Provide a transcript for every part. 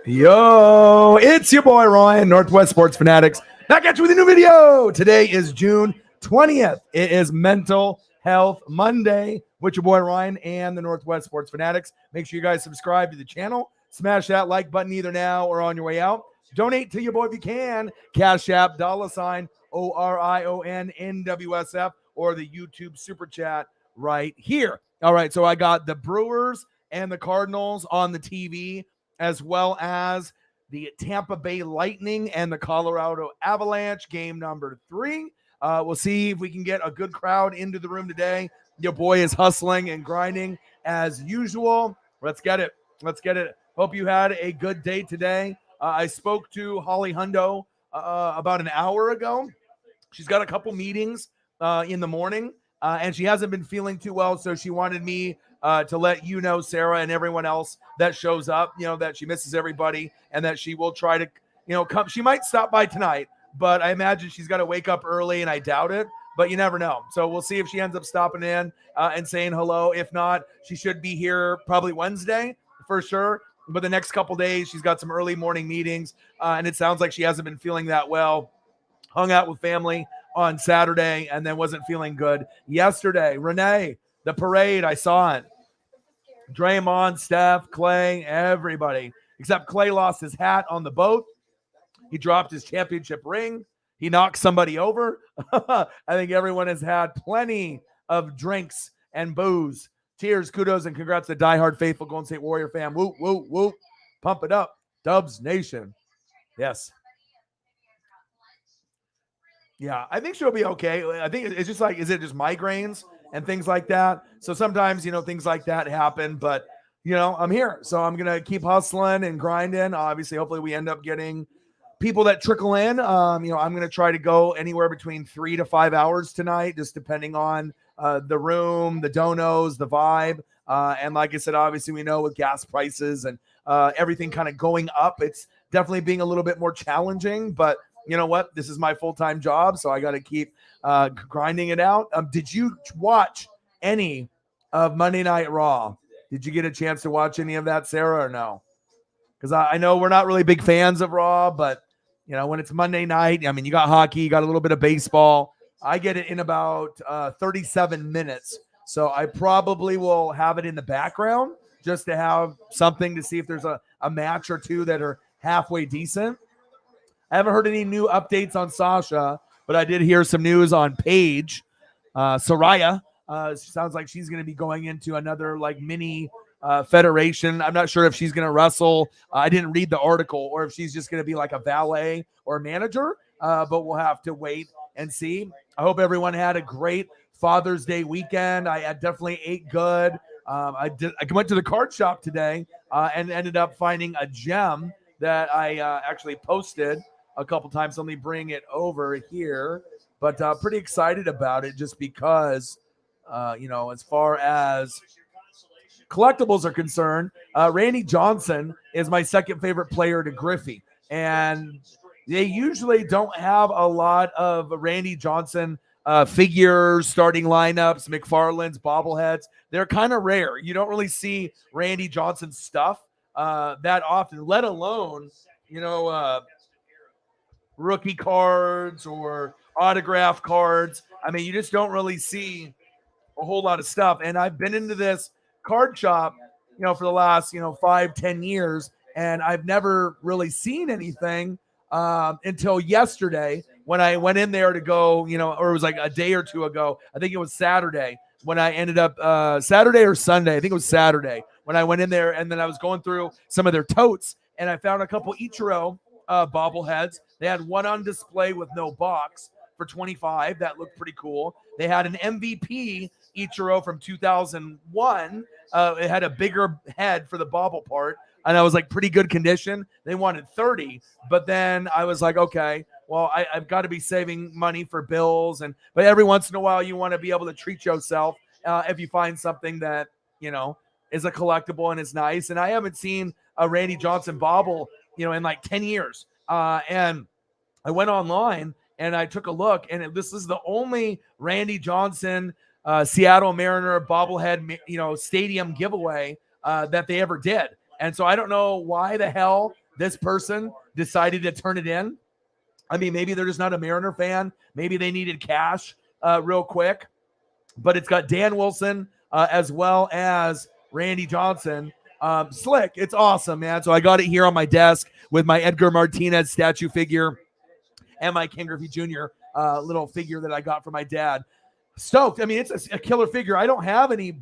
Yo, it's your boy Ryan, Northwest Sports Fanatics, back at you with a new video. Today is June 20th. It is Mental Health Monday with your boy Ryan and the Northwest Sports Fanatics. Make sure you guys subscribe to the channel. Smash that like button either now or on your way out. Donate to your boy if you can. Cash App, $ ORION NWSF, or the YouTube Super Chat right here. All right, so I got the Brewers and the Cardinals on the TV, as well as the Tampa Bay Lightning and the Colorado Avalanche, game number 3. We'll see if we can get a good crowd into the room today. Your boy is hustling and grinding as usual. Let's get it. Let's get it. Hope you had a good day today. I spoke to Holly Hundo about an hour ago. She's got a couple meetings in the morning, and she hasn't been feeling too well, so she wanted me to let you know, Sarah, and everyone else that shows up, that she misses everybody and that she will try to, come. She might stop by tonight, but I imagine she's got to wake up early, and I doubt it, but you never know. So we'll see if she ends up stopping in and saying hello. If not, she should be here probably Wednesday for sure. But the next couple days, she's got some early morning meetings, and it sounds like she hasn't been feeling that well. Hung out with family on Saturday and then wasn't feeling good yesterday. Renee, the parade, I saw it. Draymond, Steph, Clay, everybody. Except Clay lost his hat on the boat. He dropped his championship ring. He knocked somebody over. I think everyone has had plenty of drinks and booze. Cheers, kudos, and congrats to diehard faithful Golden State Warrior fam. Whoop, whoop, whoop. Pump it up. Dubs Nation. Yes. Yeah, I think she'll be okay. I think it's just like, is it just migraines and things like that? So sometimes, things like that happen, but, I'm here. So I'm going to keep hustling and grinding. Obviously, hopefully we end up getting people that trickle in. I'm going to try to go anywhere between 3 to 5 hours tonight, just depending on the room, the donos, the vibe. And like I said, obviously we know with gas prices and everything kind of going up, it's definitely being a little bit more challenging, but you know what? This is my full-time job, so I got to keep grinding it out. Did you watch any of Monday Night Raw? Did you get a chance to watch any of that, Sarah, or no? Because I know we're not really big fans of Raw, but, when it's Monday night, you got hockey, you got a little bit of baseball. I get it in about 37 minutes, so I probably will have it in the background just to have something to see if there's a match or two that are halfway decent. I haven't heard any new updates on Sasha, but I did hear some news on Paige. Soraya sounds like she's going to be going into another mini federation. I'm not sure if she's going to wrestle. I didn't read the article, or if she's just going to be like a valet or a manager, but we'll have to wait and see. I hope everyone had a great Father's Day weekend. I definitely ate good. I went to the card shop today and ended up finding a gem that I actually posted a couple times. Let me bring it over here, but pretty excited about it just because, as far as collectibles are concerned, Randy Johnson is my second favorite player to Griffey, and they usually don't have a lot of Randy Johnson figures, starting lineups, McFarland's bobbleheads. They're kind of rare. You don't really see Randy Johnson stuff that often, let alone, rookie cards or autograph cards. You just don't really see a whole lot of stuff. And I've been into this card shop, for the last, 5-10 years, and I've never really seen anything until yesterday when I went in there to go, or it was like a day or two ago. I think it was Saturday when I ended up Saturday or Sunday. I think it was Saturday when I went in there, and then I was going through some of their totes, and I found a couple Ichiro bobbleheads. They had one on display with no box for $25. That looked pretty cool. They had an MVP Ichiro from 2001. It had a bigger head for the bobble part, and I was like, pretty good condition. They wanted $30, but then I was like, okay, well, I've got to be saving money for bills, but every once in a while you want to be able to treat yourself if you find something that is a collectible and is nice. And I haven't seen a Randy Johnson bobble in like 10 years. And I went online and I took a look, and this is the only Randy Johnson Seattle Mariner bobblehead, stadium giveaway that they ever did. And so I don't know why the hell this person decided to turn it in. I mean, maybe they're just not a Mariner fan. Maybe they needed cash real quick. But it's got Dan Wilson as well as Randy Johnson. Slick. It's awesome, man. So I got it here on my desk with my Edgar Martinez statue figure and my Ken Griffey Jr. Little figure that I got from my dad. Stoked. I mean, it's a killer figure. I don't have any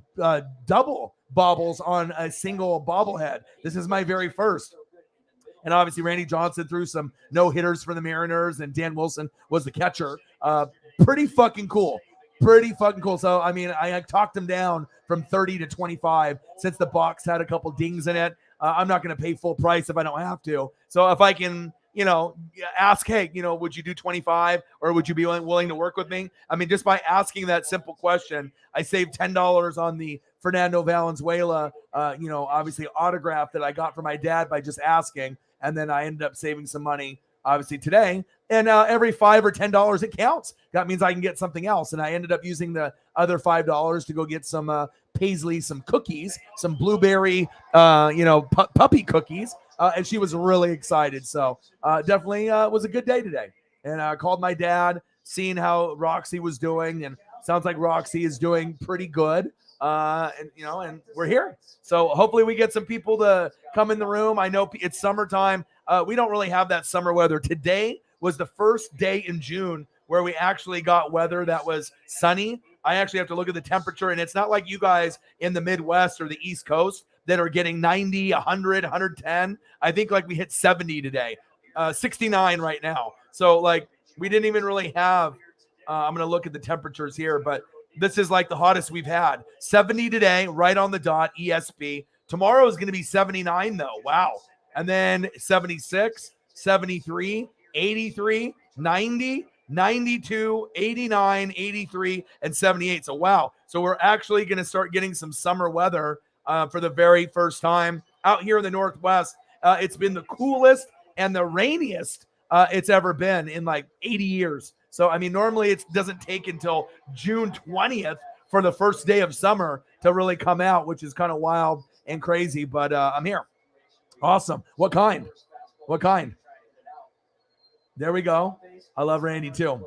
double baubles on a single bobblehead. This is my very first. And obviously, Randy Johnson threw some no-hitters for the Mariners, and Dan Wilson was the catcher. Pretty fucking cool. Pretty fucking cool. So, I mean, I talked him down from 30 to 25 since the box had a couple dings in it. I'm not going to pay full price if I don't have to. So if I can, ask, hey, would you do 25 or would you be willing to work with me? I mean, just by asking that simple question, I saved $10 on the Fernando Valenzuela, obviously autograph that I got from my dad by just asking. And then I ended up saving some money, obviously, today. And every $5 or $10 it counts. That means I can get something else. And I ended up using the other $5 to go get some Paisley, some cookies, some blueberry, puppy cookies. And she was really excited. So definitely was a good day today. And I called my dad, seeing how Roxy was doing. And sounds like Roxy is doing pretty good. And we're here. So hopefully we get some people to come in the room. I know it's summertime. We don't really have that summer weather. Today was the first day in June where we actually got weather that was sunny. I actually have to look at the temperature, and it's not like you guys in the Midwest or the East Coast that are getting 90, 100, 110. I think like we hit 70 today, 69 right now. So like we didn't even really have, I'm going to look at the temperatures here, but this is like the hottest we've had. 70 today, right on the dot, ESP. Tomorrow is going to be 79 though. Wow. And then 76, 73, 83, 90, 92, 89, 83, and 78. So, wow. So we're actually going to start getting some summer weather for the very first time out here in the Northwest. It's been the coolest and the rainiest it's ever been in like 80 years. So, I mean, normally it doesn't take until June 20th for the first day of summer to really come out, which is kind of wild and crazy. But I'm here. Awesome. What kind? What kind? There we go. I love Randy too.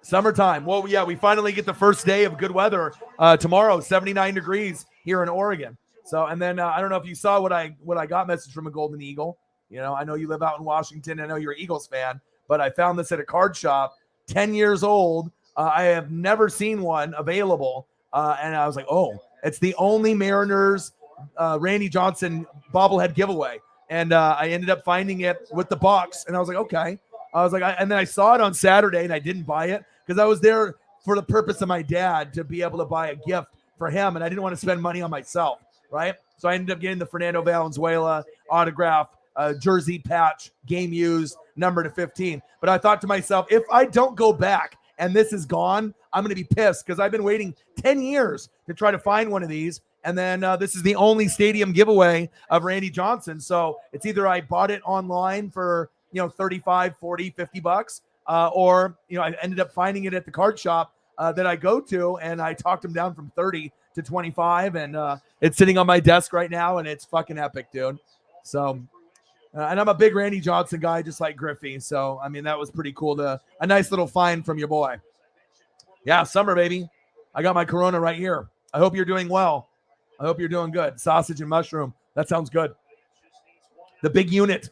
Summertime. Well, yeah, we finally get the first day of good weather tomorrow, 79 degrees here in Oregon. So, and then I don't know if you saw what I got message from a Golden Eagle. I know you live out in Washington. I know you're an Eagles fan, but I found this at a card shop, 10 years old. I have never seen one available. And I was like, oh, it's the only Mariners Randy Johnson bobblehead giveaway. And I ended up finding it with the box. And I was like, okay. And then I saw it on Saturday and I didn't buy it because I was there for the purpose of my dad to be able to buy a gift for him. And I didn't want to spend money on myself. Right. So I ended up getting the Fernando Valenzuela autograph, jersey patch, game used, number to 15. But I thought to myself, if I don't go back and this is gone, I'm going to be pissed because I've been waiting 10 years to try to find one of these. And then this is the only stadium giveaway of Randy Johnson. So it's either I bought it online for, 35, 40, 50 bucks, or, I ended up finding it at the card shop that I go to, and I talked him down from 30 to 25, and it's sitting on my desk right now, and it's fucking epic, dude. So, and I'm a big Randy Johnson guy, just like Griffey. So, I mean, that was pretty cool. A nice little find from your boy. Yeah, summer, baby. I got my Corona right here. I hope you're doing well. I hope you're doing good. Sausage and mushroom. That sounds good. The big unit.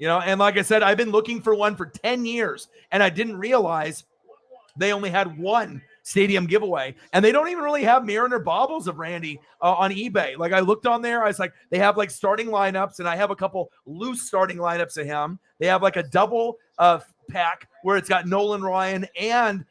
And like I said, I've been looking for one for 10 years, and I didn't realize they only had one stadium giveaway, and they don't even really have Mariner baubles of Randy on eBay. Like I looked on there, I was like, they have like starting lineups, and I have a couple loose starting lineups of him. They have like a double pack where it's got Nolan Ryan and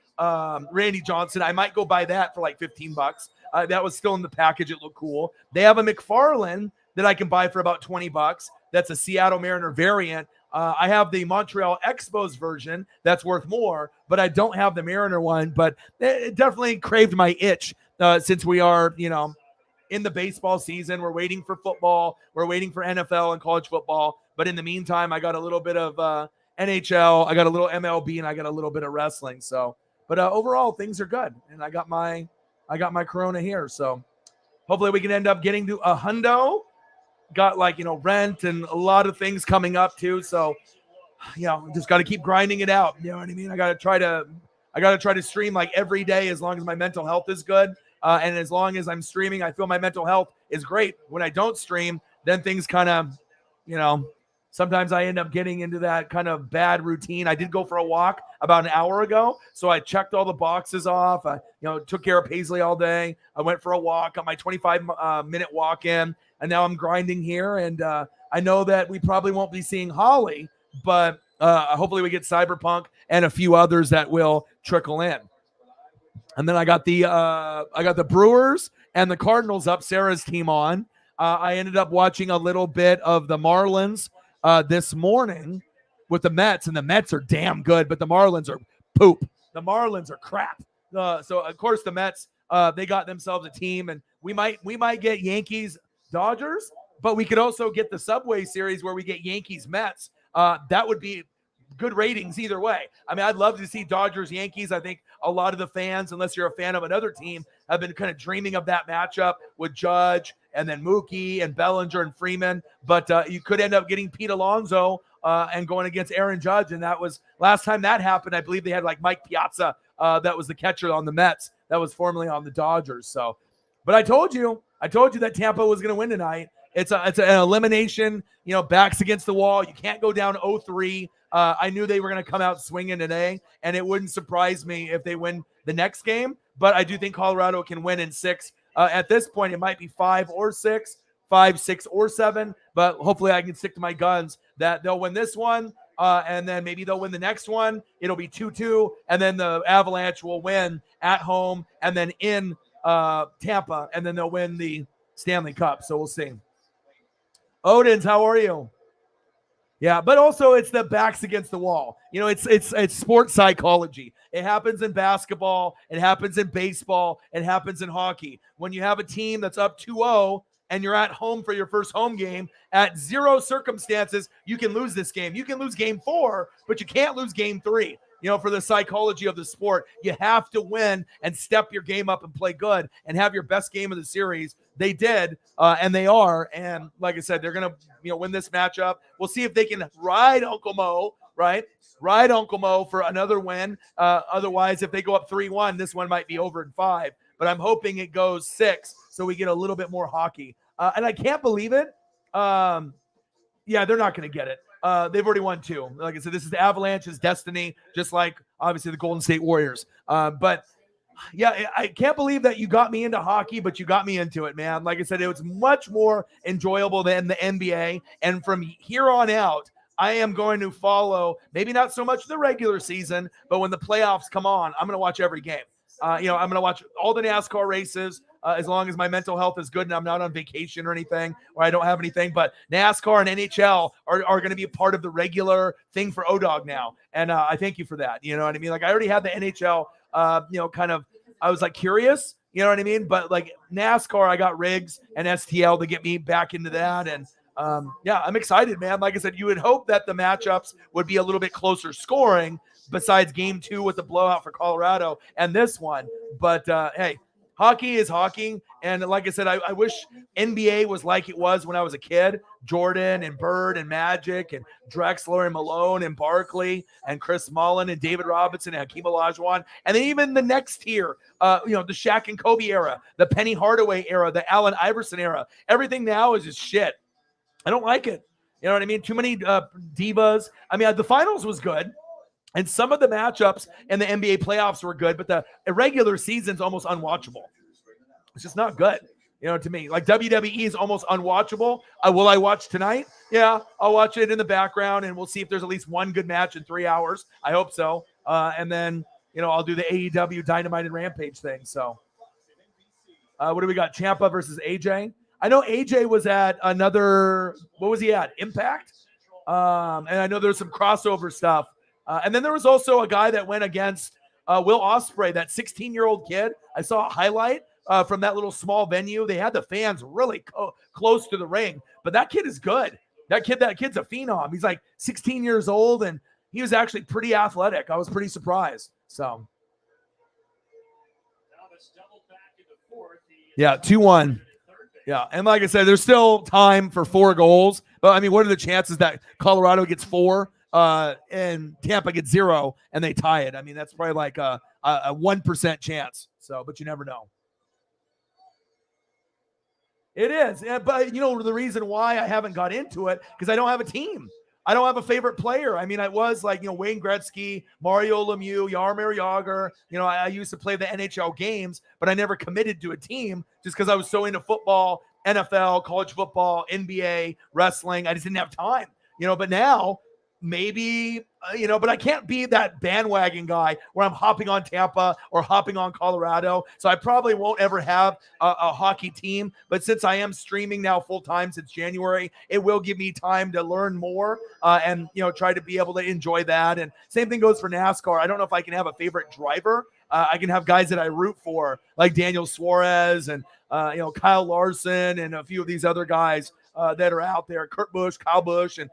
Randy Johnson. I might go buy that for like 15 bucks. That was still in the package. It looked cool. They have a McFarlane that I can buy for about 20 bucks. That's a Seattle Mariner variant. I have the Montreal Expos version that's worth more, but I don't have the Mariner one. But it definitely craved my itch since we are, in the baseball season. We're waiting for football. We're waiting for NFL and college football. But in the meantime, I got a little bit of NHL. I got a little MLB, and I got a little bit of wrestling. So, but overall, things are good. And I got my Corona here. So Hopefully we can end up getting to a hundo. Got like, rent and a lot of things coming up too. So, just got to keep grinding it out. You know what I mean? I got to try to stream like every day as long as my mental health is good. And as long as I'm streaming, I feel my mental health is great. When I don't stream, then things kind of, sometimes I end up getting into that kind of bad routine. I did go for a walk about an hour ago. So I checked all the boxes off. I, took care of Paisley all day. I went for a walk, got my 25-minute walk in, and now I'm grinding here. And I know that we probably won't be seeing Holly, but hopefully we get Cyberpunk and a few others that will trickle in. And then I got the Brewers and the Cardinals up, Sarah's team on. I ended up watching a little bit of the Marlins this morning with the Mets, and the Mets are damn good, but the Marlins are poop. The Marlins are crap. So of course the Mets, they got themselves a team, and we might get Yankees Dodgers, but we could also get the Subway Series where we get Yankees Mets. That would be good ratings either way. I mean, I'd love to see Dodgers Yankees. I think a lot of the fans, unless you're a fan of another team, have been kind of dreaming of that matchup with Judge and then Mookie and Bellinger and Freeman. But you could end up getting Pete Alonso and going against Aaron Judge. And that was last time that happened. I believe they had like Mike Piazza. That was the catcher on the Mets. That was formerly on the Dodgers. So, but I told you that Tampa was going to win tonight. It's an elimination, backs against the wall. You can't go down 0-3. I knew they were going to come out swinging today, and it wouldn't surprise me if they win the next game. But I do think Colorado can win in 6. At this point, it might be 5 or 6, 5, 6, or 7. But hopefully I can stick to my guns that they'll win this one, and then maybe they'll win the next one. It'll be 2-2, and then the Avalanche will win at home and then in Tampa, and then they'll win the Stanley Cup. So we'll see. Odins, how are you? Yeah, but also it's the backs against the wall. It's sports psychology. It happens in basketball. It happens in baseball. It happens in hockey. When you have a team that's up 2-0 and you're at home for your first home game, at 0 circumstances, you can lose this game. You can lose game 4, but you can't lose game 3. For the psychology of the sport, you have to win and step your game up and play good and have your best game of the series. They did, and they are. And like I said, they're going to win this matchup. We'll see if they can ride Uncle Mo, right? Ride Uncle Mo for another win. Otherwise, if they go up 3-1, this one might be over in 5. But I'm hoping it goes 6 so we get a little bit more hockey. And I can't believe it. Yeah, they're not going to get it. They've already won 2. Like I said, this is the Avalanche's destiny, just like obviously the Golden State Warriors. But yeah, I can't believe that you got me into hockey, but you got me into it, man. Like I said, it was much more enjoyable than the NBA. And from here on out, I am going to follow, maybe not so much the regular season, but when the playoffs come on, I'm going to watch every game. I'm going to watch all the NASCAR races. As long as my mental health is good and I'm not on vacation or anything, or I don't have anything. But NASCAR and NHL are going to be a part of the regular thing for ODOG now. And I thank you for that. You know what I mean? Like I already had the NHL, I was like curious, you know what I mean? But like NASCAR, I got Riggs and STL to get me back into that. And yeah, I'm excited, man. Like I said, you would hope that the matchups would be a little bit closer scoring besides game 2 with the blowout for Colorado and this one. But hey, hockey is hockey. And like I said, I wish NBA was like it was when I was a kid. Jordan and Bird and Magic and Drexler and Malone and Barkley and Chris Mullin and David Robinson and Hakeem Olajuwon. And then even the next tier, the Shaq and Kobe era, the Penny Hardaway era, the Allen Iverson era. Everything now is just shit. I don't like it. You know what I mean? Too many divas. I mean, the finals was good. And some of the matchups in the NBA playoffs were good, but the irregular season's almost unwatchable. It's just not good, to me. Like WWE is almost unwatchable. Will I watch tonight? Yeah, I'll watch it in the background, and we'll see if there's at least one good match in 3 hours. I hope so. And then, I'll do the AEW Dynamite and Rampage thing. So what do we got? Ciampa versus AJ. I know AJ was at another, what was he at? Impact? And I know there's some crossover stuff. And then there was also a guy that went against Will Ospreay, that 16-year-old kid. I saw a highlight from that little small venue. They had the fans really close to the ring, but that kid is good. That kid's a phenom. He's like 16 years old, and he was actually pretty athletic. I was pretty surprised. So, yeah, 2-1. Yeah, and like I said, there's still time for 4 goals. But I mean, what are the chances that Colorado gets 4 and Tampa gets 0 and they tie it? I mean, that's probably like a 1% chance. So, but you never know. It is. Yeah, but you know, the reason why I haven't got into it, because I don't have a team. I don't have a favorite player. I mean, I was like, Wayne Gretzky, Mario Lemieux, Jaromir Jagr. I used to play the NHL games, but I never committed to a team just because I was so into football, NFL, college football, NBA, wrestling. I just didn't have time, but now maybe, but I can't be that bandwagon guy where I'm hopping on Tampa or hopping on Colorado. So I probably won't ever have a hockey team. But since I am streaming now full time since January, it will give me time to learn more and, try to be able to enjoy that. And same thing goes for NASCAR. I don't know if I can have a favorite driver. I can have guys that I root for, like Daniel Suarez and, Kyle Larson and a few of these other guys that are out there, Kurt Busch, Kyle Busch, and,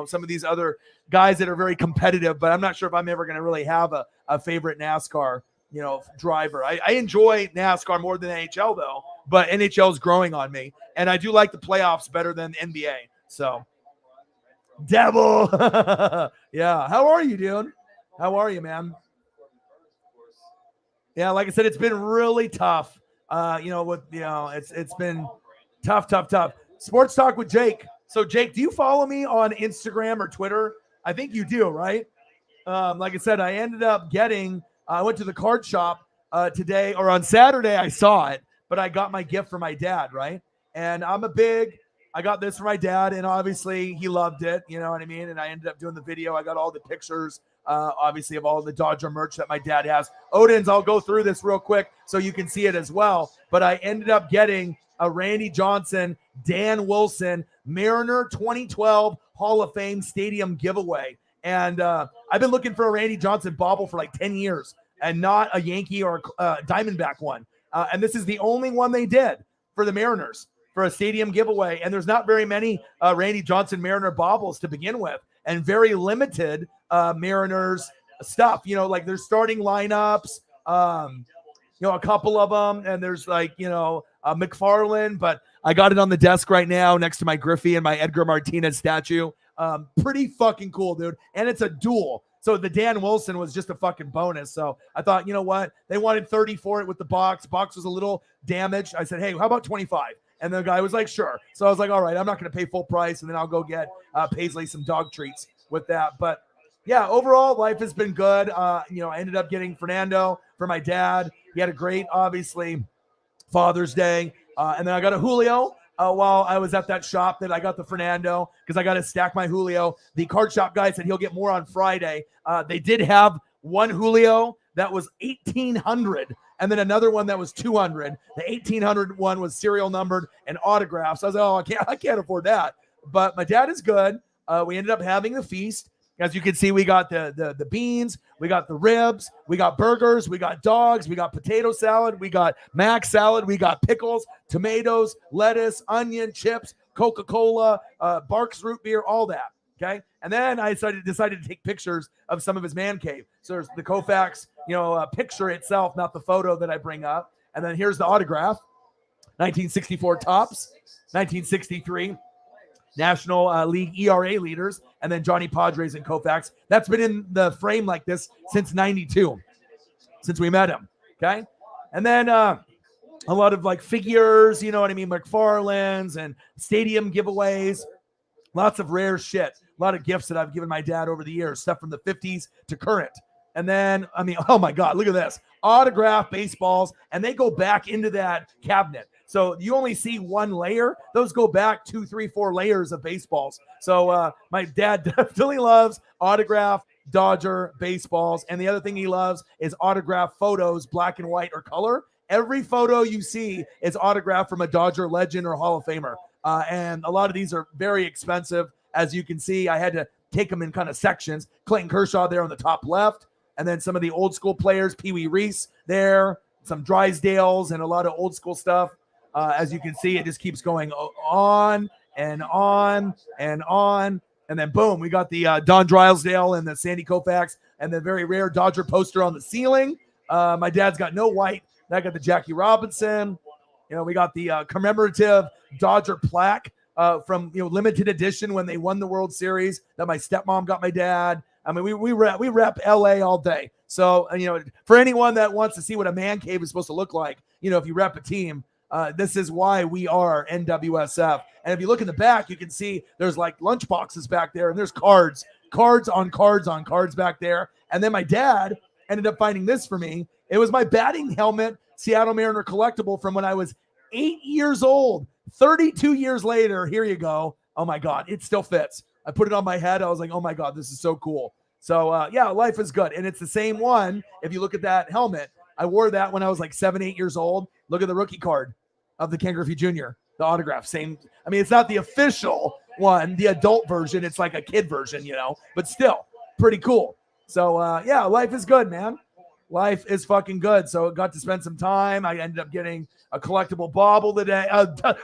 some of these other guys that are very competitive, but I'm not sure if I'm ever going to really have a favorite NASCAR, driver. I enjoy NASCAR more than NHL though, but NHL is growing on me, and I do like the playoffs better than NBA. So, Devil, yeah. How are you, dude? How are you, man? Yeah, like I said, it's been really tough. It's been tough. Sports Talk with Jake. So, Jake, do you follow me on Instagram or Twitter? I think you do, right? Like I said, I ended up getting, I went to the card shop today, or on Saturday, I saw it, but I got my gift for my dad, right? And I got this for my dad, and obviously he loved it, you know what I mean? And I ended up doing the video. I got all the pictures, obviously, of all the Dodger merch that my dad has. Odin's, I'll go through this real quick so you can see it as well. But I ended up getting a Randy Johnson, Dan Wilson, Mariner 2012 Hall of Fame Stadium giveaway. And I've been looking for a Randy Johnson bauble for like 10 years and not a Yankee or a Diamondback one. And this is the only one they did for the Mariners for a stadium giveaway. And there's not very many Randy Johnson Mariner baubles to begin with, and very limited Mariners stuff, like their starting lineups, a couple of them. And there's like, McFarland, but I got it on the desk right now next to my Griffey and my Edgar Martinez statue. Pretty fucking cool, dude. And it's a duel. So the Dan Wilson was just a fucking bonus. So I thought, you know what? They wanted 30 for it with the box. Box was a little damaged. I said, hey, how about 25? And the guy was like, sure. So I was like, all right, I'm not going to pay full price. And then I'll go get Paisley some dog treats with that. But yeah, overall, life has been good. I ended up getting Fernando for my dad. He had a great, obviously, Father's Day. And then I got a Julio while I was at that shop that I got the Fernando, because I got to stack my Julio. The card shop guy said he'll get more on Friday. They did have one Julio that was 1,800 and then another one that was 200. The 1,800 one was serial numbered and autographed. So I was like, oh, I can't afford that. But my dad is good. We ended up having a feast. As you can see, we got the beans, we got the ribs, we got burgers, we got dogs, we got potato salad, we got mac salad, we got pickles, tomatoes, lettuce, onion, chips, Coca-Cola, Barks root beer, all that. Okay. And then I decided to take pictures of some of his man cave. So there's the Koufax, picture itself, not the photo that I bring up. And then here's the autograph. 1964 Topps, 1963 National League ERA leaders, and then Johnny Padres and Koufax. That's been in the frame like this since 92, since we met him. Okay. And then a lot of like figures, you know what I mean? McFarland's and stadium giveaways, lots of rare shit, a lot of gifts that I've given my dad over the years, stuff from the 50s to current. And then, oh my God, look at this. Autographed baseballs, and they go back into that cabinet. So you only see one layer. Those go back 2, 3, 4 layers of baseballs. So my dad definitely loves autographed Dodger baseballs. And the other thing he loves is autographed photos, black and white or color. Every photo you see is autographed from a Dodger legend or Hall of Famer. And a lot of these are very expensive. As you can see, I had to take them in kind of sections. Clayton Kershaw there on the top left. And then some of the old school players, Pee Wee Reese there, some Drysdales, and a lot of old school stuff. As you can see, it just keeps going on and on and on. And then boom, we got the Don Drysdale and the Sandy Koufax and the very rare Dodger poster on the ceiling. My dad's got no white. I got the Jackie Robinson. We got the commemorative Dodger plaque from limited edition when they won the World Series that my stepmom got my dad. I mean, we rep LA all day. So for anyone that wants to see what a man cave is supposed to look like, if you rep a team, this is why we are NWSF. And if you look in the back, you can see there's like lunch boxes back there, and there's cards on cards back there. And then my dad ended up finding this for me. It was my batting helmet, Seattle Mariner collectible from when I was 8 years old. 32 years later, here you go. Oh my God, it still fits. I put it on my head. I was like, oh my God, this is so cool. So life is good. And it's the same one. If you look at that helmet, I wore that when I was like 7, 8 years old. Look at the rookie card of the Ken Griffey Jr., the autograph. Same. I mean, it's not the official one, the adult version. It's like a kid version, but still pretty cool. So life is good, man. Life is fucking good. So got to spend some time. I ended up getting a collectible bauble today.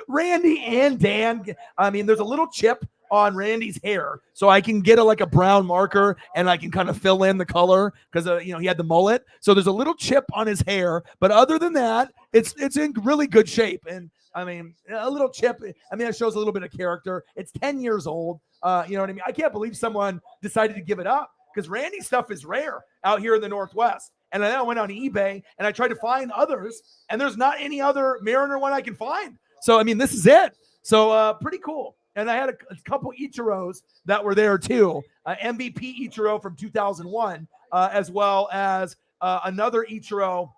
Randy and Dan. I mean, there's a little chip on Randy's hair, so I can get a brown marker and I can kind of fill in the color because he had the mullet. So there's a little chip on his hair, but other than that, it's in really good shape. And I mean, a little chip. I mean, it shows a little bit of character. It's 10 years old. You know what I mean? I can't believe someone decided to give it up because Randy's stuff is rare out here in the Northwest. And then I went on eBay and I tried to find others, and there's not any other Mariner one I can find. So, I mean, this is it. So, pretty cool. And I had a couple Ichiros that were there too. MVP Ichiro from 2001, as well as another Ichiro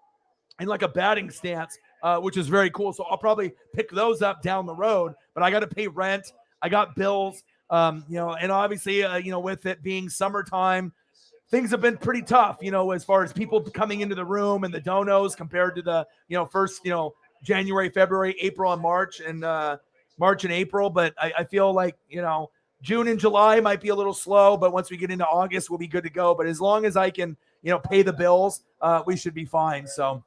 in like a batting stance, which is very cool. So I'll probably pick those up down the road. But I got to pay rent. I got bills, and obviously, with it being summertime, things have been pretty tough, as far as people coming into the room and the donos compared to the, first, January, February, April, and March and April. But I feel like, June and July might be a little slow, but once we get into August, we'll be good to go. But as long as I can, pay the bills, we should be fine. So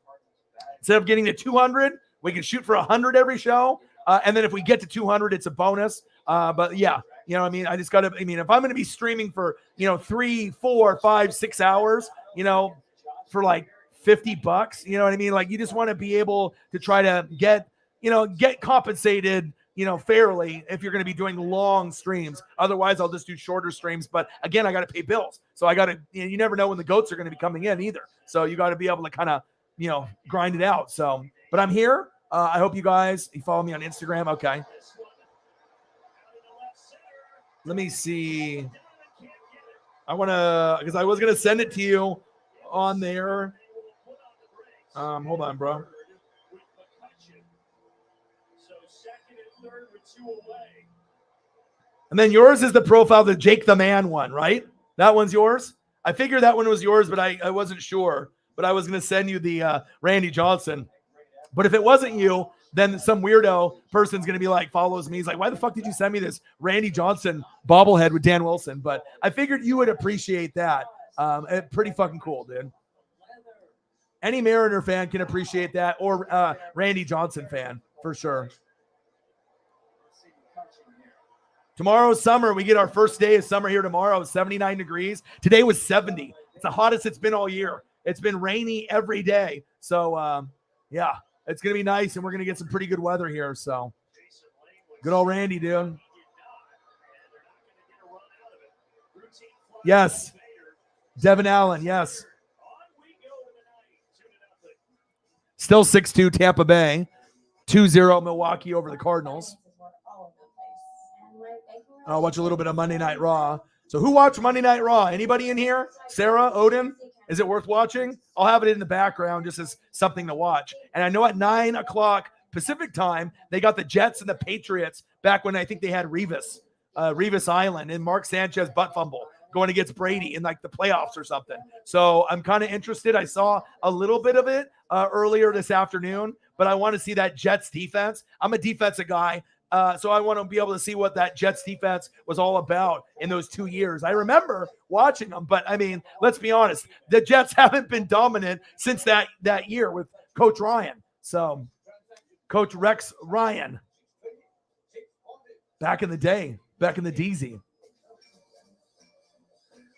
instead of getting to 200, we can shoot for 100 every show. And then if we get to 200, it's a bonus. But yeah, I just got to, if I'm going to be streaming for, 3, 4, 5, 6 hours, for like $50, you know what I mean? Like, you just want to be able to try to get compensated, fairly if you're going to be doing long streams. Otherwise, I'll just do shorter streams. But again, I got to pay bills. So I got to, you never know when the goats are going to be coming in either. So you got to be able to kind of, grind it out. So, but I'm here. I hope you follow me on Instagram. Okay. Let me see. Because I was going to send it to you on there. Hold on, bro. And then yours is the profile, the Jake the Man one, right? That one's yours? I figured that one was yours, but I wasn't sure. But I was going to send you the Randy Johnson. But if it wasn't you, then some weirdo person's going to be like, follows me. He's like, why the fuck did you send me this Randy Johnson bobblehead with Dan Wilson? But I figured you would appreciate that. Pretty fucking cool, dude. Any Mariner fan can appreciate that, or Randy Johnson fan, for sure. Tomorrow's summer. We get our first day of summer here tomorrow. 79 degrees. Today was 70. It's the hottest it's been all year. It's been rainy every day. So, yeah, it's going to be nice, and we're going to get some pretty good weather here. So, good old Randy, dude. Yes. Devin Allen, yes. Still 6-2 Tampa Bay. 2-0 Milwaukee over the Cardinals. I'll watch a little bit of Monday Night Raw. So who watched Monday Night Raw? Anybody in here? Sarah, Odin? Is it worth watching? I'll have it in the background just as something to watch. And I know at 9 o'clock Pacific time, they got the Jets and the Patriots back when I think they had Revis Island and Mark Sanchez butt fumble going against Brady in like the playoffs or something. So I'm kind of interested. I saw a little bit of it earlier this afternoon, but I want to see that Jets defense. I'm a defensive guy. So I want to be able to see what that Jets defense was all about in those 2 years. I remember watching them, but I mean, let's be honest. The Jets haven't been dominant since that year with Coach Ryan. So Coach Rex Ryan, back in the day, back in the DZ.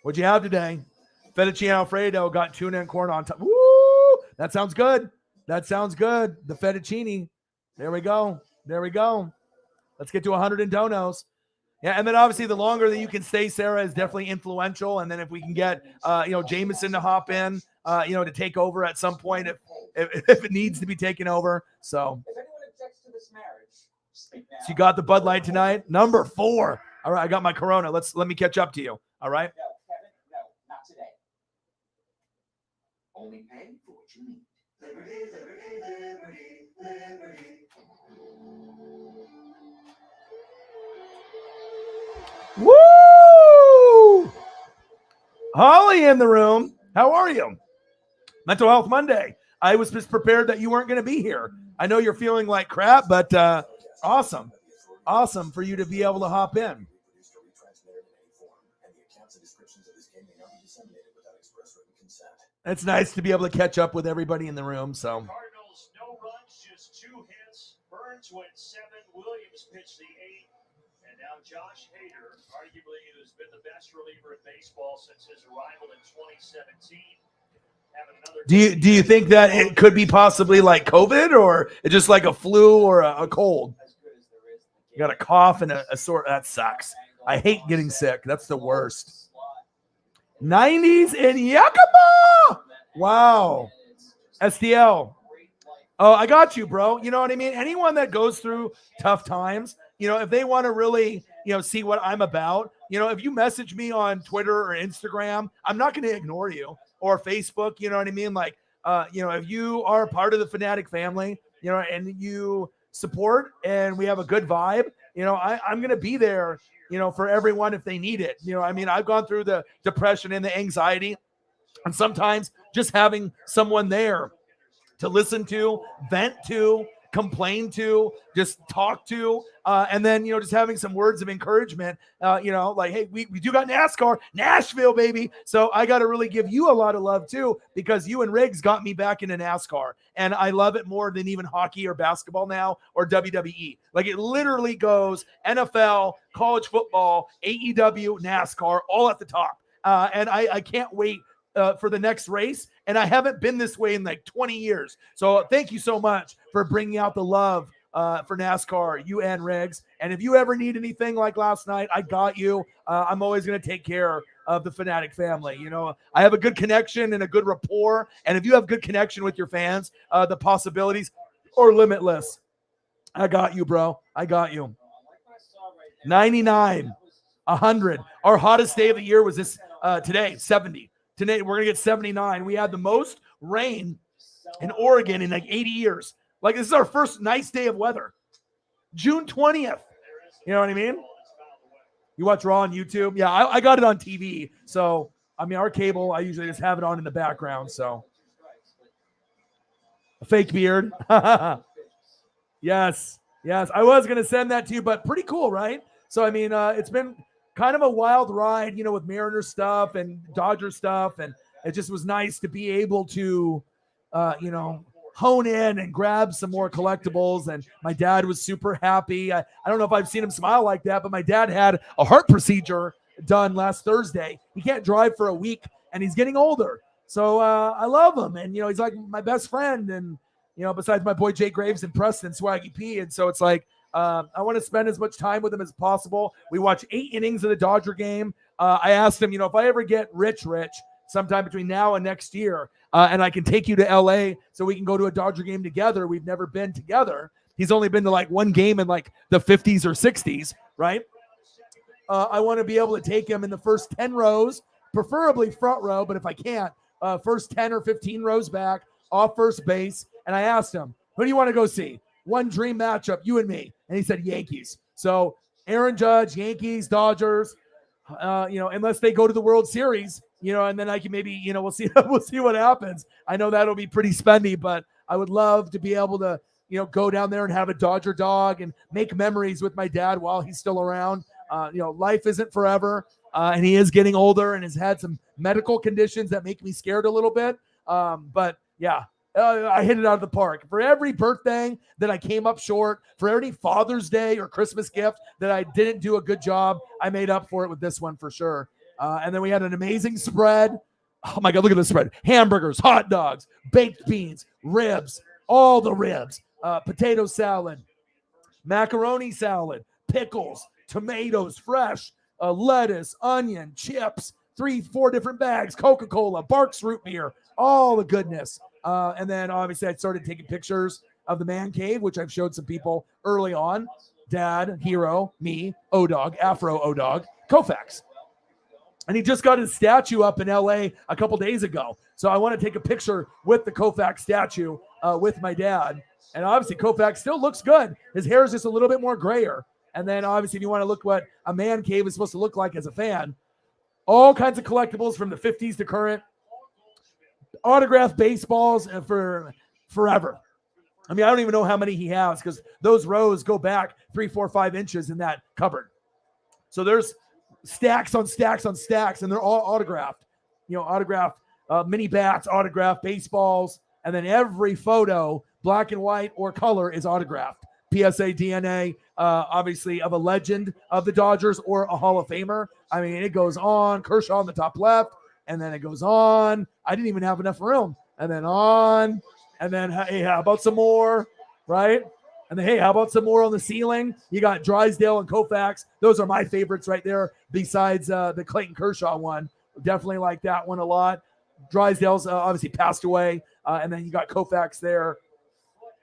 What'd you have today? Fettuccine Alfredo, got tuna and corn on top. Woo! That sounds good. That sounds good. The fettuccine. There we go. There we go. Let's get to 100 in donos. Yeah, and then obviously the longer that you can stay, Sarah, is definitely influential. And then if we can get, Jameson to hop in, to take over at some point if it needs to be taken over. So you got the Bud Light tonight, number 4. All right, I got my Corona. Let me catch up to you. All right. No, Kevin, no, not today. Only pay for what you need. Liberty, liberty, liberty, liberty. Woo! Holly in the room. How are you? Mental Health Monday. I was just prepared that you weren't going to be here. I know you're feeling like crap, but awesome. Awesome for you to be able to hop in. It's nice to be able to catch up with everybody in the room. So Cardinals, no runs, just 2 hits. Burns went 7. Williams pitched the 8. And now Josh Hader, arguably who's been the best reliever in baseball since his arrival in 2017. Do you think that it could be possibly like COVID, or it's just like a flu or a cold? You got a cough and a sore. That sucks. I hate getting sick. That's the worst. 90s in Yakima. Wow. STL. Oh, I got you, bro. You know what I mean? Anyone that goes through tough times, if they want to really, see what I'm about, if you message me on Twitter or Instagram, I'm not going to ignore you, or Facebook, you know what I mean? Like, if you are part of the Fanatic family, and you support and we have a good vibe, I'm going to be there, for everyone if they need it. I've gone through the depression and the anxiety, and sometimes just having someone there to listen to, vent to, complain to, just talk to, and then, just having some words of encouragement, like, hey, we do got NASCAR, Nashville, baby. So I got to really give you a lot of love too, because you and Riggs got me back into NASCAR, and I love it more than even hockey or basketball now or WWE. Like, it literally goes NFL, college football, AEW, NASCAR, all at the top. And I can't wait for the next race. And I haven't been this way in like 20 years. So thank you so much for bringing out the love for NASCAR, you and Riggs. And if you ever need anything like last night, I got you. I'm always going to take care of the Fanatic family. I have a good connection and a good rapport. And if you have good connection with your fans, the possibilities are limitless. I got you, bro. I got you. 99, 100. Our hottest day of the year was this today, 70. Today, we're going to get 79. We had the most rain in Oregon in like 80 years. Like, this is our first nice day of weather. June 20th. You know what I mean? You watch Raw on YouTube? Yeah, I got it on TV. So, our cable, I usually just have it on in the background. So, a fake beard. Yes. I was going to send that to you, but pretty cool, right? So, it's been kind of a wild ride, with Mariners stuff and Dodger stuff. And it just was nice to be able to, hone in and grab some more collectibles. And my dad was super happy. I don't know if I've seen him smile like that, but my dad had a heart procedure done last Thursday. He can't drive for a week, and he's getting older. So I love him. And, he's like my best friend. And, besides my boy Jay Graves and Preston, Swaggy P. And so it's like, I want to spend as much time with him as possible. We watched 8 innings of the Dodger game. I asked him, if I ever get rich, sometime between now and next year, and I can take you to LA so we can go to a Dodger game together. We've never been together. He's only been to like one game in like the 50s or 60s, right? I want to be able to take him in the first 10 rows, preferably front row, but if I can't, first 10 or 15 rows back, off first base. And I asked him, who do you want to go see? One dream matchup, you and me. And he said Yankees. So Aaron Judge, Yankees, Dodgers, unless they go to the World Series, and then I can maybe, we'll see what happens. I know that'll be pretty spendy, but I would love to be able to, go down there and have a Dodger dog and make memories with my dad while he's still around. Life isn't forever, and he is getting older and has had some medical conditions that make me scared a little bit. But yeah, I hit it out of the park. For every birthday that I came up short, for every Father's Day or Christmas gift that I didn't do a good job, I made up for it with this one for sure. And then we had an amazing spread. Oh my God, look at this spread. Hamburgers, hot dogs, baked beans, ribs, all the ribs, potato salad, macaroni salad, pickles, tomatoes, fresh, lettuce, onion, chips, 3-4 different bags, Coca-Cola, Barks root beer, all the goodness. And then obviously I started taking pictures of the man cave, which I've showed some people early on. Dad, Hero, me, O-Dog, Afro O-Dog, Koufax. And he just got his statue up in LA a couple days ago. So I want to take a picture with the Koufax statue with my dad. And obviously Koufax still looks good. His hair is just a little bit more grayer. And then obviously if you want to look what a man cave is supposed to look like as a fan, all kinds of collectibles from the 50s to current, autographed baseballs for forever. I mean, I don't even know how many he has because those rows go back 3, 4, 5 inches in that cupboard. So there's stacks on stacks on stacks, and they're all autographed. You know, autographed mini bats, autographed baseballs, and then every photo, black and white or color, is autographed. PSA DNA, obviously, of a legend of the Dodgers or a Hall of Famer. I mean, it goes on. Kershaw on the top left, and then it goes on. I didn't even have enough room. And then on, and then, hey, how about some more, right? And then, hey, how about some more on the ceiling? You got Drysdale and Koufax. Those are my favorites right there, besides the Clayton Kershaw one. Definitely like that one a lot. Drysdale's obviously passed away, and then you got Koufax there.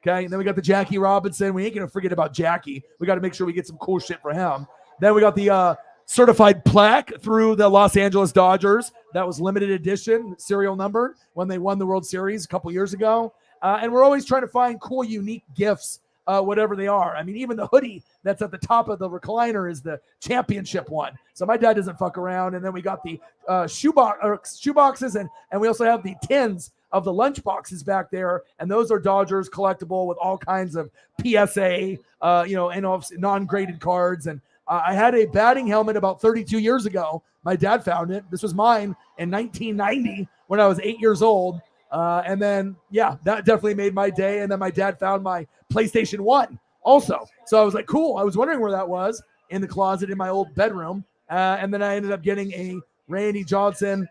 Okay, and then we got the Jackie Robinson. We ain't going to forget about Jackie. We got to make sure we get some cool shit for him. Then we got the certified plaque through the Los Angeles Dodgers. That was limited edition, serial numbered, when they won the World Series a couple years ago. And we're always trying to find cool, unique gifts, whatever they are. I mean, even the hoodie that's at the top of the recliner is the championship one. So my dad doesn't fuck around. And then we got the shoe boxes, and we also have the tins of the lunch boxes back there, and those are Dodgers collectible with all kinds of PSA, and non-graded cards. And I had a batting helmet about 32 years ago. My dad found it. This was mine in 1990 when I was 8 years old. And then, yeah, that definitely made my day. And then my dad found my PlayStation 1 also. So I was like, cool. I was wondering where that was, in the closet in my old bedroom. And then I ended up getting a Randy Johnson,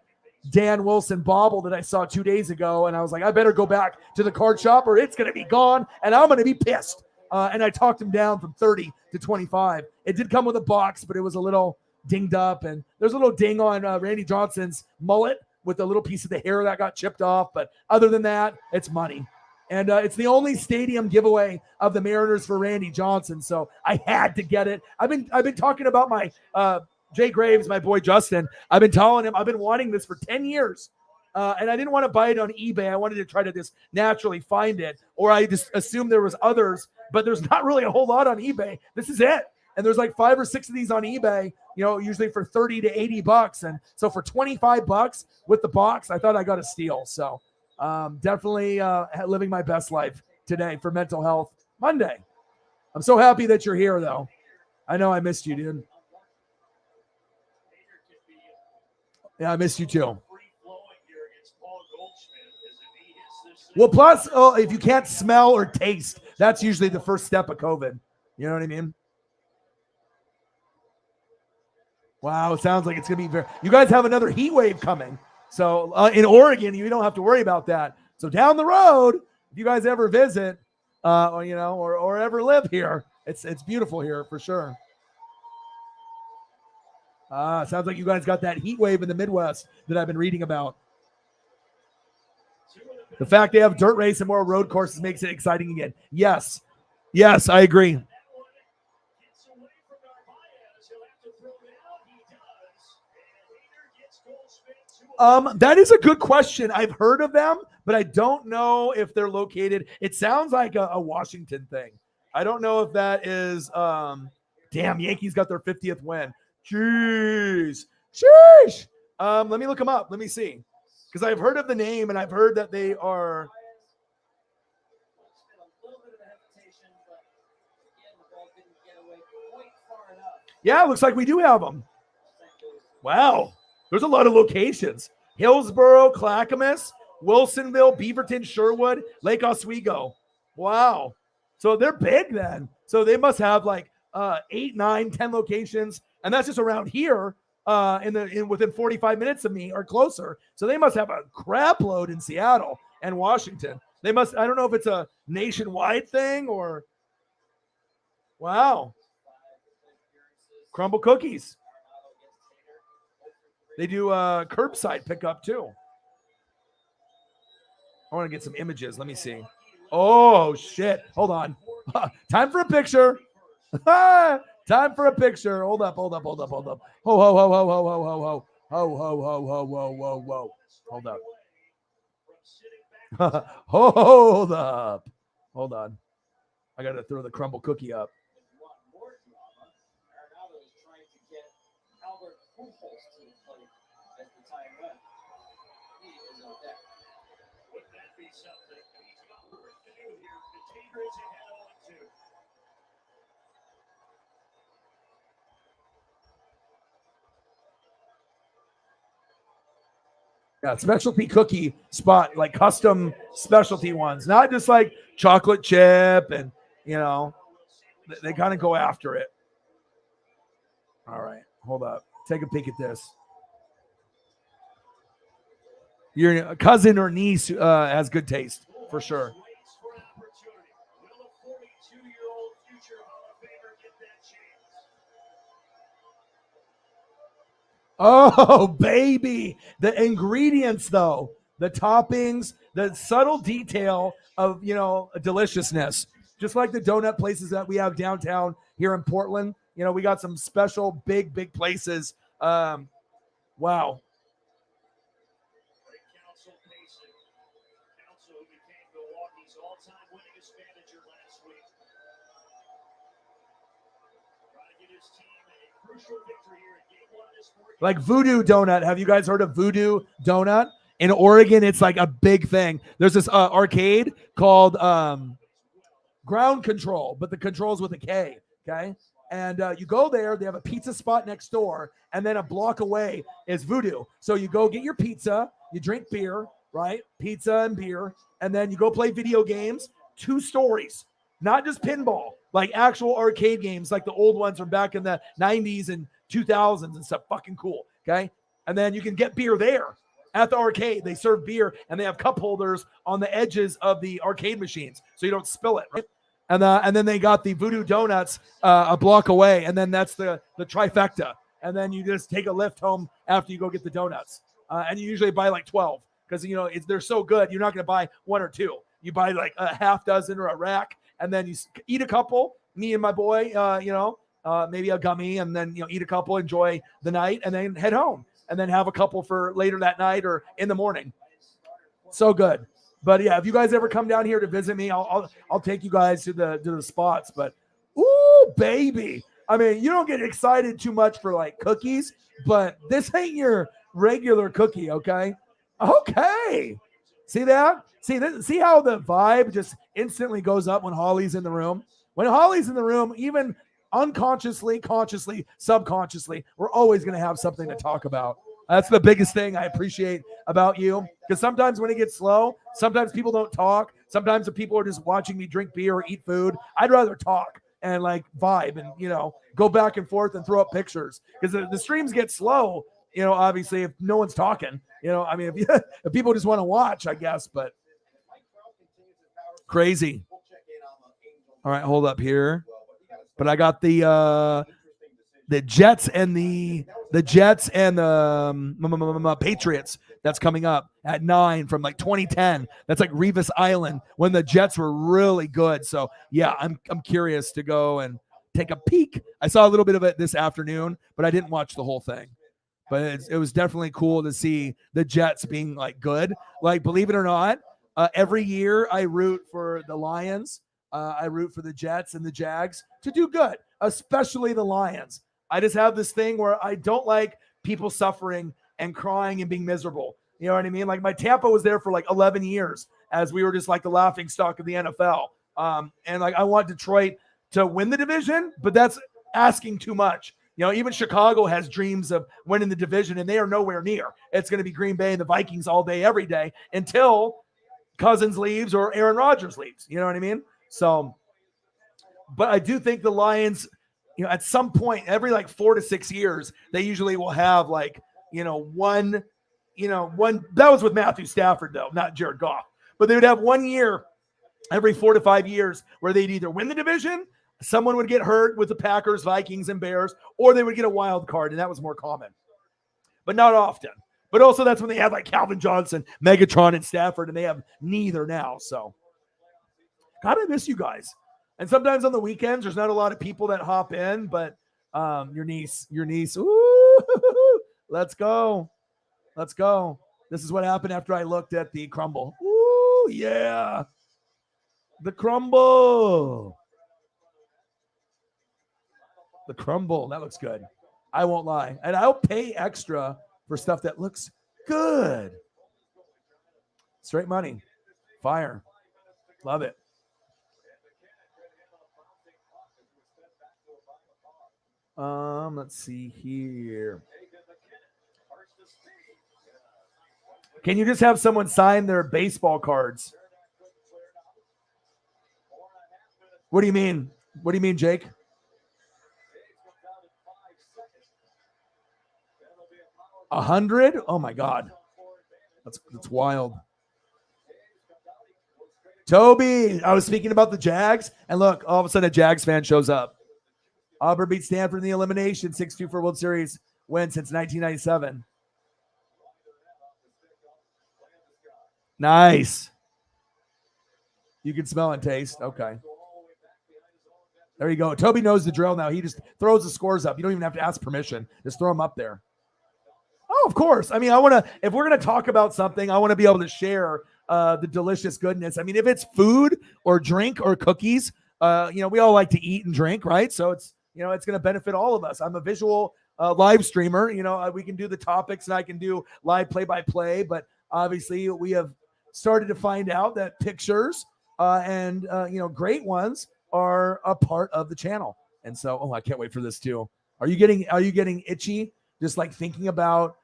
Dan Wilson bauble that I saw 2 days ago. And I was like, I better go back to the card shop or it's going to be gone and I'm going to be pissed. And I talked him down from 30 to 25. It did come with a box, but it was a little dinged up. And there's a little ding on Randy Johnson's mullet with a little piece of the hair that got chipped off. But other than that, it's money. And it's the only stadium giveaway of the Mariners for Randy Johnson. So I had to get it. I've been talking about my Jay Graves, my boy Justin. I've been telling him I've been wanting this for 10 years. And I didn't want to buy it on eBay. I wanted to try to just naturally find it. Or I just assumed there was others, but there's not really a whole lot on eBay. This is it. And there's like 5 or 6 of these on eBay, usually for 30 to 80 bucks. And so for 25 bucks with the box, I thought I got a steal. So definitely living my best life today for Mental Health Monday. I'm so happy that you're here, though. I know I missed you, dude. Yeah, I missed you too. Well, plus, if you can't smell or taste, that's usually the first step of COVID. You know what I mean? Wow, it sounds like it's going to be you guys have another heat wave coming. So in Oregon, you don't have to worry about that. So down the road, if you guys ever visit, or ever live here, it's beautiful here for sure. Sounds like you guys got that heat wave in the Midwest that I've been reading about. The fact they have dirt race and more road courses makes it exciting again. Yes, I agree. That is a good question. I've heard of them, but I don't know if they're located. It sounds like a Washington thing. I don't know if that is. Damn, Yankees got their 50th win. Jeez. Sheesh. Let me look them up. Let me see. Because I've heard of the name and I've heard that they are. Yeah, it looks like we do have them. Wow. There's a lot of locations. Hillsboro, Clackamas, Wilsonville, Beaverton, Sherwood, Lake Oswego. Wow. So they're big then. So they must have like 8, 9, 10 locations. And that's just around here within 45 minutes of me or closer. So they must have a crap load in Seattle and Washington. They must, I don't know if it's a nationwide thing or, wow. Crumble cookies. They do curbside pickup too. I want to get some images. Let me see. Oh, shit. Hold on. Time for a picture. Time for a picture. Hold up. Ho, ho, ho, ho, ho, ho, ho, ho, ho, ho, ho. Ho, ho, ho, ho, ho, ho, ho. Hold up. Hold up. Hold on. I got to throw the crumble cookie up. Wouldn't that be something? He's got work to do here. The Tigers ahead 0-2. Yeah, specialty cookie spot, like custom specialty ones, not just like chocolate chip and, they kind of go after it. All right, hold up. Take a peek at this. Your cousin or niece has good taste, for sure. Waits for an opportunity. Will a 42-year-old future Hall of Famer get that chance? Oh, baby. The ingredients, though, the toppings, the subtle detail of, deliciousness. Just like the donut places that we have downtown here in Portland. We got some special big, big places. Wow. Great Council Payson. Council who became Milwaukee's all-time winningest manager last week. Trying to get his team a crucial victory here in game 1 of this 4 Like Voodoo Donut. Have you guys heard of Voodoo Donut? In Oregon, it's like a big thing. There's this arcade called Ground Control, but the control's with a K, okay? And you go there, they have a pizza spot next door, and then a block away is Voodoo. So you go get your pizza, you drink beer, right? Pizza and beer, and then you go play video games, 2 stories, not just pinball, like actual arcade games, like the old ones from back in the 90s and 2000s and stuff. Fucking cool, okay? And then you can get beer there. At the arcade, they serve beer, and they have cup holders on the edges of the arcade machines, so you don't spill it, right? And then they got the Voodoo Donuts a block away, and then that's the trifecta. And then you just take a lift home after you go get the donuts. And you usually buy like 12 because, they're so good. You're not going to buy 1 or 2. You buy like a half dozen or a rack, and then you eat a couple. Me and my boy, maybe a gummy, and then, eat a couple, enjoy the night, and then head home. And then have a couple for later that night or in the morning. So good. But yeah, if you guys ever come down here to visit me, I'll take you guys to the spots. But ooh, baby. I mean, you don't get excited too much for like cookies, but this ain't your regular cookie, okay? Okay. See that? See how the vibe just instantly goes up when Holly's in the room? When Holly's in the room, even unconsciously, consciously, subconsciously, we're always going to have something to talk about. That's the biggest thing I appreciate about you. Because sometimes when it gets slow, sometimes people don't talk. Sometimes the people are just watching me drink beer or eat food. I'd rather talk and like vibe and, go back and forth and throw up pictures. Because the streams get slow, obviously, if no one's talking. I mean, if people just want to watch, I guess. But crazy. All right, hold up here. But I got the Jets and the Patriots that's coming up at 9 from like 2010. That's like Revis Island when the Jets were really good. So yeah, I'm curious to go and take a peek. I saw a little bit of it this afternoon, but I didn't watch the whole thing. But it was definitely cool to see the Jets being like good. Like, believe it or not, every year I root for the Lions. I root for the Jets and the Jags to do good, especially the Lions. I just have this thing where I don't like people suffering and crying and being miserable. You know what I mean? Like my Tampa was there for like 11 years as we were just like the laughing stock of the NFL. And like I want Detroit to win the division, but that's asking too much. Even Chicago has dreams of winning the division, and they are nowhere near. It's going to be Green Bay and the Vikings all day, every day until Cousins leaves or Aaron Rodgers leaves. You know what I mean? So, but I do think the Lions, at some point, every like 4 to 6 years, they usually will have like, one, that was with Matthew Stafford though, not Jared Goff. But they would have 1 year every 4 to 5 years where they'd either win the division, someone would get hurt with the Packers, Vikings, and Bears, or they would get a wild card, and that was more common, but not often. But also that's when they had like Calvin Johnson, Megatron, and Stafford, and they have neither now. So, God, I miss you guys. And sometimes on the weekends, there's not a lot of people that hop in, but your niece, ooh, let's go. This is what happened after I looked at the crumble. Ooh, yeah. The crumble. That looks good. I won't lie. And I'll pay extra for stuff that looks good. Straight money. Fire. Love it. Let's see here. Can you just have someone sign their baseball cards? What do you mean? What do you mean, Jake? $100? Oh my God. That's wild. Toby, I was speaking about the Jags, and look, all of a sudden a Jags fan shows up. Auburn beat Stanford in the elimination, 6-2 for World Series win since 1997. Nice. You can smell and taste. Okay. There you go. Toby knows the drill now. He just throws the scores up. You don't even have to ask permission. Just throw them up there. Oh, of course. I mean, if we're going to talk about something, I want to be able to share the delicious goodness. I mean, if it's food or drink or cookies, we all like to eat and drink, right? So it's going to benefit all of us. I'm a visual live streamer. We can do the topics and I can do live play-by-play, but obviously we have started to find out that pictures and great ones are a part of the channel. And so, I can't wait for this too. Are you getting itchy? Just like thinking about,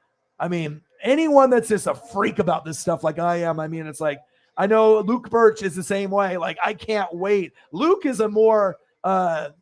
anyone that's just a freak about this stuff like I am. It's like, I know Luke Birch is the same way. Like, I can't wait. Luke is a more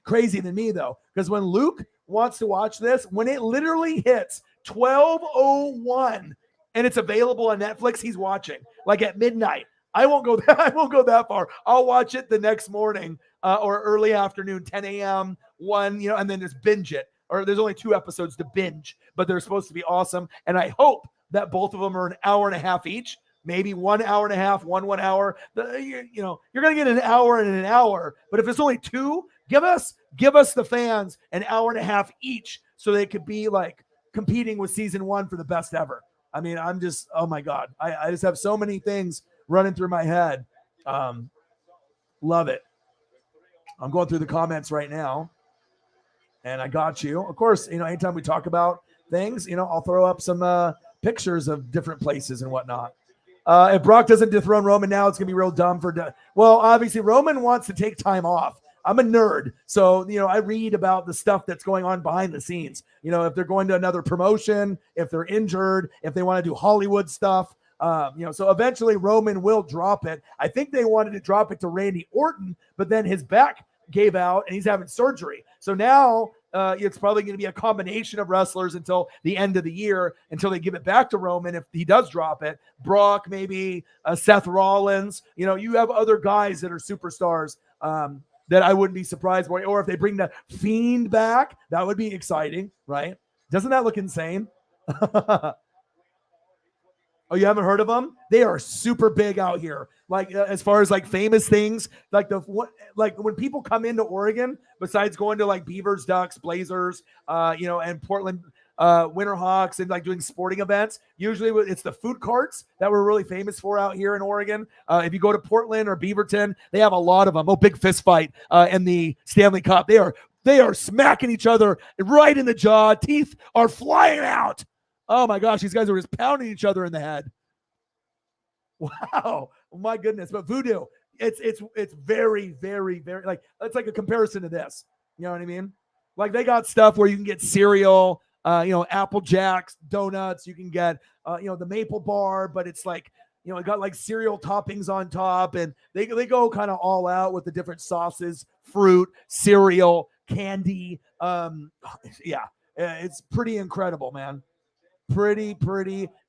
crazy than me though. Because when Luke wants to watch this, when it literally hits 12:01 and it's available on Netflix, he's watching like at midnight. I won't go that far. I'll watch it the next morning or early afternoon, 10 a.m., 1, and then just binge it. Or there's only 2 episodes to binge, but they're supposed to be awesome. And I hope that both of them are an hour and a half each, maybe 1 hour and a half, 1 hour. You're going to get an hour and an hour. But if it's only 2, give us the fans an hour and a half each so they could be like competing with season 1 for the best ever. I'm just, oh my God. I just have so many things running through my head. Love it. I'm going through the comments right now. And I got you. Of course, anytime we talk about things, I'll throw up some pictures of different places and whatnot. If Brock doesn't dethrone Roman now, it's going to be real dumb well, obviously, Roman wants to take time off. I'm a nerd. So, I read about the stuff that's going on behind the scenes. If they're going to another promotion, if they're injured, if they want to do Hollywood stuff. So eventually Roman will drop it. I think they wanted to drop it to Randy Orton, but then his back gave out and he's having surgery. So now it's probably going to be a combination of wrestlers until the end of the year, until they give it back to Roman. If he does drop it, Brock, maybe Seth Rollins, you have other guys that are superstars that I wouldn't be surprised by. Or if they bring the Fiend back, that would be exciting, right? Doesn't that look insane? Oh, you haven't heard of them? They are super big out here. Like as far as like famous things, like when people come into Oregon, besides going to like Beavers, Ducks, Blazers, and Portland Winterhawks and like doing sporting events, usually it's the food carts that we're really famous for out here in Oregon. If you go to Portland or Beaverton, they have a lot of them. Oh, big fist fight in the Stanley Cup. They are smacking each other right in the jaw. Teeth are flying out. Oh my gosh, these guys are just pounding each other in the head. Wow, my goodness. But Voodoo, it's very, very, very like it's like a comparison to this. You know what I mean? Like they got stuff where you can get cereal, Apple Jacks, donuts. You can get the maple bar, but it's like it got like cereal toppings on top, and they go kind of all out with the different sauces, fruit, cereal, candy. Yeah, it's pretty incredible, man. Pretty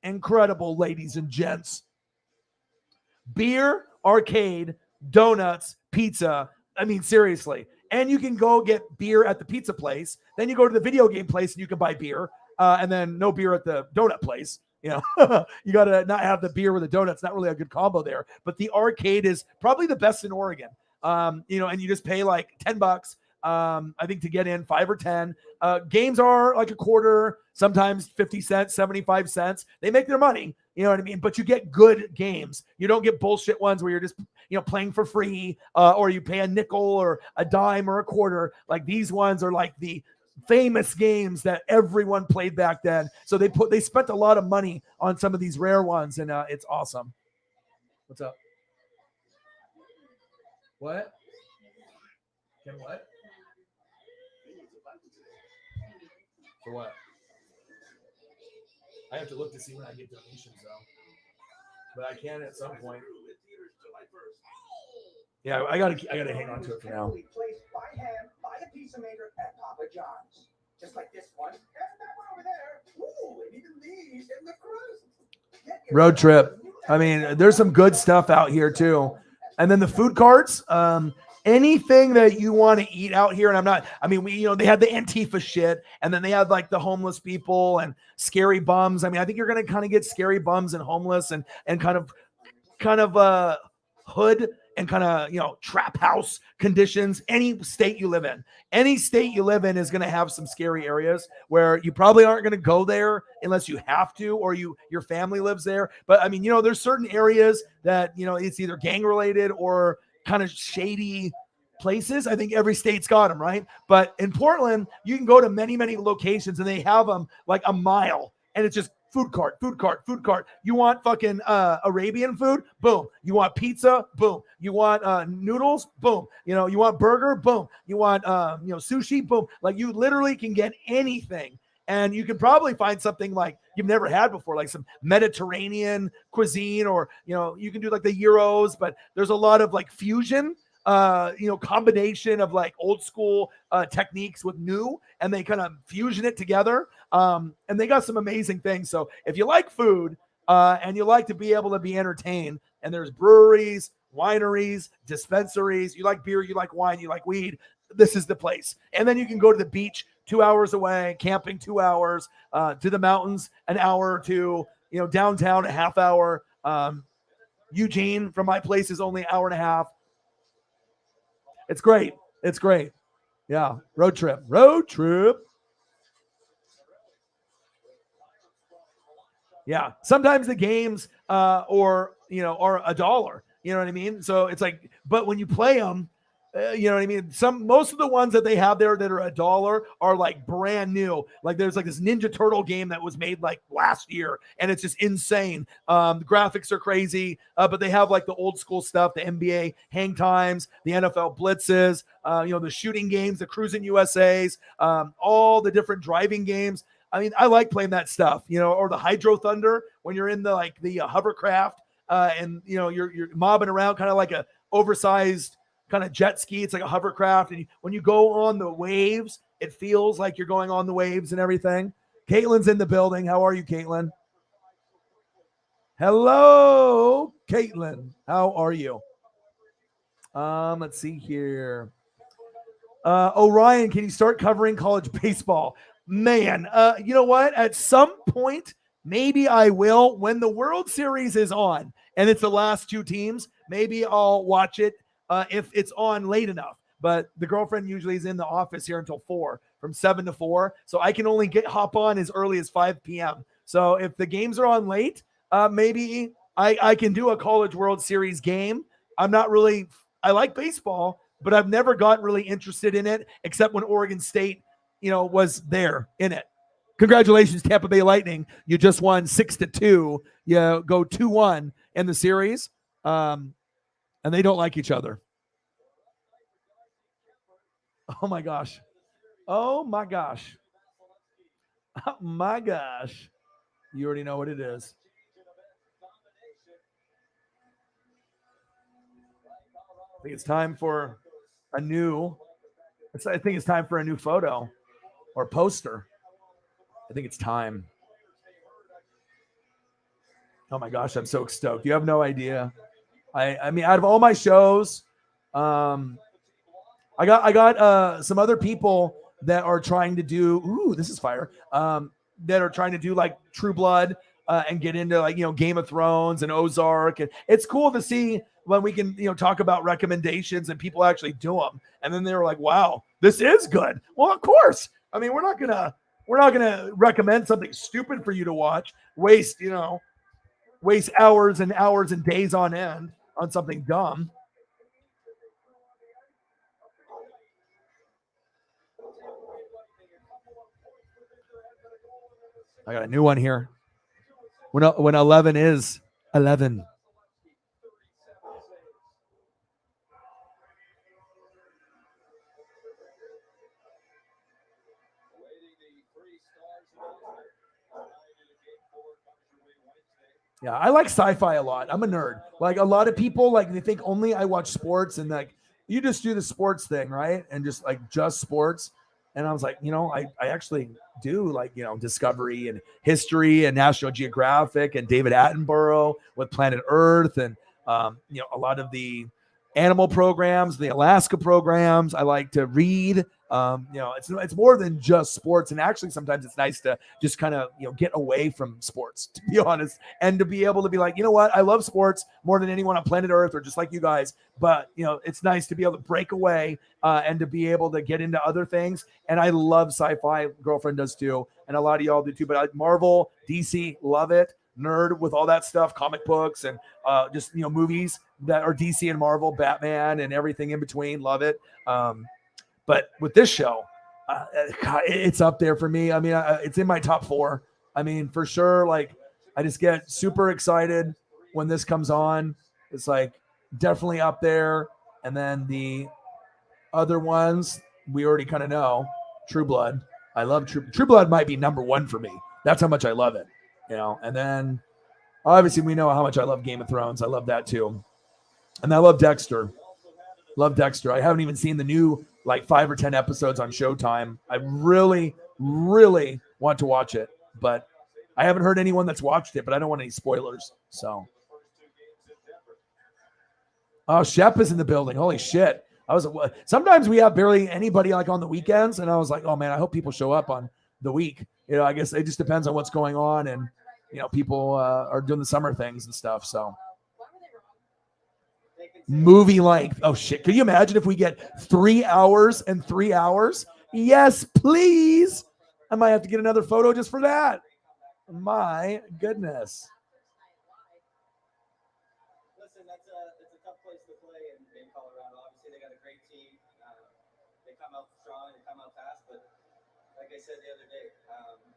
incredible, ladies and gents. beer, arcade, donuts, pizza. I mean, seriously. And you can go get beer at the pizza place. Then you go to the video game place and you can buy beer. And then no beer at the donut place. You know, you got to not have the beer with the donuts. Not really a good combo there. But the arcade is probably the best in Oregon. You know, and you just pay like $10. I think to get in 5 or 10. Games are like a quarter, sometimes 50 cents, 75 cents. They make their money. You know what I mean? But you get good games. You don't get bullshit ones where you're just, you know, playing for free, or you pay a nickel or a dime or a quarter. Like these ones are like the famous games that everyone played back then. So they spent a lot of money on some of these rare ones, and it's awesome. What's up? What? Can what? For what? I have to look to see when I get donations though. But I can at some point. Yeah, I gotta hang on to it for now. Placed by hand by a pizza maker at Papa John's. Just like this one. And that one over there. Ooh, and even these in the crust. Road trip. I mean, there's some good stuff out here too. And then the food carts, anything that you want to eat out here. And they had the Antifa shit, and then they had like the homeless people and scary bums. I mean, I think you're going to kind of get scary bums and homeless and kind of hood and kind of, you know, trap house conditions. Any state you live in is going to have some scary areas where you probably aren't going to go there unless you have to, or your family lives there. But I mean, you know, there's certain areas that, you know, it's either gang related or kind of shady places. I think every state's got them, right? But in Portland, you can go to many, many locations and they have them like a mile, and it's just food cart. You want fucking Arabian food? Boom. You want pizza? Boom. You want noodles? Boom. You know, you want burger? Boom. You want sushi? Boom. Like you literally can get anything. And you can probably find something like you've never had before, like some Mediterranean cuisine, or, you know, you can do like the Euros, but there's a lot of like fusion, combination of like old school techniques with new, and they kind of fusion it together. And they got some amazing things. So if you like food and you like to be able to be entertained, and there's breweries, wineries, dispensaries, you like beer, you like wine, you like weed, this is the place. And then you can go to the beach 2 hours away, camping 2 hours, to the mountains an hour or two, you know, downtown a half hour. Eugene from my place is only an hour and a half. It's great. It's great. Yeah. Road trip. Yeah. Sometimes the games are $1. You know what I mean? So it's like, but when you play them, you know what I mean? Most of the ones that they have there that are $1 are like brand new. Like there's like this Ninja Turtle game that was made like last year, and it's just insane. The graphics are crazy, but they have like the old school stuff, the NBA hang times, the NFL blitzes, the shooting games, the Cruising USAs, all the different driving games. I mean, I like playing that stuff, you know, or the Hydro Thunder when you're in the hovercraft, and you know you're mobbing around kind of like a oversized kind of jet ski. It's like a hovercraft, and when you go on the waves, it feels like you're going on the waves and everything. Caitlin's in the building. How are you, Caitlin? Hello, Caitlin. How are you? Let's see here. Orion, can you start covering college baseball? Man, you know what? At some point, maybe I will. When the World Series is on and it's the last two teams, maybe I'll watch it if it's on late enough. But the girlfriend usually is in the office here until 4, from 7 to 4. So I can only hop on as early as 5 p.m. So if the games are on late, maybe I can do a College World Series game. I like baseball, but I've never gotten really interested in it except when Oregon State, was there in it. Congratulations, Tampa Bay Lightning. You just won 6-2. You go 2-1 in the series. And they don't like each other. Oh my gosh. Oh my gosh. Oh my gosh. You already know what it is. I think it's time for a new photo or poster. I think it's time. Oh my gosh, I'm so stoked. You have no idea. I mean, out of all my shows, I got some other people that are trying to do. Ooh, this is fire. That are trying to do like True Blood and get into like Game of Thrones and Ozark, and it's cool to see when we can talk about recommendations and people actually do them, and then they were like, "Wow, this is good." Well, of course. I mean, we're not gonna recommend something stupid for you to watch. Waste hours and hours and days on end on something dumb. I got a new one here. When 11 is 11. Yeah, I like sci-fi a lot. I'm a nerd. Like a lot of people, like they think only I watch sports and like you just do the sports thing, right? And just sports. And I was like, I actually do like, Discovery and history and National Geographic and David Attenborough with Planet Earth and a lot of the animal programs, the Alaska programs. I like to read. It's more than just sports, and actually sometimes it's nice to just kind of get away from sports, to be honest, and to be able to be like, I love sports more than anyone on planet Earth, or just like you guys. But it's nice to be able to break away and to be able to get into other things. And I love sci-fi. Girlfriend does too, and a lot of y'all do too. But I Marvel, DC, love it. Nerd with all that stuff, comic books and just movies that are DC and Marvel, Batman and everything in between. Love it. But with this show, it's up there for me. I mean, it's in my top 4. I mean, for sure. Like, I just get super excited when this comes on. It's like definitely up there. And then the other ones we already kind of know. True Blood. I love True Blood. Might be number 1 for me. That's how much I love it. And then obviously we know how much I love Game of Thrones. I love that too. And I love Dexter. Love Dexter. I haven't even seen the new like 5 or 10 episodes on Showtime. I really, really want to watch it, but I haven't heard anyone that's watched it, but I don't want any spoilers. So, oh, Shep is in the building. Holy shit. Sometimes we have barely anybody like on the weekends. And I was like, oh man, I hope people show up on the week. I guess it just depends on what's going on. And, people are doing the summer things and stuff. So movie length. Oh shit. Can you imagine if we get 3 hours and 3 hours? Yes, please. I might have to get another photo just for that. My goodness. Listen, it's a tough place to play in Colorado. Obviously, they got a great team. They come out strong and come out fast. But like I said the other day,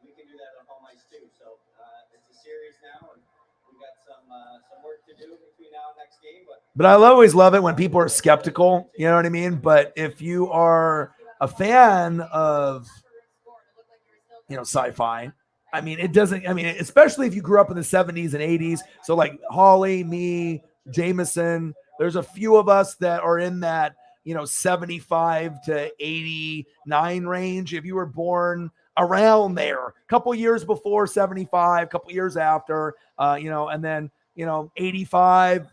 we can do that on home ice too. So it's a series now, and we got some work to do between now and next game. But I always love it when people are skeptical. You know what I mean? But if you are a fan of sci-fi, I mean, it doesn't. I mean, especially if you grew up in the 70s and 80s. So like Holly, me, Jameson, there's a few of us that are in that 75 to 89 range. If you were born around there, a couple years before 75, a couple years after, and then 85,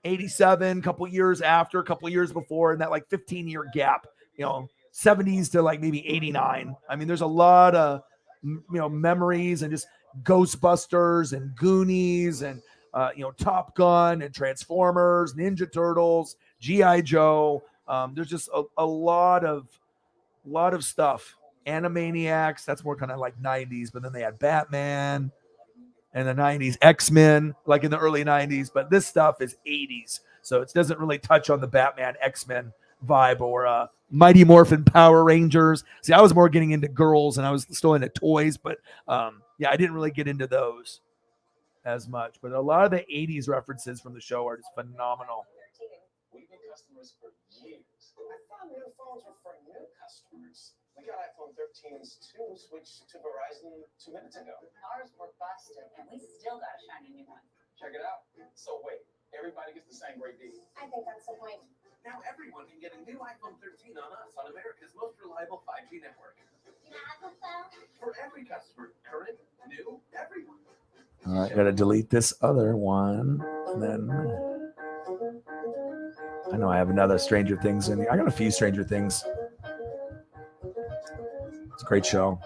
87, couple years after, a couple years before, and that like 15-year gap, 70s to like maybe 89. I mean, there's a lot of memories and just Ghostbusters and Goonies and Top Gun and Transformers, Ninja Turtles, G.I. Joe. There's just a lot of stuff. Animaniacs, that's more kind of like 90s, but then they had Batman in the 90s, X-Men like in the early 90s, but this stuff is 80s. So it doesn't really touch on the Batman X-Men vibe or Mighty Morphin Power Rangers. See, I was more getting into girls and I was still into toys, but yeah, I didn't really get into those as much. But a lot of the 80s references from the show are just phenomenal. We've been customers for years. I thought new phones were for new customers. We got iPhone 13s too, switched to Verizon 2 minutes ago. Ours were busted, and we still got a shiny new one. Check it out. So wait, everybody gets the same great deal. I think that's the point. Now everyone can get a new iPhone 13 on us, on America's most reliable 5G network. For every customer, current, new, everyone. All right, got to delete this other one. And then I know I have another Stranger Things in here. I got a few Stranger Things. It's a great show.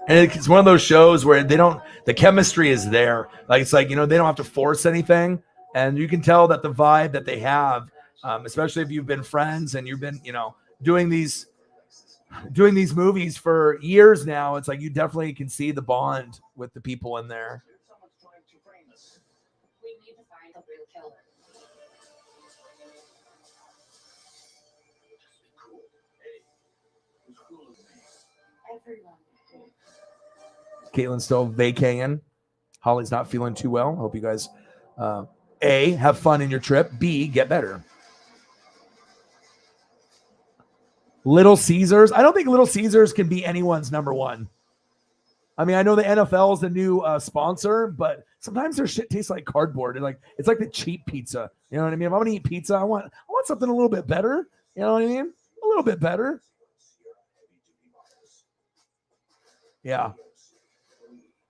And it's one of those shows where the chemistry is there. Like, it's like, they don't have to force anything. And you can tell that the vibe that they have, especially if you've been friends and you've been, doing these movies for years now, it's like you definitely can see the bond with the people in there. We need to find the real killer. Everyone. Caitlin's still vacating. Holly's not feeling too well. Hope you guys, A, have fun in your trip. B, get better. Little Caesars. I don't think Little Caesars can be anyone's number one. I mean, I know the NFL is the new sponsor, but sometimes their shit tastes like cardboard. It's like the cheap pizza. You know what I mean? If I'm gonna eat pizza, I want something a little bit better. You know what I mean? A little bit better. Yeah.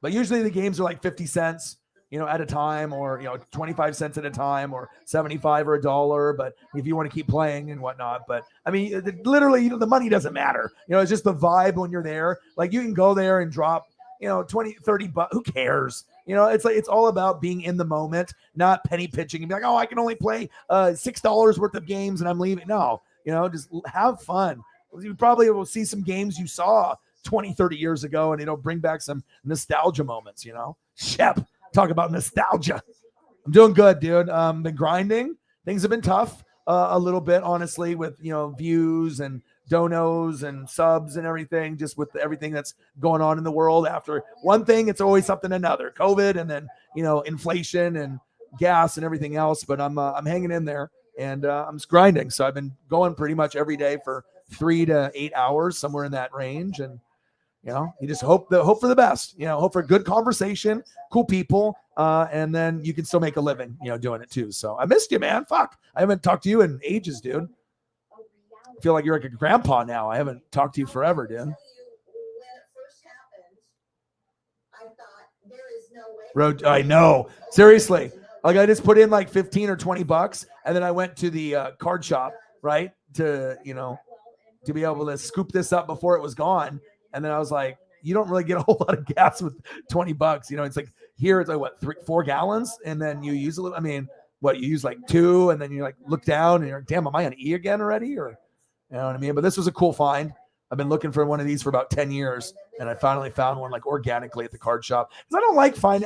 But usually the games are like 50 cents, at a time, or 25 cents at a time, or 75 or $1. But if you want to keep playing and whatnot, but I mean, literally, the money doesn't matter. It's just the vibe when you're there. Like, you can go there and drop, 20, 30 bucks. Who cares? It's like, it's all about being in the moment, not penny pitching and be like, oh, I can only play $6 worth of games and I'm leaving. No, just have fun. You probably will see some games you saw 20, 30 years ago, and it'll bring back some nostalgia moments, Shep, talk about nostalgia. I'm doing good, dude. Been grinding. Things have been tough a little bit, honestly, with, views and donos and subs and everything, just with everything that's going on in the world. After one thing, it's always something another. COVID, and then, inflation and gas and everything else. But I'm hanging in there, and I'm just grinding. So I've been going pretty much every day for 3 to 8 hours, somewhere in that range. And you just hope for the best, hope for good conversation, cool people, and then you can still make a living, doing it too. So I missed you, man. Fuck. I haven't talked to you in ages, dude. I feel like you're like a grandpa now. I haven't talked to you forever, dude. Road, I know. Seriously. Like, I just put in like 15 or 20 bucks, and then I went to the card shop, right? To be able to scoop this up before it was gone. And then I was like, you don't really get a whole lot of gas with 20 bucks. It's like, here it's like, what, 4 gallons? And then you use a little, you use like 2, and then you like look down and you're like, damn, am I on E again already? Or, you know what I mean? But this was a cool find. I've been looking for one of these for about 10 years, and I finally found one like organically at the card shop. Because I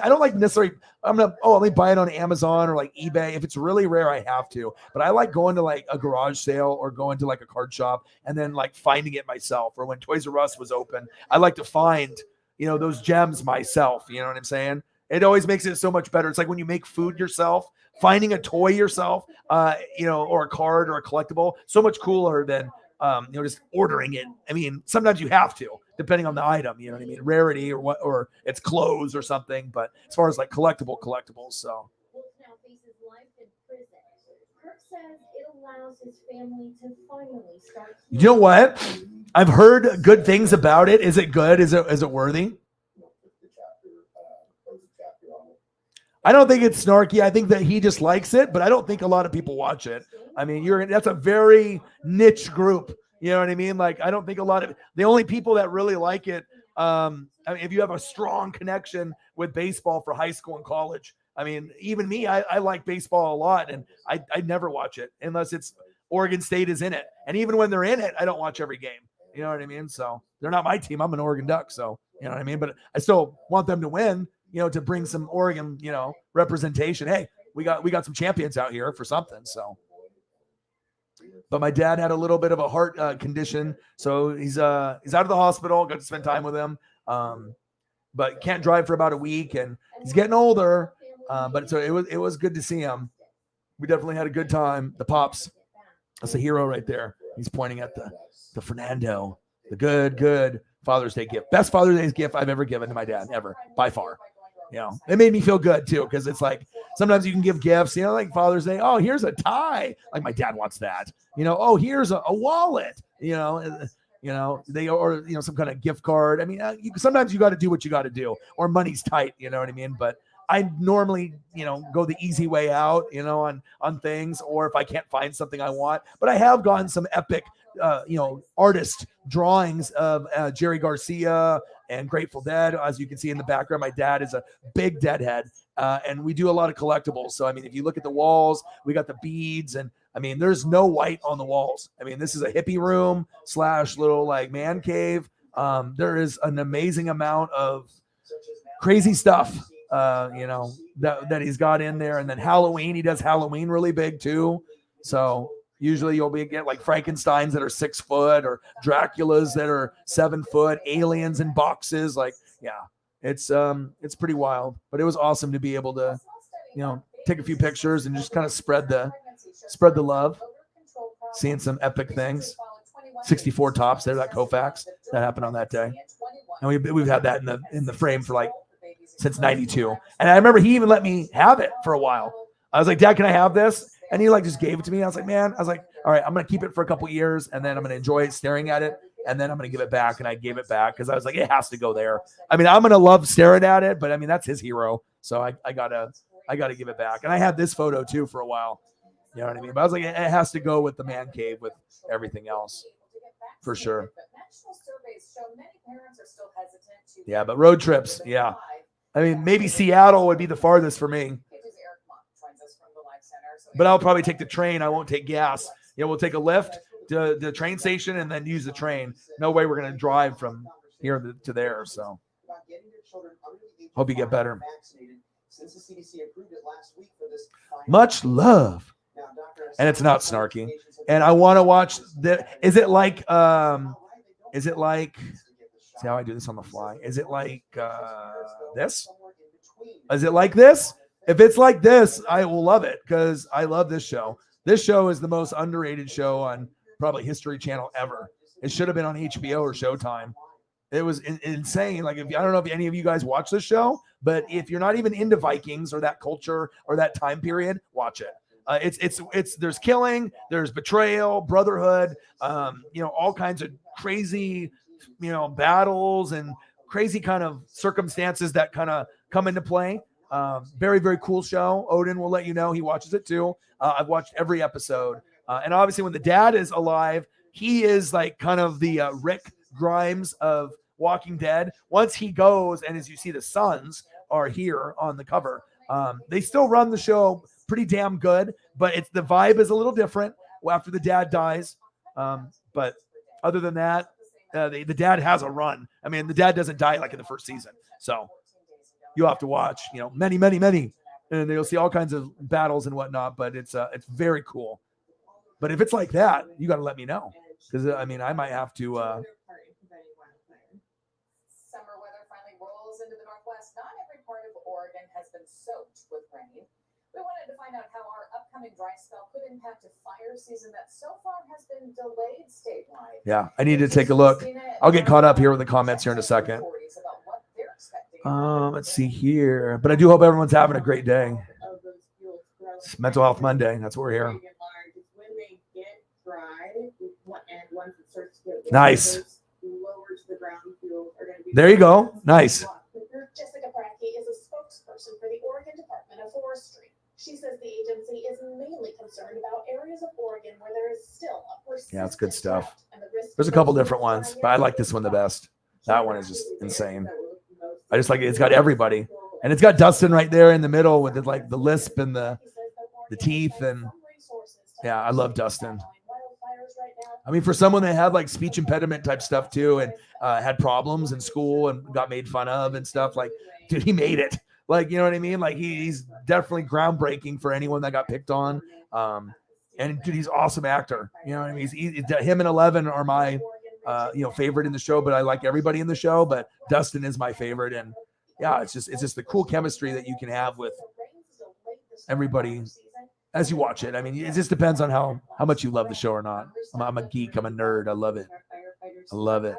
don't like necessarily, let me buy it on Amazon or like eBay. If it's really rare, I have to. But I like going to like a garage sale or going to like a card shop and then like finding it myself. Or when Toys R Us was open, I like to find, those gems myself. You know what I'm saying? It always makes it so much better. It's like when you make food yourself, finding a toy yourself, or a card or a collectible, so much cooler than just ordering it. I mean, sometimes you have to, depending on the item, you know what I mean? Rarity or what, or it's clothes or something. But as far as like collectibles, so. Wolf now faces life in prison. Kirk says it allows his family to finally start. You know what? I've heard good things about it. Is it good? Is it worthy? I don't think it's snarky. I think that he just likes it, but I don't think a lot of people watch it. I mean, that's a very niche group. You know what I mean? Like, I don't think the only people that really like it, if you have a strong connection with baseball for high school and college, I mean, even me, I like baseball a lot, and I never watch it unless it's Oregon State is in it. And even when they're in it, I don't watch every game. You know what I mean? So they're not my team. I'm an Oregon Duck. So, you know what I mean? But I still want them to win, to bring some Oregon, representation. Hey, we got some champions out here for something. So, but my dad had a little bit of a heart condition. So he's out of the hospital, got to spend time with him. But can't drive for about a week, and he's getting older. But so it was good to see him. We definitely had a good time. The Pops, that's a hero right there. He's pointing at the Fernando, the good Father's Day gift. Best Father's Day gift I've ever given to my dad, ever, by far. It made me feel good too, because it's like sometimes you can give gifts, like Father's Day. Oh, here's a tie. Like, my dad wants that. Oh, here's a wallet. Some kind of gift card. I mean, sometimes you got to do what you got to do, or money's tight. You know what I mean? But I normally, go the easy way out, on things, or if I can't find something I want. But I have gotten some epic, artist drawings of Jerry Garcia and Grateful Dead. As you can see in the background, my dad is a big Deadhead, and we do a lot of collectibles. So, I mean, if you look at the walls, we got the beads, and I mean, there's no white on the walls. I mean, this is a hippie room / little like man cave. There is an amazing amount of crazy stuff, that he's got in there. And then Halloween, he does Halloween really big too. So usually you'll get like Frankensteins that are 6 foot, or Draculas that are 7 foot, aliens in boxes. Like, yeah, it's pretty wild, but it was awesome to be able to, take a few pictures and just kind of spread the love, seeing some epic things. 64 tops there, that Koufax that happened on that day. And we've had that in the frame for like since 92. And I remember he even let me have it for a while. I was like, Dad, can I have this? And he like just gave it to me. I was like, all right, I'm going to keep it for a couple years, and then I'm going to enjoy staring at it. And then I'm going to give it back. And I gave it back because I was like, it has to go there. I mean, I'm going to love staring at it, but I mean, that's his hero. So I gotta give it back. And I had this photo too for a while. You know what I mean? But I was like, it has to go with the man cave with everything else for sure. Yeah, but road trips. Yeah. I mean, maybe Seattle would be the farthest for me, but I'll probably take the train. I won't take gas. We'll take a lift to the train station and then use the train. No way we're going to drive from here to there. So hope you get better. Much love. And it's not snarky. And I want to watch is it like, see how I do this on the fly? Is it like this? Is it like this? If it's like this, I will love it because I love this show. This show is the most underrated show on probably History Channel ever. It should have been on HBO or Showtime. It was insane. Like, I don't know if any of you guys watch this show, but if you're not even into Vikings or that culture or that time period, watch it. It's there's killing, there's betrayal, brotherhood, all kinds of crazy, battles and crazy kind of circumstances that kind of come into play. Very, very cool show. Odin will let you know he watches it too. I've watched every episode. And obviously when the dad is alive, he is like kind of the Rick Grimes of Walking Dead. Once he goes, and as you see, the sons are here on the cover. They still run the show pretty damn good, but the vibe is a little different after the dad dies. But other than that, the dad has a run. I mean, the dad doesn't die like in the first season. So you have to watch, many, and you'll see all kinds of battles and whatnot, but it's very cool. But if it's like that, you got to let me know. Because, I mean, I might have to. Summer weather finally rolls into the Northwest. Not every part of Oregon has been soaked with rain. We wanted to find out how our upcoming dry spell could impact a fire season that so far has been delayed statewide. Yeah, I need to take a look. I'll get caught up here with the comments here in a second. Let's see here. But I do hope everyone's having a great day. It's Mental Health Monday. That's what we're here. Nice. There you go. Nice. Jessica Brackey is a spokesperson for the Oregon Department of Forestry. She says the agency is mainly concerned about areas of Oregon where there is still a persistent Yeah, it's good stuff. drought, and the risk There's a couple different ones, but I like this one the best. That one is just insane. I just like it. It's got everybody. And it's got Dustin right there in the middle with the lisp and the teeth. And yeah, I love Dustin. I mean, for someone that had like speech impediment type stuff too, and had problems in school and got made fun of and stuff, like, dude, he made it. Like, you know what I mean? Like he's definitely groundbreaking for anyone that got picked on. And dude, he's an awesome actor. You know what I mean? Him and Eleven are my, favorite in the show, but I like everybody in the show, but Dustin is my favorite. And yeah, it's just the cool chemistry that you can have with everybody as you watch it. I mean, it just depends on how much you love the show or not. I'm a geek. I'm a nerd. I love it. I love it.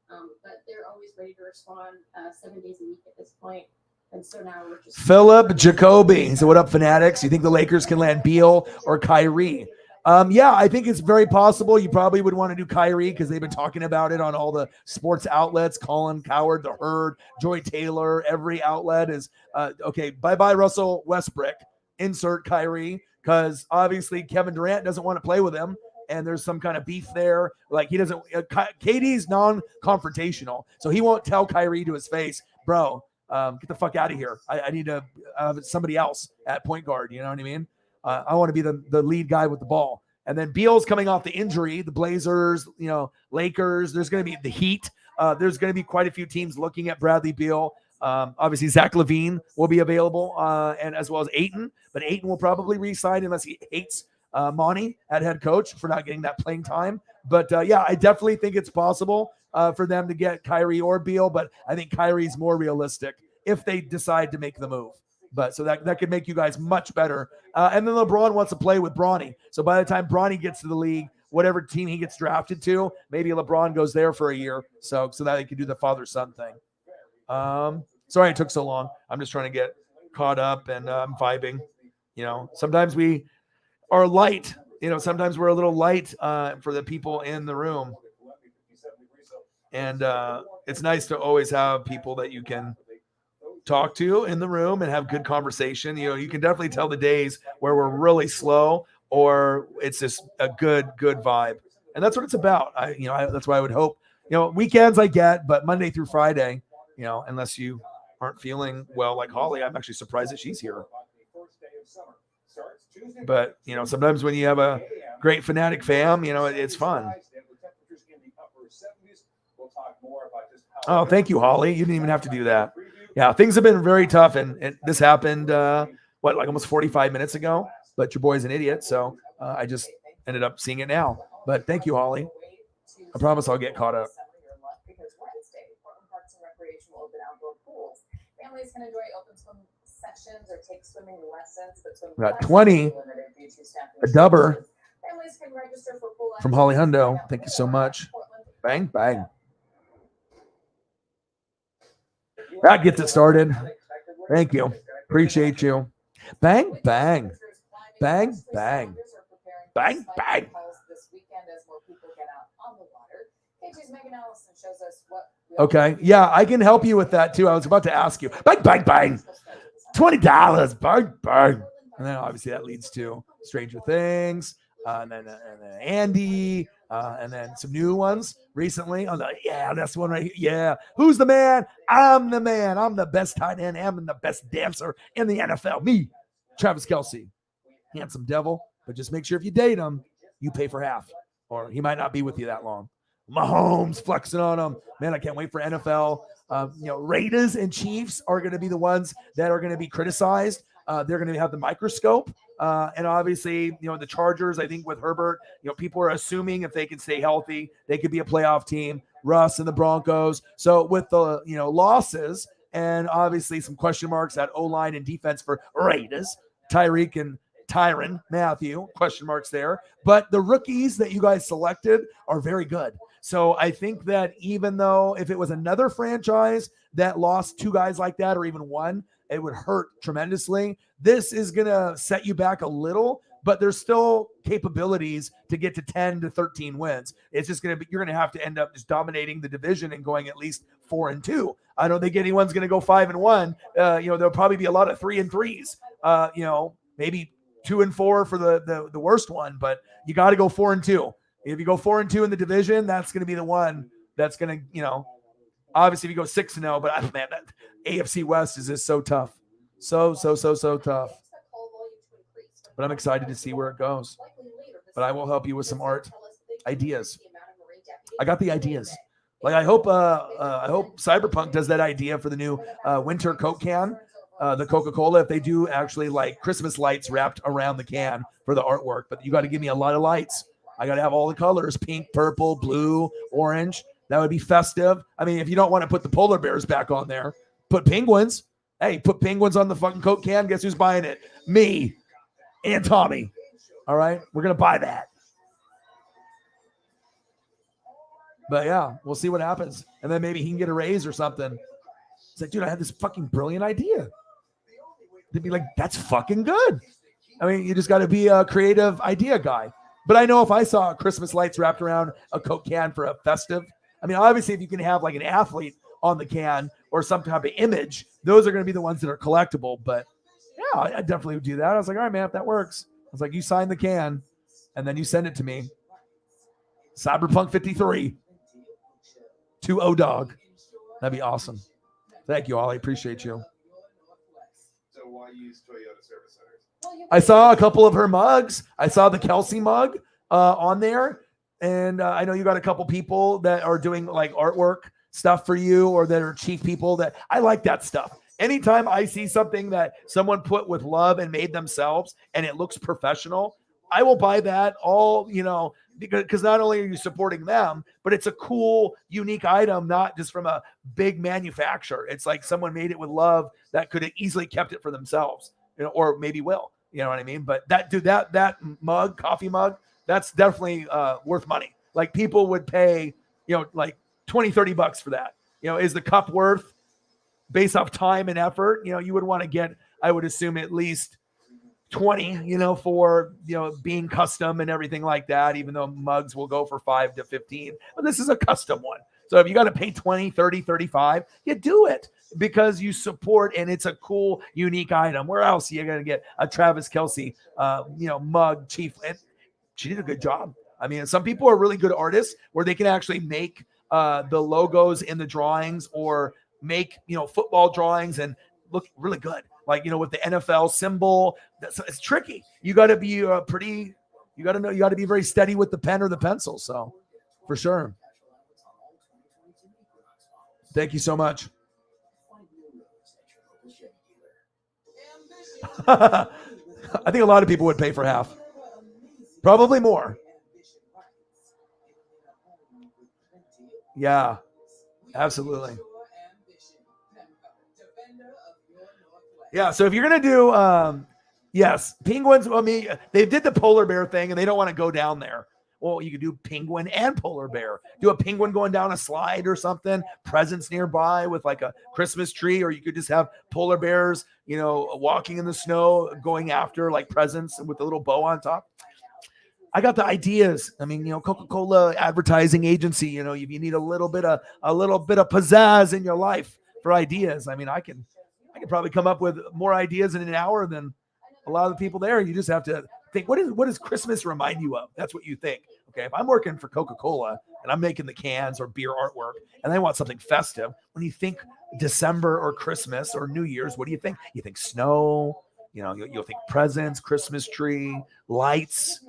But they're always ready to respond 7 days a week at this point. And so now we're just Philip Jacoby. So what up, Fanatics? You think the Lakers can land Beal or Kyrie? Yeah, I think it's very possible. You probably would want to do Kyrie because they've been talking about it on all the sports outlets. Colin Coward, The Herd, Joy Taylor, every outlet is okay. Bye-bye, Russell Westbrook. Insert Kyrie because obviously Kevin Durant doesn't want to play with him, and there's some kind of beef there. Like he doesn't. KD's non-confrontational, so he won't tell Kyrie to his face, bro. Get the fuck out of here. I need to somebody else at point guard. You know what I mean? I want to be the lead guy with the ball. And then Beal's coming off the injury, the Blazers, Lakers. There's going to be the Heat. There's going to be quite a few teams looking at Bradley Beal. Obviously, Zach LaVine will be available, and as well as Ayton. But Ayton will probably re-sign unless he hates Monty at head coach for not getting that playing time. But yeah, I definitely think it's possible for them to get Kyrie or Beal. But I think Kyrie's more realistic if they decide to make the move. But so that could make you guys much better. And then LeBron wants to play with Bronny. So by the time Bronny gets to the league, whatever team he gets drafted to, maybe LeBron goes there for a year. So that he can do the father-son thing. Sorry it took so long. I'm just trying to get caught up and I'm vibing. Sometimes we are light. Sometimes we're a little light for the people in the room. And it's nice to always have people that you can talk to in the room and have good conversation. You can definitely tell the days where we're really slow or it's just a good vibe. And that's what it's about. That's why I would hope, weekends I get, but Monday through Friday, unless you aren't feeling well, like Holly, I'm actually surprised that she's here. But, sometimes when you have a great Fanatic fam, it's fun. Oh, thank you, Holly. You didn't even have to do that. Yeah, things have been very tough, and this happened, almost 45 minutes ago, but your boy's an idiot, so I just ended up seeing it now. But thank you, Holly. I promise I'll get caught up. Families can enjoy open swim sessions or take swimming lessons, but got 20, a dubber families can register for pool from Holly Hundo. Thank you so much. Bang, bang. That gets it started. Thank you. Appreciate you. Bang, bang. Bang, bang. Bang, bang. Okay. Yeah, I can help you with that too. I was about to ask you. Bang, bang, bang. $20. Bang, bang. And then obviously that leads to Stranger Things. And then Andy. And then some new ones recently. I'm like, yeah, that's one right here. Yeah. Who's the man? I'm the man. I'm the best tight end. I'm the best dancer in the NFL. Me, Travis Kelce. Handsome devil. But just make sure if you date him, you pay for half. Or he might not be with you that long. Mahomes flexing on him. Man, I can't wait for NFL. Raiders and Chiefs are going to be the ones that are going to be criticized. They're going to have the microscope. And obviously, the Chargers, I think with Herbert, people are assuming if they can stay healthy, they could be a playoff team. Russ and the Broncos. So with the, losses and obviously some question marks at O-line and defense for Raiders, Tyreek and Tyrann Mathieu, question marks there. But the rookies that you guys selected are very good. So I think that even though if it was another franchise that lost two guys like that or even one, it would hurt tremendously. This is going to set you back a little, but there's still capabilities to get to 10 to 13 wins. It's just going to be, you're going to have to end up just dominating the division and going at least 4-2. I don't think anyone's going to go 5-1. There'll probably be a lot of 3-3s, maybe 2-4 for the worst one, but you got to go 4-2. If you go 4-2 in the division, that's going to be the one that's going to, obviously if you go 6-0, but man, that AFC West is just so tough. So tough. But I'm excited to see where it goes. But I will help you with some art ideas. I got the ideas. Like I hope Cyberpunk does that idea for the new winter Coke can, the Coca-Cola. If they do actually like Christmas lights wrapped around the can for the artwork, but you got to give me a lot of lights. I got to have all the colors: pink, purple, blue, orange. That would be festive. I mean, if you don't want to put the polar bears back on there, put penguins. Hey, put penguins on the fucking Coke can. Guess who's buying it? Me and Tommy. All right, we're gonna buy that. But yeah, we'll see what happens. And then maybe he can get a raise or something. It's like, dude, I had this fucking brilliant idea. They'd be like, that's fucking good. I mean, you just got to be a creative idea guy. But I know if I saw Christmas lights wrapped around a Coke can for a festive, I mean, obviously if you can have like an athlete on the can or some type of image, those are going to be the ones that are collectible. But yeah, I definitely would do that. I was like, all right, man, if that works. I was like, you sign the can and then you send it to me. Cyberpunk 53 to O-Dog. That'd be awesome. Thank you, Ollie. Appreciate you. So why use Toyota Service Centers? I saw a couple of her mugs. I saw the Kelsey mug on there. And I know you got a couple people that are doing like artwork stuff for you or that are chief people that I like that stuff. Anytime I see something that someone put with love and made themselves and it looks professional, I will buy that all, because not only are you supporting them, but it's a cool, unique item, not just from a big manufacturer. It's like someone made it with love that could have easily kept it for themselves, or maybe will, you know what I mean? But that mug, coffee mug, that's definitely worth money. Like people would pay, like $20-$30 for that. Is the cup worth based off time and effort? You would want to get, I would assume at least 20, for, being custom and everything like that, even though mugs will go for 5 to 15, but this is a custom one. So if you got to pay 20, 30, 35, you do it because you support and it's a cool, unique item. Where else are you going to get a Travis Kelsey, mug chief? And she did a good job. I mean, some people are really good artists where they can actually make the logos in the drawings or make, football drawings and look really good. Like, with the NFL symbol, it's tricky. You got to be you got to be very steady with the pen or the pencil. So for sure. Thank you so much. I think a lot of people would pay for half. Probably more. Yeah, absolutely. Yeah, so if you're going to do, yes, penguins, they did the polar bear thing and they don't want to go down there. Well, you could do penguin and polar bear. Do a penguin going down a slide or something, presents nearby with like a Christmas tree, or you could just have polar bears, walking in the snow, going after like presents with a little bow on top. I got the ideas. I mean, Coca-Cola advertising agency, if you need a little bit of pizzazz in your life for ideas. I mean, I can probably come up with more ideas in an hour than a lot of the people there. You just have to think, what does Christmas remind you of? That's what you think. Okay, if I'm working for Coca-Cola and I'm making the cans or beer artwork and I want something festive, when you think December or Christmas or New Year's, what do you think? You think snow, you'll think presents, Christmas tree, lights,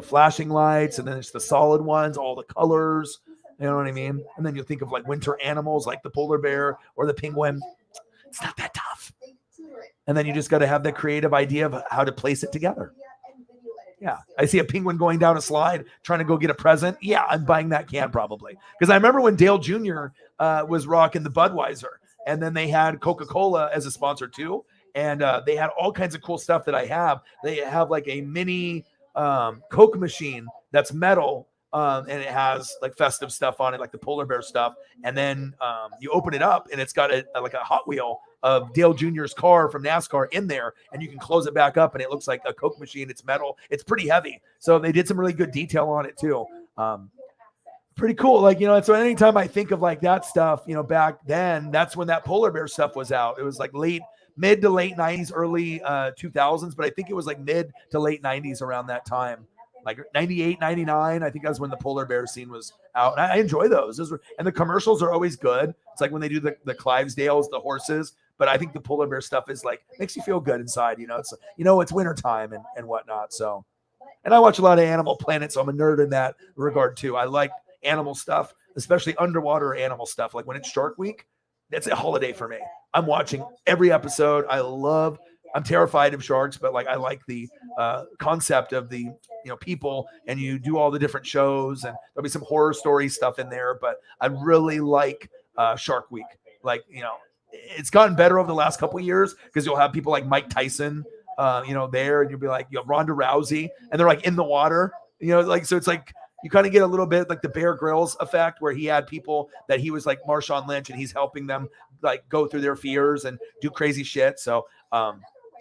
flashing lights, and then it's the solid ones, all the colors, you know what I mean? And then you'll think of like winter animals like the polar bear or the penguin. It's not that tough. And then you just got to have the creative idea of how to place it together. Yeah. I see a penguin going down a slide trying to go get a present. Yeah, I'm buying that can probably. Because I remember when Dale Jr. Was rocking the Budweiser, and then they had Coca-Cola as a sponsor too. And they had all kinds of cool stuff that I have. They have like a mini Coke machine that's metal. And it has like festive stuff on it, like the polar bear stuff. And then you open it up and it's got like a Hot Wheel of Dale Jr.'s car from NASCAR in there. And you can close it back up and it looks like a Coke machine. It's metal. It's pretty heavy. So they did some really good detail on it too. Pretty cool. Like, so anytime I think of like that stuff, back then, that's when that polar bear stuff was out. It was like mid to late 90s, early 2000s. But I think it was like mid to late 90s around that time. Like 98, 99, I think that's when the polar bear scene was out. And I enjoy those. And the commercials are always good. It's like when they do the Clydesdales, the horses. But I think the polar bear stuff is like, makes you feel good inside. It's wintertime and whatnot. So, and I watch a lot of Animal Planet, so I'm a nerd in that regard too. I like animal stuff, especially underwater animal stuff. Like when it's Shark Week, that's a holiday for me. I'm watching every episode. I'm terrified of sharks, but like I like the concept of the people, and you do all the different shows, and there'll be some horror story stuff in there. But I really like Shark Week. Like it's gotten better over the last couple of years because you'll have people like Mike Tyson, there, and you'll be like Ronda Rousey, and they're like in the water, so it's like you kind of get a little bit like the Bear Grylls effect where he had people that he was like Marshawn Lynch and he's helping them like go through their fears and do crazy shit. So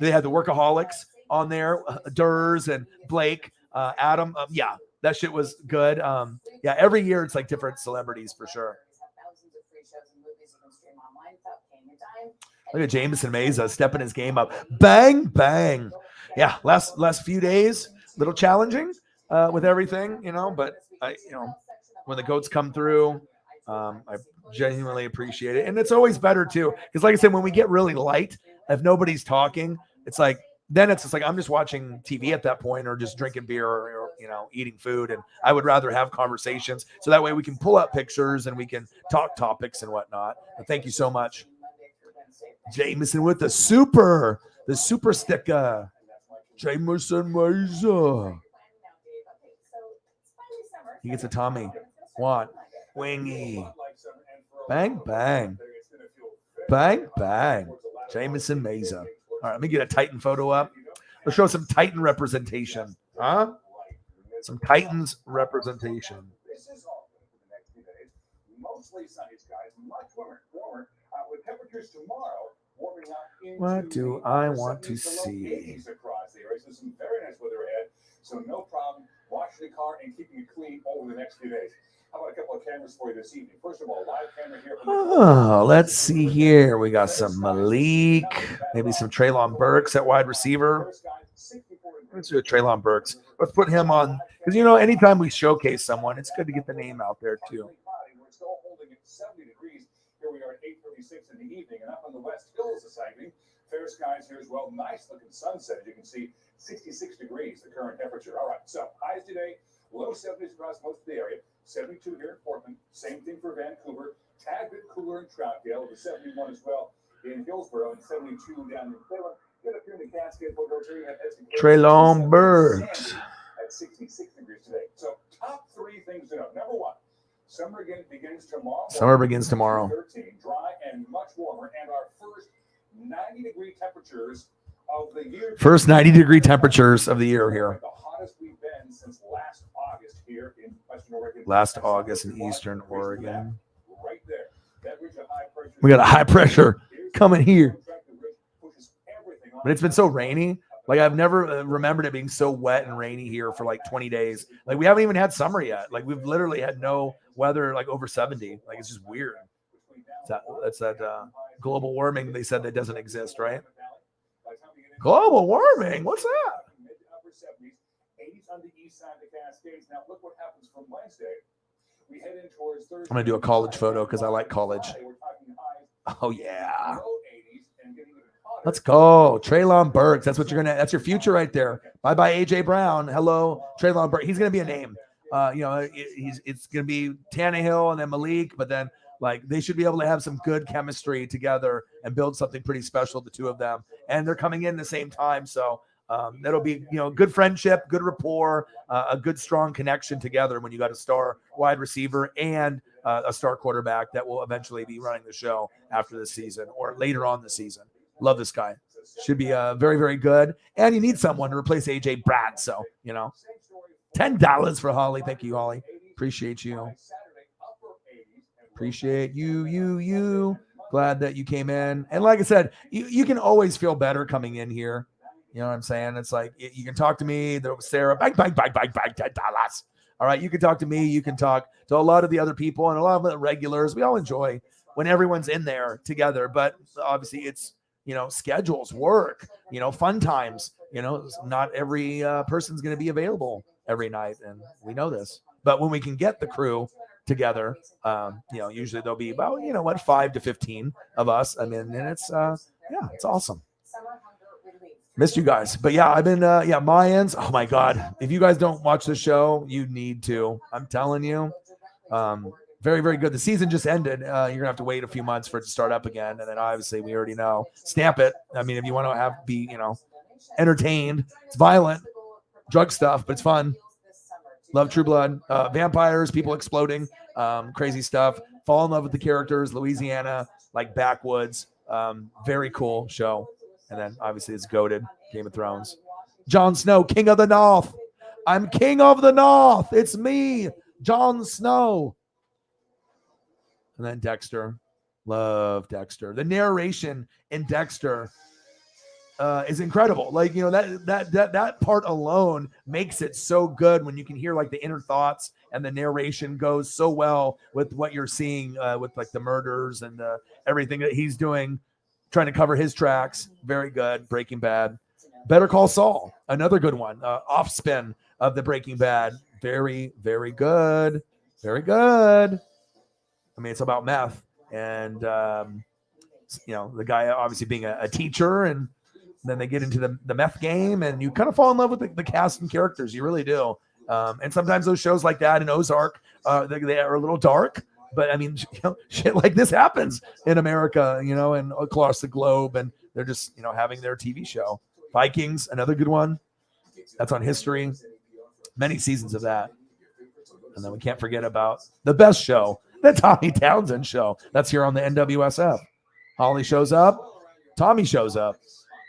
they had the Workaholics on there, Durs and Blake. Adam, yeah, that shit was good. Yeah, every year it's like different celebrities for sure. Look at Jameson Meza stepping his game up. Bang, bang. Yeah, last few days, little challenging with everything, but when the goats come through, I genuinely appreciate it. And it's always better too. Because like I said, when we get really light, if nobody's talking, it's like, then it's just like, I'm just watching TV at that point or just drinking beer or eating food. And I would rather have conversations. So that way we can pull up pictures and we can talk topics and whatnot. But thank you so much. Jameson with the super sticker. Jameson Meza. He gets a tummy. What? Wingy. Bang, bang. Bang, bang. Jameson Meza. All right, let me get a Titan photo up. Let's show some Titan representation. Huh? Some Titans representation. Mostly sunny skies, much warmer with temperatures tomorrow warming up into What do I want to see? Across the area. So some very nice weather ahead. So no problem washing the car and keeping it clean over the next few days. How about a couple of cameras for you this evening? First of all, live camera here. Oh, let's see here. We got some Malik, maybe some Treylon Burks at wide receiver. Let's do a Treylon Burks. Let's put him on because anytime we showcase someone, it's good to get the name out there too. We're still holding at 70 degrees. Here we are at 8:36 in the evening, and up on the West Hills this evening, fair skies here as well. Nice looking sunset. As you can see, 66 degrees the current temperature. All right, so highs today, low 70s across most of the area. 72 here in Portland. Same thing for Vancouver. Tad bit cooler in Troutdale. The 71 as well in Hillsborough, and 72 down in Cleveland. Get up here in the Cascade. Treylon Burks at 66 degrees today. So top three things to know. Number one, summer again begins tomorrow. Summer begins tomorrow. 13, dry and much warmer, and our first 90-degree temperatures of the year. First 90-degree temperatures of the year here. The hottest we've been since last August here in Western Oregon. Last August in Eastern Oregon. Right there. That ridge of high pressure. We got a high pressure coming here. But it's been so rainy. Like I've never remembered it being so wet and rainy here for like 20 days. Like we haven't even had summer yet. Like we've literally had no weather like over 70. Like it's just weird. That's that global warming they said that doesn't exist, right? Global warming? What's that? I'm going to do a college photo because I like college. Oh, yeah. Let's go. Treylon Burks. That's your future right there. Bye-bye, AJ Brown. Hello, Treylon Burks. He's going to be a name. It's going to be Tannehill and then Malik, but then like they should be able to have some good chemistry together and build something pretty special, the two of them. And they're coming in the same time. So that'll be, good friendship, good rapport, a good, strong connection together when you got a star wide receiver and a star quarterback that will eventually be running the show after this season or later on the season. Love this guy. Should be very, very good. And you need someone to replace AJ Brad. So, $10 for Holly. Thank you, Holly. Appreciate you. Appreciate you. Glad that you came in. And like I said, you can always feel better coming in here. You know what I'm saying? It's like you can talk to me, Sarah, bang, $10. All right, you can talk to me. You can talk to a lot of the other people and a lot of the regulars. We all enjoy when everyone's in there together. But obviously it's, schedules, work, fun times. Not every person's going to be available every night. And we know this. But when we can get the crew together, usually there'll be about, 5 to 15 of us. I mean, and it's awesome. Missed you guys. But yeah, I've been, Mayans. Oh my God. If you guys don't watch the show, you need to. I'm telling you. Very, very good. The season just ended. You're going to have to wait a few months for it to start up again. And then obviously we already know. Stamp it. I mean, if you want to be, entertained, it's violent, drug stuff, but it's fun. Love True Blood. Vampires, people exploding, crazy stuff. Fall in love with the characters. Louisiana, like backwoods. Very cool show. And then obviously it's goated. Game of Thrones. Jon Snow, King of the North. I'm King of the North. It's me, Jon Snow. And then Dexter. Love Dexter. The narration in Dexter is incredible. Like, that part alone makes it so good when you can hear like the inner thoughts, and the narration goes so well with what you're seeing with like the murders and everything that he's doing, trying to cover his tracks. Very good. Breaking Bad. Better Call Saul, another good one. Off spin of the Breaking Bad. Very, very good. Very good. I mean, it's about meth, and the guy obviously being a teacher, and then they get into the meth game, and you kind of fall in love with the cast and characters. You really do. And sometimes those shows like that in Ozark, they are a little dark, but I mean, shit like this happens in America, and across the globe, and they're just, having their TV show. Vikings, another good one. That's on History. Many seasons of that. And then we can't forget about the best show, the Tommy Townsend Show. That's here on the NWSF. Holly shows up. Tommy shows up.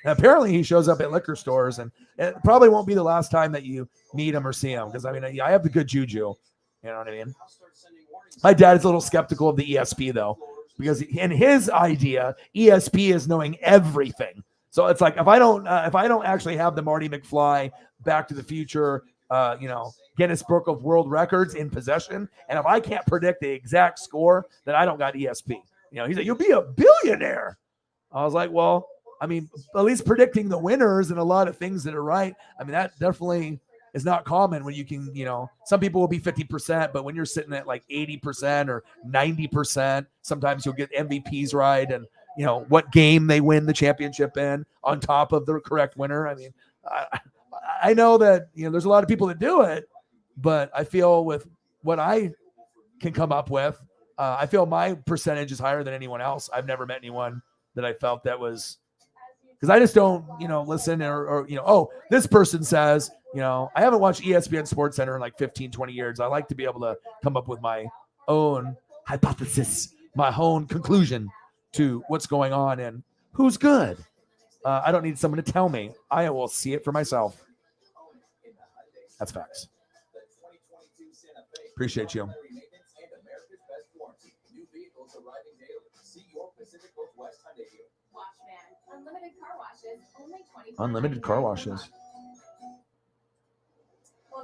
And apparently he shows up at liquor stores, and it probably won't be the last time that you meet him or see him, because I mean, I have the good juju. You know what I mean? My dad is a little skeptical of the ESP though, because in his idea, ESP is knowing everything. So it's like if I don't actually have the Marty McFly Back to the Future, Guinness Book of World Records in possession, and if I can't predict the exact score, then I don't got ESP. He's like, you'll be a billionaire. I was like, well, I mean, at least predicting the winners and a lot of things that are right. I mean, that definitely is not common when you can, some people will be 50%, but when you're sitting at like 80% or 90%, sometimes you'll get MVPs right. And, what game they win the championship in on top of the correct winner. I mean, I know that, there's a lot of people that do it, but I feel with what I can come up with, I feel my percentage is higher than anyone else. I've never met anyone that I felt that was, because I just don't, listen or this person says, I haven't watched ESPN Sports Center in like 15, 20 years. I like to be able to come up with my own hypothesis, my own conclusion to what's going on and who's good. I don't need someone to tell me. I will see it for myself. That's facts. Appreciate you. Unlimited car washes.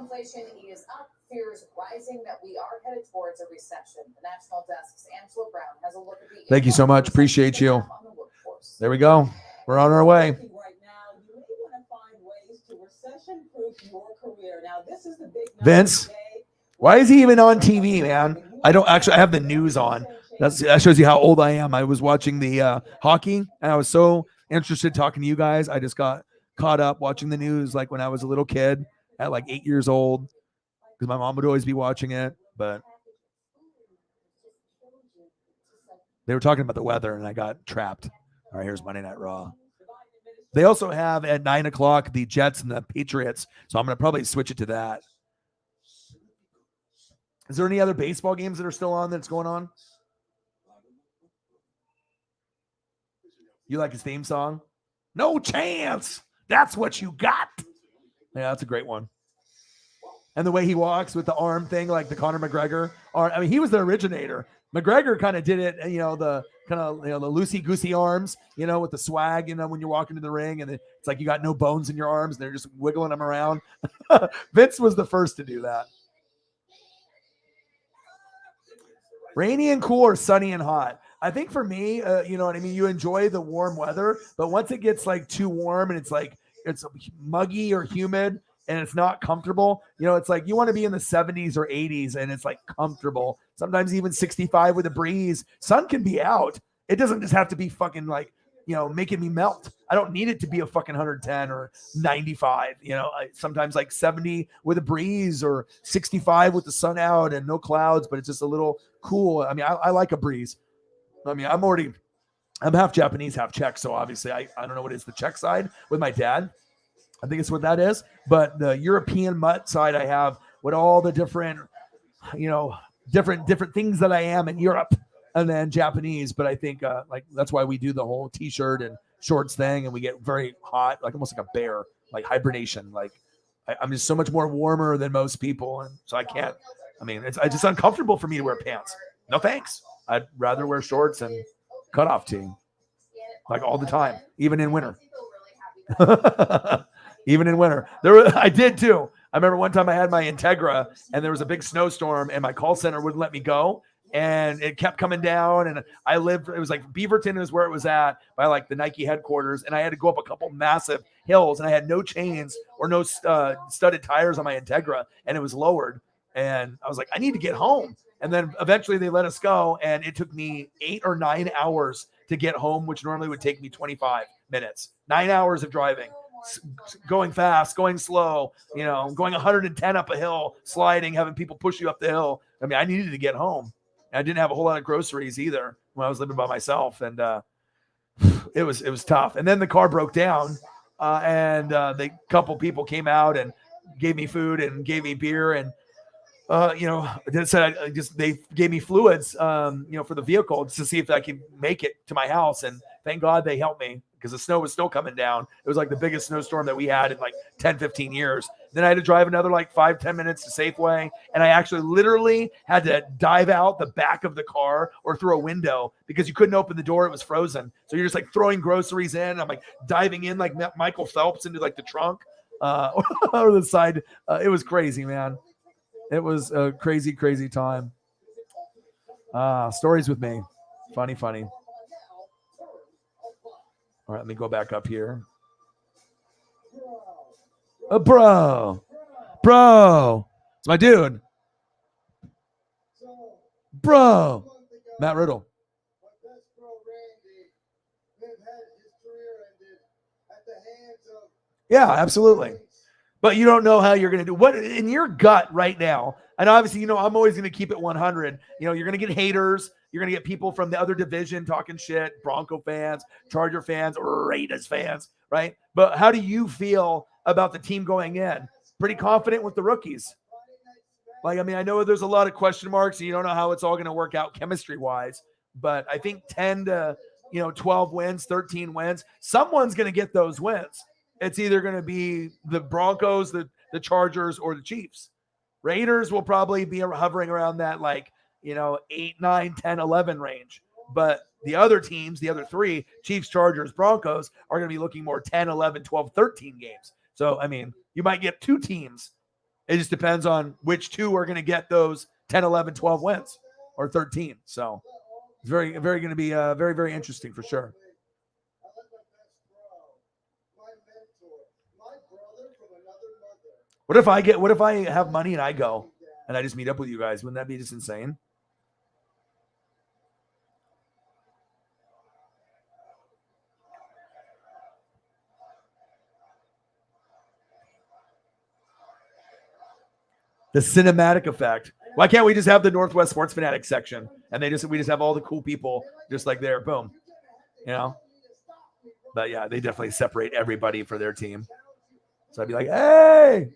Inflation is up, fears rising that we are headed towards a recession. The National Desk's Angela Brown has a look at the. Thank you so much. Appreciate you. There we go. We're on our way. Right now, you may want to find ways to recession-proof your career. Now, this is the big Vince, why is he even on TV, man? I have the news on. That shows you how old I am. I was watching the hockey, and I was so interested talking to you guys. I just got caught up watching the news like when I was a little kid at like 8 years old, because my mom would always be watching it. But they were talking about the weather, and I got trapped. All right, here's Monday Night Raw. They also have at 9 o'clock the Jets and the Patriots, so I'm going to probably switch it to that. Is there any other baseball games that are still on that's going on? You like his theme song? No chance. That's what you got. Yeah, that's a great one. And the way he walks with the arm thing, like the Conor McGregor. I mean, he was the originator. McGregor kind of did it, the kind of, the loosey-goosey arms, with the swag, when you walk into the ring, and it's like you got no bones in your arms, and they're just wiggling them around. Vince was the first to do that. Rainy and cool or sunny and hot? I think for me, you know what I mean? You enjoy the warm weather, but once it gets like too warm and it's like, it's muggy or humid and it's not comfortable, it's like you want to be in the 70s or 80s and it's like comfortable. Sometimes even 65 with a breeze. Sun can be out. It doesn't just have to be fucking like, making me melt. I don't need it to be a fucking 110 or 95. Sometimes like 70 with a breeze or 65 with the sun out and no clouds, but it's just a little cool. I mean, I like a breeze. I mean, I'm half Japanese, half Czech. So obviously I don't know what is the Czech side with my dad. I think it's what that is. But the European mutt side, I have with all the different, different things that I am in Europe, and then Japanese. But I think like that's why we do the whole t-shirt and shorts thing. And we get very hot, like almost like a bear, like hibernation. Like I'm just so much more warmer than most people. And so I can't, it's just uncomfortable for me to wear pants. No thanks. I'd rather wear shorts and cutoff tee, like all the time, even in winter. Even in winter. I did too. I remember one time I had my Integra and there was a big snowstorm and my call center wouldn't let me go. And it kept coming down. And it was like Beaverton is where it was at by like the Nike headquarters. And I had to go up a couple massive hills and I had no chains or no studded tires on my Integra. And it was lowered. And I was like, I need to get home. And then eventually they let us go. And it took me 8 or 9 hours to get home, which normally would take me 25 minutes. 9 hours of driving. Going fast, going slow, going 110 up a hill, sliding, having people push you up the hill. I mean, I needed to get home. I didn't have a whole lot of groceries either when I was living by myself. And it was tough. And then the car broke down and the couple people came out and gave me food and gave me beer. And, they gave me fluids, for the vehicle to see if I could make it to my house. And thank God they helped me because the snow was still coming down. It was like the biggest snowstorm that we had in like 10, 15 years. Then I had to drive another like 5-10 minutes to Safeway. And I actually literally had to dive out the back of the car or through a window because you couldn't open the door. It was frozen. So you're just like throwing groceries in. I'm like diving in like Michael Phelps into like the trunk or the side. It was crazy, man. It was a crazy, crazy time. Stories with me. Funny. All right, let me go back up here. Bro. It's my dude. Bro. Matt Riddle. Yeah, absolutely. But you don't know how you're going to do what in your gut right now. And obviously, I'm always going to keep it 100. You're going to get haters. You're going to get people from the other division talking shit, Bronco fans, Charger fans, or Raiders fans, right? But how do you feel about the team going in? Pretty confident with the rookies. I know there's a lot of question marks and you don't know how it's all going to work out chemistry-wise. But I think 10 to, 12 wins, 13 wins, someone's going to get those wins. It's either going to be the Broncos, the Chargers, or the Chiefs. Raiders will probably be hovering around that 8, 9, 10, 11 range. But the other teams, the other three, Chiefs, Chargers, Broncos, are going to be looking more 10, 11, 12, 13 games. So, you might get 2 teams. It just depends on which 2 are going to get those 10, 11, 12 wins or 13. So, it's very, very going to be very, very interesting for sure. What if I have money and I go and I just meet up with you guys? Wouldn't that be just insane? The cinematic effect. Why can't we just have the Northwest Sports Fanatics section and we just have all the cool people just like there, boom, But yeah, they definitely separate everybody for their team. So I'd be like, hey.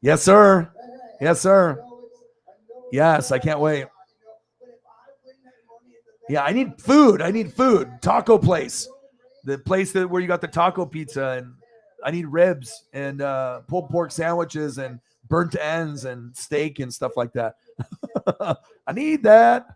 Yes, sir. Yes, sir. Yes, I can't wait. Yeah, I need food. Taco place. The place where you got the taco pizza, and I need ribs and pulled pork sandwiches and burnt ends and steak and stuff like that. I need that.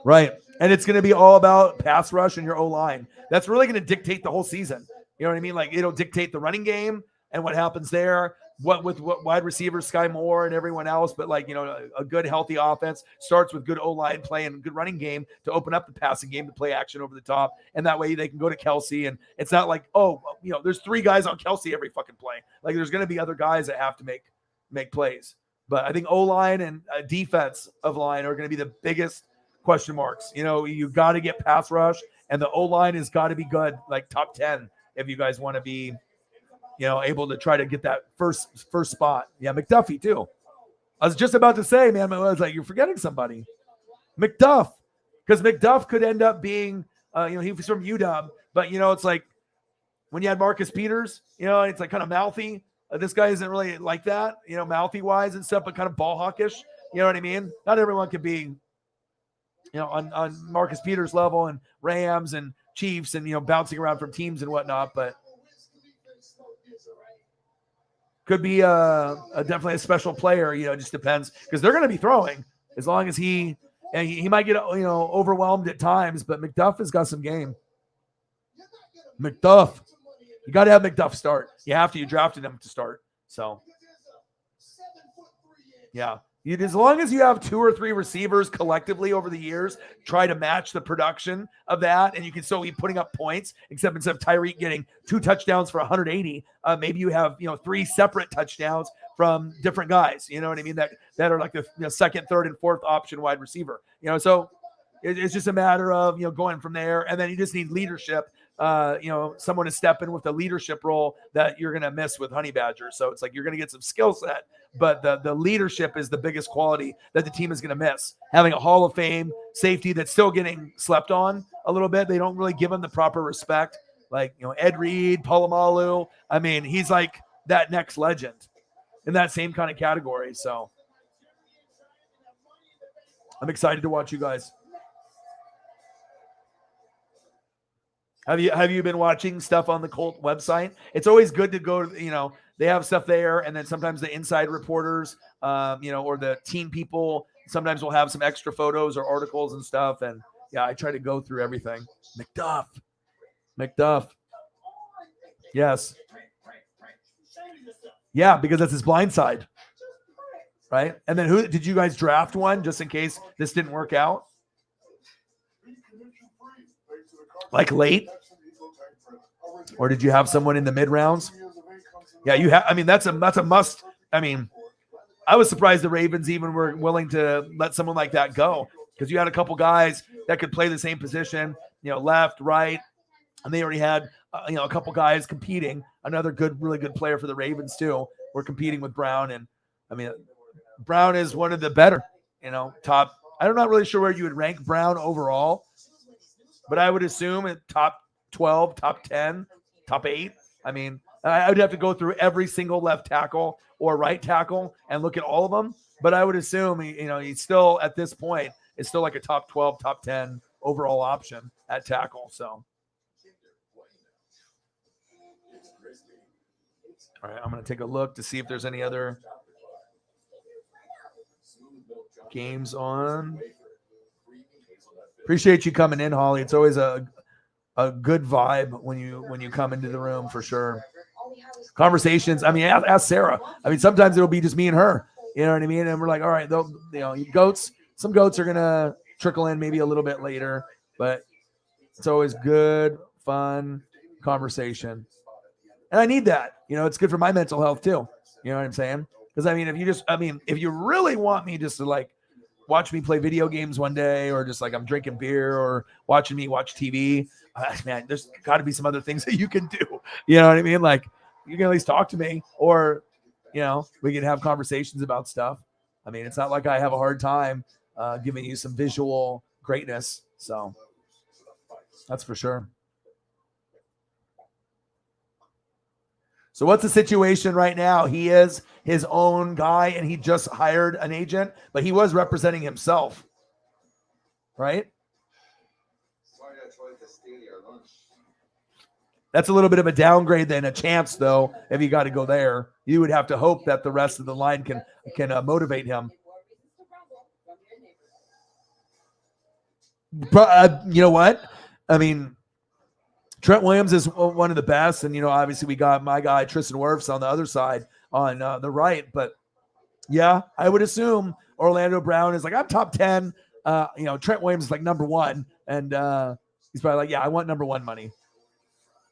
Right. And it's going to be all about pass rush and your O-line. That's really going to dictate the whole season. You know what I mean? It'll dictate the running game and what happens there. What wide receivers, Sky Moore and everyone else, but a good healthy offense starts with good O-line play and good running game to open up the passing game to play action over the top, and that way they can go to Kelsey. And it's not like there's 3 guys on Kelsey every fucking play. There's going to be other guys that have to make plays. But I think O-line and defense of line are going to be the biggest question marks. You got to get pass rush, and the O-line has got to be good, top 10 if you guys want to be. Able to try to get that first spot. Yeah, McDuffie too. I was just about to say, man, I was like, you're forgetting somebody. McDuff. Because McDuff could end up being, he was from UW, but, it's like when you had Marcus Peters, it's like kind of mouthy. This guy isn't really like that, mouthy-wise and stuff, but kind of ball hawkish. You know what I mean? Not everyone could be, on Marcus Peters level and Rams and Chiefs and, bouncing around from teams and whatnot, but could be definitely a special player. It just depends because they're going to be throwing as long as he might get, overwhelmed at times, but McDuff has got some game. McDuff. You got to have McDuff start. You have to. You drafted him to start. So, yeah. As long as you have 2 or 3 receivers collectively over the years, try to match the production of that, and you can still be putting up points, except instead of Tyreek getting 2 touchdowns for 180, maybe you have 3 separate touchdowns from different guys. You know what I mean? That are like the second, third, and fourth option wide receiver. So it's just a matter of going from there, and then you just need leadership. Someone to step in with the leadership role that you're going to miss with Honey Badger. So it's like you're going to get some skill set, but the leadership is the biggest quality that the team is going to miss. Having a Hall of Fame safety that's still getting slept on a little bit. They don't really give him the proper respect. Like, Ed Reed, Polamalu. I mean, he's like that next legend in that same kind of category. So I'm excited to watch you guys. Have you been watching stuff on the Colt website? It's always good to go, they have stuff there. And then sometimes the inside reporters, or the team people, sometimes will have some extra photos or articles and stuff. And yeah, I try to go through everything. McDuff. Yes. Yeah, because that's his blind side. Right. And then who did you guys draft one just in case this didn't work out? Like late? Or did you have someone in the mid rounds? Yeah, you have. I mean, that's a must. I mean, I was surprised the Ravens even were willing to let someone like that go because you had a couple guys that could play the same position, left, right, and they already had a couple guys competing. Another really good player for the Ravens too. We're competing with Brown, and I mean, Brown is one of the better, top. I'm not really sure where you would rank Brown overall. But I would assume at top 12, top 10, top 8. I mean, I would have to go through every single left tackle or right tackle and look at all of them. But I would assume, he's still at this point, it's still like a top 12, top 10 overall option at tackle. So, all right, I'm going to take a look to see if there's any other games on. Appreciate you coming in, Holly. It's always a good vibe when you come into the room for sure. Conversations. I mean, ask Sarah. I mean, sometimes it'll be just me and her. You know what I mean? And we're like, all right, goats. Some goats are gonna trickle in maybe a little bit later, but it's always good, fun conversation. And I need that. It's good for my mental health too. You know what I'm saying? Because if you really want me just to like watch me play video games one day, or just like I'm drinking beer or watching me watch TV, man, there's got to be some other things that you can do. You know what I mean? Like you can at least talk to me, or, we can have conversations about stuff. I mean, it's not like I have a hard time giving you some visual greatness. So that's for sure. So what's the situation right now? He is his own guy, and he just hired an agent, but he was representing himself, right? That's a little bit of a downgrade than a chance, though. If you got to go there, you would have to hope that the rest of the line can motivate him. You know what? I mean, Trent Williams is one of the best, and obviously we got my guy Tristan Wirfs on the other side on the right. But yeah, I would assume Orlando Brown is like, I'm top 10. Trent Williams is like number 1, and he's probably like, yeah, I want number 1 money.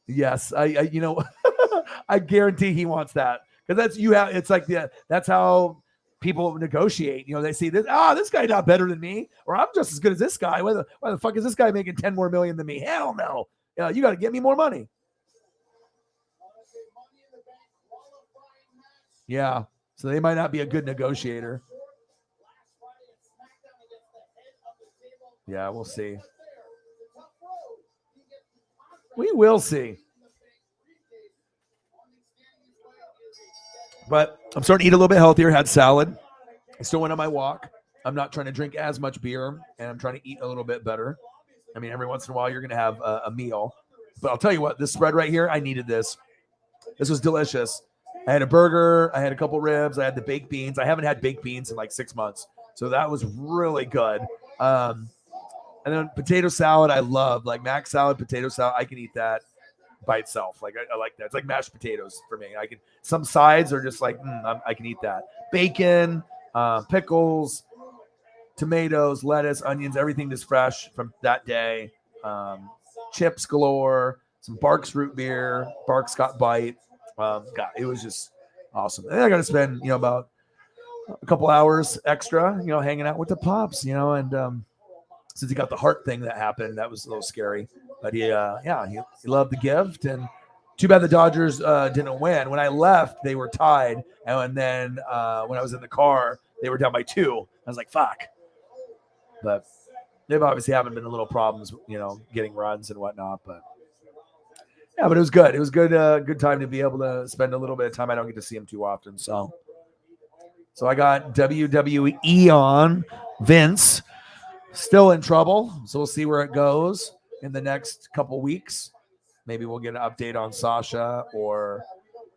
Yes, I I guarantee he wants that, because it's like that's how people negotiate. They see this, this guy not better than me, or I'm just as good as this guy. Why the fuck is this guy making 10 more million than me? Hell no. You got to get me more money. Yeah. So they might not be a good negotiator. Yeah, we'll see. We will see. But I'm starting to eat a little bit healthier. Had salad. I still went on my walk. I'm not trying to drink as much beer, and I'm trying to eat a little bit better. I mean, every once in a while you're going to have a meal. But I'll tell you what, this spread right here, I needed this. This was delicious. I had a burger. I had a couple ribs. I had the baked beans. I haven't had baked beans in like 6 months. So that was really good. And then potato salad, I love. Like mac salad, potato salad. I can eat that by itself. Like I like that. It's like mashed potatoes for me. I can. Some sides are just like, I can eat that. Bacon, pickles, tomatoes, lettuce, onions, everything is fresh from that day. Chips galore, some Barks root beer, Barks got bite. God, it was just awesome. And I got to spend, about a couple hours extra, hanging out with the pops, and since he got the heart thing that happened, that was a little scary. But he loved the gift, and too bad the Dodgers didn't win. When I left, they were tied, and then when I was in the car, they were down by 2. I was like, fuck. But they've obviously having been a little problems, getting runs and whatnot. But yeah, but it was good. It was good. Good time to be able to spend a little bit of time. I don't get to see him too often, so I got WWE on. Vince still in trouble, so we'll see where it goes in the next couple weeks. Maybe we'll get an update on Sasha or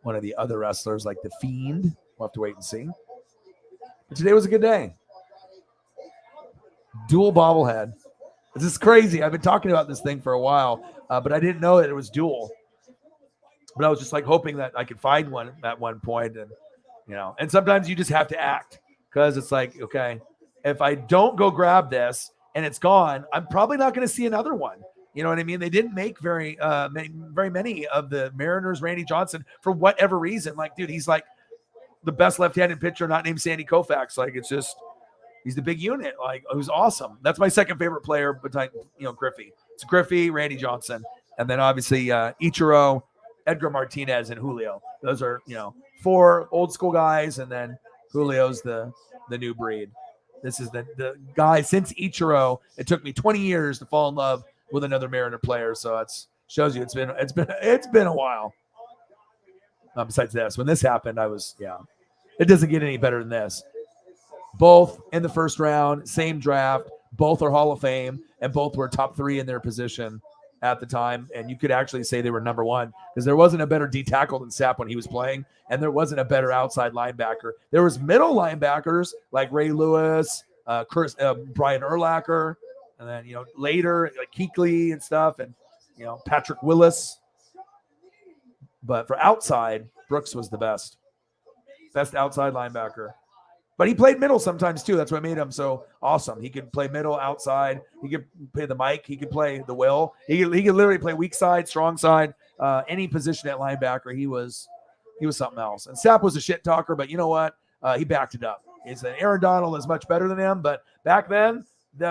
one of the other wrestlers like The Fiend. We'll have to wait and see. But today was a good day. Dual bobblehead. This is crazy. I've been talking about this thing for a while, but I didn't know that it was dual. But I was just like hoping that I could find one at one point, and and sometimes you just have to act because it's like, okay, if I don't go grab this and it's gone, I'm probably not going to see another one. You know what I mean? They didn't make very many of the Mariners. Randy Johnson, for whatever reason, like, dude, he's like the best left-handed pitcher not named Sandy Koufax. Like, it's just. He's the big unit. Like, it was awesome. That's my second favorite player, besides, Griffey. It's Griffey, Randy Johnson, and then obviously Ichiro, Edgar Martinez, and Julio. Those are 4 old school guys, and then Julio's the new breed. This is the guy since Ichiro. It took me 20 years to fall in love with another Mariner player. So it shows you it's been a while. Besides this, when this happened, it doesn't get any better than this. Both in the first round, same draft. Both are Hall of Fame, and both were top 3 in their position at the time. And you could actually say they were number 1 because there wasn't a better D tackle than Sapp when he was playing, and there wasn't a better outside linebacker. There was middle linebackers like Ray Lewis, Brian Urlacher, and then later like Kuechly and stuff, and Patrick Willis. But for outside, Brooks was the best outside linebacker. But he played middle sometimes too. That's what made him so awesome. He could play middle, outside. He could play the mic. He could play the will. He could literally play weak side, strong side, any position at linebacker. He was something else. And Sapp was a shit talker, but you know what? He backed it up. He said Aaron Donald is much better than him. But back then,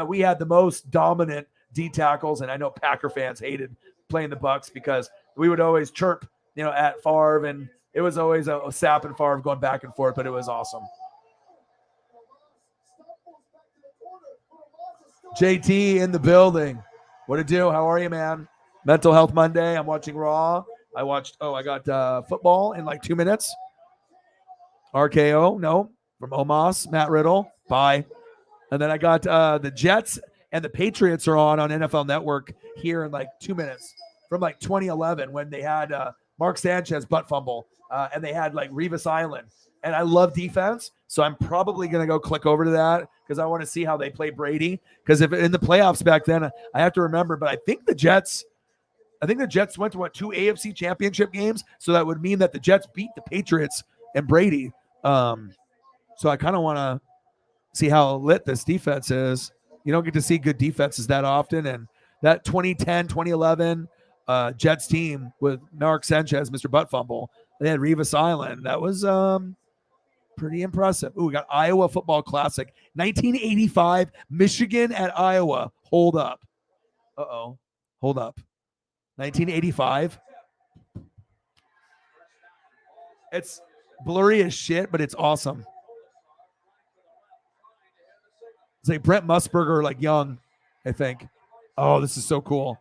we had the most dominant D tackles, and I know Packer fans hated playing the Bucs because we would always chirp, at Favre, and it was always a Sapp and Favre going back and forth. But it was awesome. JT in the building. What it do? How are you, man? Mental Health Monday. I'm watching Raw. I got football in like 2 minutes. RKO, no. From Omos, Matt Riddle. Bye. And then I got the Jets and the Patriots are on NFL Network here in like 2 minutes. From like 2011 when they had Mark Sanchez butt fumble and they had like Revis Island. And I love defense, so I'm probably going to go click over to that because I want to see how they play Brady. Because if in the playoffs back then, I have to remember, but I think the Jets went to 2 AFC championship games, so that would mean that the Jets beat the Patriots and Brady. So I kind of want to see how lit this defense is. You don't get to see good defenses that often, and that 2010, 2011 Jets team with Mark Sanchez, Mr. Butt Fumble, they had Revis Island. That was pretty impressive. Ooh, we got Iowa Football Classic. 1985, Michigan at Iowa. Hold up. Hold up. 1985. It's blurry as shit, but it's awesome. It's like Brent Musburger, like young, I think. Oh, this is so cool.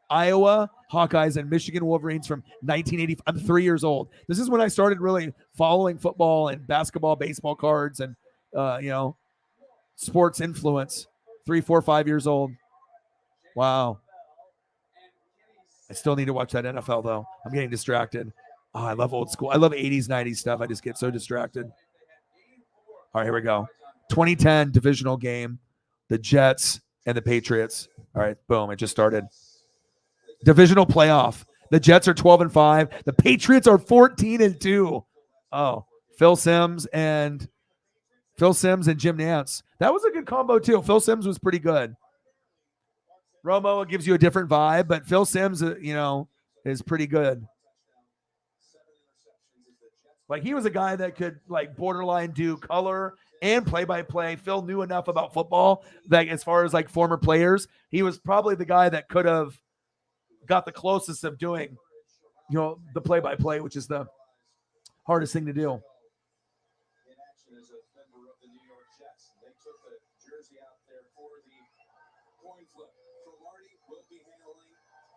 Iowa Hawkeyes and Michigan Wolverines from 1980. I'm 3 years old. This is when I started really following football and basketball, baseball cards, and sports influence. 3, 4, 5 years old. Wow. I still need to watch that NFL, though. I'm getting distracted. Oh, I love old school. I love 80s, 90s stuff. I just get so distracted. All right, here we go. 2010 divisional game. The Jets and the Patriots. All right, boom. It just started. Divisional playoff. The Jets are 12-5. The Patriots are 14-2. Oh, Phil Simms and Jim Nantz. That was a good combo too. Phil Simms was pretty good. Romo gives you a different vibe, but Phil Simms, is pretty good. Like, he was a guy that could like borderline do color and play-by-play. Phil knew enough about football that as far as like former players, he was probably the guy that could have got the closest of doing, the play-by-play, which is the hardest thing to do. In action as a member of the New York Jets. They took the jersey out there for the coin flip. Cromartie will be handling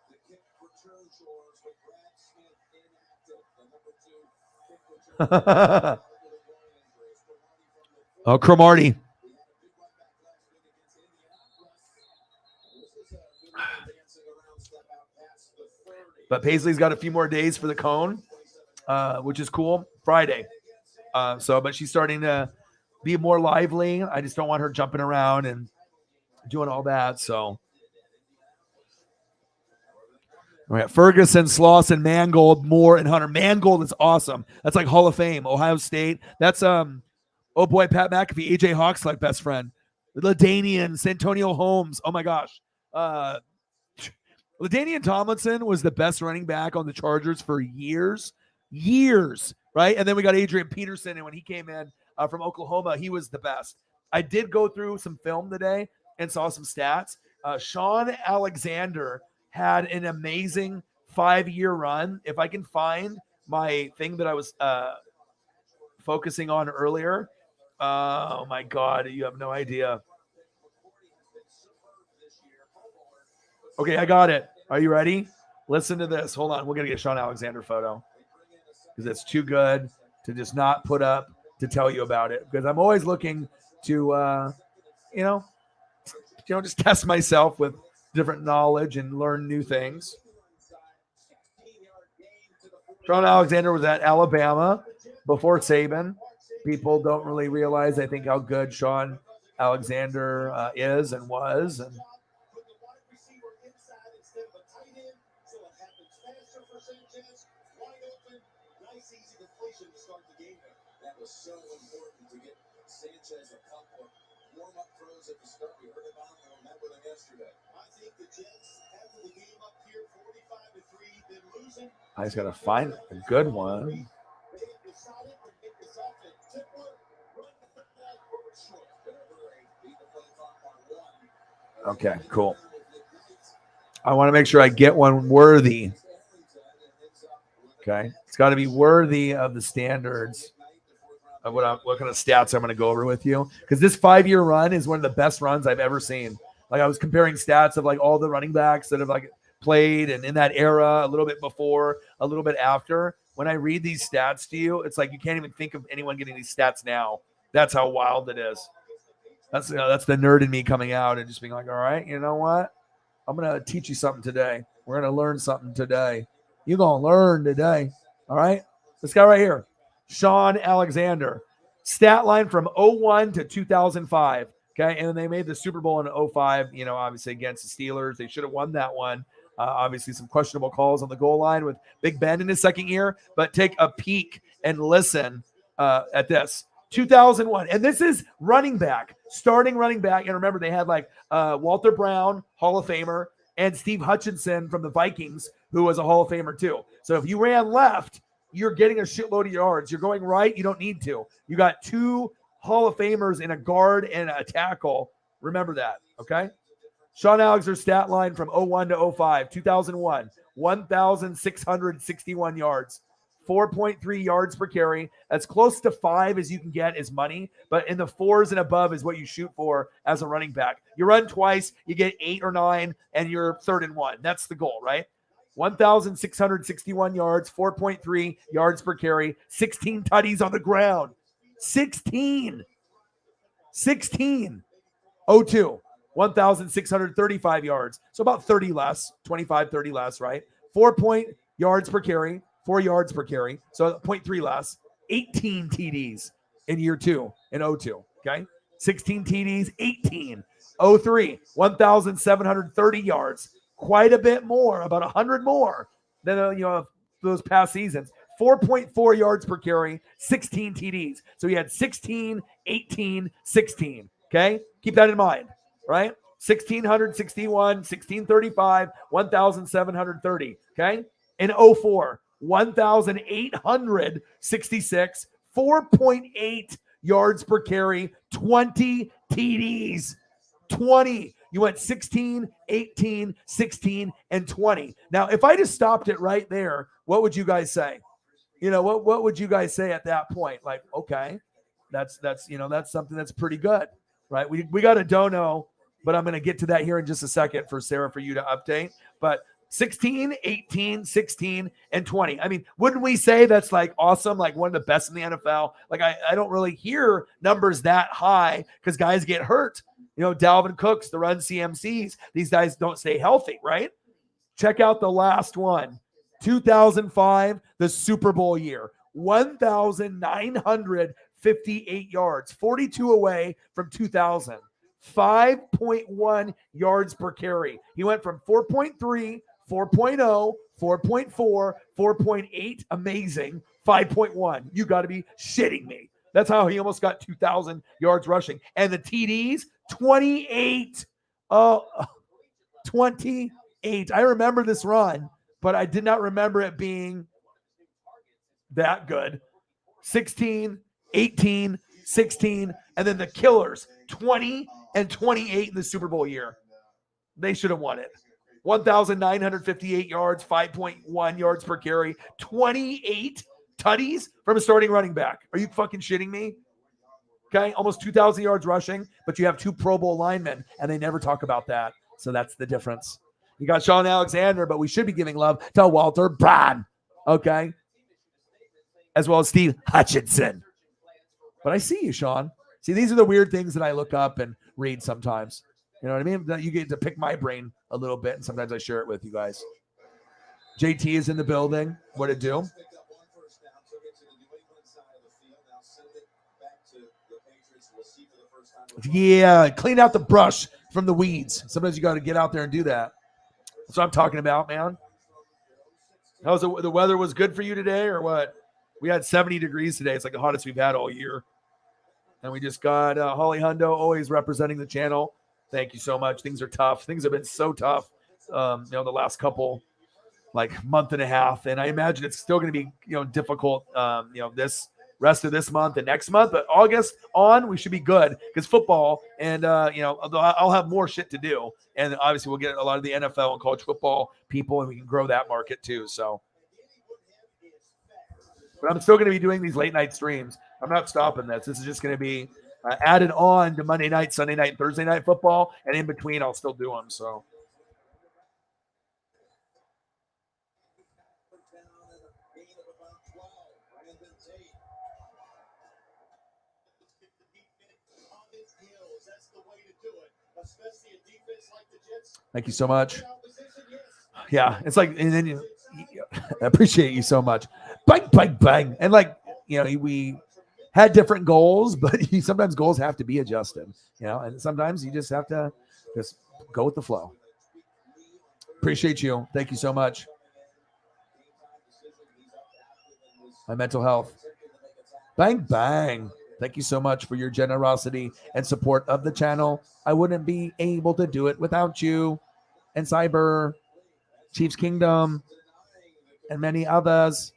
the kick return chores with Brad Smith inactive. The number 2 kick return. Oh, Cromartie. But Paisley's got a few more days for the cone, which is cool. Friday. But she's starting to be more lively. I just don't want her jumping around and doing all that. So, all right, Ferguson, Slauson, Mangold, Moore, and Hunter. Mangold is awesome. That's like Hall of Fame. Ohio State. That's oh boy, Pat McAfee, AJ Hawk's like best friend. LaDainian, Santonio Holmes. Oh my gosh. LaDainian Tomlinson was the best running back on the Chargers for years, right? And then we got Adrian Peterson, and when he came in from Oklahoma, he was the best. I did go through some film today and saw some stats. Sean Alexander had an amazing 5-year run. If I can find my thing that I was focusing on earlier, oh my God, you have no idea. Okay, I got it. Are you ready? Listen to this. Hold on. We're going to get Sean Alexander photo because it's too good to just not put up to tell you about it, because I'm always looking to, just test myself with different knowledge and learn new things. Sean Alexander was at Alabama before Saban. People don't really realize, I think, how good Sean Alexander is and was. And so important to get Sanchez a couple of warm-up throws at the start. We heard about him when we met with him yesterday. I think the Jets, after the game up here, 45-3, been losing. I just got to find a good one. They have decided to make this offense simpler, run the football forward short. Beat the play clock on 1. Okay, cool. I want to make sure I get one worthy. Okay, it's got to be worthy of the standards of what kind of stats I'm going to go over with you, because this 5-year run is one of the best runs I've ever seen. Like, I was comparing stats of like all the running backs that have like played and in that era, a little bit before, a little bit after. When I read these stats to you, it's like you can't even think of anyone getting these stats now. That's how wild it is. That's the nerd in me coming out and just being like, all right, you know what? I'm going to teach you something today. We're going to learn something today. You're going to learn today. All right. This guy right here, Sean Alexander, stat line from 01 to 2005. Okay. And then they made the Super Bowl in 05, obviously against the Steelers. They should have won that one. Obviously some questionable calls on the goal line with Big Ben in his second year, but take a peek and listen at this. 2001. And this is starting running back. And remember, they had like Walter Brown, Hall of Famer, and Steve Hutchinson from the Vikings, who was a Hall of Famer too. So if you ran left, you're getting a shitload of yards. You're going right, you don't need to. You got 2 Hall of Famers in a guard and a tackle. Remember that, okay? Sean Alexander's stat line from 01 to 05, 2001, 1,661 yards, 4.3 yards per carry. As close to 5 as you can get is money, but in the 4s and above is what you shoot for as a running back. You run twice, you get 8 or 9, and you're 3rd and 1. That's the goal, right? 1,661 yards, 4.3 yards per carry, 16 tutties on the ground. 16. 02. 1,635 yards. So about 30 less, 25, 30 less, right? 4 yards per carry, 4 yards per carry. So 0.3 less. 18 TDs in year 2 in 02. Okay. 16 TDs, 18. 03, 1,730 yards. Quite a bit more, about 100 more than those past seasons. 4.4 yards per carry, 16 TDs. So he had 16, 18, 16. Okay. Keep that in mind, right? 1,661, 1,635, 1,730. Okay. In 04, 1,866, 4.8 yards per carry, 20 TDs. 20. You went 16, 18, 16, and 20. Now, if I just stopped it right there, what would you guys say? What would you guys say at that point? Like, okay, that's something that's pretty good, right? We got a dono, but I'm going to get to that here in just a second for Sarah, for you to update. But 16, 18, 16, and 20. I mean, wouldn't we say that's like awesome, like one of the best in the NFL? Like, I don't really hear numbers that high because guys get hurt. Dalvin Cooks, the run CMCs, these guys don't stay healthy, right? Check out the last one. 2005, the Super Bowl year. 1,958 yards, 42 away from 2,000. 5.1 yards per carry. He went from 4.3, 4.0, 4.4, 4.8, amazing, 5.1. You got to be shitting me. That's how he almost got 2,000 yards rushing. And the TDs, 28. 28. I remember this run, but I did not remember it being that good. 16, 18, 16, and then the killers, 20 and 28 in the Super Bowl year. They should have won it. 1,958 yards, 5.1 yards per carry, 28 tutties from a starting running back. Are you fucking shitting me? Okay, almost 2,000 yards rushing, but you have 2 Pro Bowl linemen, and they never talk about that. So that's the difference. You got Sean Alexander, but we should be giving love to Walter Brad, okay? As well as Steve Hutchinson. But I see you, Sean. See, these are the weird things that I look up and read sometimes. You know what I mean? That you get to pick my brain a little bit, and sometimes I share it with you guys. JT is in the building. What it do? Yeah, clean out the brush from the weeds. Sometimes you got to get out there and do that. That's what I'm talking about, man. How's the weather was good for you today, or what? We had 70 degrees today. It's like the hottest we've had all year. And we just got Holly Hundo, always representing the channel. Thank you so much. Things are tough. Things have been so tough, the last couple, month and a half. And I imagine it's still going to be, difficult, this rest of this month and next month. But August on, we should be good because football and, I'll have more shit to do. And obviously we'll get a lot of the NFL and college football people, and we can grow that market too. So, but I'm still going to be doing these late night streams. I'm not stopping this. This is just going to be added on to Monday night, Sunday night, Thursday night football. And in between, I'll still do them. So. Thank you so much. Yeah, it's like, and then I appreciate you so much. Bang, bang, bang. And we had different goals, but sometimes goals have to be adjusted, and sometimes you just have to just go with the flow. Appreciate you. Thank you so much. My mental health. Bang, bang. Thank you so much for your generosity and support of the channel. I wouldn't be able to do it without you and Cyber, Chiefs Kingdom, and many others.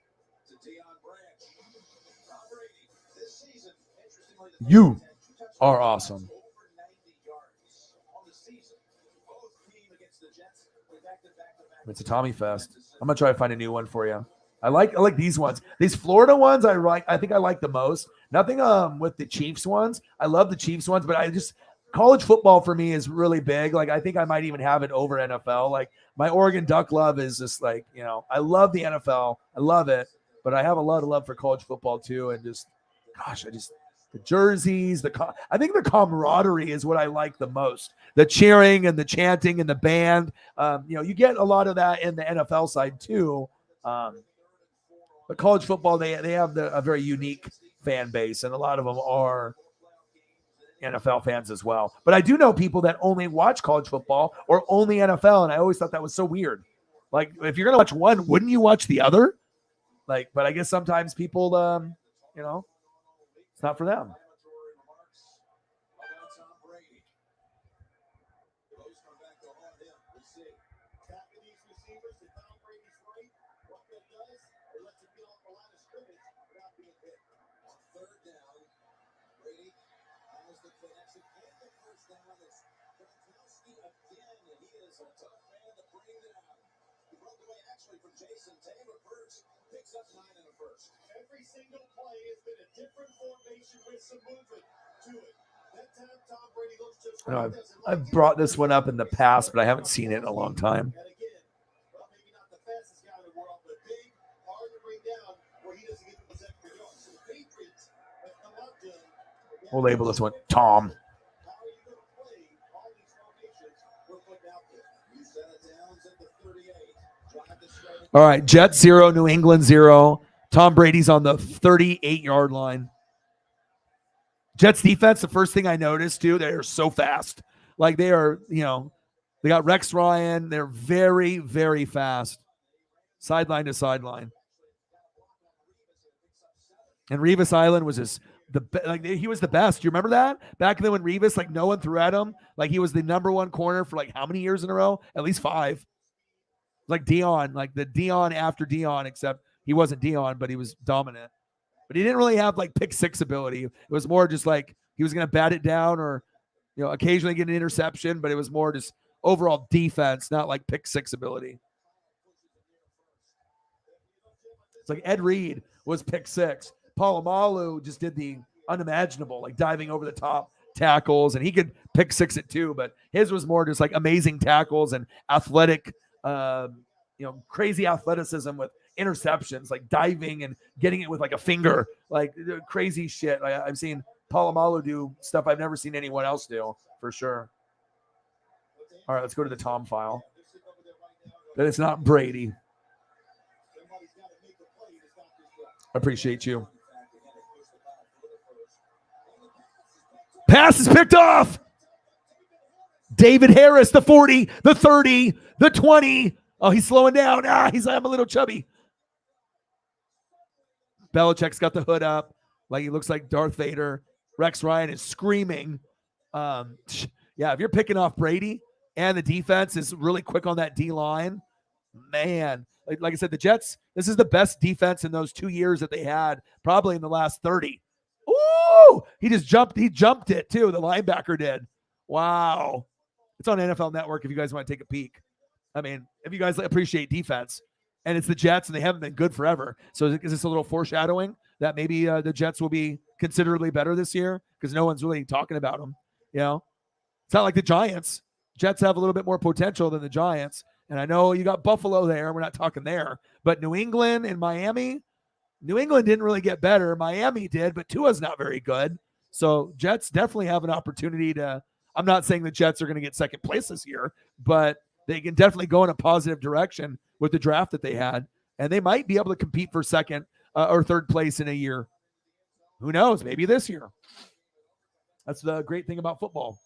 You are awesome. It's a Tommy Fest. I'm gonna try to find a new one for you. I like these ones. These Florida ones I think I like the most. Nothing with the Chiefs ones. I love the Chiefs ones, but college football for me is really big. I think I might even have it over NFL. My Oregon Duck love is just I love the NFL. I love it, but I have a lot of love for college football too. And The jerseys, I think the camaraderie is what I like the most. The cheering and the chanting and the band. You get a lot of that in the NFL side too. But college football, they have a very unique fan base, and a lot of them are NFL fans as well. But I do know people that only watch college football or only NFL, and I always thought that was so weird. Like, if you're gonna watch one, wouldn't you watch the other? Like, but I guess sometimes people, it's not for them. Every single play has been a different formation with some movement to it. That time, Tom Brady looks just I know I've brought this one up in the past, but I haven't seen it in a long time. And again, well, maybe not the fastest guy in the world, but big, hard to bring down where he doesn't get the possession for yards. So the Patriots have come out to him. We'll label this one Tom. How are you going to play all these formations we're putting out there? You set it down at the 38. Drive the straight. All right, Jets 0, New England 0. Tom Brady's on the 38-yard line. Jets defense, the first thing I noticed, too, they're so fast. Like, they are, they got Rex Ryan. They're very, very fast. Sideline to sideline. And Revis Island was he was the best. You remember that? Back then when Revis, no one threw at him. Like, he was the number one corner for, how many years in a row? At least 5. Like Dion, the Dion after Dion, except he wasn't Dion, but he was dominant. But he didn't really have pick six ability. It was more just he was going to bat it down or, occasionally get an interception, but it was more just overall defense, not pick six ability. It's like Ed Reed was pick six. Polamalu just did the unimaginable, diving over the top tackles, and he could pick six it too, but his was more just amazing tackles and athletic, crazy athleticism with interceptions, diving and getting it with a finger, crazy shit. I've seen Polamalu do stuff I've never seen anyone else do, for sure. All right, let's go to the Tom file. But it's not Brady. I appreciate you. Pass is picked off. David Harris, the 40, the 30, the 20. Oh, he's slowing down. I'm a little chubby. Belichick's got the hood up. He looks like Darth Vader. Rex Ryan is screaming. If you're picking off Brady and the defense is really quick on that D-line, man. Like I said, the Jets, this is the best defense in those 2 years that they had, probably in the last 30. Ooh! He jumped it, too. The linebacker did. Wow. It's on NFL Network if you guys want to take a peek. I mean, if you guys appreciate defense. And it's the Jets, and they haven't been good forever. So is this a little foreshadowing that maybe the Jets will be considerably better this year? Because no one's really talking about them. It's not like the Giants. Jets have a little bit more potential than the Giants. And I know you got Buffalo there. We're not talking there. But New England and Miami, New England didn't really get better. Miami did, but Tua's not very good. So Jets definitely have an opportunity to – I'm not saying the Jets are going to get second place this year, but they can definitely go in a positive direction with the draft that they had, and they might be able to compete for second or third place in a year. Who knows? Maybe this year. That's the great thing about football.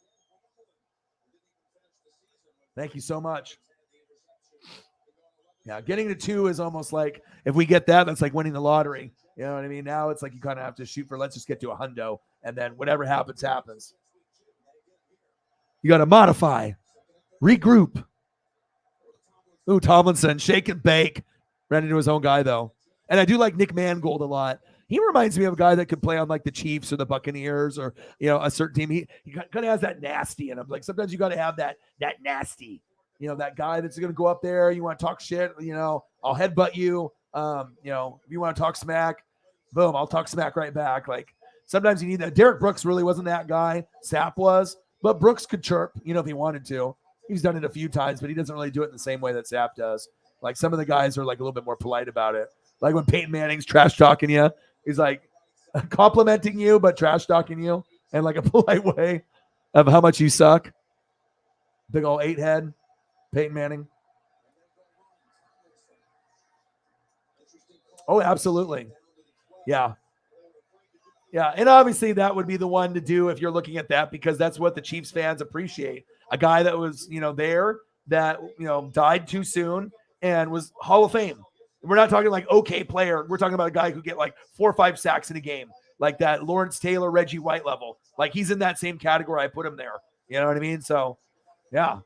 Thank you so much. Yeah, getting to 2 is almost like, if we get that, that's like winning the lottery. You know what I mean? Now it's you kind of have to shoot for, let's just get to a hundo, and then whatever happens, happens. You got to modify, regroup. Ooh, Tomlinson, shake and bake. Ran into his own guy, though. And I do like Nick Mangold a lot. He reminds me of a guy that could play on the Chiefs or the Buccaneers or, a certain team. He kind of has that nasty in him. Sometimes you got to have that nasty, that guy that's going to go up there. You want to talk shit, I'll headbutt you. If you want to talk smack, boom, I'll talk smack right back. Sometimes you need that. Derek Brooks really wasn't that guy. Sapp was, but Brooks could chirp, if he wanted to. He's done it a few times, but he doesn't really do it in the same way that Sapp does. Some of the guys are a little bit more polite about it. When Peyton Manning's trash talking you, he's like, complimenting you, but trash talking you in like a polite way of how much you suck. Big old 8 head, Peyton Manning. Oh, absolutely. Yeah. Yeah. And obviously that would be the one to do if you're looking at that, because that's what the Chiefs fans appreciate. A guy that was, there that, died too soon and was Hall of Fame. We're not talking like okay player. We're talking about a guy who get like 4 or 5 sacks in a game, like that Lawrence Taylor, Reggie White level. Like he's in that same category. I put him there. You know what I mean? So, yeah.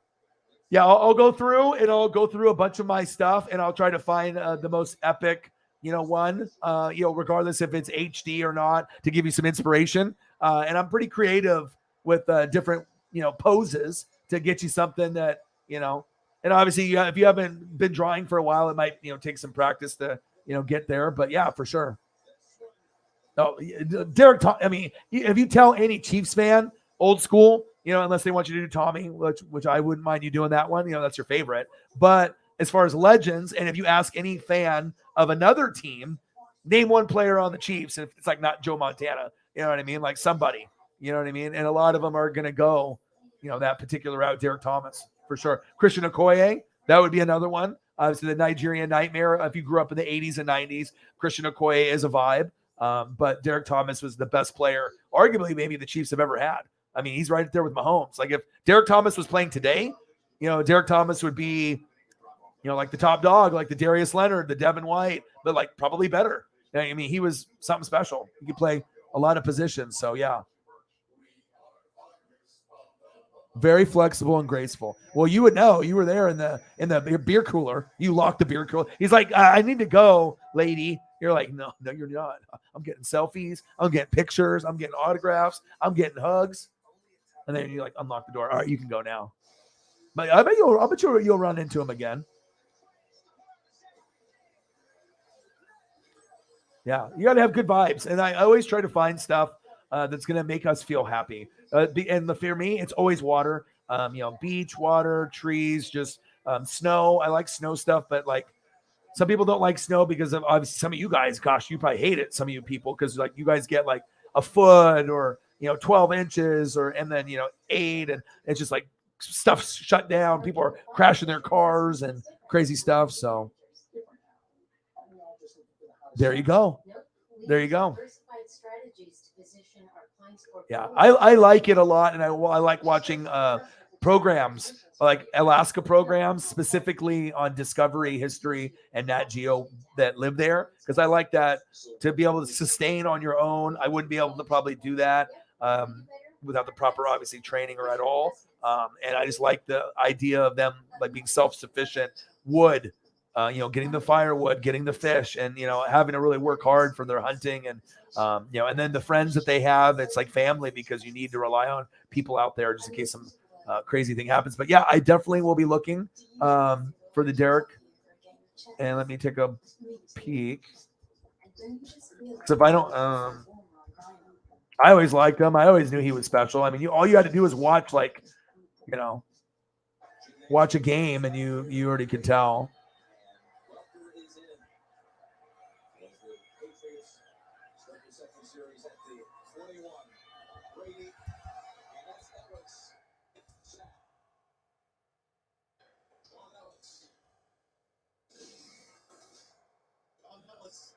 Yeah, I'll go through and I'll go through a bunch of my stuff and I'll try to find the most epic, one, regardless if it's HD or not, to give you some inspiration. And I'm pretty creative with different, poses to get you something that, and obviously if you haven't been drawing for a while, it might, take some practice to, get there. But yeah, for sure. Oh, Derek, I mean, if you tell any Chiefs fan, old school, unless they want you to do Tommy, which I wouldn't mind you doing that one, that's your favorite. But as far as legends, and if you ask any fan of another team, name one player on the Chiefs, and it's like not Joe Montana, you know what I mean? Like somebody, you know what I mean? And a lot of them are going to go, that particular route. Derek Thomas, for sure. Christian Okoye, that would be another one. Obviously, the Nigerian Nightmare. If you grew up in the 80s and 90s, Christian Okoye is a vibe. But Derek Thomas was the best player, arguably maybe the Chiefs have ever had. I mean, he's right there with Mahomes. Like if Derek Thomas was playing today, Derek Thomas would be, like the top dog, like the Darius Leonard, the Devin White, but like probably better. I mean, he was something special. He could play a lot of positions. So yeah. Very flexible and graceful. Well, you would know. You were there in the beer cooler. You locked the beer cooler. He's like, I need to go, lady. You're like, no, you're not. I'm getting selfies. I'm getting pictures. I'm getting autographs. I'm getting hugs. And then you like unlock the door. All right, you can go now. But I bet you'll run into him again. Yeah, you got to have good vibes, and I always try to find stuff that's gonna make us feel happy. And for me, it's always water. Beach, water, trees, just snow. I like snow stuff, but like some people don't like snow because of obviously some of you guys. Gosh, you probably hate it. Some of you people because like you guys get like a foot or 12 inches and then 8, and it's just like stuff shut down. People are crashing their cars and crazy stuff. So there you go. There you go. Yeah, I like it a lot, and I like watching programs like Alaska programs, specifically on Discovery, History, and Nat Geo that live there, because I like that to be able to sustain on your own. I wouldn't be able to probably do that without the proper, obviously, training or at all. And I just like the idea of them like being self-sufficient. Wood, getting the firewood, getting the fish, and having to really work hard for their hunting, and and then the friends that they have, it's like family, because you need to rely on people out there just in case some crazy thing happens. But yeah, I definitely will be looking for the Derek, and let me take a peek. So if I don't, I always liked him. I always knew he was special. I mean, all you had to do was watch watch a game, and you already could tell.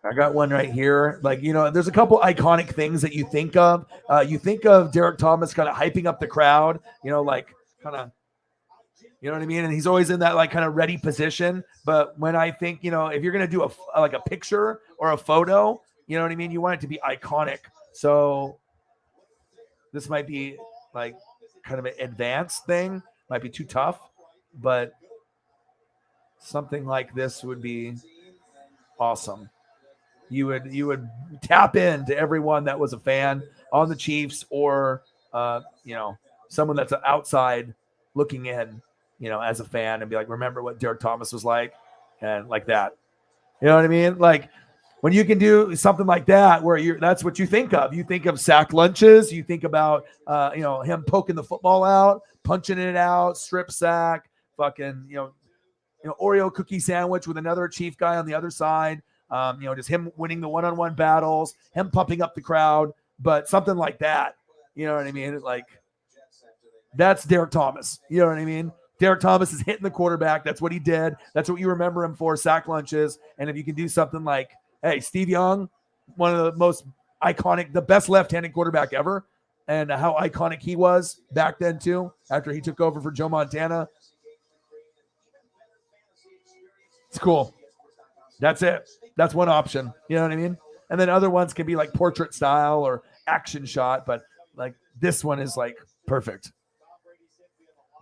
I got one right here. Like, there's a couple iconic things that you think of. You think of Derek Thomas kind of hyping up the crowd, like kind of, you know what I mean? And he's always in that like kind of ready position. But when I think, if you're going to do a picture or a photo, you know what I mean? You want it to be iconic. So this might be like kind of an advanced thing. Might be too tough, but something like this would be awesome. You would tap into everyone that was a fan on the Chiefs, or someone that's outside looking in, as a fan, and be like, remember what Derek Thomas was like, and like that. You know what I mean? Like when you can do something like that, where that's what you think of. You think of sack lunches. You think about him poking the football out, punching it out, strip sack, fucking Oreo cookie sandwich with another Chief guy on the other side. Just him winning the one-on-one battles, him pumping up the crowd, but something like that. You know what I mean? Like, that's Derek Thomas. You know what I mean? Derek Thomas is hitting the quarterback. That's what he did. That's what you remember him for, sack lunches. And if you can do something like, hey, Steve Young, one of the most iconic, the best left-handed quarterback ever, and how iconic he was back then too, after he took over for Joe Montana. It's cool. That's it. That's one option. You know what I mean? And then other ones can be like portrait style or action shot, but like this one is like perfect.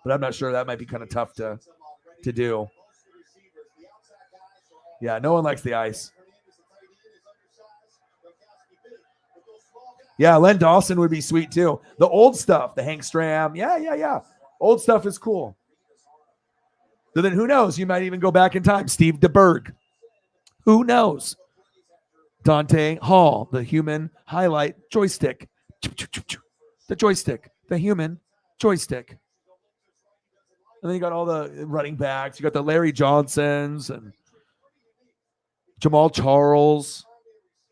But I'm not sure, that might be kind of tough to do. Yeah, no one likes the ice. Yeah, Len Dawson would be sweet too. The old stuff, the Hank Stram. Yeah. Old stuff is cool. So then who knows? You might even go back in time. Steve DeBerg. Who knows? Dante Hall, the human highlight joystick. The joystick. The human joystick. And then you got all the running backs. You got the Larry Johnsons and Jamal Charles,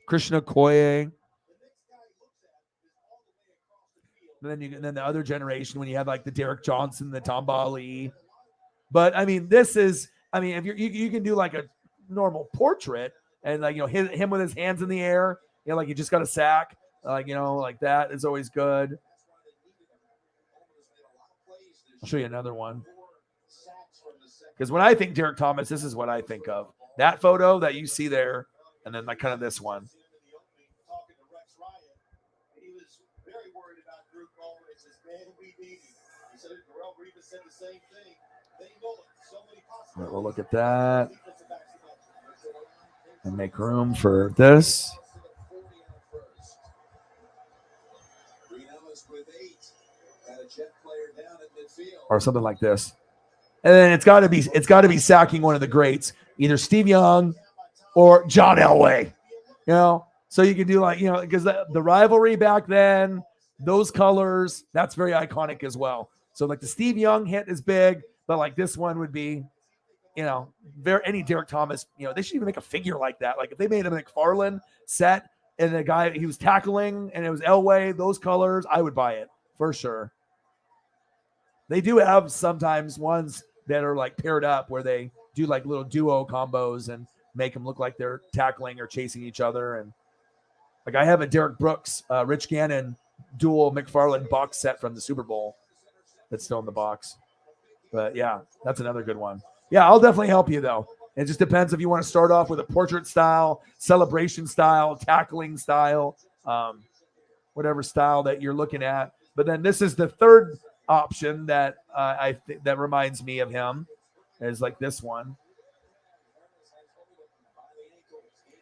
Christian Okoye. And then the other generation, when you had like the Derek Johnson, the Tom Bali. But I mean, if you can do like a normal portrait and like, him with his hands in the air, like he just got a sack, like that is always good. I'll show you another one. Because when I think Derek Thomas, this is what I think of. That photo that you see there, and then like kind of this one. All right, we'll look at that and make room for this. Or something like this. And then it's got to be sacking one of the greats, either Steve Young or John Elway. So you can do like, because the rivalry back then, those colors, that's very iconic as well. So like the Steve Young hit is big, but like this one would be, any Derek Thomas, they should even make a figure like that. Like if they made a McFarlane set and the guy, he was tackling and it was Elway, those colors, I would buy it for sure. They do have sometimes ones that are like paired up where they do like little duo combos and make them look like they're tackling or chasing each other. And like I have a Derek Brooks, Rich Gannon dual McFarlane box set from the Super Bowl that's still in the box. But yeah, that's another good one. Yeah, I'll definitely help you though. It just depends if you want to start off with a portrait style, celebration style, tackling style, whatever style that you're looking at. But then this is the third option that I think that reminds me of him, is like this one.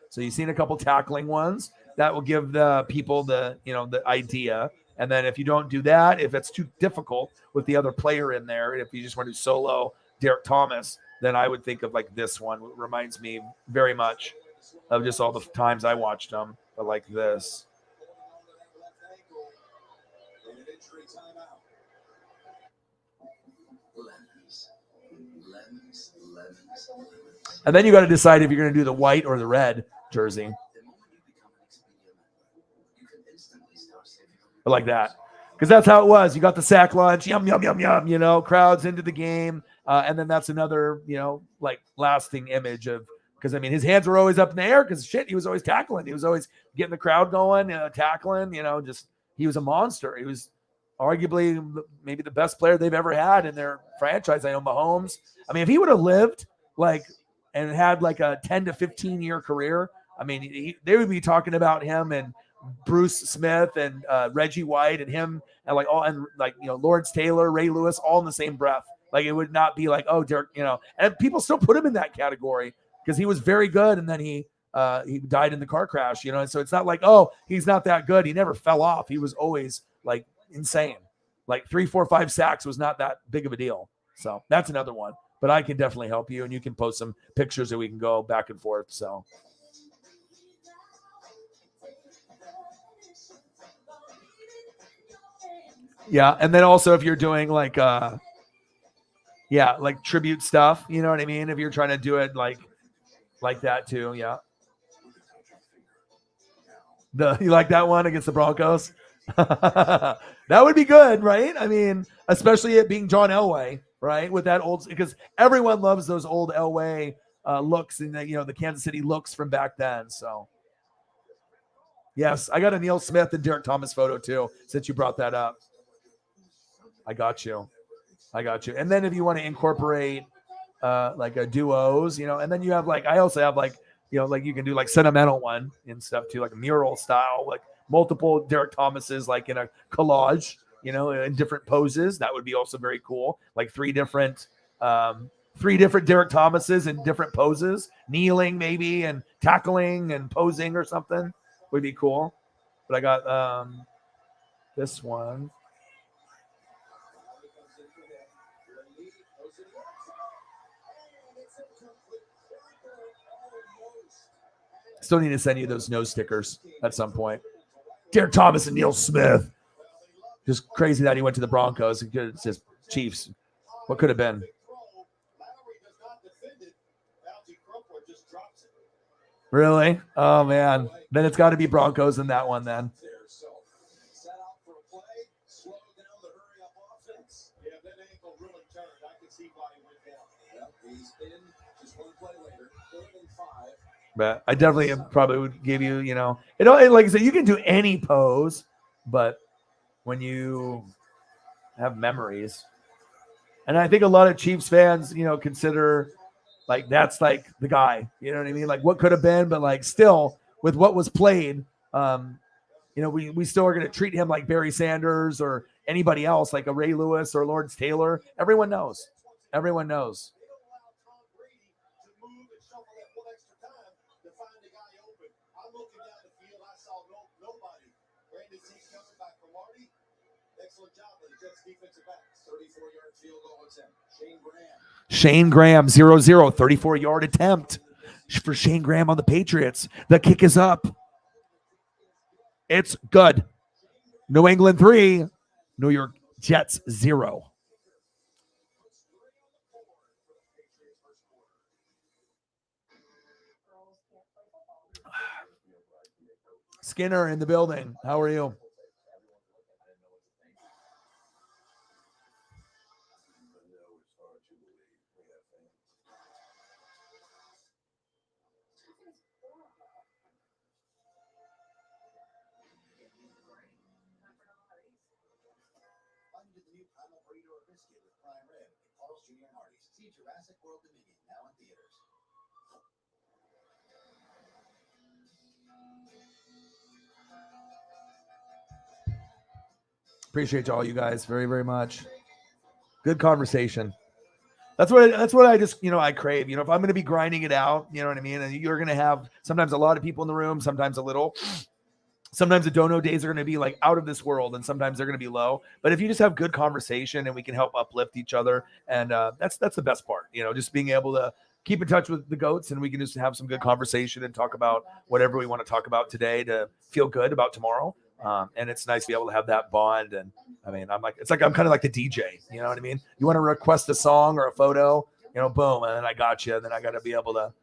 So you've seen a couple tackling ones that will give the people the idea. And then if you don't do that, if it's too difficult with the other player in there, if you just want to do solo Derek Thomas, then I would think of like this one. It reminds me very much of just all the times I watched him, but like this. And then you got to decide if you're going to do the white or the red jersey. But like that. Because that's how it was. You got the sack lunch, yum, yum, yum, yum, crowds into the game. And then that's another, like lasting image of, because I mean, his hands were always up in the air because he was always tackling. He was always getting the crowd going, tackling, he was a monster. He was arguably maybe the best player they've ever had in their franchise. I know Mahomes. I mean, if he would have lived and had like a 10 to 15 year career, I mean, they would be talking about him and Bruce Smith and Reggie White and him and Lawrence Taylor, Ray Lewis, all in the same breath. Like it would not be like, oh, Derek, and people still put him in that category because he was very good. And then he died in the car crash, and so it's not like, oh, he's not that good. He never fell off. He was always like insane. Like 3, 4, 5 sacks was not that big of a deal. So that's another one, but I can definitely help you and you can post some pictures that we can go back and forth. So. Yeah, and then also if you're doing like tribute stuff, you know what I mean? If you're trying to do it like that too, yeah. You like that one against the Broncos? That would be good, right? I mean, especially it being John Elway, right? With that old, because everyone loves those old Elway looks and the Kansas City looks from back then. So, yes, I got a Neil Smith and Derek Thomas photo too, since you brought that up. I got you. And then if you want to incorporate like a duos, and then you have like, I also have like, like you can do like sentimental one and stuff too, like a mural style, like multiple Derek Thomases, like in a collage, in different poses. That would be also very cool. Like three different Derek Thomases in different poses, kneeling maybe and tackling and posing or something would be cool. But I got this one. Still need to send you those nose stickers at some point. Derek Thomas and Neil Smith. Just crazy that he went to the Broncos. It's just Chiefs. What could have been? Really? Oh, man. Then it's got to be Broncos in that one then. But I definitely probably would give you, like I said, you can do any pose, but when you have memories, and I think a lot of Chiefs fans, consider like that's like the guy, you know what I mean? Like what could have been, but like still with what was played, we still are going to treat him like Barry Sanders or anybody else, like a Ray Lewis or Lawrence Taylor. Everyone knows. Shane Graham, 0-0, 34-yard attempt for Shane Graham on the Patriots. The kick is up. It's good. New England 3, New York Jets 0. Skinner in the building. How are you? Appreciate all you guys very, very much. Good conversation. That's what I just, I crave. If I'm going to be grinding it out, you know what I mean? And you're going to have sometimes a lot of people in the room, sometimes a little. Sometimes the dono days are going to be like out of this world, and sometimes they're going to be low. But if you just have good conversation and we can help uplift each other, and that's the best part, just being able to keep in touch with the goats, and we can just have some good conversation and talk about whatever we want to talk about today to feel good about tomorrow. And it's nice to be able to have that bond. And I mean, I'm kind of like the DJ, you know what I mean? You want to request a song or a photo, boom. And then I got you. And then I got to be able to,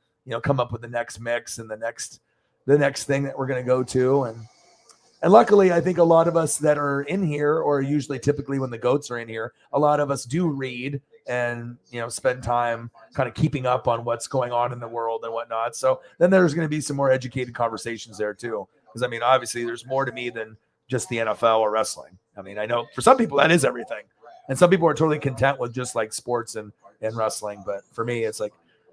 come up with the next mix and the next thing that we're going to go to. And luckily, I think a lot of us that are in here, or usually typically when the goats are in here, a lot of us do read and, spend time kind of keeping up on what's going on in the world and whatnot. So then there's going to be some more educated conversations there too. Because I mean, obviously there's more to me than just the NFL or wrestling. I mean, I know for some people that is everything. And some people are totally content with just like sports and wrestling. But for me, it's like,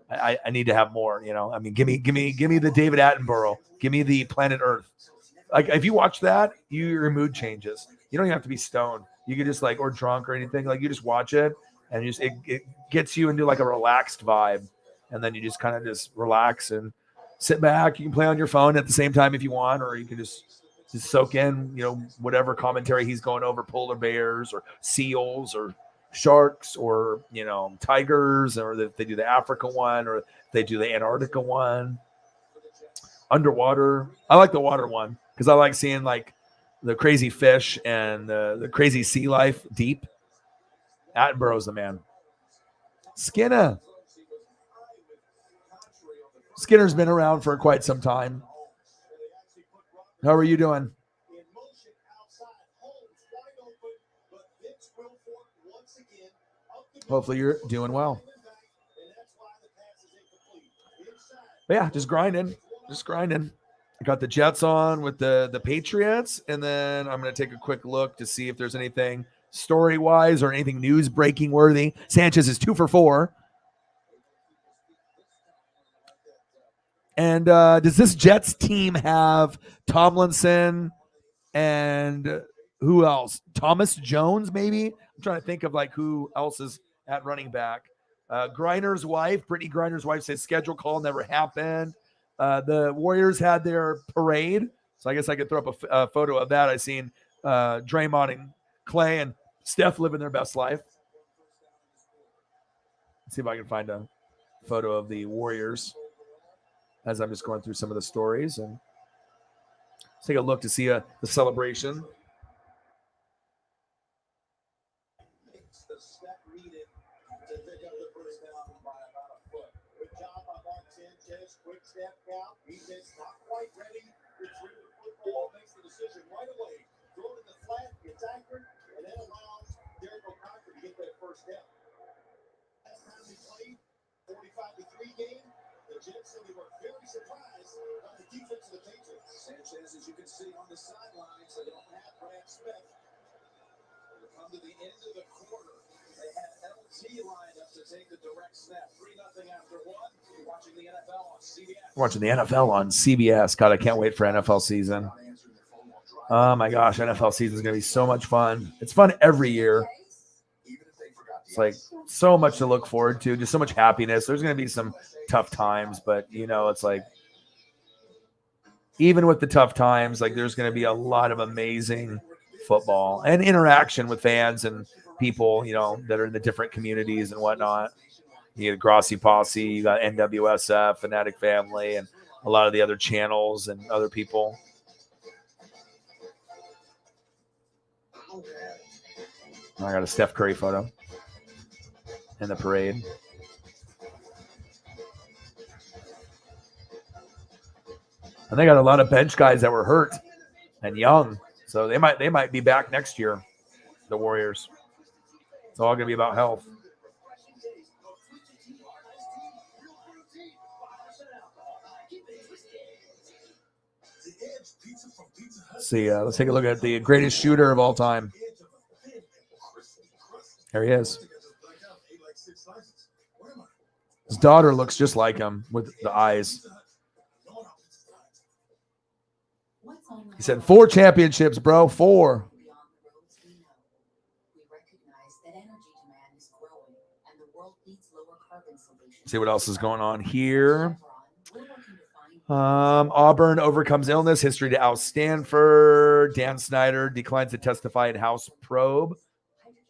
I need to have more, I mean, give me the David Attenborough, give me the Planet Earth. Like if you watch that, your mood changes. You don't even have to be stoned. You can just or drunk or anything. Like you just watch it and it gets you into like a relaxed vibe. And then you just kind of just relax and sit back. You can play on your phone at the same time if you want, or you can just soak in, whatever commentary he's going over, polar bears or seals or sharks or, tigers, or if they do the Africa one or they do the Antarctica one. Underwater. I like the water one because I like seeing like the crazy fish and the crazy sea life deep. Attenborough's the man. Skinner's been around for quite some time. How are you doing? In motion outside, Holmes wide open, but Vince Wilfork once again up the middle. Hopefully you're doing well. And that's why the pass is incomplete. Inside. But yeah, just grinding. Just grinding. I got the Jets on with the Patriots, and then I'm going to take a quick look to see if there's anything story-wise or anything news breaking worthy. Sanchez is 2 for 4. And does this Jets team have Tomlinson and who else? Thomas Jones, maybe? I'm trying to think of like who else is at running back. Griner's wife, Brittany Griner's wife, says schedule call never happened. The Warriors had their parade, so I guess I could throw up a photo of that. I seen Draymond and Clay and Steph living their best life. Let's see if I can find a photo of the Warriors as I'm just going through some of the stories, and let's take a look to see the celebration. Makes the step needed to pick up the first down by about a foot. Good job by Mark Sanchez. Quick step count. He's just not quite ready. Retrieve the football. Makes the decision right away. Throw it in the flat. Gets accurate. And then allows Derek O'Connor to get that first down. Last time we played, 45-3 game. The Jets said they were very surprised by the defense of the Patriots. Sanchez, as you can see on the sidelines, they don't have Brad Smith. They come to the end of the quarter. They had LT lined up to take the direct snap. 3-0 after one. You're watching the NFL on CBS. Watching the NFL on CBS. God, I can't wait for NFL season. Oh my gosh, NFL season is going to be so much fun. It's fun every year. It's like so much to look forward to, just so much happiness. There's going to be some tough times, but it's like even with the tough times, like there's going to be a lot of amazing football and interaction with fans and people, that are in the different communities and whatnot. You got Grossi Posse, you got NWSF, Fanatic Family, and a lot of the other channels and other people. I got a Steph Curry photo in the parade. And they got a lot of bench guys that were hurt and young, so they might be back next year. The Warriors. It's all going to be about health. Let's see. Let's take a look at the greatest shooter of all time. There he is. His daughter looks just like him with the eyes. He said 4 championships, bro. 4. See what else is going on here. Auburn overcomes illness. History to out Stanford. Dan Snyder declines to testify in House probe.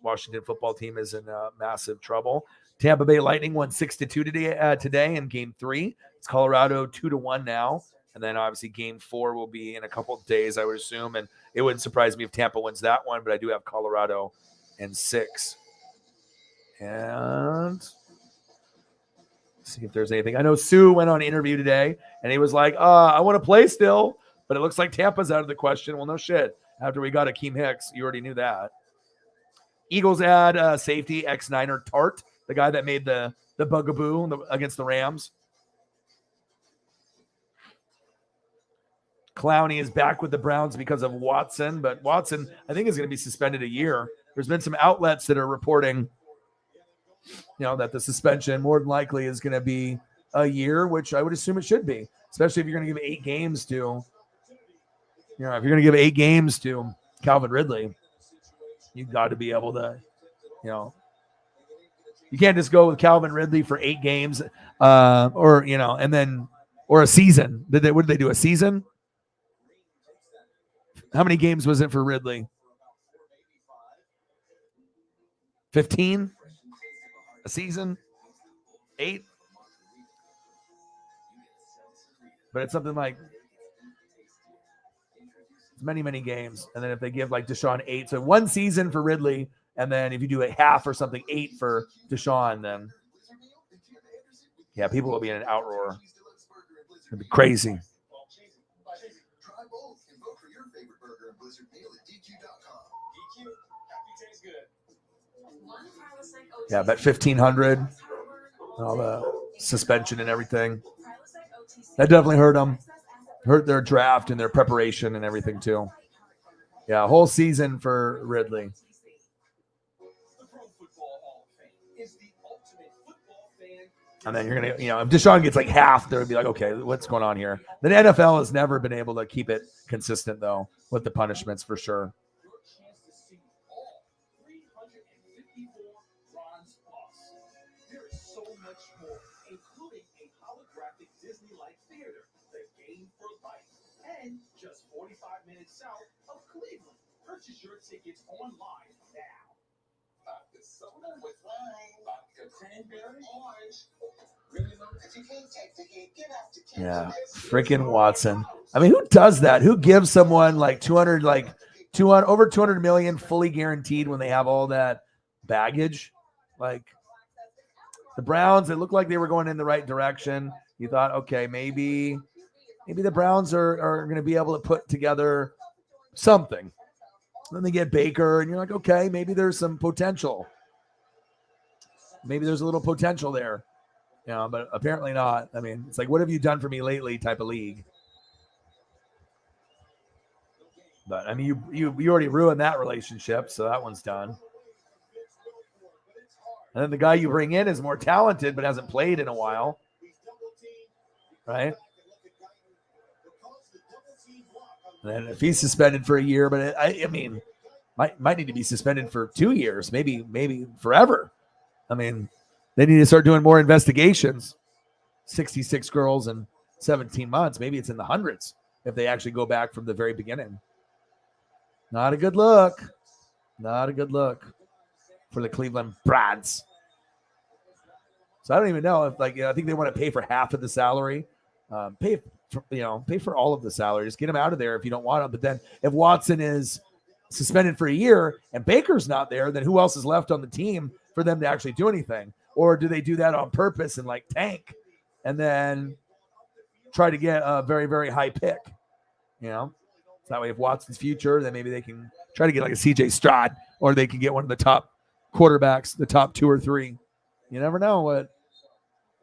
Washington football team is in massive trouble. Tampa Bay Lightning won 6-2 today in Game 3. It's Colorado 2-1 now. And then obviously Game 4 will be in a couple of days, I would assume. And it wouldn't surprise me if Tampa wins that one, but I do have Colorado in 6. And see if there's anything. I know Sue went on an interview today, and he was like, I want to play still, but it looks like Tampa's out of the question. Well, no shit. After we got Akeem Hicks, you already knew that. Eagles add safety ex-Niner Tart, the guy that made the bugaboo against the Rams. Clowney is back with the Browns because of Watson, but Watson, I think, is going to be suspended a year. There's been some outlets that are reporting, that the suspension more than likely is going to be a year, which I would assume it should be, especially if you're going to give 8 games to, if you're going to give 8 games to Calvin Ridley, you've got to be able to, you can't just go with Calvin Ridley for 8 games, or a season. What did they do? A season? How many games was it for Ridley? 15? A season? 8? But it's something like many, many games. And then if they give like Deshaun 8, so 1 season for Ridley, and then if you do a half or something, 8 for Deshaun, then people will be in an outroar. It'd be crazy. Yeah, bet 1,500. All the suspension and everything. That definitely hurt them. Hurt their draft and their preparation and everything too. Yeah, a whole season for Ridley. And then you're going to, if Deshaun gets like half, they'll be like, okay, what's going on here? The NFL has never been able to keep it consistent, though, with the punishments for sure. There is so much more, including a holographic Disney-like theater, the Game for Life, and just 45 minutes south of Cleveland. Purchase your tickets online now. Vodka soda with lime, vodka cranberry, orange. Really long, because you can't take the heat. Get out to Yeah, freaking Watson. I mean, who does that? Who gives someone like 200, over 200 million fully guaranteed when they have all that baggage? Like the Browns, it looked like they were going in the right direction. You thought, okay, maybe the Browns are going to be able to put together something. Then they get Baker, and you're like, okay, maybe there's some potential. Maybe there's a little potential there. But apparently not. I mean, it's like, what have you done for me lately type of league. But, I mean, you already ruined that relationship, so that one's done. And then the guy you bring in is more talented but hasn't played in a while. Right? And if he's suspended for a year, but I mean, might need to be suspended for 2 years, maybe forever. I mean, they need to start doing more investigations. 66 girls in 17 months. Maybe it's in the hundreds if they actually go back from the very beginning. Not a good look. Not a good look for the Cleveland Browns. So I don't even know if, I think they want to pay for half of the salary. Pay for all of the salary. Just get him out of there if you don't want him. But then if Watson is suspended for a year and Baker's not there, then who else is left on the team for them to actually do anything? Or do they do that on purpose and tank and then try to get a very, very high pick? So that way, if Watson's future, then maybe they can try to get like a CJ Stroud, or they can get one of the top quarterbacks, the top 2 or 3. You never know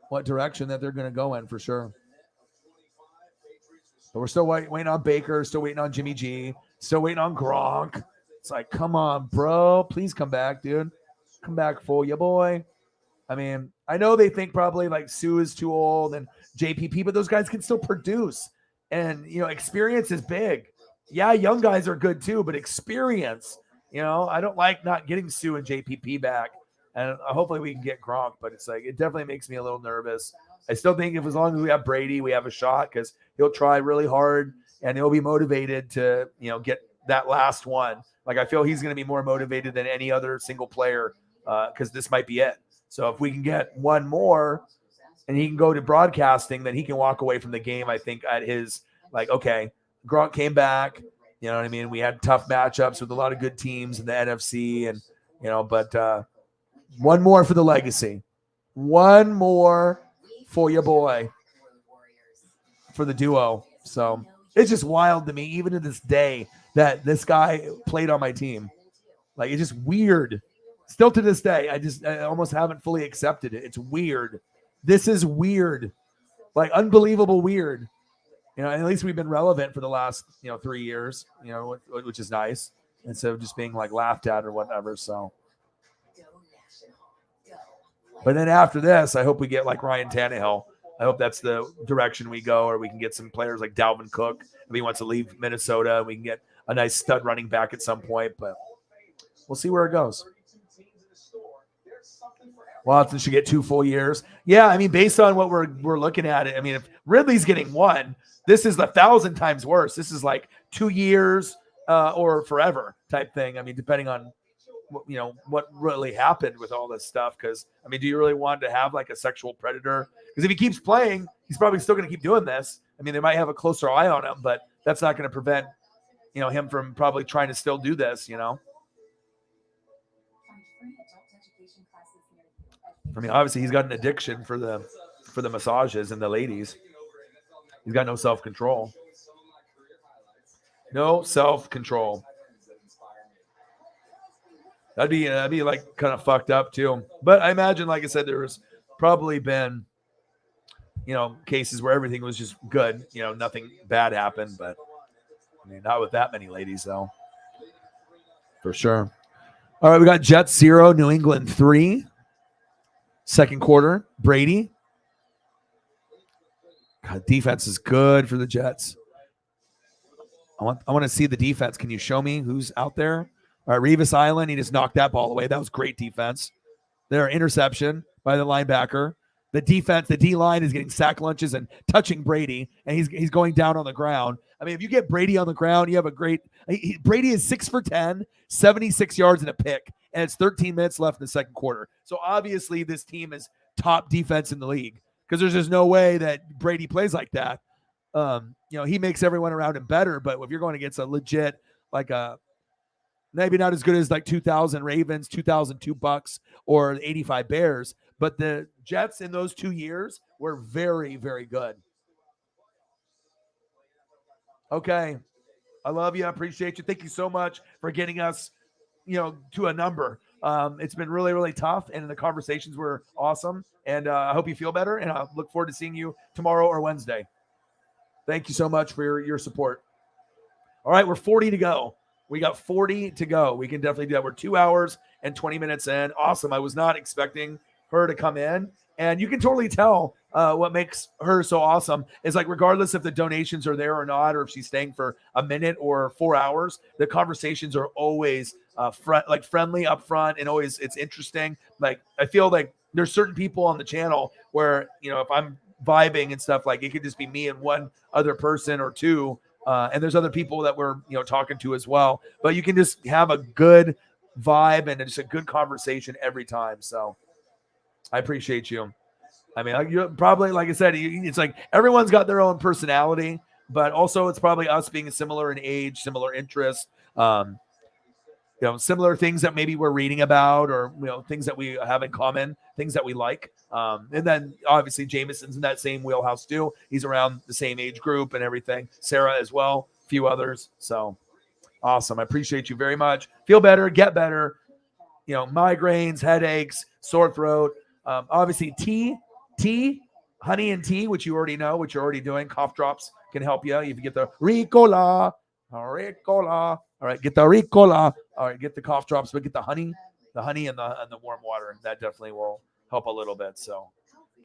what direction that they're going to go in for sure. But we're still waiting on Baker, still waiting on Jimmy G, still waiting on Gronk. It's like, come on, bro. Please come back, dude. Come back for you, boy. I mean, I know they think probably Sue is too old and JPP, but those guys can still produce. And, experience is big. Yeah, young guys are good too, but experience, I don't like not getting Sue and JPP back. And hopefully we can get Gronk, but it's it definitely makes me a little nervous. I still think as long as we have Brady, we have a shot because he'll try really hard and he'll be motivated to, get that last one. I feel he's going to be more motivated than any other single player because this might be it. So if we can get one more and he can go to broadcasting, then he can walk away from the game, I think, at his, okay, Gronk came back. You know what I mean? We had tough matchups with a lot of good teams in the NFC and, but one more for the legacy. One more for your boy, for the duo. So it's just wild to me, even to this day, that this guy played on my team. It's just weird. Still to this day, I almost haven't fully accepted it. It's weird. This is weird. Unbelievable weird. And at least we've been relevant for the last, 3 years, which is nice. Instead of just being laughed at or whatever. So. But then after this, I hope we get Ryan Tannehill. I hope that's the direction we go, or we can get some players like Dalvin Cook if he wants to leave Minnesota. We can get a nice stud running back at some point, but we'll see where it goes. Watson should get 2 full years. Yeah, I mean, based on what we're looking at it, I mean, if Ridley's getting 1, this is 1,000 times worse. This is 2 years or forever type thing. I mean, depending on what really happened with all this stuff. Because, I mean, do you really want to have a sexual predator? Because if he keeps playing, he's probably still going to keep doing this. I mean, they might have a closer eye on him, but that's not going to prevent, him from probably trying to still do this, I mean, obviously he's got an addiction for the massages and the ladies. He's got no self-control. No self-control. That'd be like kind of fucked up too. But I imagine, like I said, there's probably been, cases where everything was just good. Nothing bad happened. But I mean, not with that many ladies, though. For sure. All right, we got Jets 0, New England 3. Second quarter, Brady. God, defense is good for the Jets. I want to see the defense. Can you show me who's out there? All right, Revis Island, he just knocked that ball away. That was great defense. There, interception by the linebacker. The defense, the D-line is getting sack lunches and touching Brady, and he's going down on the ground. I mean, if you get Brady on the ground, you have a great – Brady is 6 for 10, 76 yards and a pick, and it's 13 minutes left in the second quarter. So, obviously, this team is top defense in the league because there's just no way that Brady plays like that. He makes everyone around him better, but if you're going against a legit, like a maybe not as good as like 2000 Ravens, 2002 Bucks, or 85 Bears, but the Jets in those 2 years were very, very good. Okay. I love you. I appreciate you. Thank you so much for getting us, to a number. It's been really, really tough, and the conversations were awesome, and I hope you feel better, and I look forward to seeing you tomorrow or Wednesday. Thank you so much for your support. All right, we're 40 to go. We got 40 to go. We can definitely do that. We're 2 hours and 20 minutes in. Awesome. I was not expecting her to come in. And you can totally tell what makes her so awesome is like, regardless if the donations are there or not, or if she's staying for a minute or 4 hours, the conversations are always friendly up front, and always it's interesting. Like, I feel like there's certain people on the channel where, if I'm vibing and stuff, like it could just be me and one other person or two. And there's other people that we're, talking to as well, but you can just have a good vibe and just a good conversation every time. So I appreciate you. I mean, you're probably, like I said, it's like everyone's got their own personality, but also it's probably us being similar in age, similar interests, similar things that maybe we're reading about, or, things that we have in common, things that we like. And then obviously Jameson's in that same wheelhouse too. He's around the same age group and everything. Sarah as well, a few others. So awesome. I appreciate you very much. Feel better, get better. Migraines, headaches, sore throat. Obviously tea, honey and tea, which you already know, which you're already doing. Cough drops can help you. If you get the Ricola. All right, get the Ricola. All right, get the cough drops, but get the honey and the warm water. That definitely will help a little bit. So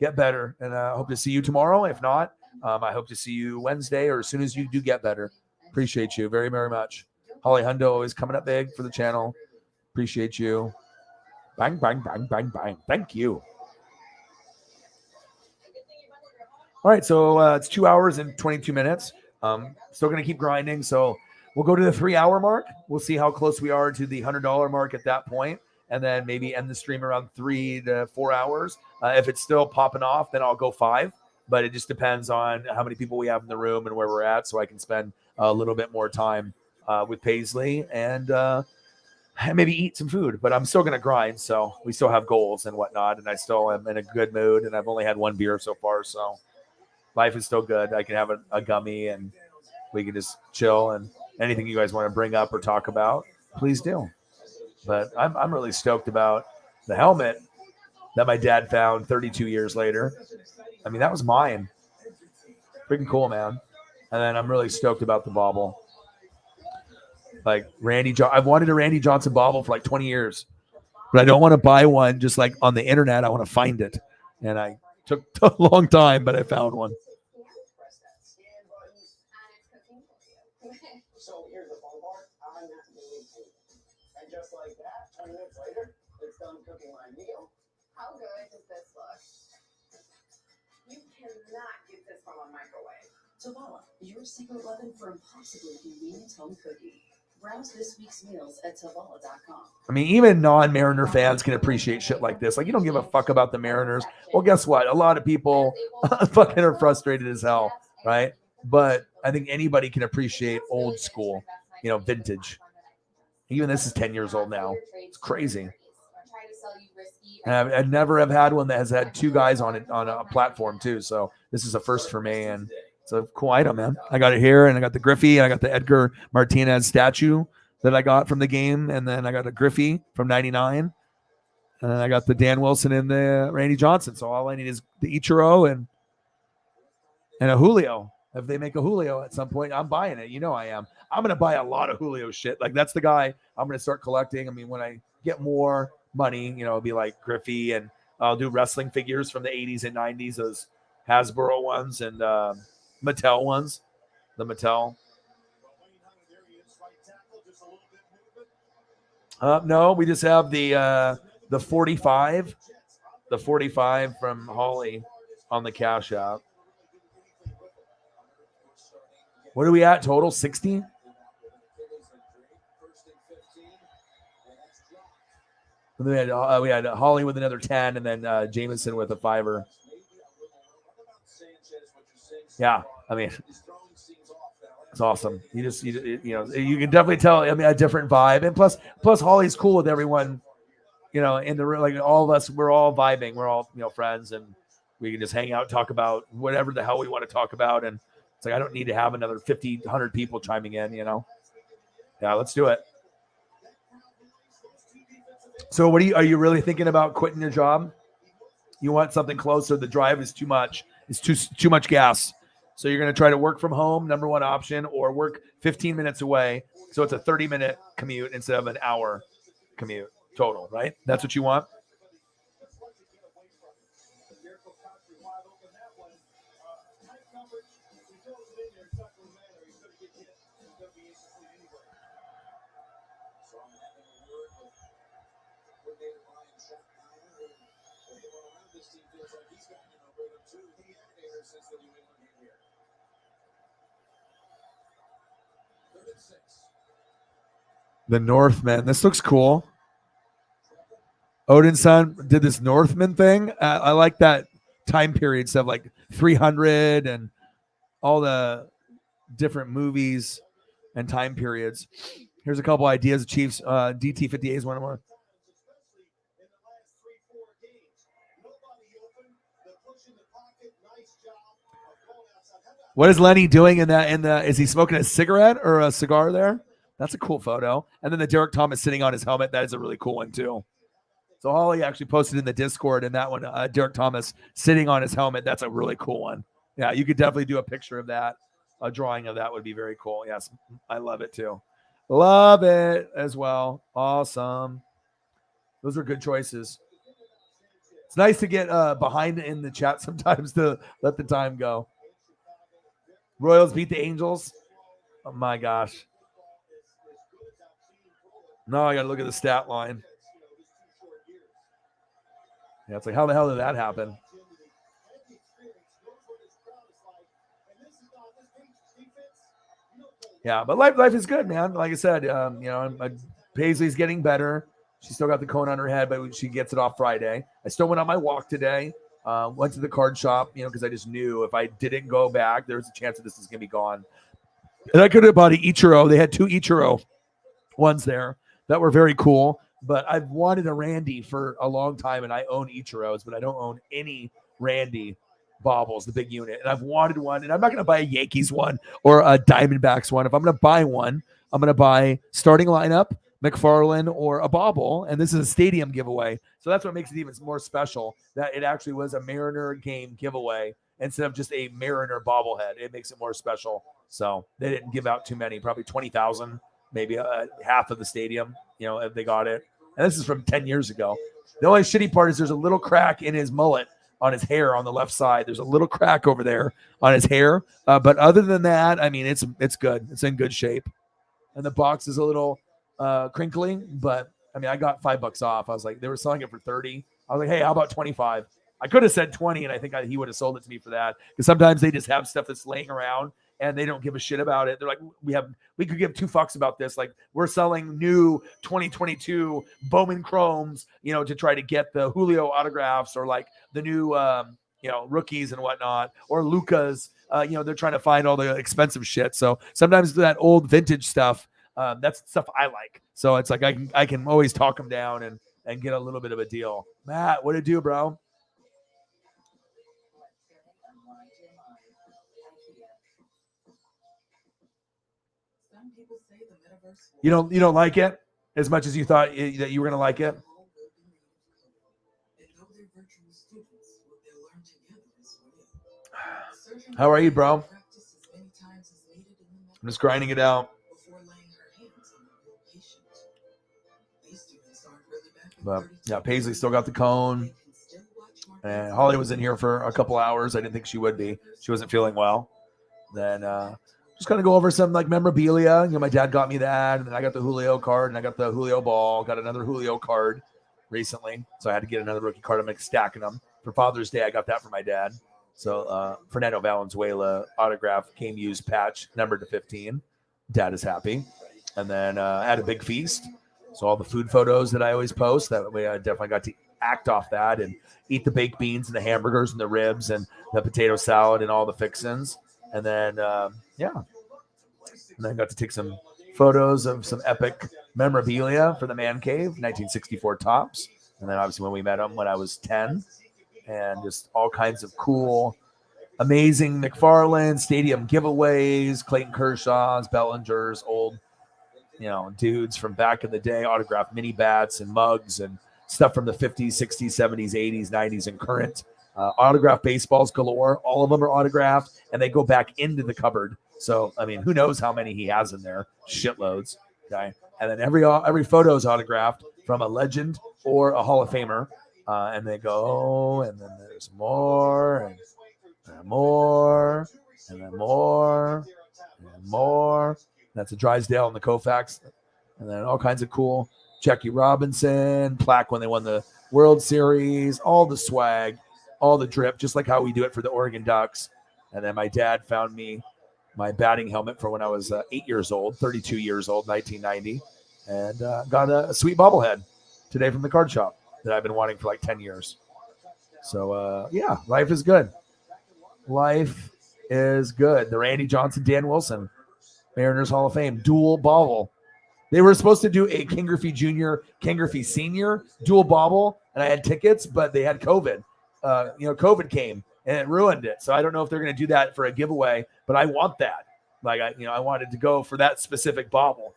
get better, and I hope to see you tomorrow. If not, I hope to see you Wednesday, or as soon as you do get better. Appreciate you very, very much. Holly Hundo is coming up big for the channel. Appreciate you. Bang, bang, bang, bang, bang. Thank you. All right, so it's 2 hours and 22 minutes. Still going to keep grinding. So we'll go to the 3 hour mark. We'll see how close we are to the $100 mark at that point, and then maybe end the stream around 3 to 4 hours. If it's still popping off, then I'll go 5. But it just depends on how many people we have in the room and where we're at, so I can spend a little bit more time with Paisley and maybe eat some food. But I'm still going to grind, so we still have goals and whatnot, and I still am in a good mood, and I've only had 1 beer so far, so life is still good. I can have a gummy, and we can just chill, and anything you guys want to bring up or talk about, please do. But I'm really stoked about the helmet that my dad found 32 years later. I mean, that was mine. Freaking cool, man. And then I'm really stoked about the bauble. Like I've wanted a Randy Johnson bauble for like 20 years, but I don't want to buy one just like on the internet. I want to find it. And I took a long time, but I found one. So here's the fun part. I'm not doing anything. And just like that, 20 minutes later, it's done cooking my meal. How good does this look? You cannot get this from a microwave. Tavala, your secret weapon for impossibly convenient home cooking. Browse this week's meals at Tavala.com. I mean, even non-Mariner fans can appreciate shit like this. Like, you don't give a fuck about the Mariners. Well, guess what? A lot of people fucking are frustrated as hell, right? But I think anybody can appreciate old school, vintage. Even this is 10 years old now. It's crazy. And I never have had one that has had 2 guys on it on a platform too. So this is a first for me, and It's a cool item, man. I got it here, and I got the Griffey, and I got the Edgar Martinez statue that I got from the game, and then I got a Griffey from '99, and then I got the Dan Wilson and the Randy Johnson. So all I need is the Ichiro and a Julio. If they make a Julio at some point, I'm buying it. You know I am. I'm going to buy a lot of Julio shit. Like, that's the guy I'm going to start collecting. I mean, when I get more money, it'll be like Griffey, and I'll do wrestling figures from the 80s and 90s, those Hasbro ones and Mattel ones. The Mattel. No, we just have the 45. The 45 from Holly on the Cash App. What are we at total? 60? We had Holly with another 10, and then Jameson with a 5. Yeah, I mean, it's awesome. You can definitely tell. I mean, a different vibe, and plus Holly's cool with everyone. In the room, like all of us, we're all vibing. We're all friends, and we can just hang out, talk about whatever the hell we want to talk about, and it's like I don't need to have another 50, 100 people chiming in. Yeah, let's do it. So, are you really thinking about quitting your job? You want something closer? The drive is too much. It's too much gas. So you're going to try to work from home, number one option, or work 15 minutes away. So it's a 30-minute commute instead of an hour commute total, right? That's what you want? The Northman. This looks cool. Odin's son did this Northman thing. I like that time period stuff, like 300 and all the different movies and time periods. Here's a couple ideas. Chiefs DT58 is one more. What is Lenny doing in that? Is he smoking a cigarette or a cigar there? That's a cool photo. And then the Derek Thomas sitting on his helmet. That is a really cool one too. So Holly actually posted in the Discord, and that one, Derek Thomas sitting on his helmet. That's a really cool one. Yeah, you could definitely do a picture of that. A drawing of that would be very cool. Yes, I love it too. Love it as well. Awesome. Those are good choices. It's nice to get behind in the chat sometimes to let the time go. Royals beat the Angels. Oh my gosh. No, I got to look at the stat line. Yeah, it's like, how the hell did that happen? Yeah, but life is good, man. Like I said, Paisley's getting better. She still got the cone on her head, but she gets it off Friday. I still went on my walk today. Went to the card shop, because I just knew if I didn't go back, there was a chance that this is going to be gone. And I could have bought an Ichiro. They had 2 Ichiro ones there that were very cool. But I've wanted a Randy for a long time, and I own Ichiros, but I don't own any Randy baubles, the big unit. And I've wanted one, and I'm not going to buy a Yankees one or a Diamondbacks one. If I'm going to buy one, I'm going to buy starting lineup, McFarlane, or a bauble, and this is a stadium giveaway. So that's what makes it even more special, that it actually was a Mariner game giveaway instead of just a Mariner bobblehead. It makes it more special. So they didn't give out too many, probably 20,000, maybe half of the stadium, if they got it. And this is from 10 years ago. The only shitty part is there's a little crack in his mullet on his hair on the left side. There's a little crack over there on his hair. But other than that, I mean, it's good. It's in good shape. And the box is a little crinkly, but I mean, I got $5 off. I was like, they were selling it for 30. I was like, hey, how about 25? I could have said 20, and I think he would have sold it to me for that. Because sometimes they just have stuff that's laying around and they don't give a shit about it. They're like, we could give 2 fucks about this. Like, we're selling new 2022 Bowman Chromes, to try to get the Julio autographs, or like the new, rookies and whatnot, or Lucas. They're trying to find all the expensive shit. So sometimes that old vintage stuff, that's stuff I like. So it's like I can always talk them down and get a little bit of a deal. Matt, what it do, bro? You don't like it as much as you thought that you were gonna like it. How are you, bro? I'm just grinding it out. But yeah, Paisley still got the cone. And Holly was in here for a couple hours. I didn't think she would be. She wasn't feeling well. Then just kind of go over some like memorabilia. My dad got me that, and then I got the Julio card, and I got the Julio ball. Got another Julio card recently, so I had to get another rookie card. I'm like stacking them for Father's Day. I got that for my dad. So Fernando Valenzuela autograph, came used patch, numbered to 15. Dad is happy. And then I had a big feast. So all the food photos that I always post, that way I definitely got to act off that and eat the baked beans and the hamburgers and the ribs and the potato salad and all the fixins. And then, and then I got to take some photos of some epic memorabilia for the man cave, 1964 tops. And then obviously when we met him when I was 10, and just all kinds of cool, amazing McFarland stadium giveaways, Clayton Kershaw's, Bellinger's, old, dudes from back in the day, autographed mini bats and mugs and stuff from the 50s, 60s, 70s, 80s, 90s, and current. Autographed baseballs galore. All of them are autographed, and they go back into the cupboard. So, I mean, who knows how many he has in there? Shitloads. Okay. And then every photo is autographed from a legend or a Hall of Famer. And they go, and then there's more, and more, and then more, and more. That's a Drysdale and the Koufax. And then all kinds of cool Jackie Robinson plaque when they won the World Series, all the swag, all the drip, just like how we do it for the Oregon Ducks. And then my dad found me my batting helmet for when I was 8 years old, 32 years old, 1990, and got a sweet bobblehead today from the card shop that I've been wanting for like 10 years. So, yeah, life is good. Life is good. The Randy Johnson, Dan Wilson, Mariners Hall of Fame, dual bobble. They were supposed to do a Ken Griffey Jr., Ken Griffey Sr. dual bobble, and I had tickets, but they had COVID. COVID came, and it ruined it. So I don't know if they're going to do that for a giveaway, but I want that. Like, I wanted to go for that specific bobble.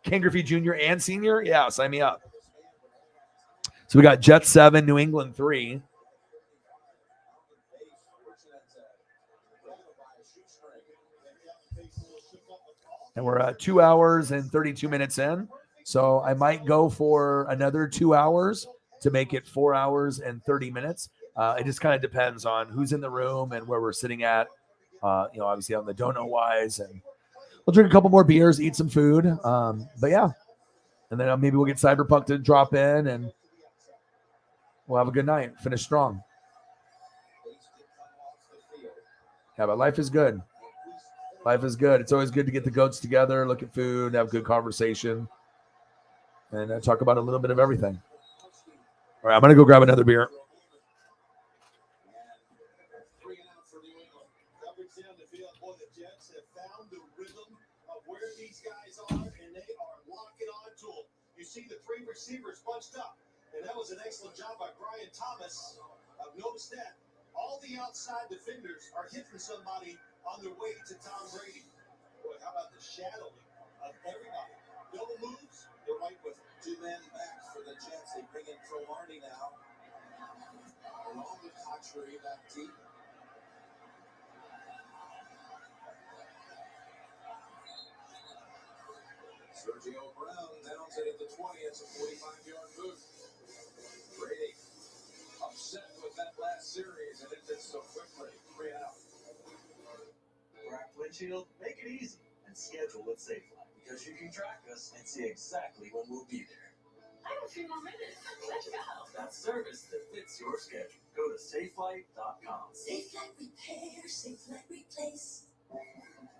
Ken Griffey Jr. and Sr.? Yeah, sign me up. So we got Jets 7, New England 3. And we're 2 hours and 32 minutes in. So I might go for another 2 hours to make it 4 hours and 30 minutes. It just kind of depends on who's in the room and where we're sitting at, obviously on the dono wise. And we'll drink a couple more beers, eat some food. But yeah. And then maybe we'll get Cyberpunk to drop in and we'll have a good night. Finish strong. Yeah, but life is good. Life is good. It's always good to get the goats together, look at food, have good conversation, and talk about a little bit of everything. All right, I'm going to go grab another beer. You see the three receivers bunched up, and that was an excellent job by Brian Thomas. I've noticed that all the outside defenders are hitting somebody on their way to Tom Brady. Boy, how about the shadowing of everybody? Double moves, they're right with two-man backs for the Jets. They bring in Cromartie now. Along with Cotchery back deep. Sergio Brown downs it at the 20. It's a 45-yard move. Brady upset with that last series, and it did so quickly. 3 out. Cracked windshield? Make it easy and schedule with SafeLine because you can track us and see exactly when we'll be there. I have a few more minutes. Let's go. That's service that fits your schedule. Go to SafeLight.com. SafeLight Repair, SafeLight Replace.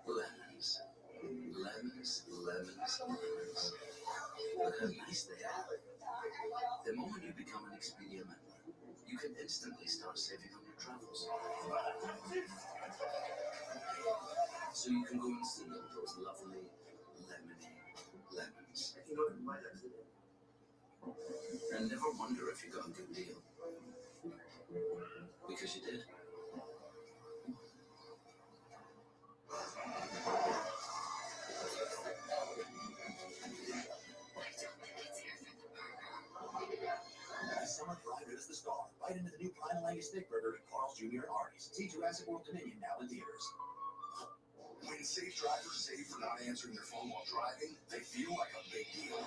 Lemons. Lemons, lemons, lemons. Look how nice they are. The moment you become an Expedia member, you can instantly start saving on your travels. So you can go and see all those lovely, lemony lemons. You know, my accident. And never wonder if you got a good deal. Because you did. Flying Stick Burger at Carl's Jr. and Arby's. See Jurassic World Dominion now in theaters. When safe drivers save for not answering their phone while driving, they feel like a big deal.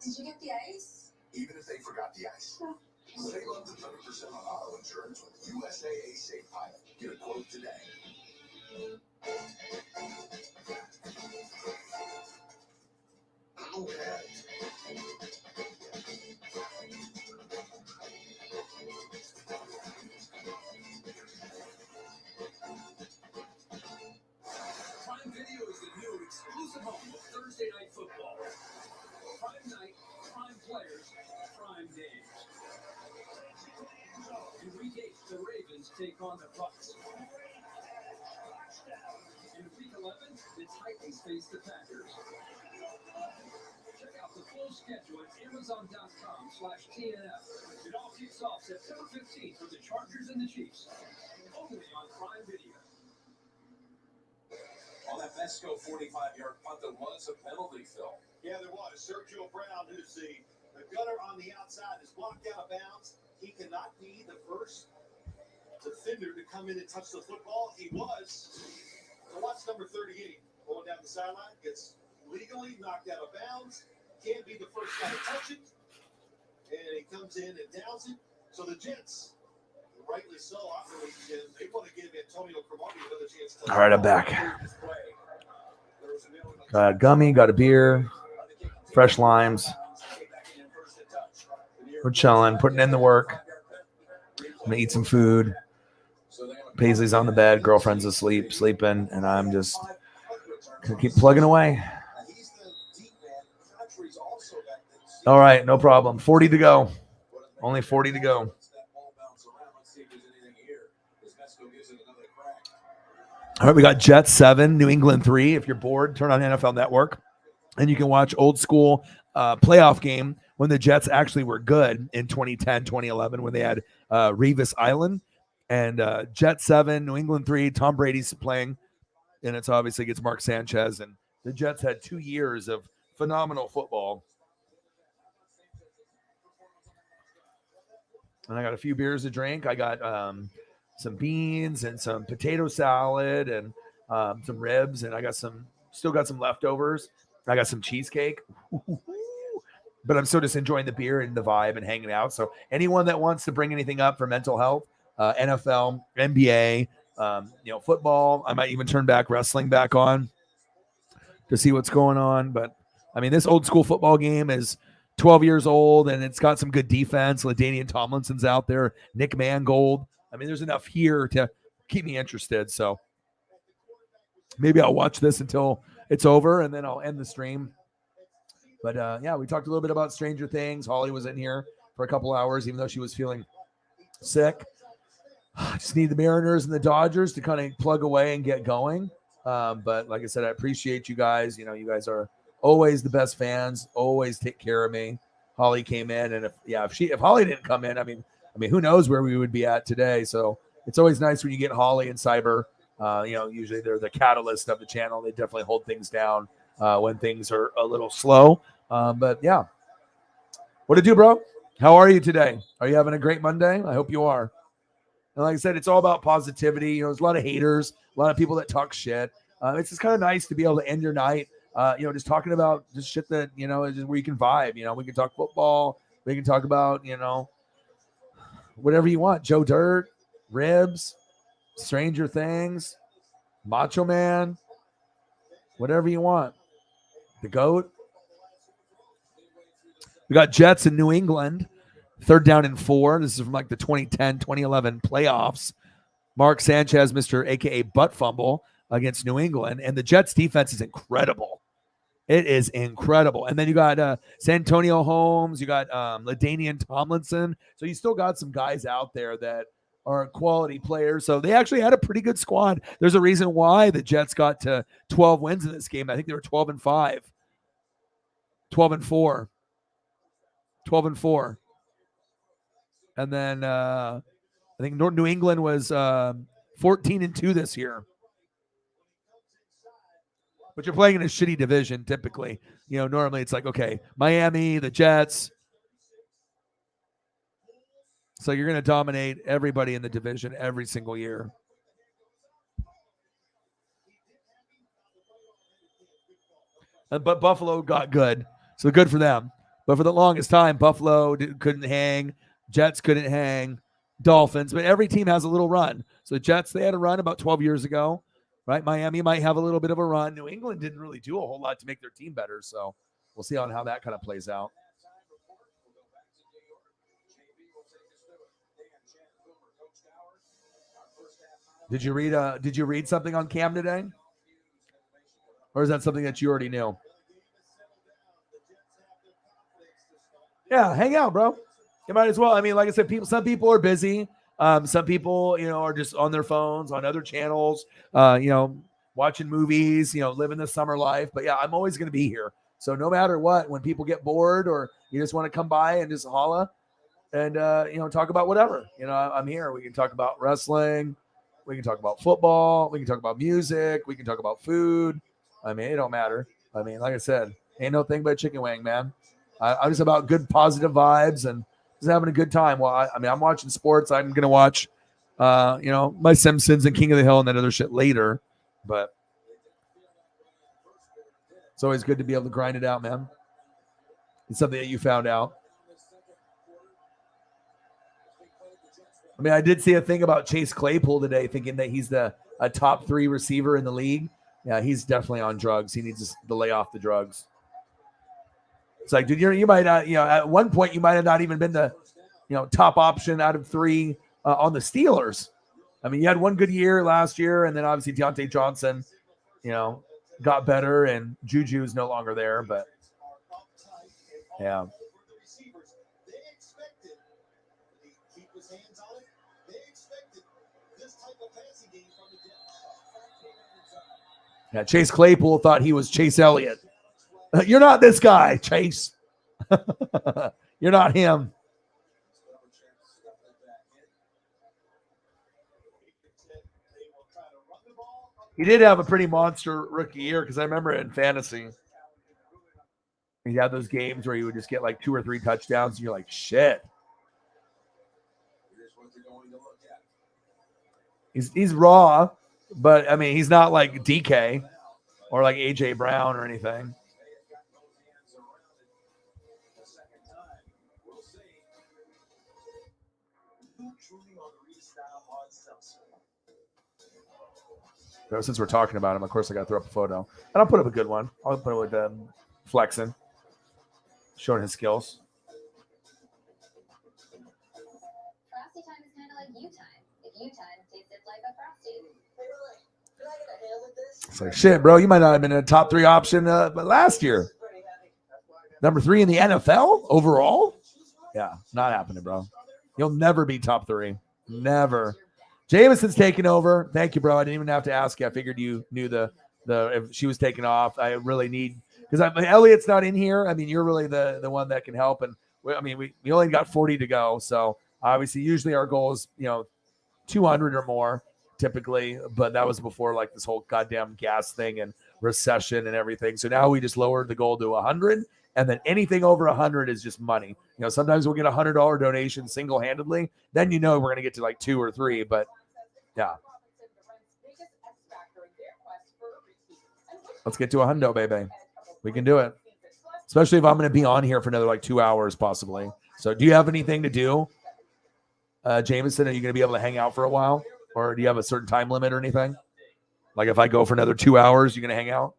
Did you get the ice? Even if they forgot the ice. Save up to 30% on auto insurance with USAA Safe Pilot. Get a quote today. Prime Video is the new exclusive home of Thursday Night Football. Prime night, prime players, prime games. In Week 8, the Ravens take on the Bucs. In Week 11, the Titans face the Packers. Check out the full schedule at Amazon.com/TNF. It all kicks off September 15th for the Chargers and the Chiefs. Only on Prime Video. On that Mexico 45-yard punt, there was a penalty, Phil. Yeah, there was. Sergio Brown, who's the gunner on the outside, is blocked out of bounds. He cannot be the first defender to come in and touch the football. He was. So watch number 38 going down the sideline, gets legally knocked out of bounds. Can't be the first guy to touch it. And he comes in and downs it. So the Jets, rightly so, I believe, Jim, they want to give Antonio Cromartie another chance to. All right, I'm back. Got a gummy, got a beer, fresh limes. We're chilling, putting in the work. I'm gonna eat some food. Paisley's on the bed, girlfriend's asleep, sleeping, and I'm just gonna keep plugging away. All right, no problem. 40 to go. Only 40 to go. All right, we got Jets 7, New England 3. If you're bored, turn on NFL Network, and you can watch old school playoff game when the Jets actually were good in 2010, 2011, when they had Revis Island. And Jets 7, New England 3, Tom Brady's playing, and it's obviously against Mark Sanchez. And the Jets had 2 years of phenomenal football. And I got a few beers to drink. I got some beans and some potato salad and some ribs, and I got still got some leftovers. I got some cheesecake, but I'm still just enjoying the beer and the vibe and hanging out. So anyone that wants to bring anything up for mental health, NFL, NBA, football, I might even turn back wrestling back on to see what's going on. But I mean, this old school football game is 12 years old, and it's got some good defense. LaDainian Tomlinson's out there, Nick Mangold. I mean, there's enough here to keep me interested. So maybe I'll watch this until it's over, and then I'll end the stream. But, yeah, we talked a little bit about Stranger Things. Holly was in here for a couple hours, even though she was feeling sick. I just need the Mariners and the Dodgers to kind of plug away and get going. But like I said, I appreciate you guys. You know, you guys are always the best fans, always take care of me. Holly came in, and if Holly didn't come in, I mean, who knows where we would be at today. So it's always nice when you get Holly and Cyber. Usually they're the catalyst of the channel. They definitely hold things down when things are a little slow. But yeah, what to do, bro? How are you today? Are you having a great Monday? I hope you are. And like I said, it's all about positivity. You know, there's a lot of haters, a lot of people that talk shit. It's just kind of nice to be able to end your night, just talking about just shit that, is just where you can vibe. We can talk football. We can talk about, whatever you want. Joe Dirt, Ribs, Stranger Things, Macho Man, whatever you want. The GOAT. We got Jets in New England, 3rd down and 4. This is from like the 2010-2011 playoffs. Mark Sanchez, Mr. AKA Butt Fumble, against New England. And the Jets defense is incredible. It is incredible. And then you got Santonio Holmes. You got LaDainian Tomlinson. So you still got some guys out there that are quality players. So they actually had a pretty good squad. There's a reason why the Jets got to 12 wins in this game. I think they were 12-5. 12-4. 12-4. And then I think New England was 14-2 this year. But you're playing in a shitty division typically. Normally it's like, okay, Miami, the Jets, So you're going to dominate everybody in the division every single year. But Buffalo got good, so good for them. But for the longest time, Buffalo couldn't hang. Jets couldn't hang. Dolphins. But every team has a little run. So the Jets, they had a run about 12 years ago, right? Miami might have a little bit of a run. New England didn't really do a whole lot to make their team better. So we'll see on how that kind of plays out. Did you read something on Cam today? Or is that something that you already knew? Yeah, hang out, bro. You might as well. I mean, like I said, some people are busy. Some people, are just on their phones, on other channels, watching movies, living the summer life. But yeah, I'm always going to be here. So no matter what, when people get bored or you just want to come by and just holla and, talk about whatever, I'm here. We can talk about wrestling. We can talk about football. We can talk about music. We can talk about food. I mean, it don't matter. I mean, like I said, ain't no thing but a chicken wing, man. I'm just about good, positive vibes and just having a good time. Well, I'm watching sports. I'm going to watch, my Simpsons and King of the Hill and that other shit later. But it's always good to be able to grind it out, man. It's something that you found out. I mean, I did see a thing about Chase Claypool today, thinking that he's a top 3 receiver in the league. Yeah, he's definitely on drugs. He needs to lay off the drugs. It's like, dude, you might not, at one point you might have not even been the, top option out of 3 on the Steelers. I mean, you had one good year last year, and then obviously Deontay Johnson, got better, and Juju's no longer there. But yeah. Yeah, Chase Claypool thought he was Chase Elliott. You're not this guy, Chase. You're not him. He did have a pretty monster rookie year because I remember in fantasy, he had those games where he would just get like 2 or 3 touchdowns, and you're like, shit. He's raw, but I mean, he's not like DK or like AJ Brown or anything. So since we're talking about him, of course, I got to throw up a photo. And I'll put up a good one. I'll put it with flexing, showing his skills. Frosty time is kind of like you time. If you time tasted like a Frosty. It's like, shit, bro, you might not have been a top 3 option but last year. Number 3 in the NFL overall? Yeah, not happening, bro. You'll never be top 3. Never. Jameson's taking over. Thank you, bro. I didn't even have to ask you. I figured you knew the if she was taking off. I really need because Elliot's not in here. I mean, you're really the one that can help. And we only got 40 to go. So obviously, usually our goal is 200 or more typically. But that was before like this whole goddamn gas thing and recession and everything. So now we just lowered the goal to 100. And then anything over 100 is just money. Sometimes we'll get a $100 donation single-handedly. Then we're going to get to like 2 or 3. But yeah. Let's get to a hundo, baby. We can do it. Especially if I'm going to be on here for another like 2 hours possibly. So do you have anything to do? Jameson, are you going to be able to hang out for a while? Or do you have a certain time limit or anything? Like if I go for another 2 hours, you going to hang out?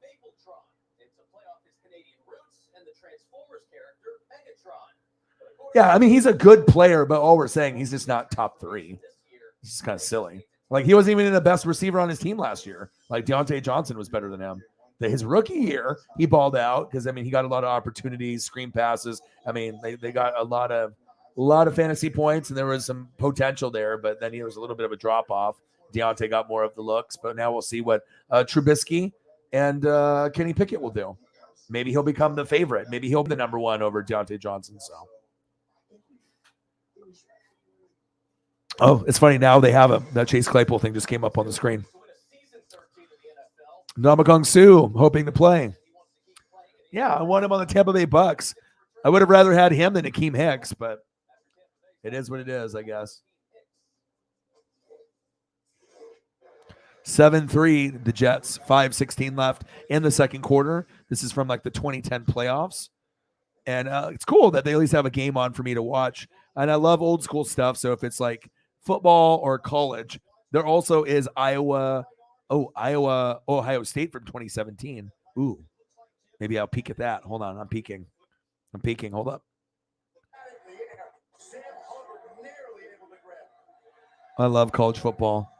Yeah, I mean, he's a good player, but all we're saying, he's just not top 3. It's just kind of silly. Like, he wasn't even the best receiver on his team last year. Like, Deontay Johnson was better than him. His rookie year, he balled out because, I mean, he got a lot of opportunities, screen passes. I mean, they got a lot of fantasy points, and there was some potential there, but then he was a little bit of a drop-off. Deontay got more of the looks, but now we'll see what Trubisky and Kenny Pickett will do. Maybe he'll become the favorite. Maybe he'll be the number 1 over Deontay Johnson, so. Oh, it's funny. Now they have that Chase Claypool thing just came up on the screen. Namakong Su hoping to play. Yeah, I want him on the Tampa Bay Bucks. I would have rather had him than Akeem Hicks, but It is what it is, I guess. 7-3, the Jets. 5:16 left in the second quarter. This is from like the 2010 playoffs. And it's cool that they at least have a game on for me to watch. And I love old school stuff. So if it's like football or college, there also is Ohio State from 2017. Ooh, maybe I'll peek at that. Hold on, I'm peeking. Hold up. I love college football.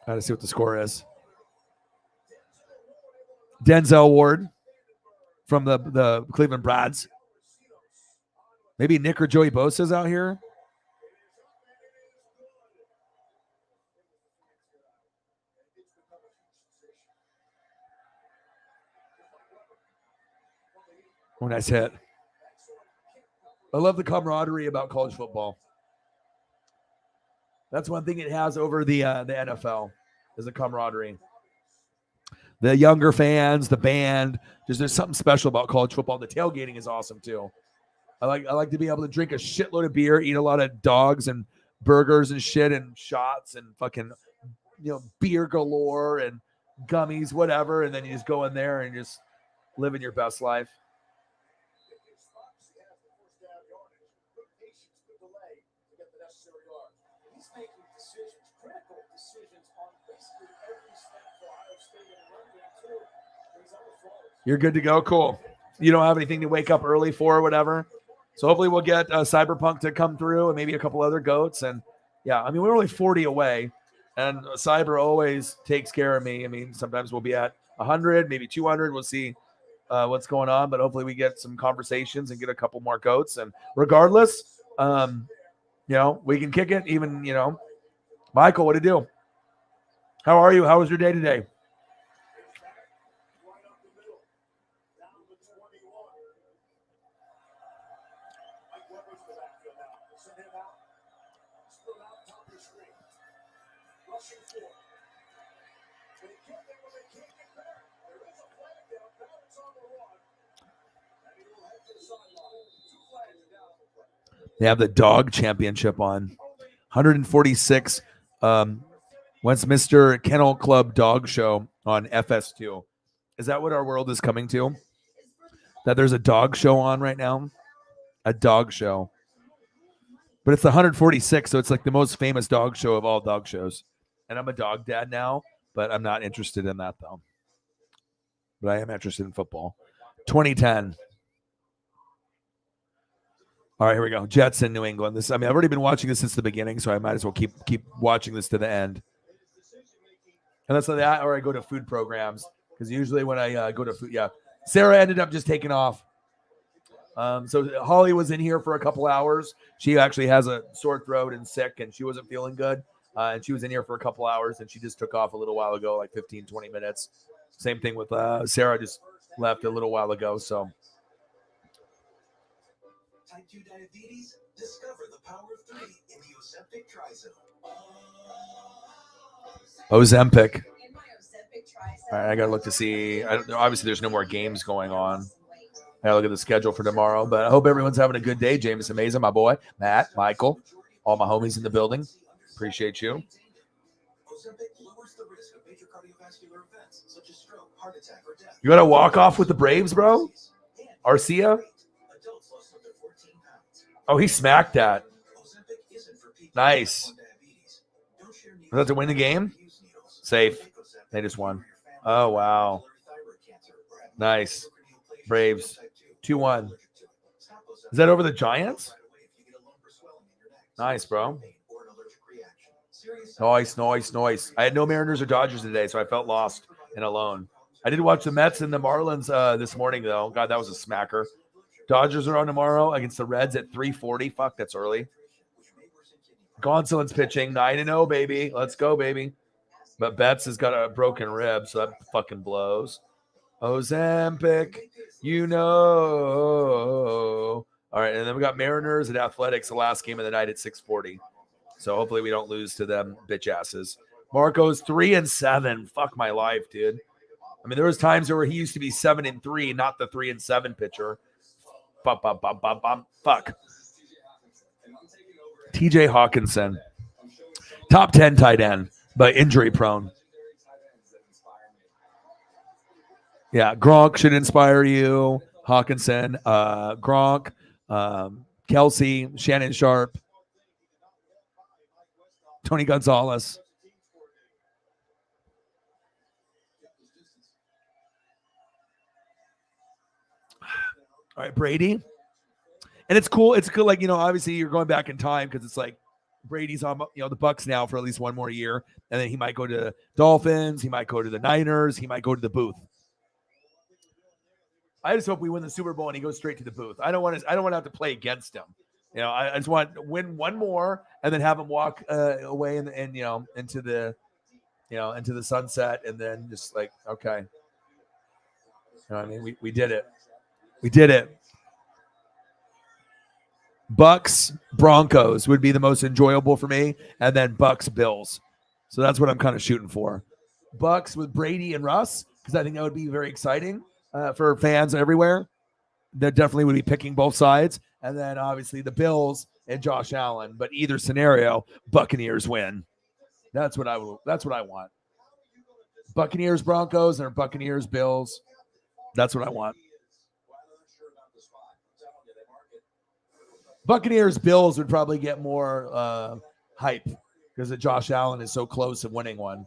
I gotta see what the score is. Denzel Ward from the Cleveland Browns. Maybe Nick or Joey Bosa's out here. Oh, nice hit. I love the camaraderie about college football. That's one thing it has over the NFL is the camaraderie. The younger fans, the band, there's something special about college football. The tailgating is awesome too. I like to be able to drink a shitload of beer, eat a lot of dogs and burgers and shit and shots and fucking beer galore and gummies, whatever, and then you just go in there and just living your best life. You're good to go. Cool. You don't have anything to wake up early for or whatever. So hopefully we'll get Cyberpunk to come through and maybe a couple other goats. And yeah, I mean, we're only 40 away and Cyber always takes care of me. I mean, sometimes we'll be at 100, maybe 200. We'll see what's going on, but hopefully we get some conversations and get a couple more goats. And regardless, we can kick it even, Michael, what do you do? How are you? How was your day today? They have the dog championship on 146 Westminster Kennel Club Dog Show on FS2. Is that what our world is coming to? That there's a dog show on right now? A dog show. But it's the 146, so it's like the most famous dog show of all dog shows. And I'm a dog dad now, but I'm not interested in that though. But I am interested in football. 2010. All right, here we go. Jets in New England. I've already been watching this since the beginning, so I might as well keep watching this to the end. And that's like that, or I go to food programs because usually when I go to food, Sarah ended up just taking off. So Holly was in here for a couple hours. She actually has a sore throat and sick, and she wasn't feeling good. And she was in here for a couple hours, and she just took off a little while ago, like 15, 20 minutes. Same thing with Sarah, just left a little while ago. So. Type 2 diabetes? Discover the power of 3 in the Ozempic Trizone. Ozempic. All right, I got to look to see. Obviously, there's no more games going on. I got to look at the schedule for tomorrow. But I hope everyone's having a good day. James Amazing, my boy. Matt, Michael, all my homies in the building. Appreciate you. You got to walk off with the Braves, bro? Arcia? Oh, he smacked that. Nice. Was that to win the game? Safe. They just won. Oh, wow. Nice. Braves. 2-1. Is that over the Giants? Nice, bro. Nice. I had no Mariners or Dodgers today, so I felt lost and alone. I did watch the Mets and the Marlins this morning, though. God, that was a smacker. Dodgers are on tomorrow against the Reds at 3:40. Fuck, that's early. Gonsolin's pitching 9-0, baby. Let's go, baby. But Betts has got a broken rib, so that fucking blows. Ozempic, All right, and then we got Mariners and Athletics, the last game of the night at 6:40. So hopefully we don't lose to them bitch asses. Marco's 3-7. Fuck my life, dude. I mean, there was times where he used to be 7-3, not the 3-7 pitcher. Fuck. TJ Hawkinson. Top 10 tight end, but injury prone. Yeah, Gronk should inspire you. Hawkinson, Gronk, Kelsey, Shannon Sharp, Tony Gonzalez. All right, Brady. And it's cool. It's cool. Like, obviously you're going back in time because it's like Brady's on, the Bucks now for at least one more year. And then he might go to Dolphins. He might go to the Niners. He might go to the booth. I just hope we win the Super Bowl and he goes straight to the booth. I don't want to have to play against him. I just want to win one more and then have him walk away and into the sunset and then just like, okay. We did it. We did it. Bucks Broncos would be the most enjoyable for me, and then Bucks Bills. So that's what I'm kind of shooting for. Bucks with Brady and Russ, because I think that would be very exciting for fans everywhere. That definitely would be picking both sides, and then obviously the Bills and Josh Allen. But either scenario, Buccaneers win. That's what I want. Buccaneers Broncos or Buccaneers Bills. That's what I want. Buccaneers Bills would probably get more hype because Josh Allen is so close to winning one.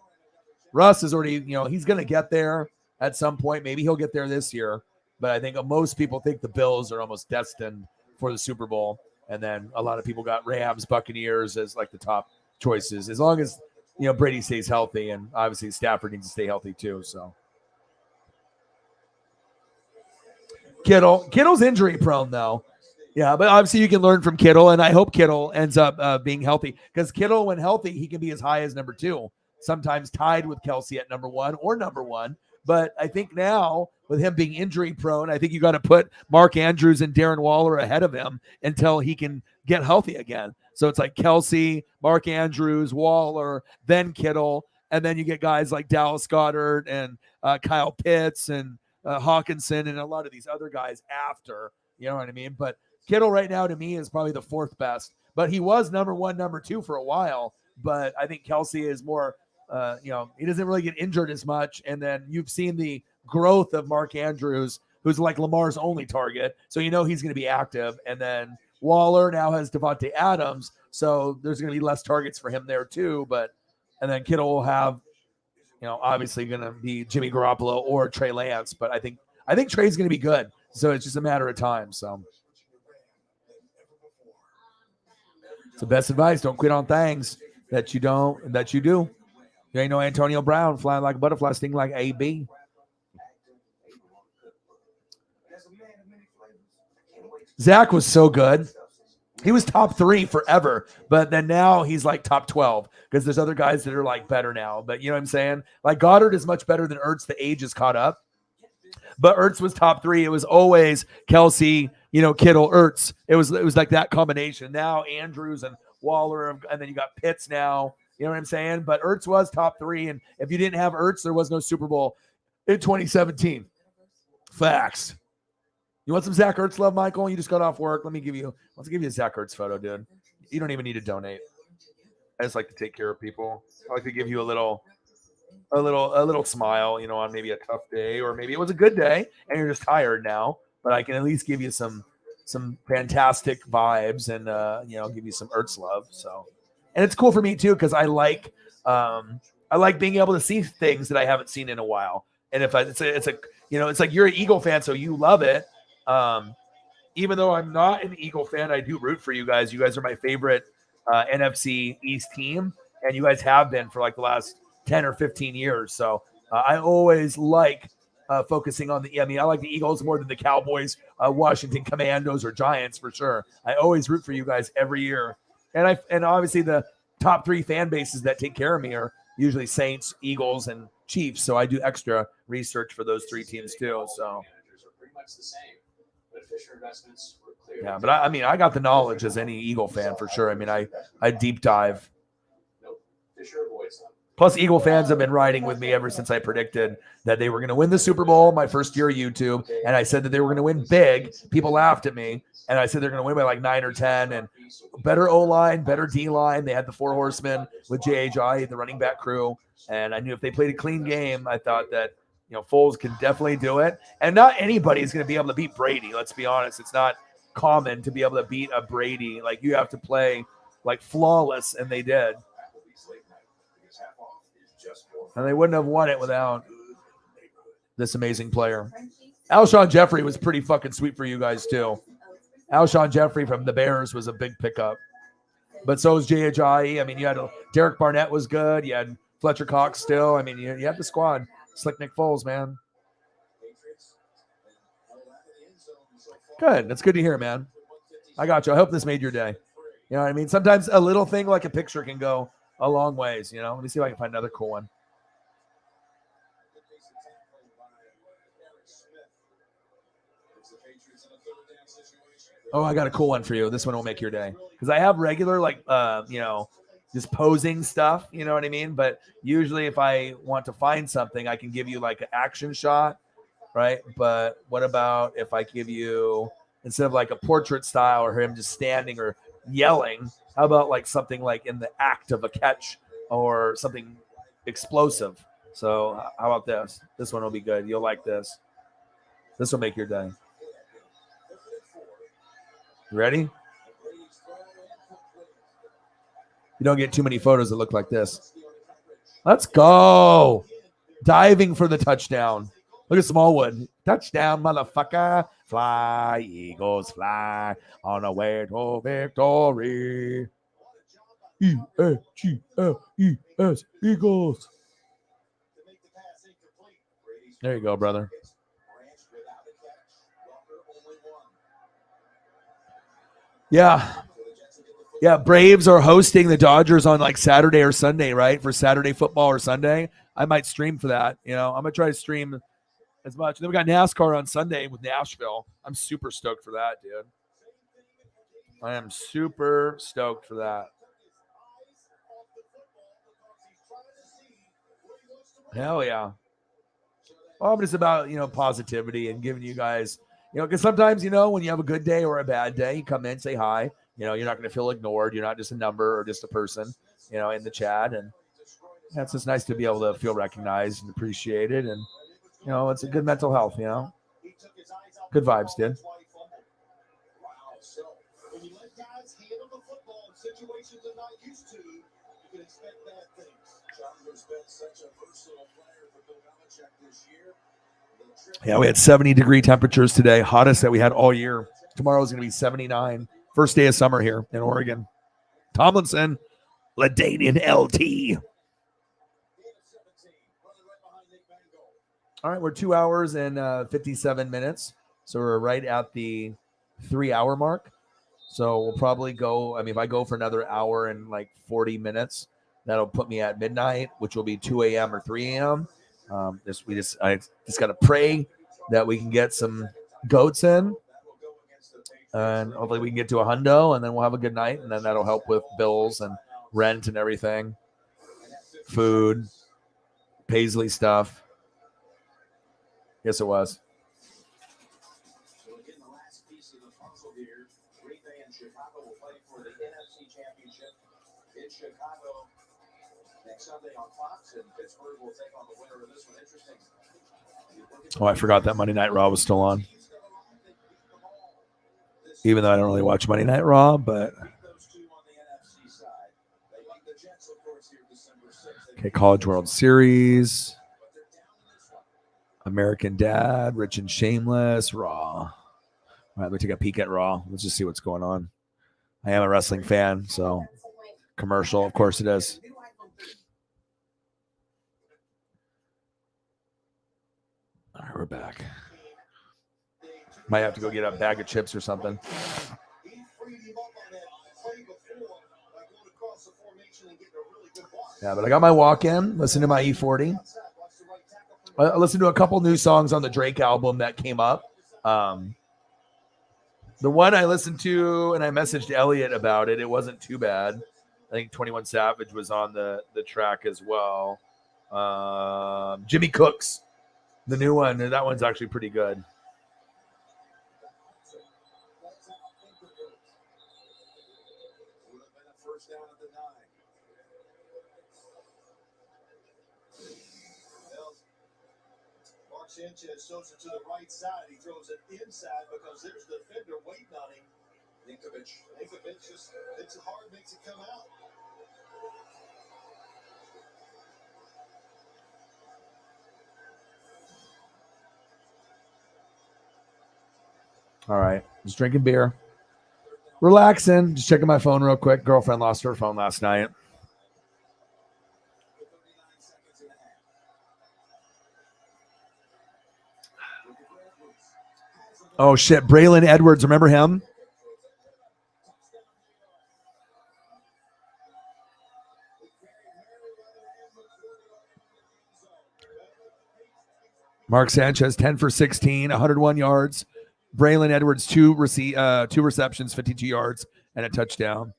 Russ is already, he's going to get there at some point. Maybe he'll get there this year. But I think most people think the Bills are almost destined for the Super Bowl. And then a lot of people got Rams, Buccaneers as like the top choices. As long as, Brady stays healthy. And obviously Stafford needs to stay healthy too. So Kittle's injury prone though. Yeah, but obviously you can learn from Kittle, and I hope Kittle ends up being healthy because Kittle, when healthy, he can be as high as number 2, sometimes tied with Kelsey at number 1 or number 1. But I think now with him being injury prone, I think you got to put Mark Andrews and Darren Waller ahead of him until he can get healthy again. So it's like Kelsey, Mark Andrews, Waller, then Kittle, and then you get guys like Dallas Goedert and Kyle Pitts and Hawkinson and a lot of these other guys after. You know what I mean? But Kittle right now to me is probably the 4th best, but he was number 1, number 2 for a while. But I think Kelsey is more, he doesn't really get injured as much. And then you've seen the growth of Mark Andrews, who's like Lamar's only target. So he's going to be active. And then Waller now has Devontae Adams. So there's going to be less targets for him there too. And then Kittle will have, obviously going to be Jimmy Garoppolo or Trey Lance. But I think Trey's going to be good. So it's just a matter of time. So. It's the best advice. Don't quit on things that you do. You ain't no Antonio Brown flying like a butterfly, sting like AB. Zach was so good. He was top 3 forever, but then now he's like top 12 because there's other guys that are like better now. But you know what I'm saying? Like Goddard is much better than Ertz. The age is caught up. But Ertz was top 3. It was always Kelsey, Kittle, Ertz. It was like that combination. Now Andrews and Waller, and then you got Pitts now. You know what I'm saying? But Ertz was top 3, and if you didn't have Ertz, there was no Super Bowl in 2017. Facts. You want some Zach Ertz love, Michael? You just got off work. Let's give you a Zach Ertz photo, dude. You don't even need to donate. I just like to take care of people. I like to give you a little smile, on maybe a tough day, or maybe it was a good day and you're just tired now, but I can at least give you some fantastic vibes and give you some Ertz love. So, and it's cool for me too because I like being able to see things that I haven't seen in a while. And if it's like you're an Eagle fan, so you love it. Even though I'm not an Eagle fan, I do root for you guys. You guys are my favorite NFC East team, and you guys have been for like the last 10 or 15 years. So I always like focusing on I like the Eagles more than the Cowboys, Washington Commandos, or Giants for sure. I always root for you guys every year. And obviously the top 3 fan bases that take care of me are usually Saints, Eagles, and Chiefs. So I do extra research for those 3 teams too. So yeah, but I got the knowledge as any Eagle fan for sure. I deep dive. Fisher avoids them. Plus, Eagle fans have been riding with me ever since I predicted that they were going to win the Super Bowl my first year of YouTube. And I said that they were going to win big. People laughed at me. And I said they're going to win by like 9 or 10. And better O-line, better D-line. They had the 4 horsemen with J.H.I., the running back crew. And I knew if they played a clean game, I thought that, Foles can definitely do it. And not anybody is going to be able to beat Brady. Let's be honest. It's not common to be able to beat a Brady. Like, you have to play like flawless, and they did. And they wouldn't have won it without this amazing player. Alshon Jeffrey was pretty fucking sweet for you guys, too. Alshon Jeffrey from the Bears was a big pickup. But so was J.H.I. I mean, you had Derek Barnett was good. You had Fletcher Cox still. I mean, you had the squad. Slick Nick Foles, man. Good. That's good to hear, man. I got you. I hope this made your day. You know what I mean? Sometimes a little thing like a picture can go a long ways, Let me see if I can find another cool one. Oh, I got a cool one for you. This one will make your day. Because I have regular, just posing stuff, you know what I mean? But usually if I want to find something, I can give you like an action shot, right? But what about if I give you, instead of like a portrait style or him just standing or yelling, how about like something like in the act of a catch or something explosive? So how about this? This one will be good. You'll like this. This will make your day. You ready? You don't get too many photos that look like this. Let's go. Diving for the touchdown. Look at Smallwood. Touchdown, motherfucker. Fly, Eagles, fly on the way to victory. E-A-G-L-E-S, Eagles. There you go, brother. Yeah. Yeah, Braves are hosting the Dodgers on like Saturday or Sunday, right? For Saturday football or Sunday. I might stream for that. I'm going to try to stream as much. And then we got NASCAR on Sunday with Nashville. I'm super stoked for that, dude. I am super stoked for that. Hell yeah. Well, I'm just about, positivity and giving you guys, because sometimes, when you have a good day or a bad day, you come in, say hi. You're not going to feel ignored. You're not just a number or just a person, in the chat. And it's just nice to be able to feel recognized and appreciated. And, it's a good mental health, Good vibes, dude. When you let guys handle the football in situations they're not used to, you can expect bad things. Chandler's been such a versatile player for Bill Belichick this year. Yeah, we had 70-degree temperatures today, hottest that we had all year. Tomorrow's going to be 79. First day of summer here in Oregon. Tomlinson, LaDainian LT. All right, we're 2 hours and 57 minutes. So we're right at the 3-hour mark. So we'll probably go, if I go for another hour and like 40 minutes, that'll put me at midnight, which will be 2 a.m. or 3 a.m. I just got to pray that we can get some goats in. And hopefully we can get to a hundo, and then we'll have a good night, and then that'll help with bills and rent and everything. Food, Paisley stuff. Yes, it was. So again, the last piece of the puzzle here. Green Bay and Chicago will play for the NFC Championship in Chicago next Sunday on Fox, and Pittsburgh will take on the winner of this one. Interesting. Oh, I forgot that Monday Night Raw was still on. Even though I don't really watch Monday Night Raw, but okay, College World Series, American Dad, Rich and Shameless, Raw. All right, let me take a peek at Raw. Let's just see what's going on. I am a wrestling fan, so commercial, of course it is. All right, we're back. Might have to go get a bag of chips or something. Yeah, but I got my walk-in. Listen to my E40. I listened to a couple new songs on the Drake album that came up. The one I listened to, and I messaged Elliot about it. It wasn't too bad. I think 21 Savage was on the track as well. Jimmy Cooks, the new one. That one's actually pretty good. First down at the 9. Mark Sanchez shows it to the right side. He throws it inside because there's the defender waiting on him. Ninkovic just hits it hard, makes it come out. All right. Just drinking beer. Relaxing. Just checking my phone real quick. Girlfriend lost her phone last night. Oh, shit. Braylon Edwards. Remember him? Mark Sanchez, 10 for 16, 101 yards. Braylon Edwards, two receptions, 52 yards, and a touchdown.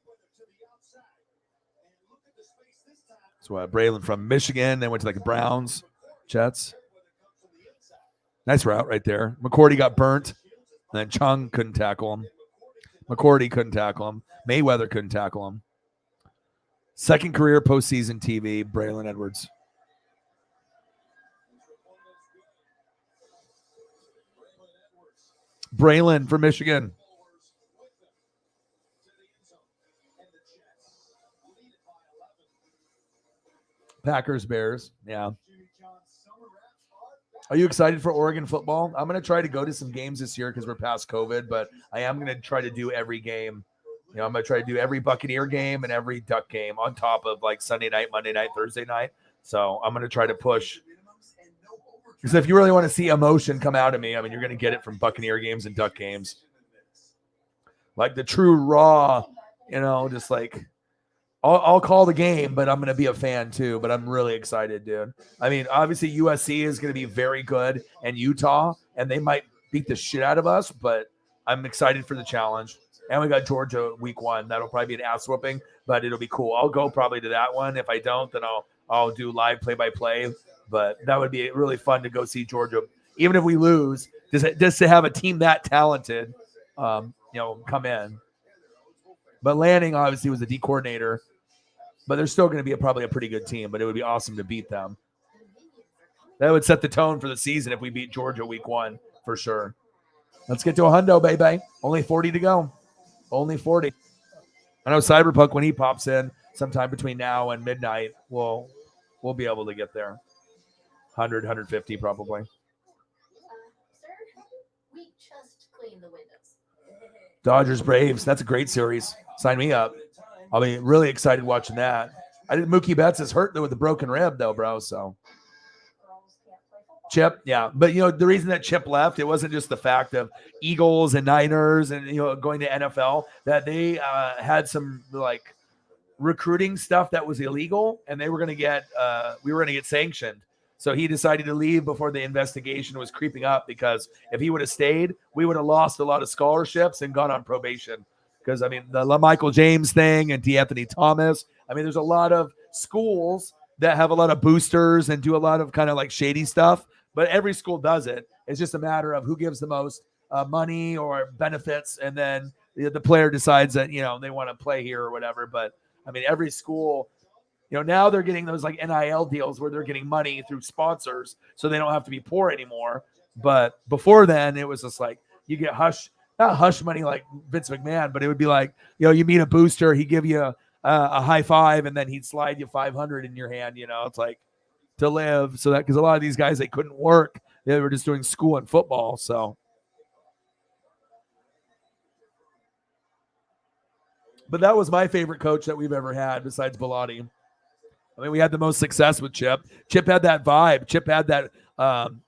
So Braylon from Michigan, then went to like the Browns, Jets. Nice route right there. McCourty got burnt, and then Chung couldn't tackle him. McCourty couldn't tackle him. Mayweather couldn't tackle him. Second career postseason TV, Braylon Edwards. Braylon from Michigan. Packers, Bears. Yeah. Are you excited for Oregon football? I'm going to try to go to some games this year because we're past COVID, but I am going to try to do every game. You know, I'm going to try to do every Buccaneer game and every Duck game on top of like Sunday night, Monday night, Thursday night. So I'm going to try to push. Because if you really want to see emotion come out of me, I mean, you're going to get it from Buccaneer games and Duck games. Like the true raw, you know, just like I'll call the game, but I'm going to be a fan too. But I'm really excited, dude. I mean, obviously USC is going to be very good and Utah, and they might beat the shit out of us, but I'm excited for the challenge. And we got Georgia week 1. That'll probably be an ass whooping, but it'll be cool. I'll go probably to that one. If I don't, then I'll do live play-by-play. But that would be really fun to go see Georgia, even if we lose, just to have a team that talented, you know, come in. But Lanning obviously was the D coordinator, but they're still going to be probably a pretty good team. But it would be awesome to beat them. That would set the tone for the season if we beat Georgia week 1 for sure. Let's get to a hundo, baby. Only 40 to go. Only 40. I know Cyberpunk, when he pops in sometime between now and midnight, we'll be able to get there. 100, 150 probably. Sir, we just cleaned the windows. Dodgers, Braves. That's a great series. Sign me up. I'll be really excited watching that. I didn't. Mookie Betts is hurt with a broken rib though, bro. So Chip, yeah. But you know, the reason that Chip left, it wasn't just the fact of Eagles and Niners and, you know, going to NFL, that they had some like recruiting stuff that was illegal, and they were going to get we were going to get sanctioned. So he decided to leave before the investigation was creeping up, because if he would have stayed, we would have lost a lot of scholarships and gone on probation. Because, I mean, the Michael James thing and D'Anthony Thomas, I mean, there's a lot of schools that have a lot of boosters and do a lot of kind of like shady stuff, but every school does it. It's just a matter of who gives the most money or benefits, and then the player decides that, you know, they want to play here or whatever. But, I mean, every school... You know, now they're getting those like NIL deals where they're getting money through sponsors, so they don't have to be poor anymore. But before then, it was just like you get not hush money like Vince McMahon, but it would be like, you know, you meet a booster, he'd give you a high five, and then he'd slide you 500 in your hand. You know, it's like to live. So that, because a lot of these guys, they couldn't work, they were just doing school and football. So, but that was my favorite coach that we've ever had besides Bellotti. I mean, we had the most success with Chip. Chip had that vibe. Chip had that, you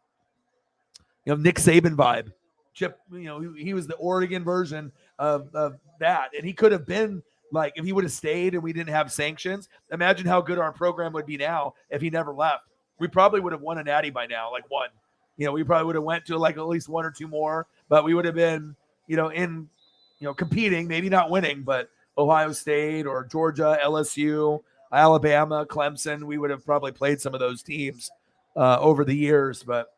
know, Nick Saban vibe. Chip, you know, he was the Oregon version of that. And he could have been like, if he would have stayed and we didn't have sanctions, imagine how good our program would be now if he never left. We probably would have won a natty by now, like one. You know, we probably would have went to like at least 1 or 2 more, but we would have been, you know, in, you know, competing, maybe not winning, but Ohio State or Georgia, LSU, Alabama, Clemson, we would have probably played some of those teams over the years. But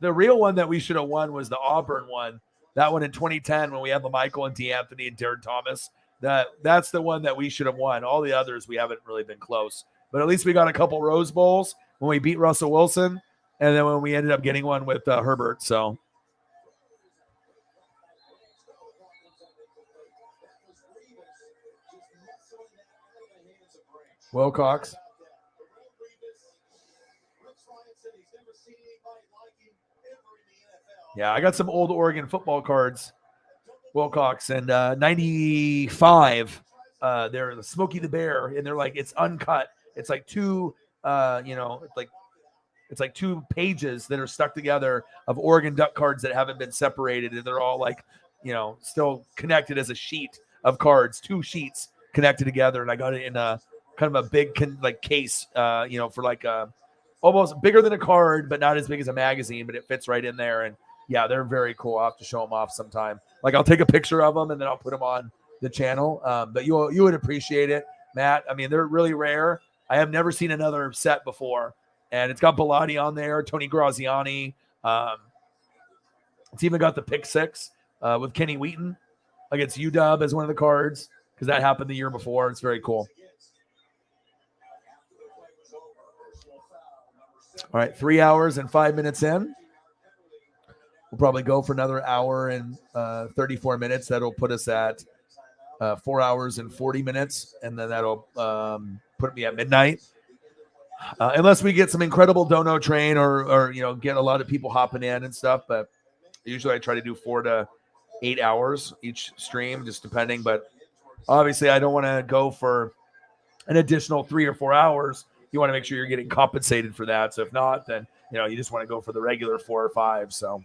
the real one that we should have won was the Auburn one. That one in 2010 when we had LaMichael and D'Anthony and Darren Thomas. That's the one that we should have won. All the others, we haven't really been close. But at least we got a couple Rose Bowls when we beat Russell Wilson, and then when we ended up getting one with Herbert. So Wilcox. Yeah, I got some old Oregon football cards. Wilcox and 95. They're the Smokey the Bear, and they're like, it's uncut. It's like two, it's like 2 pages that are stuck together of Oregon Duck cards that haven't been separated, and they're all like, still connected as a sheet of cards, 2 sheets connected together. And I got it in a kind of a big case, for like almost bigger than a card, but not as big as a magazine, but it fits right in there. And yeah, they're very cool. I'll have to show them off sometime. Like I'll take a picture of them and then I'll put them on the channel. But you would appreciate it, Matt. I mean, they're really rare. I have never seen another set before. And it's got Bellotti on there, Tony Graziani. It's even got the pick 6 with Kenny Wheaton against UW as one of the cards, because that happened the year before. It's very cool. All right, 3 hours and 5 minutes in. We'll probably go for another hour and 34 minutes. That'll put us at 4 hours and 40 minutes, and then that'll put me at midnight. Unless we get some incredible dono train or get a lot of people hopping in and stuff. But usually I try to do 4 to 8 hours each stream, just depending. But obviously I don't want to go for an additional 3 or 4 hours. You want to make sure you're getting compensated for that. So if not, then you just want to go for the regular 4 or 5. So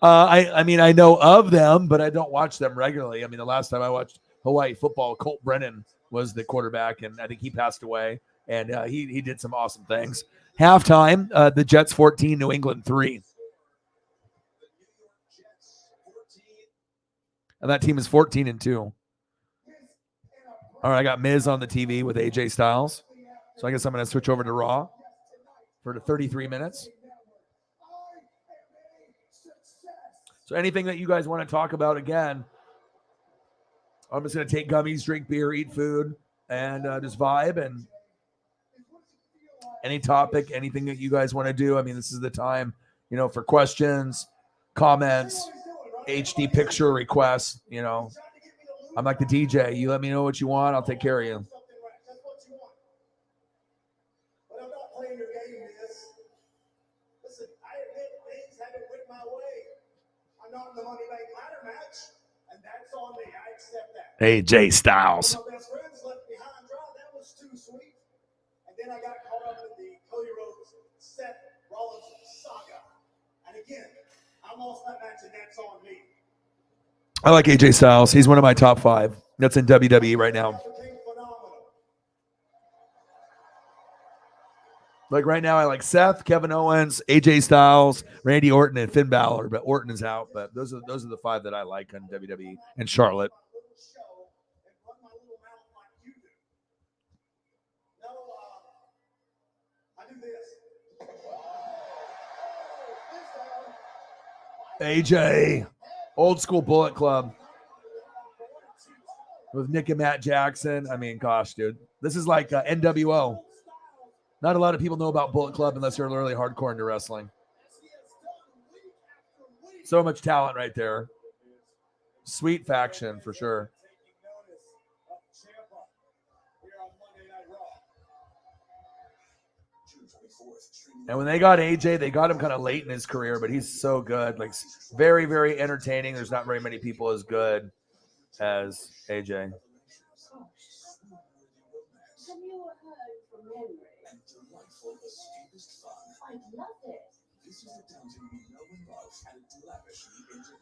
I mean, I know of them, but I don't watch them regularly. I mean, the last time I watched Hawaii football, Colt Brennan was the quarterback, and I think he passed away, and he did some awesome things. Halftime, the Jets 14, New England 3. And that team is 14-2. All right, I got Miz on the TV with AJ Styles. So I guess I'm going to switch over to Raw for the 33 minutes. So anything that you guys want to talk about, again, I'm just going to take gummies, drink beer, eat food, and just vibe. And any topic, anything that you guys want to do. I mean, this is the time, for questions, comments, HD picture requests. I'm like the DJ. You let me know what you want. I'll take care of you. AJ Styles. And then I got caught up in the Cody Rhodes, Seth Rollins saga. And again, I lost that match, and that's on me. I like AJ Styles. He's one of my top 5. That's in WWE right now. Like right now, I like Seth, Kevin Owens, AJ Styles, Randy Orton, and Finn Balor. But Orton is out. But those are the 5 that I like on WWE, and Charlotte. AJ, old school Bullet Club with Nick and Matt Jackson. I mean, gosh, dude, this is like NWO. Not a lot of people know about Bullet Club unless you're really hardcore into wrestling. So much talent right there. Sweet faction for sure. And when they got AJ, they got him kind of late in his career, but he's so good. Like, very, very entertaining. There's not very many people as good as AJ.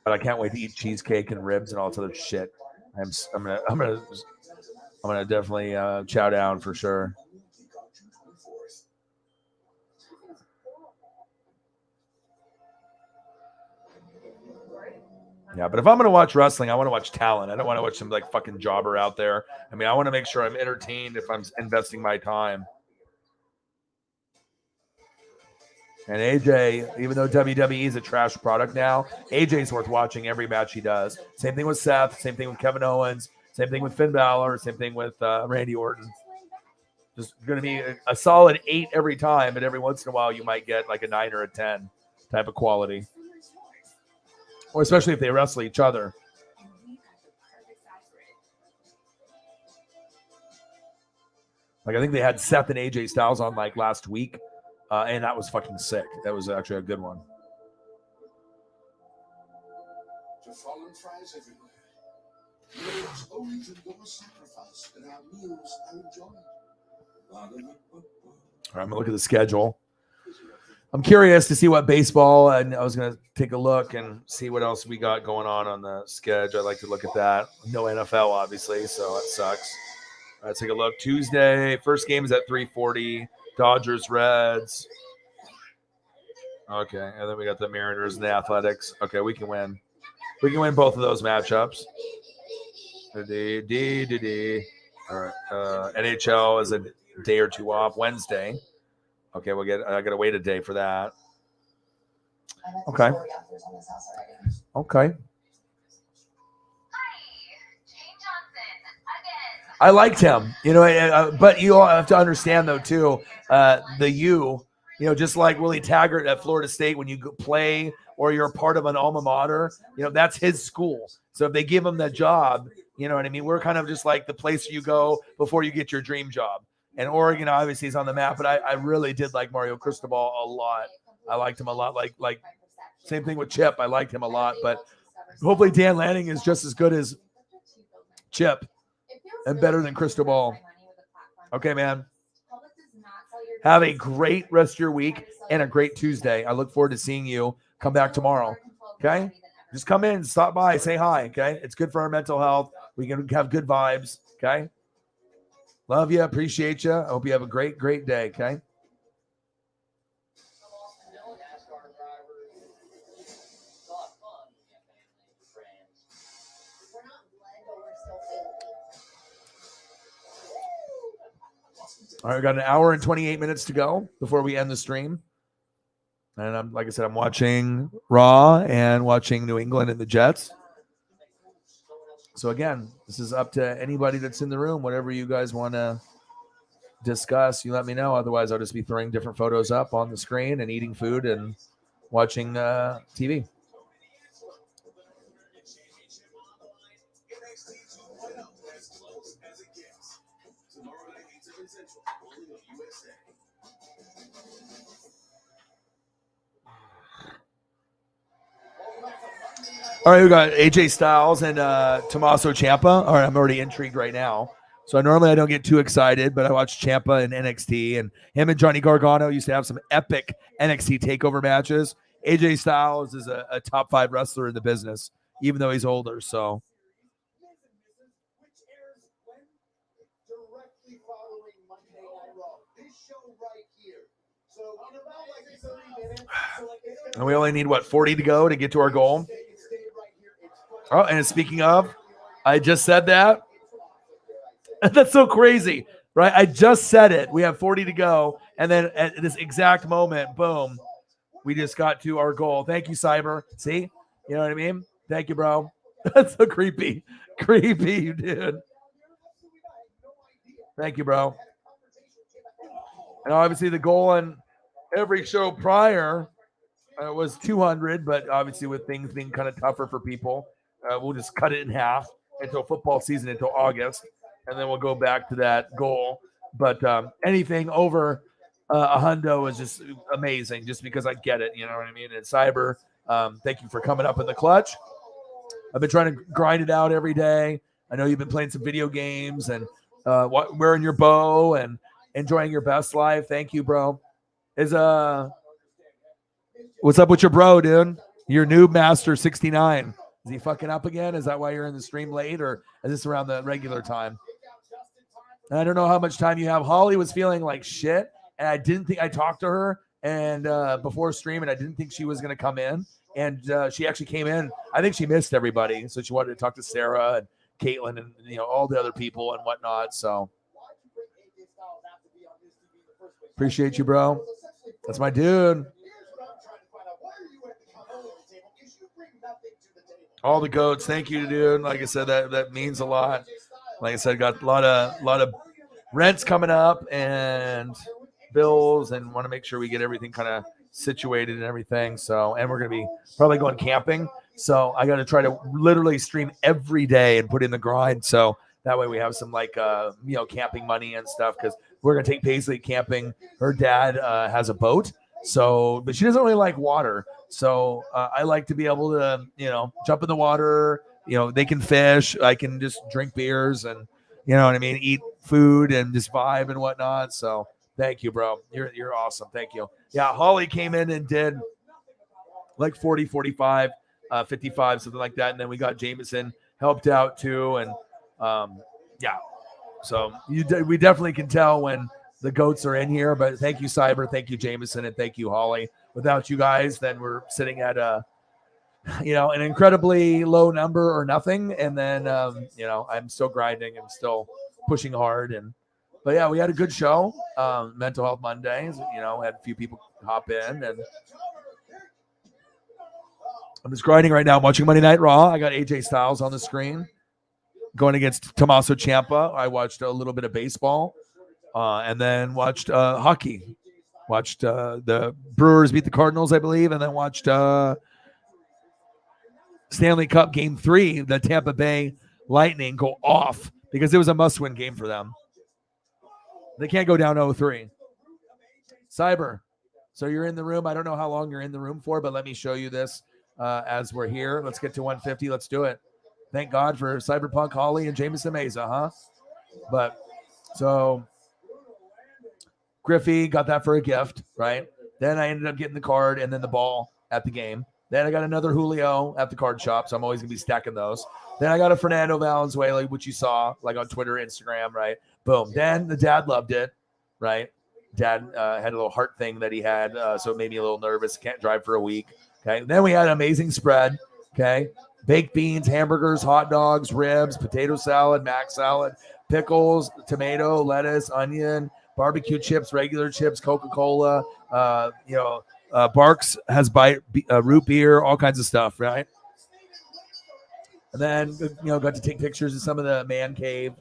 But I can't wait to eat cheesecake and ribs and all this other shit. I'm gonna definitely chow down for sure. Yeah, but if I'm going to watch wrestling, I want to watch talent. I don't want to watch some like fucking jobber out there. I mean, I want to make sure I'm entertained if I'm investing my time. And AJ, even though WWE is a trash product now, AJ's worth watching every match he does. Same thing with Seth. Same thing with Kevin Owens. Same thing with Finn Balor. Same thing with Randy Orton. Just going to be a solid 8 every time, but every once in a while you might get like a 9 or a 10 type of quality. Or especially if they wrestle each other. Like I think they had Seth and AJ Styles on like last week. And that was fucking sick. That was actually a good one. To fallen fries everywhere. Meals only to go a sacrifice, and our meals are enjoyed. All right, I'm going to look at the schedule. I'm curious to see what baseball, and I was going to take a look and see what else we got going on the schedule. I'd like to look at that. No NFL, obviously, so that sucks. All right, take a look. Tuesday, first game is at 3:40. Dodgers, Reds. Okay, and then we got the Mariners and the Athletics. Okay, we can win. We can win both of those matchups. All right, NHL is a day or two off. Wednesday. Okay, I got to wait a day for that. Okay. Okay. I liked him, but you all have to understand though too, just like Willie Taggart at Florida State, when you play or you're a part of an alma mater, that's his school. So if they give him the job, you know what I mean? We're kind of just like the place you go before you get your dream job. And Oregon obviously is on the map, but I really did like Mario Cristobal a lot. I liked him a lot. Like same thing with Chip. I liked him a lot, but hopefully Dan Lanning is just as good as Chip. And better than Cristobal. Okay, man. Have a great rest of your week and a great Tuesday. I look forward to seeing you. Come back tomorrow. Okay? Just come in, stop by, say hi. Okay? It's good for our mental health. We can have good vibes. Okay? Love you. Appreciate you. I hope you have a great, great day. Okay? All right, we got an hour and 28 minutes to go before we end the stream. And like I said, I'm watching Raw and watching New England and the Jets. So again, this is up to anybody that's in the room. Whatever you guys want to discuss, you let me know. Otherwise, I'll just be throwing different photos up on the screen and eating food and watching TV. All right, we got AJ Styles and Tommaso Ciampa. All right, I'm already intrigued right now. So normally I don't get too excited, but I watched Ciampa in NXT, and him and Johnny Gargano used to have some epic NXT takeover matches. AJ Styles is a top 5 wrestler in the business, even though he's older. So. And we only need, 40 to go to get to our goal? Oh, and speaking of, I just said that. That's so crazy, right? I just said it. We have 40 to go. And then at this exact moment, boom, we just got to our goal. Thank you, Cyber. See? You know what I mean? Thank you, bro. That's so creepy. Creepy, dude. Thank you, bro. And obviously the goal on every show prior was 200, but obviously with things being kind of tougher for people, we'll just cut it in half until football season, until August, and then we'll go back to that goal. But anything over a hundo is just amazing, just because I get it, you know what I mean? And Cyber, thank you for coming up in the clutch. I've been trying to grind it out every day. I know you've been playing some video games and wearing your bow and enjoying your best life. Thank you, bro. What's up with your bro, dude? Your Noob Master 69. Is he fucking up again? Is that why you're in the stream late, or is this around the regular time? And I don't know how much time you have. Holly was feeling like shit, and I didn't think I talked to her and before stream, and I didn't think she was going to come in. And she actually came in. I think she missed everybody, so she wanted to talk to Sarah and Caitlin and all the other people and whatnot. So appreciate you, bro. That's my dude. All the goats, thank you, dude. Like I said, that means a lot. Like I said, got a lot of rents coming up and bills, and want to make sure we get everything kind of situated and everything. So, and we're gonna be probably going camping. So I got to try to literally stream every day and put in the grind. So that way we have some camping money and stuff, because we're gonna take Paisley camping. Her dad has a boat, so but she doesn't really like water. So I like to be able to, jump in the water. They can fish. I can just drink beers and, you know what I mean, eat food and just vibe and whatnot. So thank you, bro. You're awesome. Thank you. Yeah, Holly came in and did like 40, 45, 55, something like that. And then we got Jameson helped out too. And yeah, so we definitely can tell when the goats are in here. But thank you, Cyber. Thank you, Jameson. And thank you, Holly. Without you guys, then we're sitting at an incredibly low number or nothing. And then, I'm still grinding and still pushing hard. But yeah, we had a good show. Mental Health Mondays, had a few people hop in, and I'm just grinding right now. I'm watching Monday Night Raw. I got AJ Styles on the screen going against Tommaso Ciampa. I watched a little bit of baseball, and then watched hockey. Watched the Brewers beat the Cardinals, I believe, and then watched Stanley Cup Game 3, the Tampa Bay Lightning go off because it was a must-win game for them. They can't go down 0-3. Cyber, so you're in the room. I don't know how long you're in the room for, but let me show you this as we're here. Let's get to 150. Let's do it. Thank God for Cyberpunk, Holly, and Jameson Mesa, huh? But so Griffey got that for a gift, right? Then I ended up getting the card and then the ball at the game. Then I got another Julio at the card shop, so I'm always going to be stacking those. Then I got a Fernando Valenzuela, which you saw like on Twitter, Instagram, right? Boom. Then the dad loved it, right? Dad had a little heart thing that he had, so it made me a little nervous. Can't drive for a week, okay? Then we had an amazing spread, okay? Baked beans, hamburgers, hot dogs, ribs, potato salad, mac salad, pickles, tomato, lettuce, onion, barbecue chips, regular chips, Coca-Cola, Barks has root beer, all kinds of stuff, right? And then, got to take pictures of some of the man cave,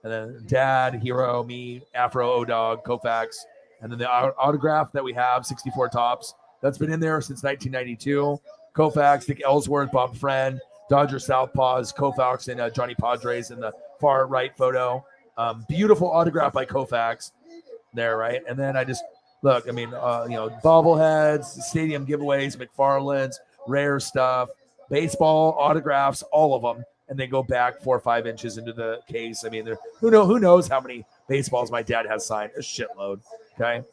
and then Dad, Hero, me, Afro, O-Dog, Koufax, and then the autograph that we have, 64 tops, that's been in there since 1992. Koufax, Nick Ellsworth, Bob Friend, Dodger Southpaws, Koufax, and Johnny Padres in the far right photo. Beautiful autograph by Koufax there, right? And then I just look, bobbleheads, stadium giveaways, McFarland's, rare stuff, baseball autographs, all of them, and they go back 4 or 5 inches into the case. I mean, who knows how many baseballs my dad has signed? A shitload. Okay.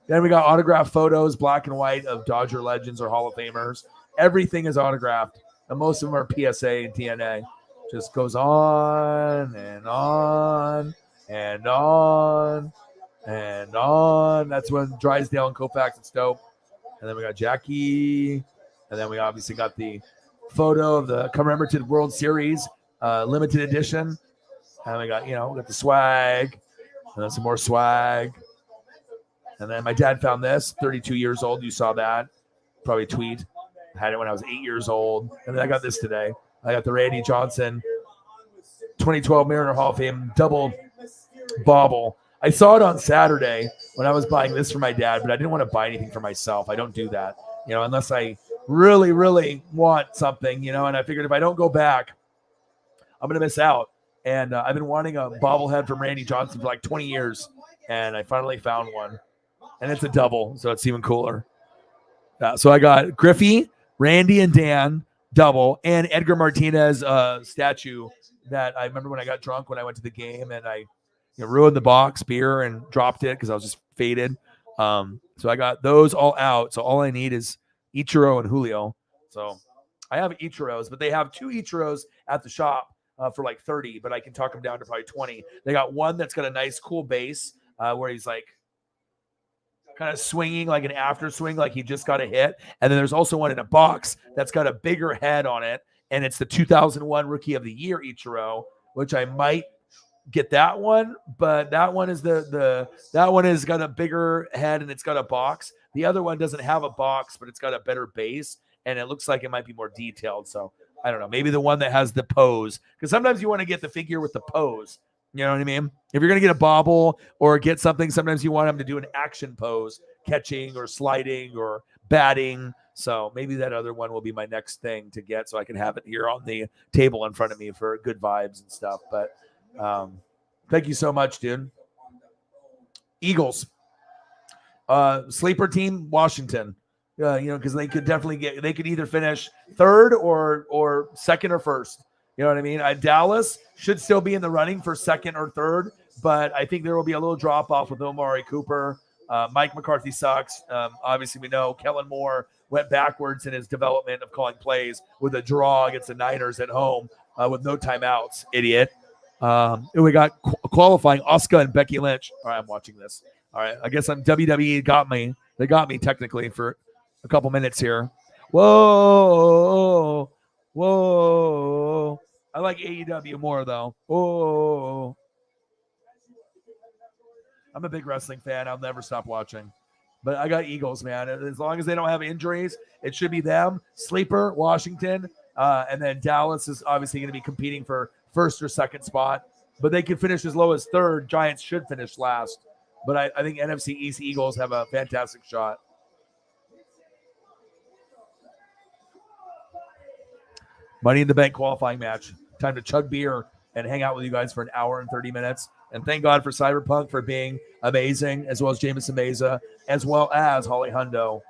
Then we got autographed photos, black and white, of Dodger legends or Hall of Famers. Everything is autographed, and most of them are PSA and DNA. Just goes on and on and on and on. That's when Drysdale and Koufax and Stope. And then we got Jackie. And then we obviously got the photo of the commemorative World Series limited edition. And we got, we got the swag. And then some more swag. And then my dad found this, 32 years old. You saw that. Probably a tweet. I had it when I was 8 years old. And then I got this today. I got the Randy Johnson 2012 Mariner Hall of Fame double bauble. I saw it on Saturday when I was buying this for my dad, but I didn't want to buy anything for myself. I don't do that, unless I really, really want something, and I figured if I don't go back, I'm going to miss out. And I've been wanting a bobblehead from Randy Johnson for like 20 years, and I finally found one. And it's a double, so it's even cooler. So I got Griffey, Randy, and Dan double, and Edgar Martinez statue that I remember when I got drunk when I went to the game, and I ruined the box beer and dropped it because I was just faded. So I got those all out. So all I need is Ichiro and Julio. So I have Ichiros, but they have 2 Ichiros at the shop for like 30, but I can talk them down to probably 20. They got one that's got a nice, cool base where he's like kind of swinging like an after swing, like he just got a hit. And then there's also one in a box that's got a bigger head on it, and it's the 2001 Rookie of the Year Ichiro, which I might get that one, but that one is that one has got a bigger head and it's got a box. The other one doesn't have a box, but it's got a better base, and it looks like it might be more detailed. So I don't know, maybe the one that has the pose, because sometimes you want to get the figure with the pose. You know what I mean? If you're going to get a bobble or get something, sometimes you want them to do an action pose, catching or sliding or batting. So maybe that other one will be my next thing to get, so I can have it here on the table in front of me for good vibes and stuff. But thank you so much, dude. Eagles. Sleeper team, Washington. Because they could definitely they could either finish third or second or first. You know what I mean? Dallas should still be in the running for second or third, but I think there will be a little drop off with Omari Cooper. Mike McCarthy sucks. Obviously, we know Kellen Moore went backwards in his development of calling plays with a draw against the Niners at home with no timeouts. Idiot. And we got qualifying Asuka and Becky Lynch. All right, I'm watching this. All right, I guess WWE got me. They got me technically for a couple minutes here. Whoa. I like AEW more, though. Oh, I'm a big wrestling fan. I'll never stop watching. But I got Eagles, man. As long as they don't have injuries, it should be them. Sleeper, Washington. And then Dallas is obviously going to be competing for first or second spot. But they could finish as low as third. Giants should finish last. But I think NFC East Eagles have a fantastic shot. Money in the Bank qualifying match. Time to chug beer and hang out with you guys for an hour and 30 minutes. And thank God for Cyberpunk for being amazing, as well as Jameson Meza, as well as Holly Hundo.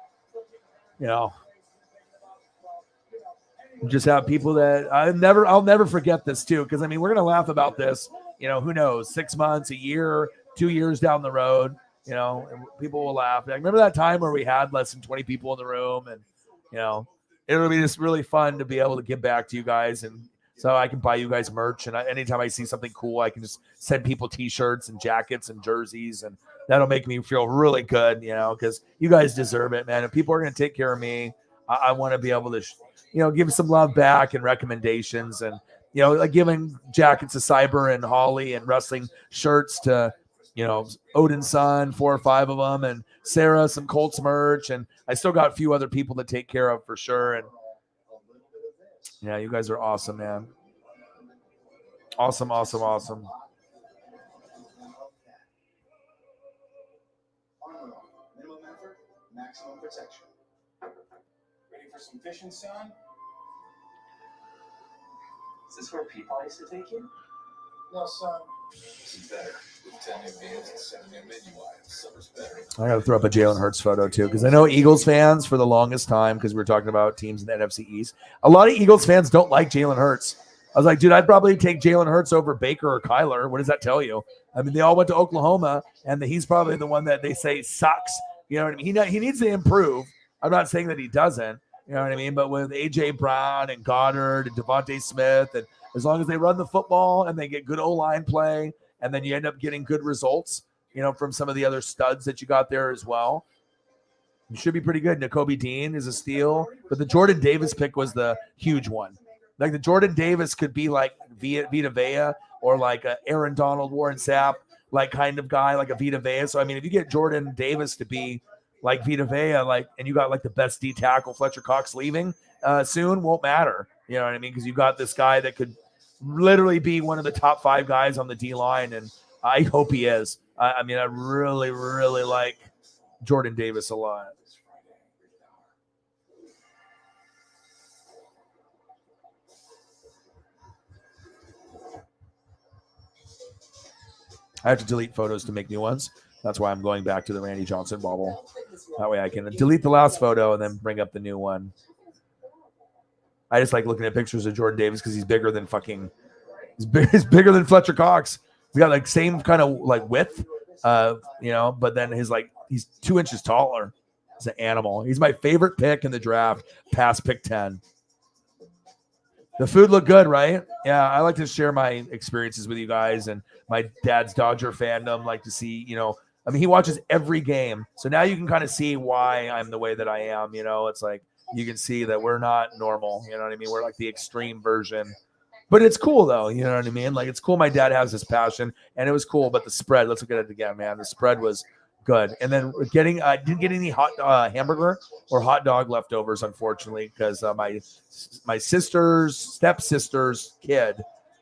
Just have people that I'll never forget this too, because we're gonna laugh about this. Who knows? 6 months, a year, 2 years down the road. And people will laugh. I remember that time where we had less than 20 people in the room, and it'll be just really fun to be able to give back to you guys, and so I can buy you guys merch. And anytime I see something cool, I can just send people T-shirts and jackets and jerseys, and that'll make me feel really good, because you guys deserve it, man. If people are going to take care of me, I want to be able to, give some love back and recommendations, and like giving jackets to Cyber and Holly and wrestling shirts to, Odin's son, 4 or 5 of them, and Sarah some Colts merch, and I still got a few other people to take care of for sure. And yeah, you guys are awesome, man. Awesome. Minimum effort, maximum protection. Ready for some fishing, son? Is this where Peepaw used to take you? No, son. This is better. With 10 new meals and 7 new menu items, summer's better. I got to throw up a Jalen Hurts photo too, because I know Eagles fans for the longest time, because we were talking about teams in the NFC East. A lot of Eagles fans don't like Jalen Hurts. I was like, dude, I'd probably take Jalen Hurts over Baker or Kyler. What does that tell you? They all went to Oklahoma, and he's probably the one that they say sucks. You know what I mean? He needs to improve. I'm not saying that he doesn't. You know what I mean? But with A.J. Brown and Goddard and Devontae Smith, and as long as they run the football and they get good O-line play, and then you end up getting good results, from some of the other studs that you got there as well, you should be pretty good. Nakobe Dean is a steal, but the Jordan Davis pick was the huge one. Like the Jordan Davis could be like Vita Vea or like a Aaron Donald, Warren Sapp, like kind of guy, like a Vita Vea. So, if you get Jordan Davis to be like Vita Vea, and you got like the best D tackle, Fletcher Cox, leaving soon, won't matter. You know what I mean? Because you got this guy that could literally be one of the top 5 guys on the D line, and I hope he is. I really, really like Jordan Davis a lot. I have to delete photos to make new ones. That's why I'm going back to the Randy Johnson bubble. That way I can delete the last photo and then bring up the new one. I just like looking at pictures of Jordan Davis because he's bigger than he's bigger than Fletcher Cox. He's got like same kind of like width, but then he's 2 inches taller. He's an animal. He's my favorite pick in the draft, past pick 10. The food looked good, right? Yeah, I like to share my experiences with you guys, and my dad's Dodger fandom. Like to see, I mean, he watches every game. So now you can kind of see why I'm the way that I am. You know, it's like you can see that we're not normal. You know what I mean? We're like the extreme version. But it's cool though. You know what I mean? Like it's cool. My dad has this passion, and it was cool. But the spread, let's look at it again, man. The spread was good. And then I didn't get any hot hamburger or hot dog leftovers, unfortunately, because my stepsister's kid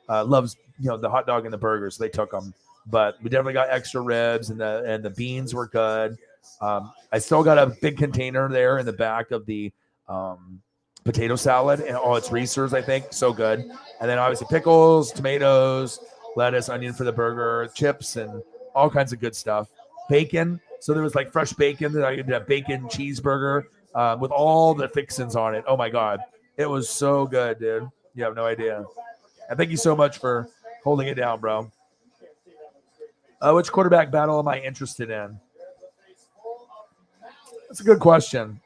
loves the hot dog and the burgers. So they took them, but we definitely got extra ribs, and the beans were good. I still got a big container there in the back of the potato salad, and it's Reese's, I think, so good. And then obviously pickles, tomatoes, lettuce, onion for the burger, chips, and all kinds of good stuff. Bacon. So there was like fresh bacon that I did a bacon cheeseburger with all the fixins on it. Oh my God. It was so good, dude. You have no idea. And thank you so much for holding it down, bro. Which quarterback battle am I interested in? That's a good question.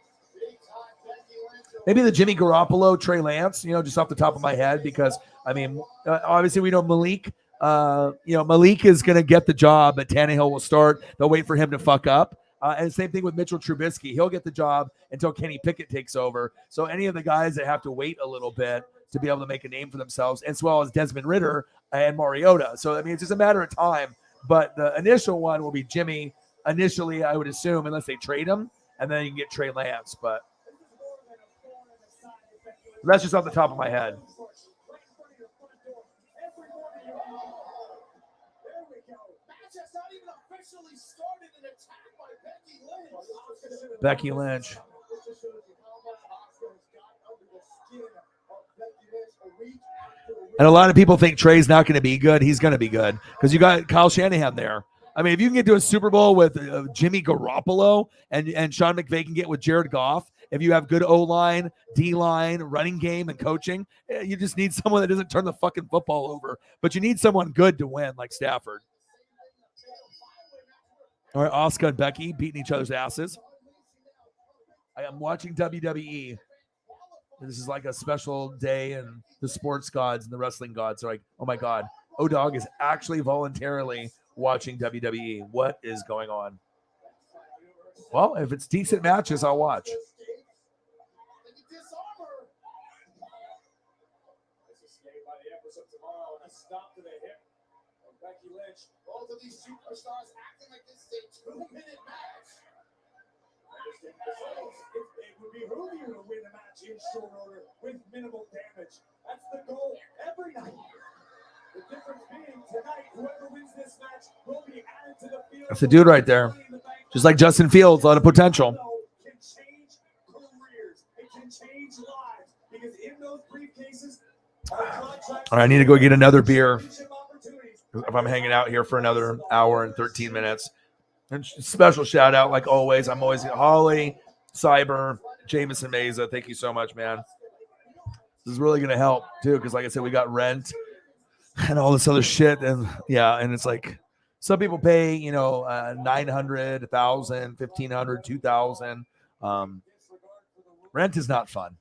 Maybe the Jimmy Garoppolo, Trey Lance, just off the top of my head, because I mean, obviously we know Malik. Malik is going to get the job, but Tannehill will start. They'll wait for him to fuck up. And same thing with Mitchell Trubisky. He'll get the job until Kenny Pickett takes over. So any of the guys that have to wait a little bit to be able to make a name for themselves, as well as Desmond Ridder and Mariota. So, I mean, it's just a matter of time. But the initial one will be Jimmy initially, I would assume, unless they trade him. And then you can get Trey Lance. But that's just off the top of my head. Becky Lynch. And a lot of people think Trey's not going to be good. He's going to be good because you got Kyle Shanahan there. I mean, if you can get to a Super Bowl with Jimmy Garoppolo and Sean McVay can get with Jared Goff, if you have good O-line, D-line, running game, and coaching, you just need someone that doesn't turn the fucking football over. But you need someone good to win, like Stafford. All right, Asuka and Becky beating each other's asses. I am watching WWE. This is like a special day, and the sports gods and the wrestling gods are like, oh my God, O-Dog is actually voluntarily watching WWE. What is going on? Well, if it's decent matches, I'll watch. Becky Lynch, both of these superstars acting like this is a 2-minute match. It would behoove you to win a match in short order with minimal damage. That's the goal every night. The difference being tonight, whoever wins this match will be added to the field. That's the dude right there. Just like Justin Fields, a lot of potential. It can change careers. It can change lives because in those briefcases. All right, I need to go get another beer if I'm hanging out here for another hour and 13 minutes. And special shout out, like always. I'm always Holly, Cyber, Jameson Meza. Thank you so much, man. This is really going to help too, because like I said, we got rent and all this other shit. And yeah, and it's like some people pay, $900, $1,000, $1,500, $2,000. Rent is not fun.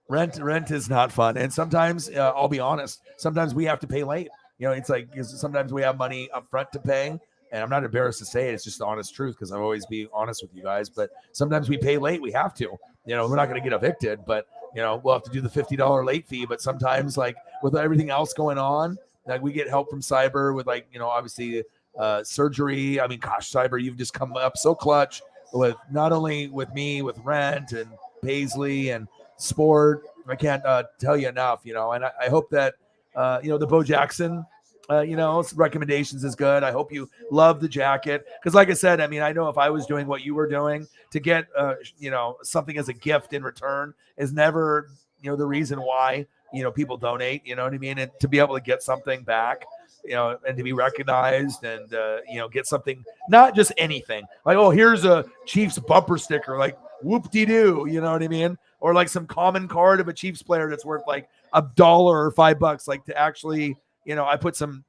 Rent is not fun. And sometimes, I'll be honest, sometimes we have to pay late. It's like sometimes we have money up front to pay. And I'm not embarrassed to say it. It's just the honest truth because I've always be honest with you guys. But sometimes we pay late. We have to. We're not going to get evicted, but, we'll have to do the $50 late fee. But sometimes, like, with everything else going on, like, we get help from Cyber with, like, obviously surgery. I mean, gosh, Cyber, you've just come up so clutch with not only with me, with rent and Paisley and sport. I can't tell you enough, and I hope that, the Bo Jackson, recommendations is good. I hope you love the jacket. Because like I said, I mean, I know if I was doing what you were doing to get, something as a gift in return is never, the reason why, people donate, you know what I mean? And to be able to get something back, and to be recognized and, get something, not just anything like, oh, here's a Chiefs bumper sticker, like whoop-de-doo, you know what I mean? Or like some common card of a Chiefs player that's worth like $1 or $5, like to actually, I put some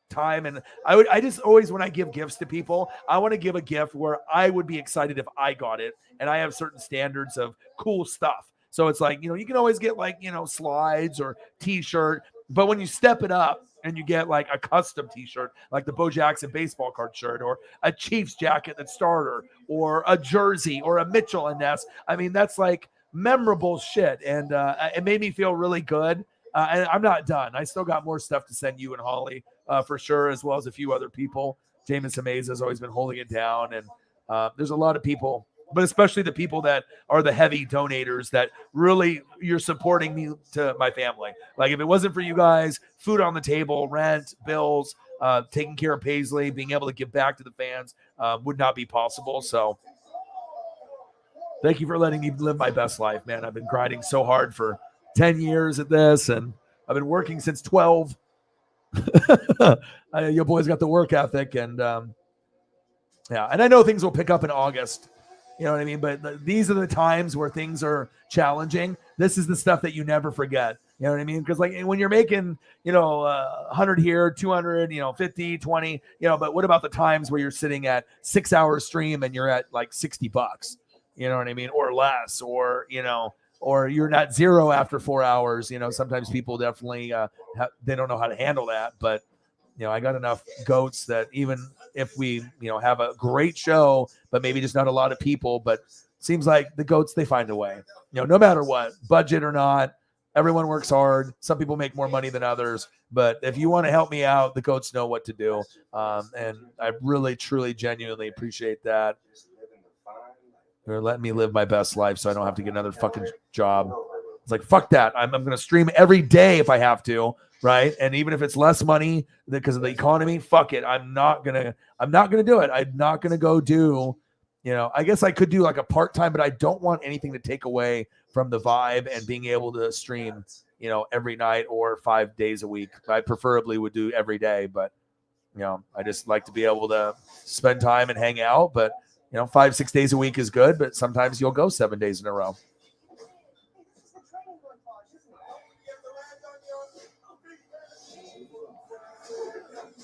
time and I just always, when I give gifts to people, I want to give a gift where I would be excited if I got it. And I have certain standards of cool stuff. So it's like, you can always get like, slides or t-shirt. But when you step it up and you get like a custom t-shirt, like the Bo Jackson baseball card shirt, or a Chiefs jacket that's starter, or a jersey, or a Mitchell and Ness, I mean, that's like memorable shit. And it made me feel really good. And I'm not done. I still got more stuff to send you and Holly for sure, as well as a few other people. Jameis Amaze has always been holding it down. And there's a lot of people, but especially the people that are the heavy donators that really you're supporting me to my family. Like if it wasn't for you guys, food on the table, rent, bills, taking care of Paisley, being able to give back to the fans would not be possible. So thank you for letting me live my best life, man. I've been grinding so hard for 10 years at this, and I've been working since 12. Your boy's got the work ethic, and yeah, and I know things will pick up in August. You know what I mean? But these are the times where things are challenging. This is the stuff that you never forget. You know what I mean? Because like when you're making, 100 here, 200, 50, 20, but what about the times where you're sitting at 6 hour stream and you're at like $60, you know what I mean? Or less, or you're not zero after 4 hours. Sometimes people definitely, they don't know how to handle that, but I got enough goats that even if we, have a great show, but maybe just not a lot of people, but seems like the goats, they find a way, no matter what, budget or not, everyone works hard. Some people make more money than others, but if you want to help me out, the goats know what to do. And I really, truly, genuinely appreciate that. They're letting me live my best life so I don't have to get another fucking job. It's like, fuck that. I'm going to stream every day if I have to. Right. And even if it's less money because of the economy, fuck it. I'm not going to do it. I'm not going to go do, I guess I could do like a part-time, but I don't want anything to take away from the vibe and being able to stream, every night or 5 days a week. I preferably would do every day, but, I just like to be able to spend time and hang out. But, 5-6 days a week is good, but sometimes you'll go 7 days in a row.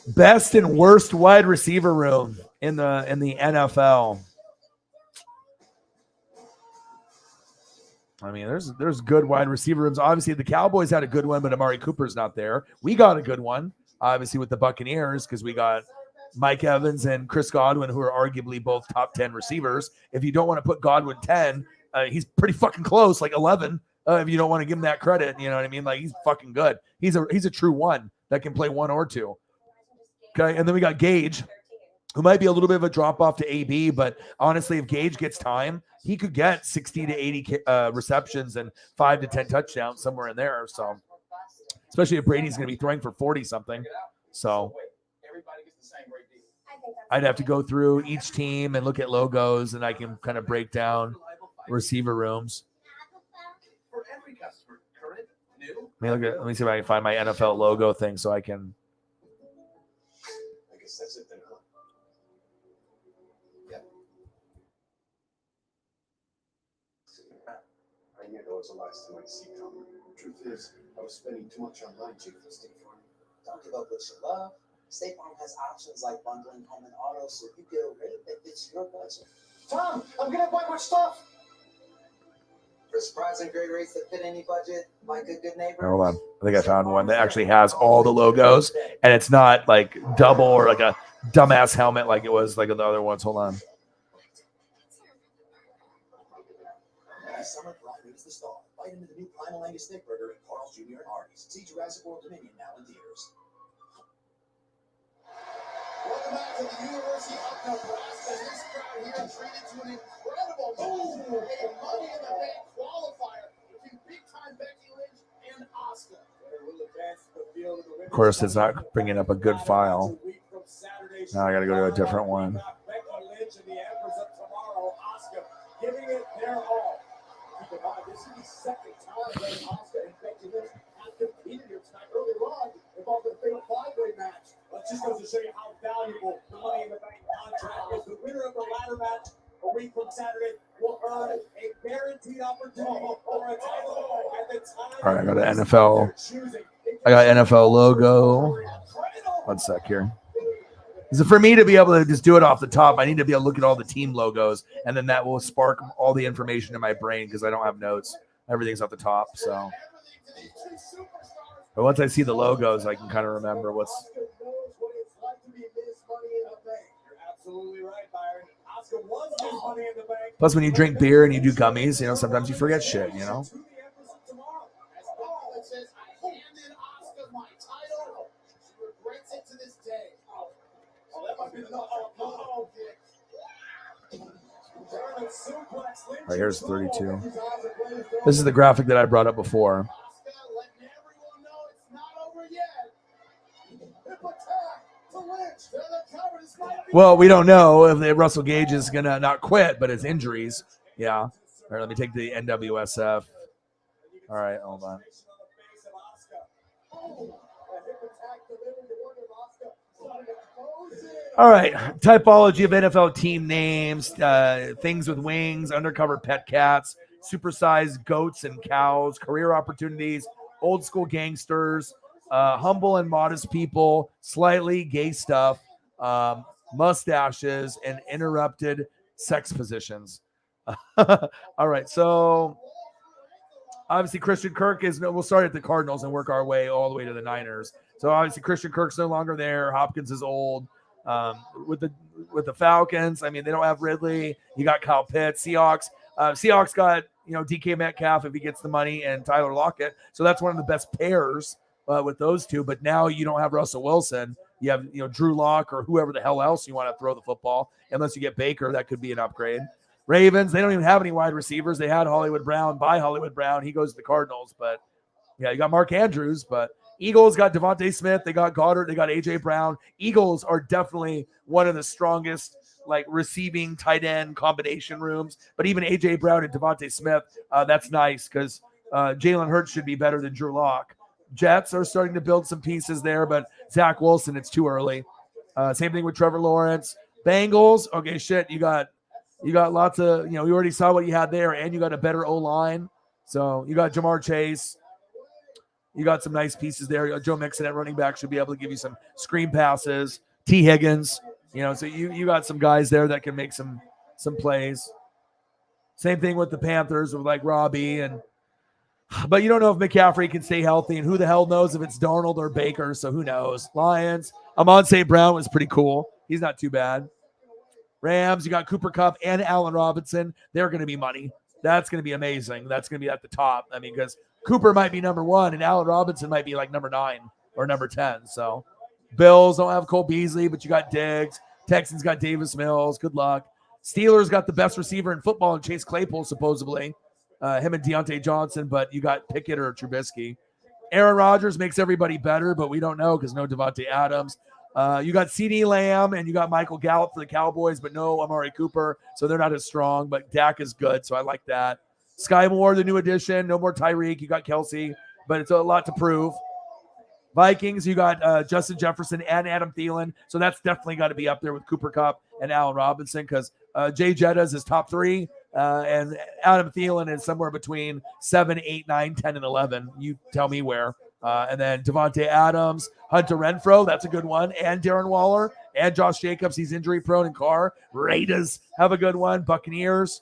Best and worst wide receiver room in the NFL. I mean, there's good wide receiver rooms. Obviously, the Cowboys had a good one, but Amari Cooper's not there. We got a good one, obviously, with the Buccaneers because we got Mike Evans and Chris Godwin, who are arguably both top 10 receivers. If you don't want to put Godwin 10, he's pretty fucking close, like 11. If you don't want to give him that credit, you know what I mean? Like he's fucking good. He's a true one that can play one or two. Okay, and then we got Gage, who might be a little bit of a drop off to AB, but honestly, if Gage gets time, he could get 60 to 80 receptions and 5 to 10 touchdowns somewhere in there. So, especially if Brady's going to be throwing for 40 something. So, I'd have to go through each team and look at logos, and I can kind of break down receiver rooms. Let me see if I can find my NFL logo thing so I can. That's it then, huh? Yeah. I knew there was a last time I'd see coming. Truth is, I was spending too much on line chief for State Farm. Talk about what you love. State Farm has options like bundling home and auto, so you get a rate that fits your budget. Tom, I'm gonna buy more stuff. For surprising great rates that fit any budget, like a good neighbor. Hold on. I think I found one that actually has all the logos, and it's not like double or like a dumbass helmet like it was like the other ones. Hold on. Summer Prime is the star. Bite into the new Primal Angus Steak Burger at Carl's Jr. and Hardee's. See Jurassic World Dominion now in theaters. Welcome back to the University of Nebraska. This crowd here treated to an incredible move. A Money in the Bank qualifier between big-time Becky Lynch and Asuka. Of course, it's not bringing up a good file. Now I got to go to a different one. Becky Lynch and the Empress of Tomorrow, Asuka, giving it their all. Keep in mind, this is the second time that Asuka and Becky Lynch have competed here tonight. Earlier on, involved in a fatal 5-way match. That just goes to show you how valuable the Money in the Bank contract is. The winner of the ladder match a week from Saturday will earn a guaranteed opportunity for a title at the time. All right, I got an NFL. I got NFL logo. 1 sec here. So for me to be able to just do it off the top, I need to be able to look at all the team logos, and then that will spark all the information in my brain because I don't have notes. Everything's off the top. So But once I see the logos, I can kind of remember what's. Oscar knows what it's like to be Miss Money in the Bank. You're absolutely right, Byron. Oscar was Miss Money in the Bank. Plus, when you drink beer and you do gummies, sometimes you forget shit, To the Empress of Tomorrow. As Alex says, I handed Oscar my title. She regrets it to this day. Oh, that might be the oh, German suplex. All right, here's 32. This is the graphic that I brought up before. Oscar letting everyone know it's not over yet. Hip attack to Lynch. They're the cover. This might be Well, we don't know if Russell Gage is going to not quit, but it's injuries. Yeah. All right, let me take the NWSF. All right, hold on. All right, typology of NFL team names, things with wings, undercover pet cats, supersized goats and cows, career opportunities, old school gangsters, humble and modest people, slightly gay stuff, mustaches, and interrupted sex positions. All right, so obviously Christian Kirk we'll start at the Cardinals and work our way all the way to the Niners. So obviously Christian Kirk's no longer there. Hopkins is old. With the Falcons, I mean, they don't have Ridley. You got Kyle Pitts. Seahawks got DK Metcalf if he gets the money, and Tyler Lockett. So that's one of the best pairs with those two. But now you don't have Russell Wilson. You have Drew Lock or whoever the hell else you want to throw the football. Unless you get Baker, that could be an upgrade. Ravens, they don't even have any wide receivers. They had Hollywood Brown. He goes to the Cardinals. But yeah, you got Mark Andrews, but Eagles got Devontae Smith. They got Goddard. They got A.J. Brown. Eagles are definitely one of the strongest receiving tight end combination rooms. But even A.J. Brown and Devontae Smith, that's nice because Jalen Hurts should be better than Drew Lock. Jets are starting to build some pieces there, but Zach Wilson, it's too early. Same thing with Trevor Lawrence. Bengals, okay, shit, you got lots of, you already saw what you had there, and you got a better O-line. So you got Jamar Chase. You got some nice pieces there. Joe Mixon at running back should be able to give you some screen passes. T. Higgins, so you got some guys there that can make some plays. Same thing with the Panthers with Robbie but you don't know if McCaffrey can stay healthy, and who the hell knows if it's Darnold or Baker, so who knows. Lions, Amon St. Brown was pretty cool. He's not too bad. Rams, you got Cooper Kupp and Allen Robinson. They're going to be money. That's going to be amazing. That's going to be at the top. I mean, because Cooper might be number 1 and Allen Robinson might be number 9 or number 10. So Bills don't have Cole Beasley, but you got Diggs. Texans got Davis Mills. Good luck. Steelers got the best receiver in football, and Chase Claypool, supposedly. Him and Deontay Johnson, but you got Pickett or Trubisky. Aaron Rodgers makes everybody better, but we don't know because no Devontae Adams. You got CeeDee Lamb and you got Michael Gallup for the Cowboys, but no Amari Cooper, so they're not as strong, but Dak is good, so I like that. Sky Moore, the new addition. No more Tyreek. You got Kelsey, but it's a lot to prove. Vikings, you got Justin Jefferson and Adam Thielen, so that's definitely got to be up there with Cooper Kupp and Allen Robinson because Jay Jettas is top 3, and Adam Thielen is somewhere between 7, 8, 9, 10, and 11. You tell me where. And then Devontae Adams, Hunter Renfrow, that's a good one, and Darren Waller, and Josh Jacobs, he's injury-prone, and Carr. Raiders have a good one. Buccaneers,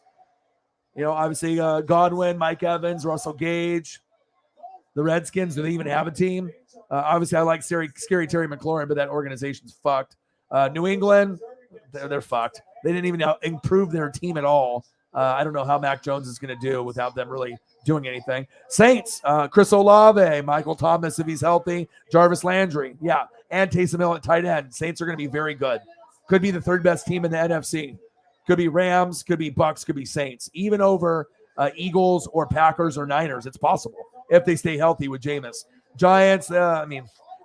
obviously Godwin, Mike Evans, Russell Gage. The Redskins, do they even have a team? Obviously, I like scary Terry McLaurin, but that organization's fucked. New England, they're fucked. They didn't even improve their team at all. I don't know how Mac Jones is going to do without them really doing anything. Saints, Chris Olave, Michael Thomas if he's healthy, Jarvis Landry, yeah, and Taysom Hill at tight end. Saints are going to be very good. Could be the 3rd best team in the NFC. Could be Rams, could be Bucks, could be Saints. Even over Eagles or Packers or Niners, it's possible if they stay healthy with Jameis. Giants, they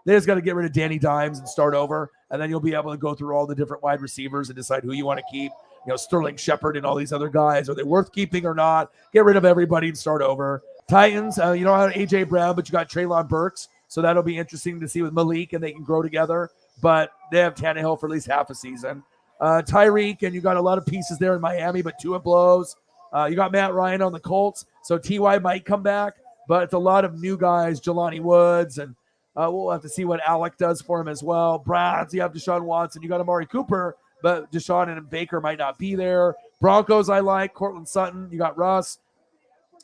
just got to get rid of Danny Dimes and start over, and then you'll be able to go through all the different wide receivers and decide who you want to keep. Sterling Shepard and all these other guys. Are they worth keeping or not? Get rid of everybody and start over. Titans, you don't have A.J. Brown, but you got Treylon Burks, so that'll be interesting to see with Malik, and they can grow together, but they have Tannehill for at least half a season. Tyreek, and you got a lot of pieces there in Miami, but Tua blows. You got Matt Ryan on the Colts, so T.Y. might come back, but it's a lot of new guys, Jelani Woods, and we'll have to see what Alec does for him as well. Browns, you have Deshaun Watson. You got Amari Cooper, but Deshaun and Baker might not be there. Broncos, I like. Cortland Sutton. You got Russ.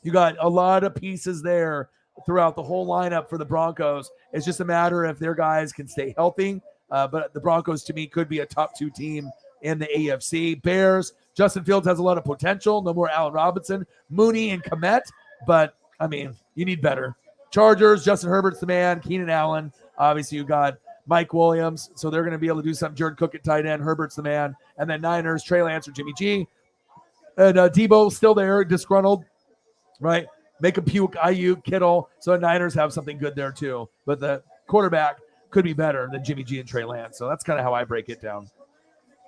You got a lot of pieces there. throughout the whole lineup for the Broncos. It's just a matter if their guys can stay healthy. But the Broncos, to me, could be a top 2 team in the AFC. Bears, Justin Fields has a lot of potential. No more Allen Robinson, Mooney, and Kmet. But, I mean, you need better. Chargers, Justin Herbert's the man. Keenan Allen. Obviously, you got Mike Williams. So they're going to be able to do something. Jared Cook at tight end. Herbert's the man. And then Niners, Trey Lance or Jimmy G. And Debo still there, disgruntled, right? Make him puke, Ayuk, Kittle. So the Niners have something good there too. But the quarterback could be better than Jimmy G and Trey Lance. So that's kind of how I break it down.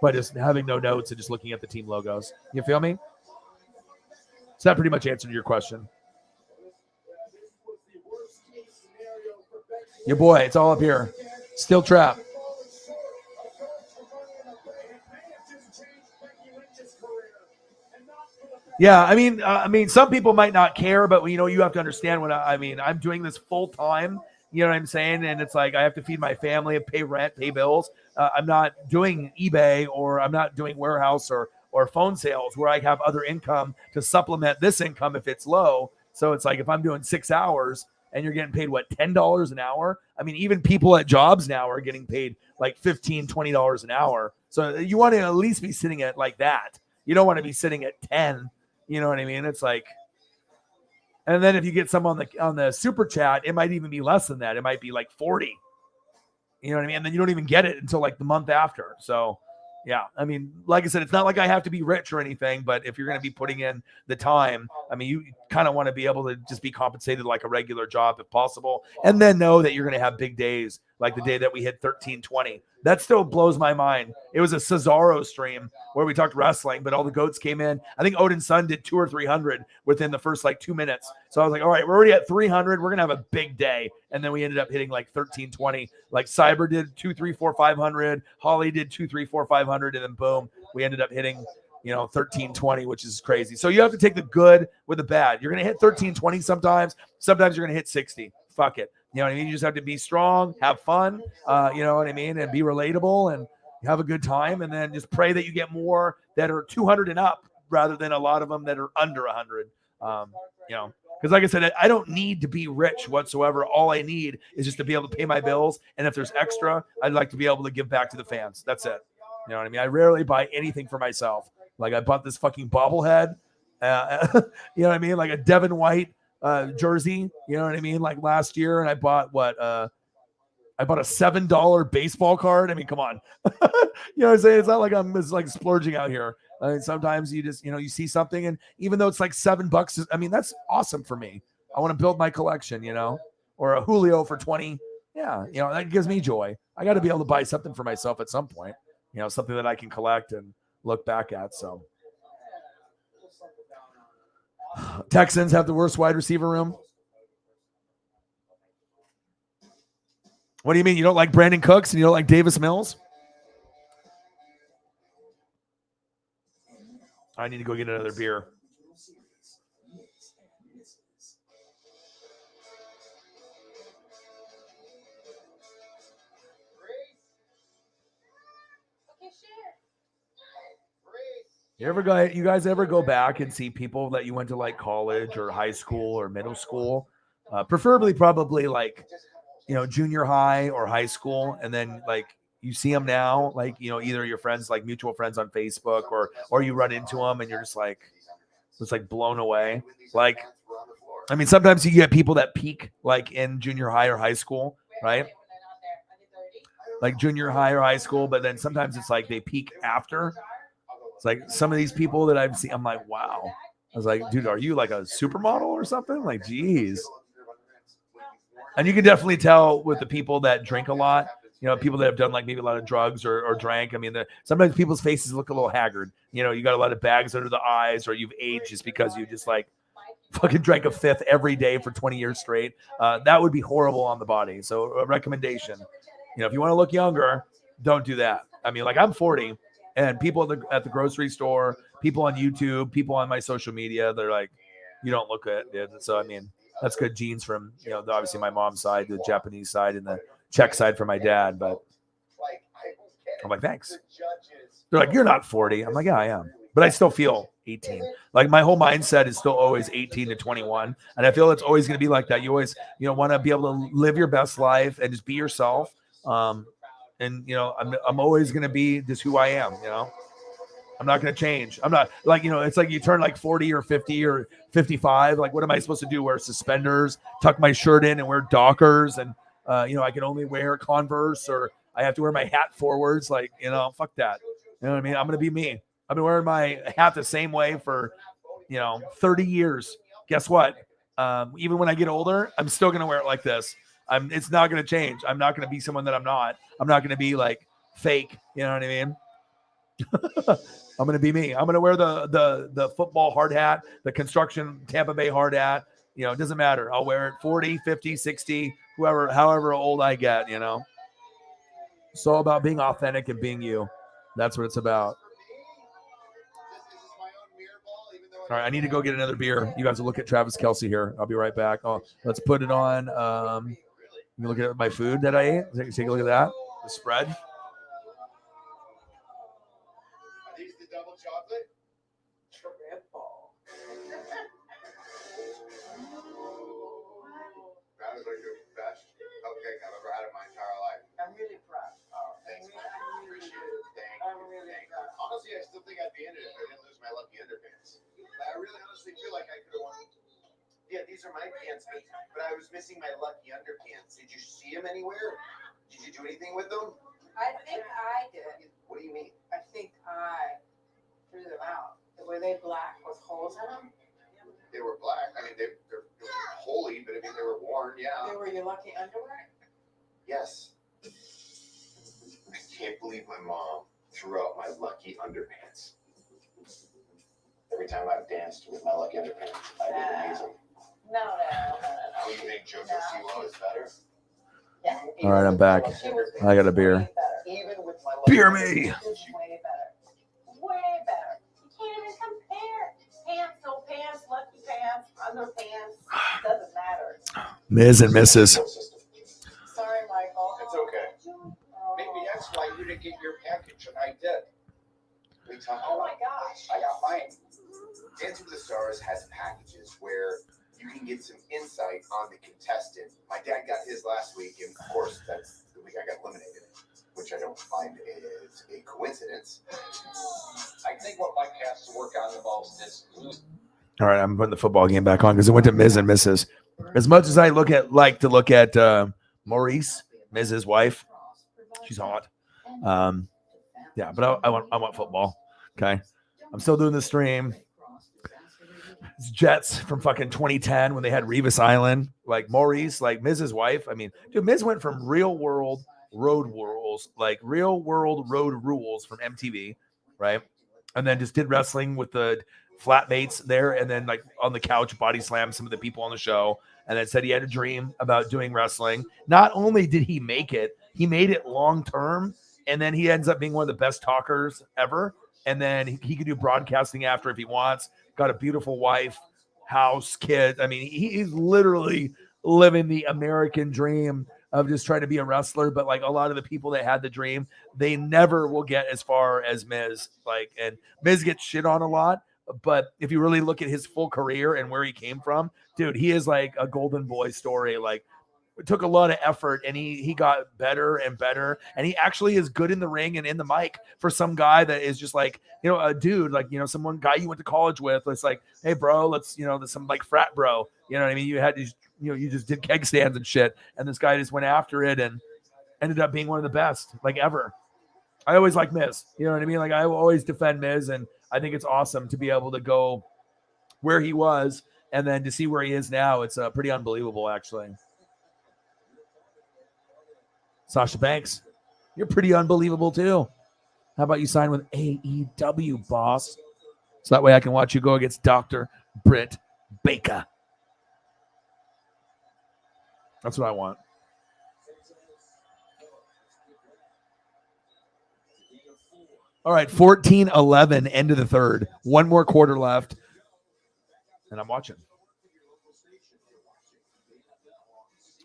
By just having no notes and just looking at the team logos. You feel me? So that pretty much answered your question. Your boy, it's all up here. Still trapped. Yeah, I mean, some people might not care, but you have to understand what I'm doing this full time. You know what I'm saying? And it's like I have to feed my family, pay rent, pay bills. I'm not doing eBay or I'm not doing warehouse or phone sales where I have other income to supplement this income if it's low. So it's like if I'm doing 6 hours and you're getting paid, what, $10 an hour? I mean, even people at jobs now are getting paid like $15, $20 an hour. So you want to at least be sitting at like that. You don't want to be sitting at 10. You know what I mean? It's like, and then if you get some on the super chat, it might even be less than that. It might be like 40. You know what I mean? And then you don't even get it until like the month after. So yeah, I mean, like I said, it's not like I have to be rich or anything, but if you're going to be putting in the time, I mean, you kind of want to be able to just be compensated like a regular job if possible. And then know that you're going to have big days like the day that we hit 1320. That still blows my mind. It was a Cesaro stream where we talked wrestling, but all the goats came in. I think Odin's son did 200 or 300 within the first like 2 minutes. So I was like, all right, we're already at 300. We're going to have a big day. And then we ended up hitting like 1320. Like Cyber did 2, 3, 4, 500. Holly did 2, 3, 4, 500. And then boom, we ended up hitting, 1320, which is crazy. So you have to take the good with the bad. You're going to hit 1320 sometimes. Sometimes you're going to hit 60. Fuck it. You know what I mean? You just have to be strong, have fun, you know what I mean, and be relatable and have a good time. And then just pray that you get more that are 200 and up rather than a lot of them that are under 100. Because like I said, I don't need to be rich whatsoever. All I need is just to be able to pay my bills. And if there's extra, I'd like to be able to give back to the fans. That's it. You know what I mean? I rarely buy anything for myself. Like I bought this fucking bobblehead, you know what I mean? Like a Devin White jersey, you know what I mean? Like last year, and I bought a $7 baseball card. I mean, come on. You know what I'm saying? It's not like I'm just like splurging out here. I mean, sometimes you just, you see something, and even though it's like $7, I mean, that's awesome for me. I want to build my collection, or a Julio for 20. Yeah. That gives me joy. I got to be able to buy something for myself at some point, something that I can collect and look back at. So Texans have the worst wide receiver room. What do you mean? You don't like Brandon Cooks and you don't like Davis Mills? I need to go get another beer. You guys ever go back and see people that you went to like college or high school or middle school, preferably probably like, junior high or high school. And then like you see them now, like, either your friends, like mutual friends on Facebook or you run into them and you're just like blown away. Like, I mean, sometimes you get people that peak like in junior high or high school, right? Like junior high or high school, but then sometimes it's like they peak after. It's like some of these people that I've seen, I'm like, wow. I was like, dude, are you like a supermodel or something? Like, geez. And you can definitely tell with the people that drink a lot, people that have done like maybe a lot of drugs or drank. I mean, sometimes people's faces look a little haggard. You got a lot of bags under the eyes, or you've aged just because you just like fucking drank a fifth every day for 20 years straight. That would be horrible on the body. So a recommendation, if you want to look younger, don't do that. I mean, like I'm 40. And people at the grocery store, people on YouTube, people on my social media, they're like, you don't look good, dude. So, I mean, that's good genes from, obviously my mom's side, the Japanese side, and the Czech side for my dad. But I'm like, thanks. They're like, you're not 40. I'm like, yeah, I am. but I still feel 18. Like my whole mindset is still always 18 to 21. And I feel it's always going to be like that. You always, want to be able to live your best life and just be yourself. And I'm always going to be just who I am, I'm not going to change. I'm not like, it's like you turn like 40 or 50 or 55. Like, what am I supposed to do? Wear suspenders, tuck my shirt in and wear Dockers. And, I can only wear Converse, or I have to wear my hat forwards. Like, fuck that. You know what I mean? I'm going to be me. I've been wearing my hat the same way for, 30 years. Guess what? Even when I get older, I'm still going to wear it like this. It's not going to change. I'm not going to be someone that I'm not. I'm not going to be like fake. You know what I mean? I'm going to be me. I'm going to wear the football hard hat, the construction Tampa Bay hard hat. It doesn't matter. I'll wear it 40, 50, 60, however old I get, It's all about being authentic and being you. That's what it's about. All right, I need to go get another beer. You guys will look at Travis Kelce here. I'll be right back. Let's put it on. You look at my food that I ate. Take a look at that. The spread. Are these the double chocolate? Triple. That is like the best cupcake I've ever had in my entire life. I'm really proud. Oh, thanks, man. I appreciate it. Thank you. Honestly, I still think I'd be in it if I didn't lose my lucky underpants. I really honestly feel like I could have won. Yeah, these are my pants, but I was missing my lucky underpants. Did you see them anywhere? Did you do anything with them? I think I did. What do you mean? I think I threw them out. Were they black with holes in them? They were black. I mean, they're holy, but I mean, they were worn, yeah. They were your lucky underwear? Yes. I can't believe my mom threw out my lucky underpants. Every time I've danced with my lucky underpants, I did amazing. No. Oh, you think JoJo Siwa is better? Yeah. All right, I'm back. I got a beer. Even with my lucky Beer me. It's way better. Way better. You can't even compare. Pants, no pants, lucky pants, underpants. Doesn't matter. Ms. and Mrs. Sorry, Michael. It's okay. Maybe that's why you didn't get your package, and I did. We talked Oh about my gosh. I got mine. Dancing with the Stars has packages where you can get some insight on the contestant. My dad got his last week, and of course, that's the week I got eliminated, which I don't find is a coincidence. I think what Mike has to work on the most is losing. All right, I'm putting the football game back on because it went to Ms. and Mrs. As much as I like to look at Maurice, Mrs. wife, she's hot. Yeah, but I want football. Okay, I'm still doing the stream. It's Jets from fucking 2010 when they had Revis Island, like Maurice, like Mrs. wife. I mean, dude, Ms. went from Real World Road Rules, like Real World Road Rules from MTV, right? And then just did wrestling with the flatmates there, and then like on the couch body slammed some of the people on the show, and then said he had a dream about doing wrestling. Not only did he make it, he made it long term, and then he ends up being one of the best talkers ever. And then he could do broadcasting after if he wants. Got a beautiful wife, house, kids. I mean, he's literally living the American dream of just trying to be a wrestler. But like a lot of the people that had the dream, they never will get as far as Miz. Like, and Miz gets shit on a lot. But if you really look at his full career and where he came from, dude, he is like a golden boy story. Like, it took a lot of effort, and he got better and better, and he actually is good in the ring and in the mic for some guy that is just like, a dude, like, someone guy you went to college with. It's like, hey bro, let's, there's some like frat bro, you know what I mean? You had these, you just did keg stands and shit, and this guy just went after it and ended up being one of the best like ever. I always like Miz, you know what I mean? Like, I will always defend Miz, and I think it's awesome to be able to go where he was and then to see where he is now. It's pretty unbelievable, actually. Sasha Banks, you're pretty unbelievable too. How about you sign with AEW, boss? So that way I can watch you go against Dr. Britt Baker. That's what I want. All right, 14-11, end of the third. One more quarter left, and I'm watching.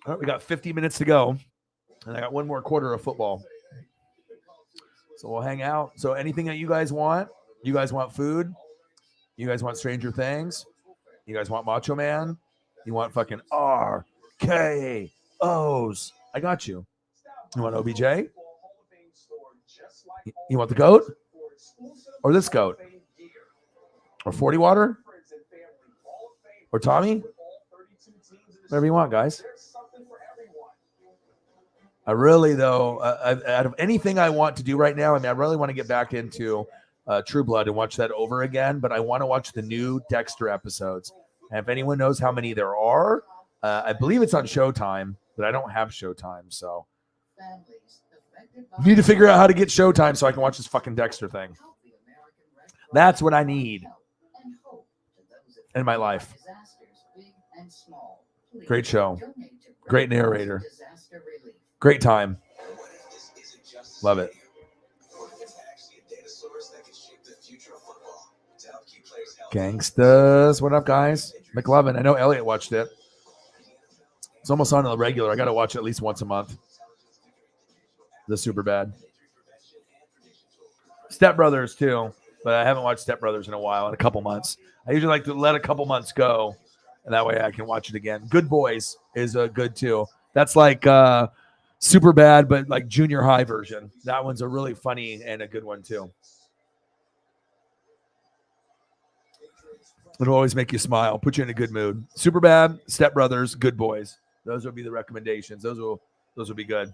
All right, we got 50 minutes to go. And I got one more quarter of football. So we'll hang out. So anything that you guys want, You guys want food? You guys want Stranger Things? You guys want Macho Man? You want fucking RKOs? I got you. You want OBJ? You want the goat? Or this goat? Or 40 water? Or Tommy? Whatever you want, guys. I really, though, out of anything I want to do right now, I mean, I really want to get back into True Blood and watch that over again, but I want to watch the new Dexter episodes. And if anyone knows how many there are, I believe it's on Showtime, but I don't have Showtime, so I need to figure out how to get Showtime so I can watch this fucking Dexter thing. That's what I need in my life. Great show. Great narrator. Great time. Love it. Gangstas. What up, guys? McLovin. I know Elliot watched it. It's almost on the regular. I got to watch it at least once a month. The Super Bad. Step Brothers, too. But I haven't watched Step Brothers in a while, in a couple months. I usually like to let a couple months go, and that way I can watch it again. Good Boys is good, too. That's like Super Bad, but like junior high version. That one's a really funny and a good one, too. It'll always make you smile, put you in a good mood. Super Bad, Step Brothers, Good Boys. Those will be the recommendations. Those will be good.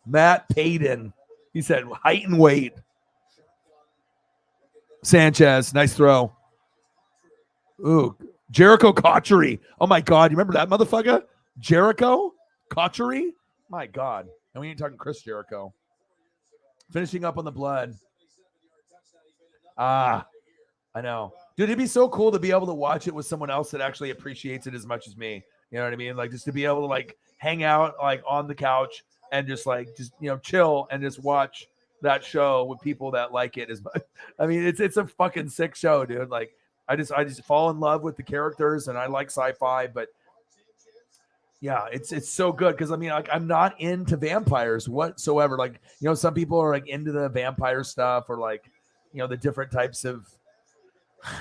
Matt Payton. He said height and weight. Sanchez, nice throw. Ooh, Jericho Cotchery. Oh my God, you remember that motherfucker? Jericho Cotchery? My God. And we ain't talking Chris Jericho. Finishing up on the blood. I know. Dude, it'd be so cool to be able to watch it with someone else that actually appreciates it as much as me. You know what I mean? Like just to be able to like hang out like on the couch and just chill and just watch that show with people that like it as much. I mean, it's a fucking sick show, dude. Like I just fall in love with the characters and I like sci-fi, but yeah, it's so good because I mean, like I'm not into vampires whatsoever. Like, you know, some people are like into the vampire stuff or like, you know, the different types of,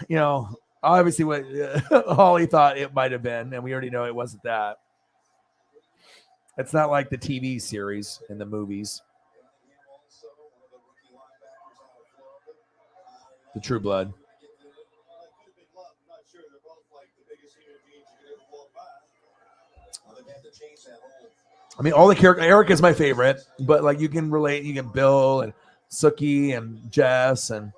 you know, obviously what Holly thought it might have been, and we already know it wasn't that. It's not like the TV series and the movies. The True Blood. I mean, all the characters. Eric is my favorite, but like you can relate. You can Bill and Sookie and Jess and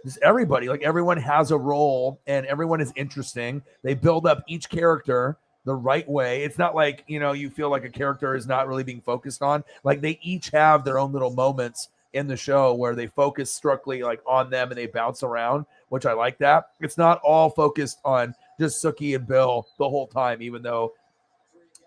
just everybody. Like everyone has a role and everyone is interesting. They build up each character the right way. It's not like, you know, you feel like a character is not really being focused on. Like they each have their own little moments in the show where they focus strictly like on them and they bounce around, which I like that. It's not all focused on just Sookie and Bill the whole time, even though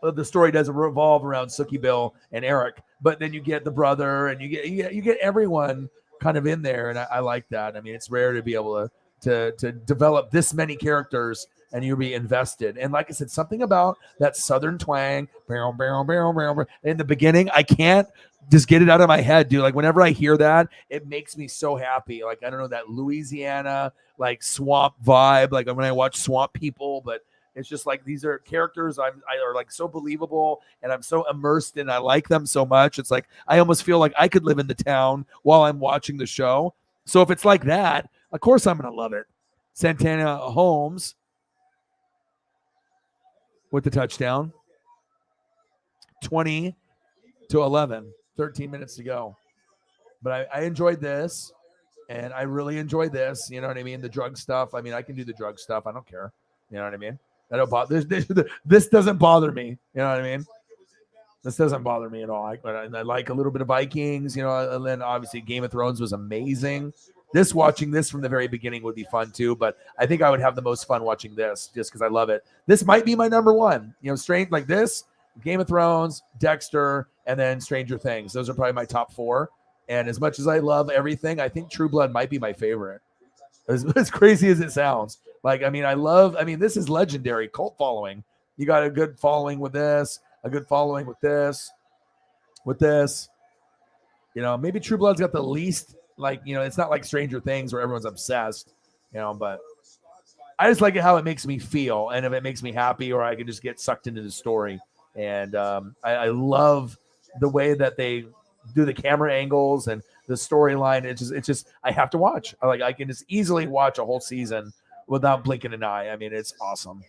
the story doesn't revolve around Sookie, Bill, and Eric. But then you get the brother and you get everyone kind of in there, and I like that. I mean, it's rare to be able to develop this many characters and you'll be invested. And like I said, something about that Southern twang, in the beginning, I can't just get it out of my head, dude. Like whenever I hear that, it makes me so happy. Like, I don't know, that Louisiana, like swamp vibe, like when I watch Swamp People, but it's just like, these are characters I are like so believable and I'm so immersed in. I like them so much. It's like, I almost feel like I could live in the town while I'm watching the show. So if it's like that, of course I'm going to love it. Santana Holmes with the touchdown. 20-11, 13 minutes to go. But I enjoyed this, and I really enjoyed this. You know what I mean? The drug stuff. I mean, I can do the drug stuff. I don't care. You know what I mean? I don't bother. This doesn't bother me. You know what I mean? This doesn't bother me at all. I like a little bit of Vikings, you know, and then obviously Game of Thrones was amazing. Watching this from the very beginning would be fun too, but I think I would have the most fun watching this just because I love it. This might be my number one, you know, strange like this, Game of Thrones, Dexter, and then Stranger Things. Those are probably my top four. And as much as I love everything, I think True Blood might be my favorite. As crazy as it sounds. Like, I mean, this is legendary cult following. You got a good following with this, a good following with this. You know, maybe True Blood's got the least like, it's not like Stranger Things where everyone's obsessed, but I just like it how it makes me feel, and if it makes me happy, or I can just get sucked into the story. And I love the way that they do the camera angles and the storyline. It's just I have to watch. I can just easily watch a whole season without blinking an eye. I mean, it's awesome.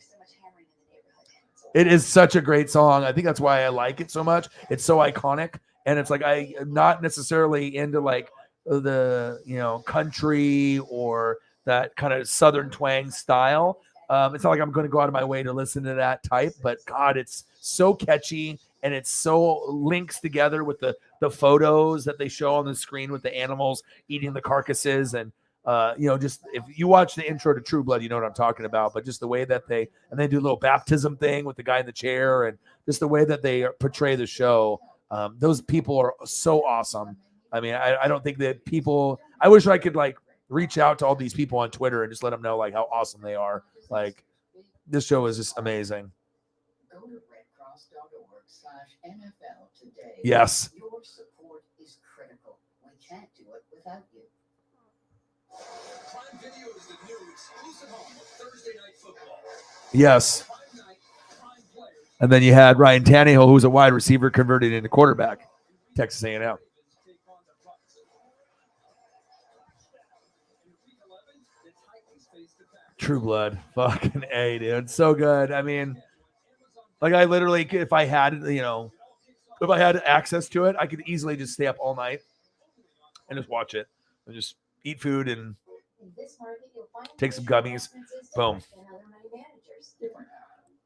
It is such a great song. I think that's why I like it so much. It's so iconic, and it's like I'm not necessarily into like the country or that kind of southern twang style. It's not like I'm going to go out of my way to listen to that type, but God, it's so catchy, and it's so links together with the photos that they show on the screen with the animals eating the carcasses. And just if you watch the intro to True Blood, you know what I'm talking about. But just the way that they do a little baptism thing with the guy in the chair, and just the way that they portray the show, those people are so awesome. I mean, I don't think that people. I wish I could like reach out to all these people on Twitter and just let them know like how awesome they are. Like, this show is just amazing. Go to redcross.org/NFL today. Yes. Your support is critical. We can't do it without you. Prime Video is the new exclusive home of Thursday Night Football. Yes. Prime night, prime players. And then you had Ryan Tannehill, who's a wide receiver converted into quarterback, Texas A&M. True Blood, fucking A, dude, so good. I mean, like I literally, if I had access to it, I could easily just stay up all night and just watch it and just eat food and take some gummies. Boom.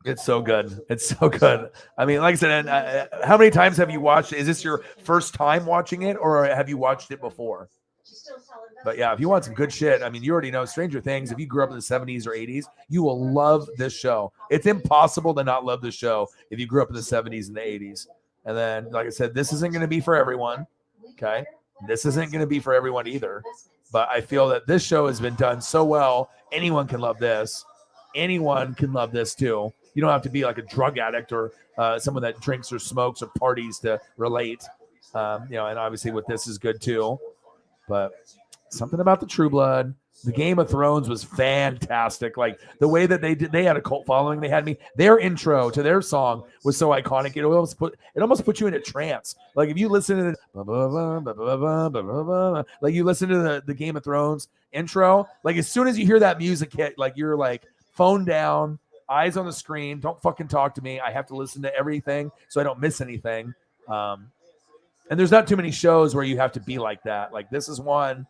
It's so good. It's so good. I mean, like I said, how many times have you watched it? Is this your first time watching it, or have you watched it before? But yeah, if you want some good shit, I mean, you already know Stranger Things. If you grew up in the 70s or 80s, you will love this show. It's impossible to not love this show if you grew up in the 70s and the 80s. And then, like I said, this isn't going to be for everyone. Okay. This isn't going to be for everyone either. But I feel that this show has been done so well. Anyone can love this. Anyone can love this too. You don't have to be like a drug addict or someone that drinks or smokes or parties to relate. And obviously with this is good too. But something about the True Blood, the Game of Thrones was fantastic. Like the way that they had a cult following. They had their intro to their song was so iconic. It almost put you in a trance. Like if you listen to like you listen to the Game of Thrones intro, like as soon as you hear that music hit, like you're like phone down, eyes on the screen. Don't fucking talk to me. I have to listen to everything so I don't miss anything. And there's not too many shows where you have to be like that. Like this is one,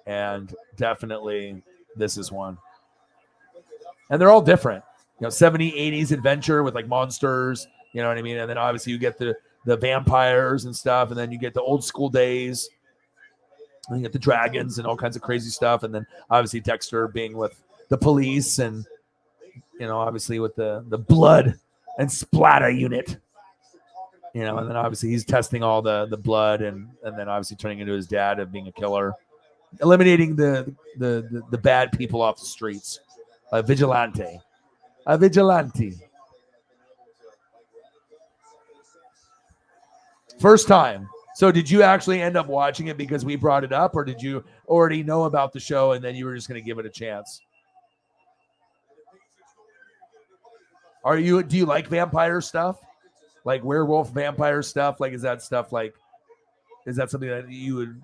and definitely this is one. And they're all different. 70s, 80s adventure with like monsters, you know what I mean? And then obviously you get the vampires and stuff, and then you get the old school days. And you get the dragons and all kinds of crazy stuff. And then obviously Dexter being with the police and, obviously with the blood and splatter unit. And then obviously he's testing all the blood and then obviously turning into his dad of being a killer, eliminating the bad people off the streets. A vigilante. First time. So did you actually end up watching it because we brought it up, or did you already know about the show and then you were just going to give it a chance? Do you like vampire stuff? Like werewolf vampire stuff? Like, is that something that you would,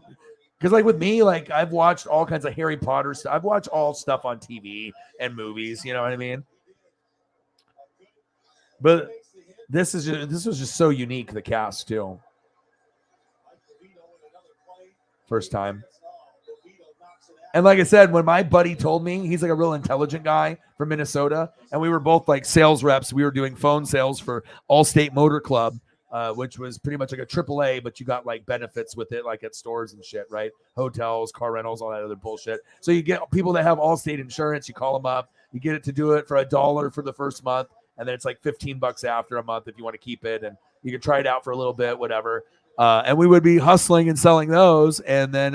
because like with me, like I've watched all kinds of Harry Potter stuff. I've watched all stuff on TV and movies, you know what I mean? But this was just so unique, the cast too. First time. And like I said, when my buddy told me, he's like a real intelligent guy from Minnesota, and we were both like sales reps. We were doing phone sales for Allstate Motor Club, which was pretty much like a AAA, but you got like benefits with it, like at stores and shit, right? Hotels, car rentals, all that other bullshit. So you get people that have Allstate insurance, you call them up, you get it to do it for $1 for the first month, and then it's like $15 after a month if you want to keep it, and you can try it out for a little bit, whatever. And we would be hustling and selling those, and then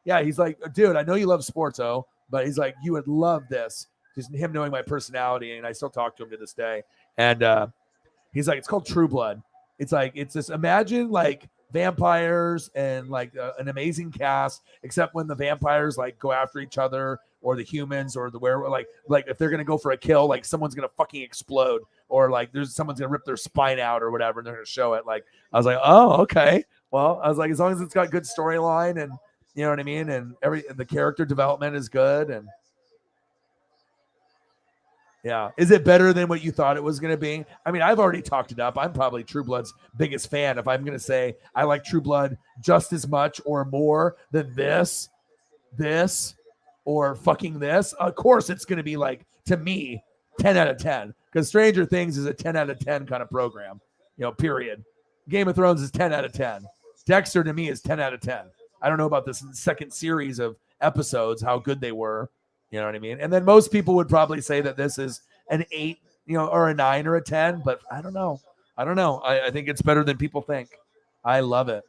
yeah, he's like, dude, I know you love sports, but he's like, you would love this. Just him knowing my personality, and I still talk to him to this day. And he's like, it's called True Blood. It's like, it's just, imagine like vampires and like an amazing cast, except when the vampires like go after each other or the humans or the werewolf, like if they're gonna go for a kill, like someone's gonna fucking explode or like someone's gonna rip their spine out or whatever, and they're gonna show it. Like I was like, oh, okay. Well, I was like, as long as it's got good storyline and you know what I mean, and the character development is good, and yeah. Is it better than what you thought it was going to be? I mean, I've already talked it up. I'm probably True Blood's biggest fan. If I'm going to say I like True Blood just as much or more than this, or fucking this, of course it's going to be like, to me, 10 out of 10. Because Stranger Things is a 10 out of 10 kind of program, period. Game of Thrones is 10 out of 10. Dexter, to me, is 10 out of 10. I don't know about this second series of episodes, how good they were. You know what I mean? And then most people would probably say that this is an 8, or a 9 or a 10, but I don't know. I think it's better than people think. I love it.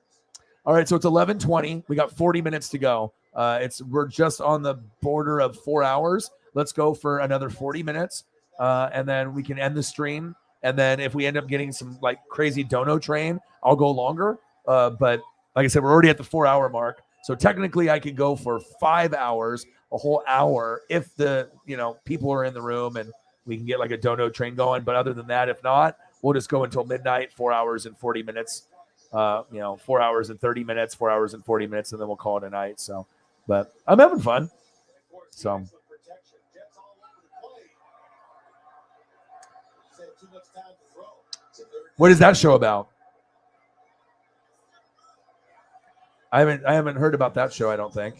All right, so it's 11:20. We got 40 minutes to go. We're just on the border of 4 hours. Let's go for another 40 minutes, and then we can end the stream. And then if we end up getting some like crazy dono train, I'll go longer. But like I said, we're already at the 4 hour mark. So technically I could go for 5 hours, a whole hour, if the, people are in the room and we can get like a dono train going. But other than that, if not, we'll just go until midnight, 4 hours and 40 minutes, 4 hours and 30 minutes, 4 hours and 40 minutes, and then we'll call it a night. So, but I'm having fun. So. What is that show about? I haven't heard about that show, I don't think.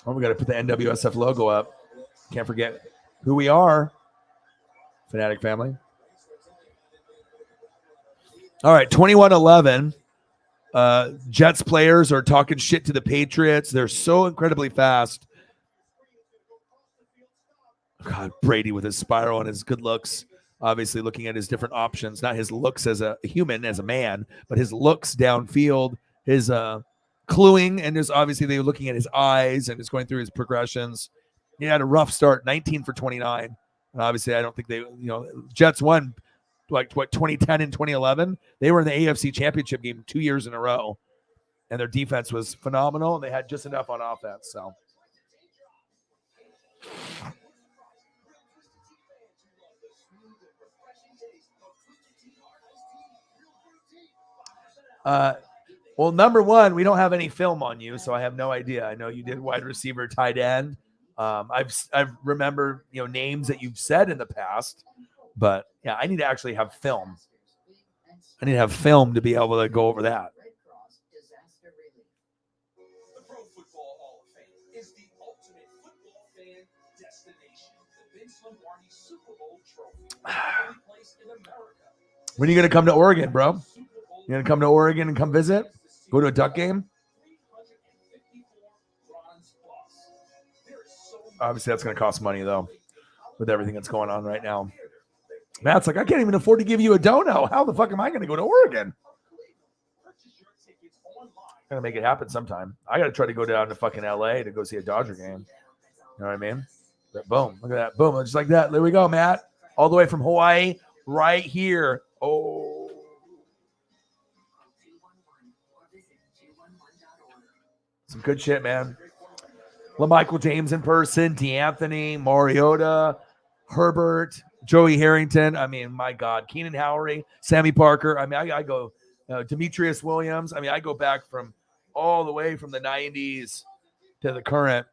Oh, we got to put the NWSF logo up. Can't forget who we are. Fanatic family. All right, 21-11. Jets players are talking shit to the Patriots. They're so incredibly fast. God, Brady with his spiral and his good looks, obviously looking at his different options, not his looks as a human, as a man, but his looks downfield, his cluing, and there's obviously they were looking at his eyes and just going through his progressions. He had a rough start, 19 for 29. And obviously, I don't think they, Jets won like 2010 and 2011. They were in the AFC Championship game 2 years in a row, and their defense was phenomenal, and they had just enough on offense. So. Well, number one, we don't have any film on you, so I have no idea. I know you did wide receiver, tight end. I've remember names that you've said in the past, but yeah, I need to actually have film. I need to have film to be able to go over that. The Pro Football Hall of Fame is the ultimate football fan destination. The Vince Lombardi Super Bowl trophy, the only place in America. When are you gonna come to Oregon, bro? You gonna come to Oregon and come visit? Go to a Duck game? Obviously, that's going to cost money, though, with everything that's going on right now. Matt's like, I can't even afford to give you a dono. How the fuck am I going to go to Oregon? I'm going to make it happen sometime. I got to try to go down to fucking LA to go see a Dodger game. You know what I mean? But boom. Look at that. Boom. Just like that. There we go, Matt. All the way from Hawaii right here. Oh. Some good shit, man. LaMichael James in person, D'Anthony, Mariota, Herbert, Joey Harrington. I mean, my God. Keenan Howery, Sammy Parker. I mean, I go Demetrius Williams. I mean, I go back from all the way from the 90s to the current.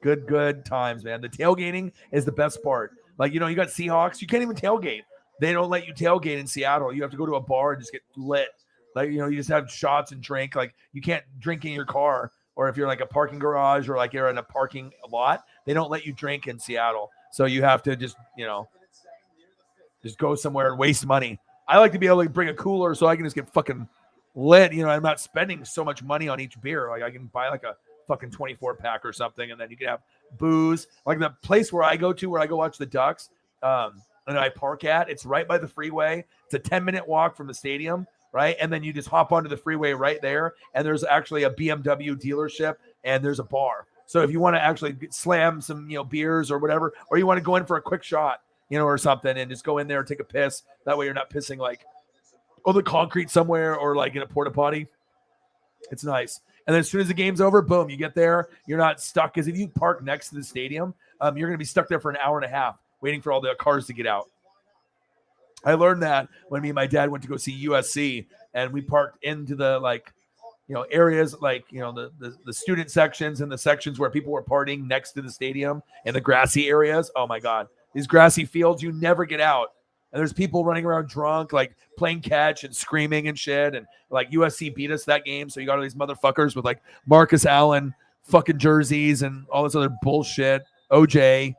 Good times, man. The tailgating is the best part. Like, you got Seahawks. You can't even tailgate. They don't let you tailgate in Seattle. You have to go to a bar and just get lit. Like, you just have shots and drink. Like, you can't drink in your car, or if you're like a parking garage or like you're in a parking lot, they don't let you drink in Seattle. So you have to just go somewhere and waste money. I like to be able to bring a cooler so I can just get fucking lit. I'm not spending so much money on each beer. Like, I can buy like a fucking 24 pack or something, and then you can have booze. Like the place where I go watch the Ducks, and I park at, it's right by the freeway. It's a 10-minute walk from the stadium. Right. And then you just hop onto the freeway right there. And there's actually a BMW dealership and there's a bar. So if you want to actually slam some, beers or whatever, or you want to go in for a quick shot, or something, and just go in there and take a piss. That way you're not pissing like on the concrete somewhere or like in a porta potty. It's nice. And then as soon as the game's over, boom, you get there. You're not stuck. Because if you park next to the stadium, you're going to be stuck there for an hour and a half waiting for all the cars to get out. I learned that when me and my dad went to go see USC, and we parked into the areas like the student sections and the sections where people were partying next to the stadium and the grassy areas. Oh my God, these grassy fields, you never get out. And there's people running around drunk, like playing catch and screaming and shit. And like USC beat us that game. So you got all these motherfuckers with like Marcus Allen fucking jerseys and all this other bullshit. OJ.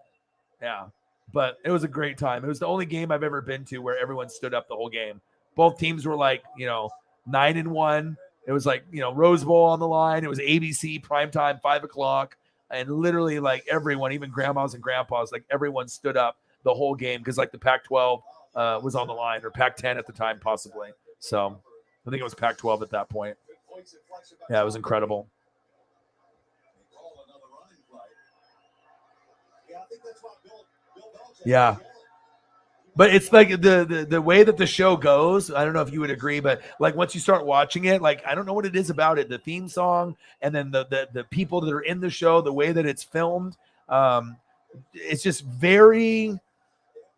Yeah. But it was a great time. It was the only game I've ever been to where everyone stood up the whole game. Both teams were like, 9-1. It was like, Rose Bowl on the line. It was ABC primetime, 5:00. And literally like everyone, even grandmas and grandpas, like everyone stood up the whole game because like the Pac-12 was on the line, or Pac-10 at the time, possibly. So I think it was Pac-12 at that point. Yeah, it was incredible. Yeah. But it's like the way that the show goes, I don't know if you would agree, but like once you start watching it, like I don't know what it is about it, the theme song and then the people that are in the show, the way that it's filmed, it's just very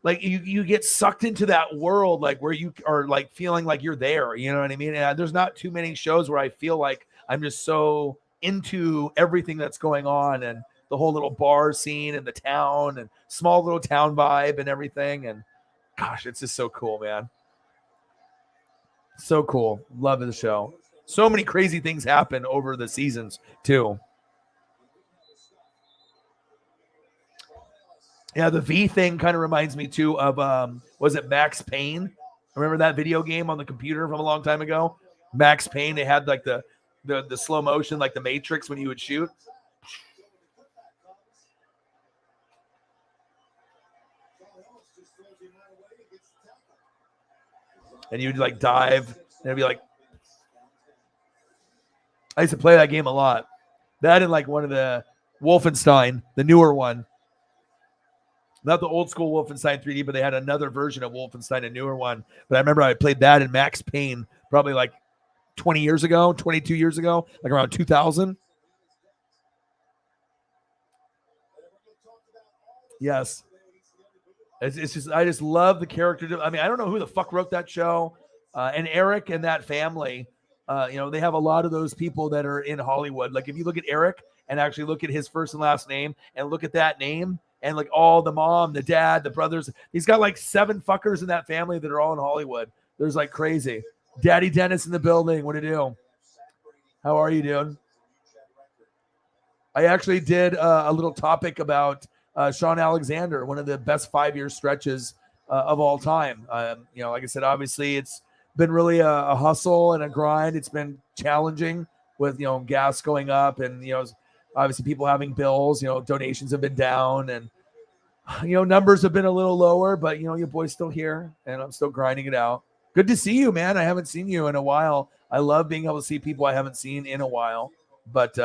like you get sucked into that world, like where you are like feeling like you're there, you know what I mean? And there's not too many shows where I feel like I'm just so into everything that's going on and the whole little bar scene and the town and small little town vibe and everything. And gosh, it's just so cool, man. So cool. Love the show. So many crazy things happen over the seasons too. Yeah, the V thing kind of reminds me too of was it Max Payne? Remember that video game on the computer from a long time ago? Max Payne, they had like the slow motion, like the Matrix when you would shoot. And you'd like dive, and it'd be like, I used to play that game a lot. That and like one of the Wolfenstein, the newer one. Not the old school Wolfenstein 3D, but they had another version of Wolfenstein, a newer one. But I remember I played that in Max Payne probably like 20 years ago, 22 years ago, like around 2000. Yes. It's just, I just love the character. I mean, I don't know who the fuck wrote that show. And Eric and that family, they have a lot of those people that are in Hollywood. Like if you look at Eric and actually look at his first and last name and look at that name and like all the mom, the dad, the brothers, he's got like 7 fuckers in that family that are all in Hollywood. There's like crazy. Daddy Dennis in the building. What do you do? How are you doing? I actually did a little topic about Sean Alexander, one of the best 5-year stretches of all time. Like I said, obviously it's been really a hustle and a grind. It's been challenging with, gas going up and, obviously people having bills, donations have been down and, numbers have been a little lower, but, your boy's still here and I'm still grinding it out. Good to see you, man. I haven't seen you in a while. I love being able to see people I haven't seen in a while, but,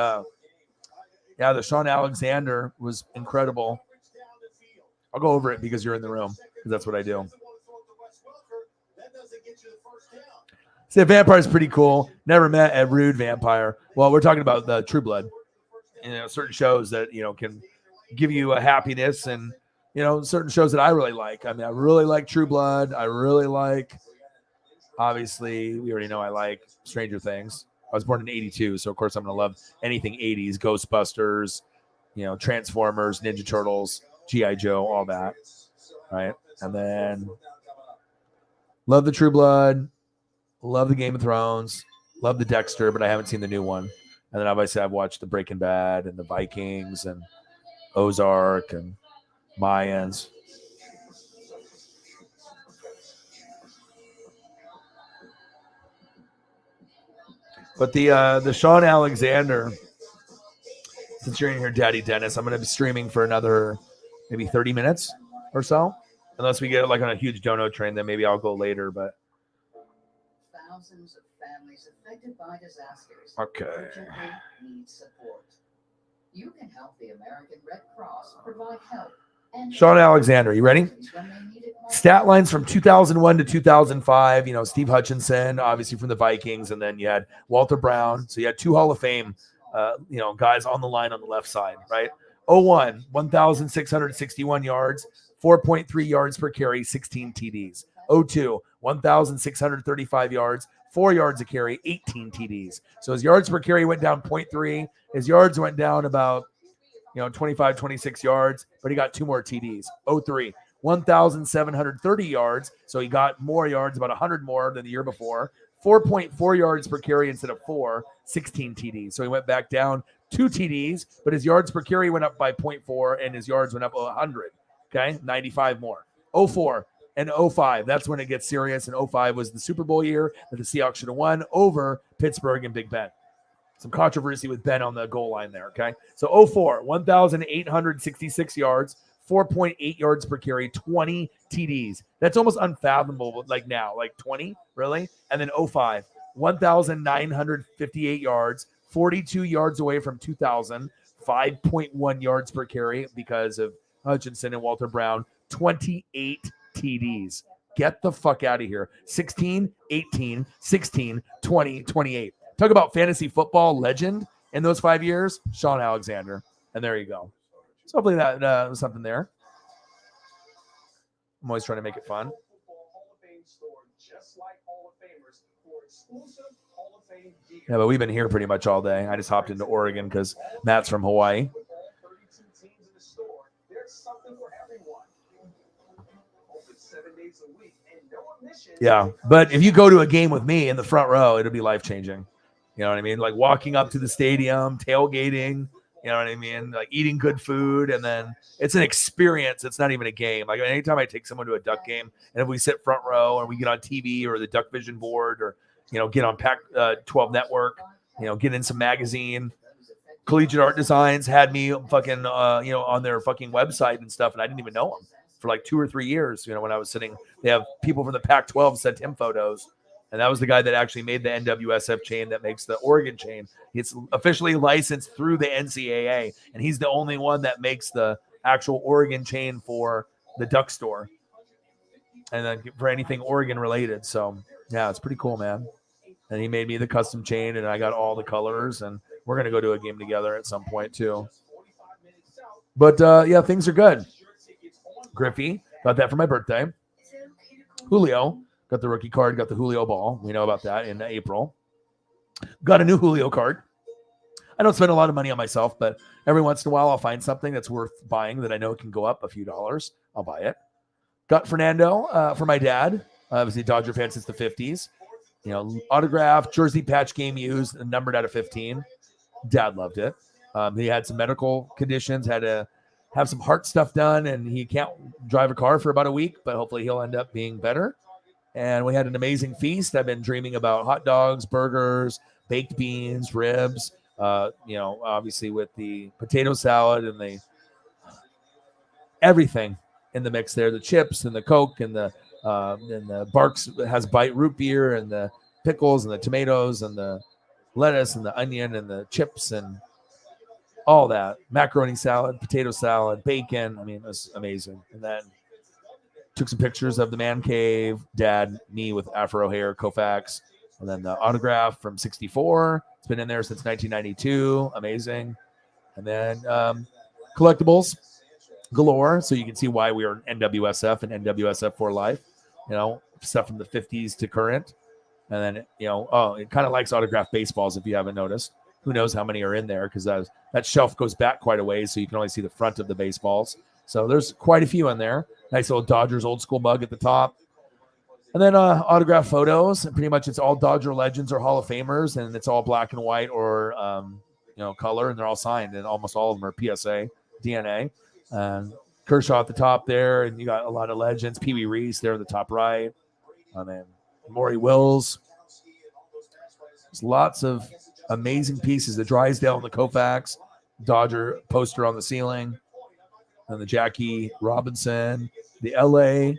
yeah, the Sean Alexander was incredible. I'll go over it because you're in the room, because that's what I do. See, Vampire is pretty cool. Never met a rude vampire. Well, we're talking about the True Blood. Certain shows that, can give you a happiness and, certain shows that I really like. I mean, I really like True Blood. I really like, obviously, we already know I like Stranger Things. I was born in 82, so of course I'm going to love anything 80s, Ghostbusters, Transformers, Ninja Turtles, G.I. Joe, all that, right? And then love the True Blood, love the Game of Thrones, love the Dexter, but I haven't seen the new one. And then obviously I've watched the Breaking Bad and the Vikings and Ozark and Mayans. But the Sean Alexander, since you're in here, Daddy Dennis, I'm going to be streaming for another maybe 30 minutes or so. Unless we get like on a huge dono train, then maybe I'll go later. But thousands of families affected by disasters okay. urgently need support. You can help the American Red Cross provide help. And Sean Alexander, you ready? when they need it most. Stat lines from 2001 to 2005. Steve Hutchinson, obviously from the Vikings, and then you had Walter Brown. So you had 2 Hall of Fame, guys on the line on the left side, right? 01, 1,661 yards, 4.3 yards per carry, 16 TDs. 02, 1,635 yards, 4 yards a carry, 18 TDs. So his yards per carry went down 0.3. His yards went down about 25, 26 yards, but he got 2 more TDs. 03, 1,730 yards. So he got more yards, about 100 more than the year before. 4.4 yards per carry instead of 4, 16 TDs. So he went back down 2 TDs, but his yards per carry went up by 0.4 and his yards went up 100. Okay, 95 more. 04 and 05, that's when it gets serious. And 05 was the Super Bowl year that the Seahawks should have won over Pittsburgh and Big Ben. Some controversy with Ben on the goal line there, okay? So 04, 1,866 yards, 4.8 yards per carry, 20 TDs. That's almost unfathomable like now, like 20, really? And then 05, 1,958 yards, 42 yards away from 2,000, 5.1 yards per carry because of Hutchinson and Walter Brown, 28 TDs. Get the fuck out of here. 16, 18, 16, 20, 28. Talk about fantasy football legend in those 5 years, Sean Alexander. And there you go. So hopefully that was something there. I'm always trying to make it fun. Yeah, but we've been here pretty much all day. I just hopped into Oregon because Matt's from Hawaii. Yeah, but if you go to a game with me in the front row, it'll be life-changing. You know what I mean? Like walking up to the stadium, tailgating, you know what I mean? Like eating good food, and then it's an experience. It's not even a game. Like anytime I take someone to a Duck game, and if we sit front row or we get on TV or the Duck Vision board or, get on Pac-12 Network, get in some magazine. Collegiate Art Designs had me fucking, on their fucking website and stuff, and I didn't even know them for like 2 or 3 years. When I was sitting, they have people from the Pac-12 sent him photos. And that was the guy that actually made the NWSF chain that makes the Oregon chain. It's officially licensed through the NCAA, and he's the only one that makes the actual Oregon chain for the Duck store and then for anything Oregon related. So, yeah, it's pretty cool, man. And he made me the custom chain, and I got all the colors, and we're going to go to a game together at some point too. But, yeah, things are good. Griffey, got that for my birthday. Julio. Got the rookie card, got the Julio ball. We know about that in April. Got a new Julio card. I don't spend a lot of money on myself, but every once in a while I'll find something that's worth buying that I know can go up a few dollars. I'll buy it. Got Fernando for my dad. Obviously, Dodger fan since the 50s. Autograph, jersey patch game used, and numbered out of 15. Dad loved it. He had some medical conditions, had to have some heart stuff done, and he can't drive a car for about a week, but hopefully he'll end up being better. And we had an amazing feast. I've been dreaming about hot dogs, burgers, baked beans, ribs, obviously with the potato salad and the everything in the mix there, the chips and the Coke and the Barks has Bite root beer and the pickles and the tomatoes and the lettuce and the onion and the chips and all that. Macaroni salad, potato salad, bacon. I mean, it was amazing. And then took some pictures of the man cave, dad, me with afro hair, Koufax, and then the autograph from 64. It's been in there since 1992. Amazing. And then collectibles galore. So you can see why we are NWSF and NWSF for life. Stuff from the 50s to current. And then, it kind of likes autographed baseballs if you haven't noticed. Who knows how many are in there because that shelf goes back quite a ways, so you can only see the front of the baseballs. So there's quite a few in there. Nice little Dodgers old school mug at the top. And then autograph photos. And pretty much it's all Dodger legends or Hall of Famers, and it's all black and white or, color, and they're all signed, and almost all of them are PSA, DNA. Kershaw at the top there, and you got a lot of legends. Pee Wee Reese there in the top right. And then Maury Wills. There's lots of amazing pieces. The Drysdale and the Koufax. Dodger poster on the ceiling. And the Jackie Robinson, the LA,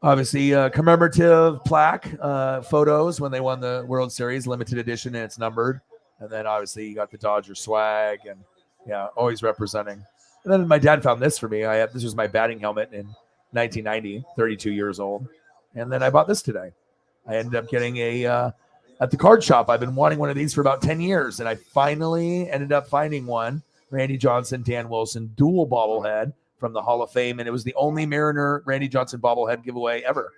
obviously commemorative plaque photos when they won the World Series, limited edition, and it's numbered. And then obviously you got the Dodger swag and Yeah, always representing. And then my dad found this for me. This was my batting helmet in 1990, 32 years old. And then I bought this today. I ended up getting at the card shop. I've been wanting one of these for about 10 years, and I finally ended up finding one. Randy Johnson, Dan Wilson, dual bobblehead from the Hall of Fame, and it was the only Mariner Randy Johnson bobblehead giveaway ever.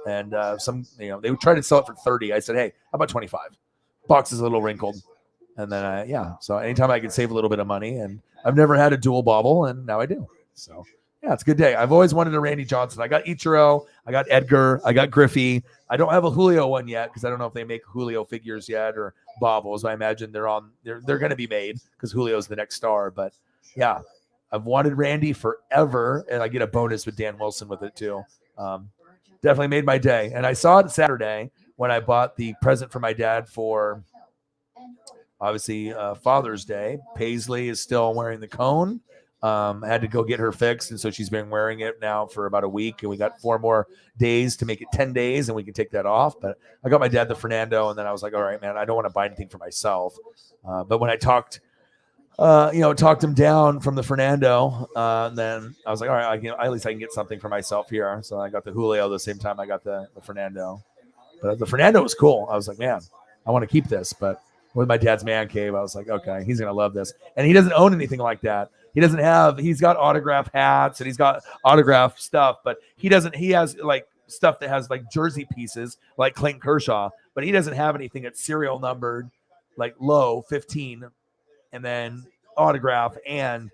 And they would try to sell it for 30. I said, hey, how about 25? Box is a little wrinkled. And then, so anytime I could save a little bit of money, and I've never had a dual bobble, and now I do. So, yeah, it's a good day. I've always wanted a Randy Johnson. I got Ichiro, I got Edgar, I got Griffey. I don't have a Julio one yet because I don't know if they make Julio figures yet or bobbles. I imagine they're going to be made because Julio's the next star. But, yeah, I've wanted Randy forever, and I get a bonus with Dan Wilson with it too. Definitely made my day. And I saw it Saturday when I bought the present for my dad for – obviously, Father's Day. Paisley is still wearing the cone. I had to go get her fixed, and so she's been wearing it now for about a week, and we got 4 more days to make it 10 days, and we can take that off. But I got my dad the Fernando, and then I was like, all right, man, I don't want to buy anything for myself. But when I talked him down from the Fernando, then I was like, all right, at least I can get something for myself here. So I got the Julio the same time I got the Fernando. But the Fernando was cool. I was like, man, I want to keep this, but with my dad's man cave, I was like, okay, he's going to love this. And he doesn't own anything like that. He's got autograph hats and he's got autograph stuff, but he has like stuff that has like jersey pieces like Clayton Kershaw, but he doesn't have anything that's serial numbered like low 15 and then autograph and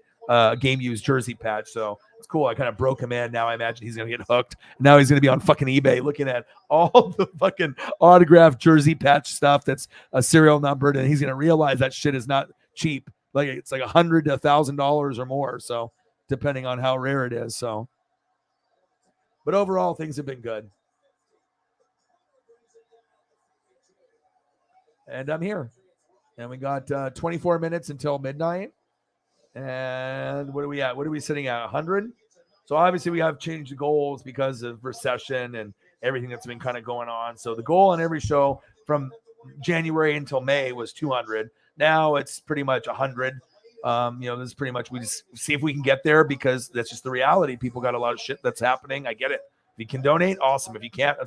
game used jersey patch. So it's cool. I kind of broke him in. Now I imagine he's going to get hooked. Now he's going to be on fucking eBay looking at all the fucking autographed jersey patch stuff that's serial numbered, and he's going to realize that shit is not cheap. Like it's like $100 to $1,000 or more. So depending on how rare it is. So, but overall things have been good. And I'm here. And we got 24 minutes until midnight. And what are we at? What are we sitting at? 100? So obviously we have changed the goals because of recession and everything that's been kind of going on. So the goal on every show from January until May was 200. Now it's pretty much 100. This is pretty much, we just see if we can get there because that's just the reality. People got a lot of shit that's happening. I get it. If you can donate, awesome. If you can't,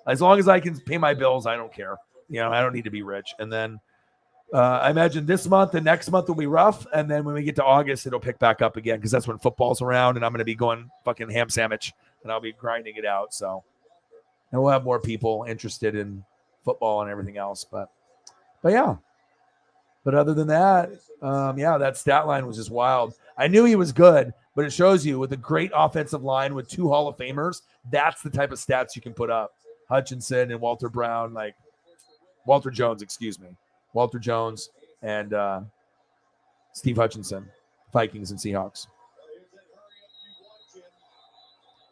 as long as I can pay my bills, I don't care. I don't need to be rich. And then I imagine this month and next month will be rough. And then when we get to August, it'll pick back up again because that's when football's around and I'm going to be going fucking ham sandwich and I'll be grinding it out. So, and we'll have more people interested in football and everything else. But yeah. But other than that, that stat line was just wild. I knew he was good, but it shows you with a great offensive line with 2 Hall of Famers, that's the type of stats you can put up. Hutchinson and Walter Jones and Steve Hutchinson, Vikings and Seahawks.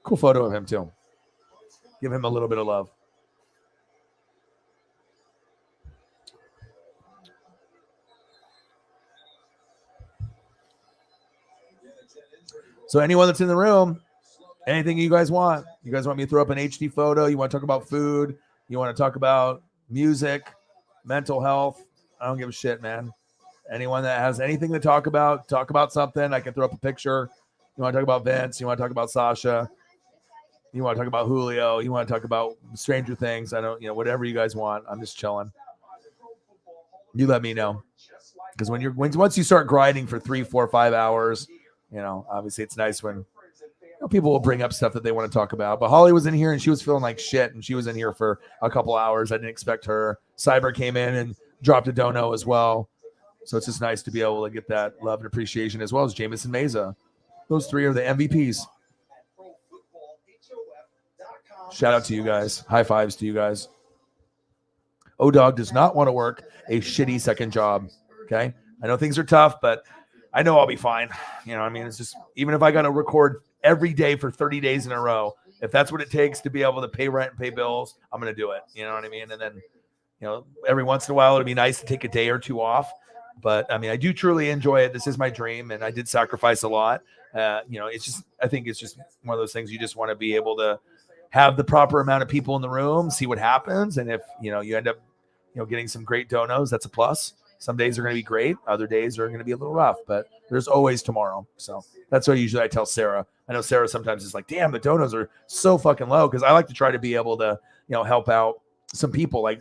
Cool photo of him too. Give him a little bit of love. So anyone that's in the room, anything you guys want. You guys want me to throw up an HD photo? You want to talk about food? You want to talk about music, mental health? I don't give a shit, man. Anyone that has anything to talk about something. I can throw up a picture. You want to talk about Vince? You want to talk about Sasha? You want to talk about Julio? You want to talk about Stranger Things? I don't, whatever you guys want. I'm just chilling. You let me know. Because once you start grinding for 3, 4, 5 hours, obviously it's nice when people will bring up stuff that they want to talk about. But Holly was in here and she was feeling like shit, and she was in here for a couple hours. I didn't expect her. Cyber came in and dropped a dono as well. So it's just nice to be able to get that love and appreciation, as well as Jameson Meza. Those 3 are the MVPs. Shout out to you guys. High fives to you guys. O-Dog does not want to work a shitty second job. Okay. I know things are tough, but I know I'll be fine. It's just, even if I got to record every day for 30 days in a row, if that's what it takes to be able to pay rent and pay bills, I'm going to do it. You know what I mean? And then, every once in a while, it'd be nice to take a day or 2 off. But I do truly enjoy it. This is my dream, and I did sacrifice a lot. I think it's just one of those things you just want to be able to have the proper amount of people in the room, see what happens. And if, you end up, getting some great donos, that's a plus. Some days are going to be great. Other days are going to be a little rough, but there's always tomorrow. So that's what usually I tell Sarah. I know Sarah sometimes is like, damn, the donos are so fucking low. Cause I like to try to be able to, help out some people. Like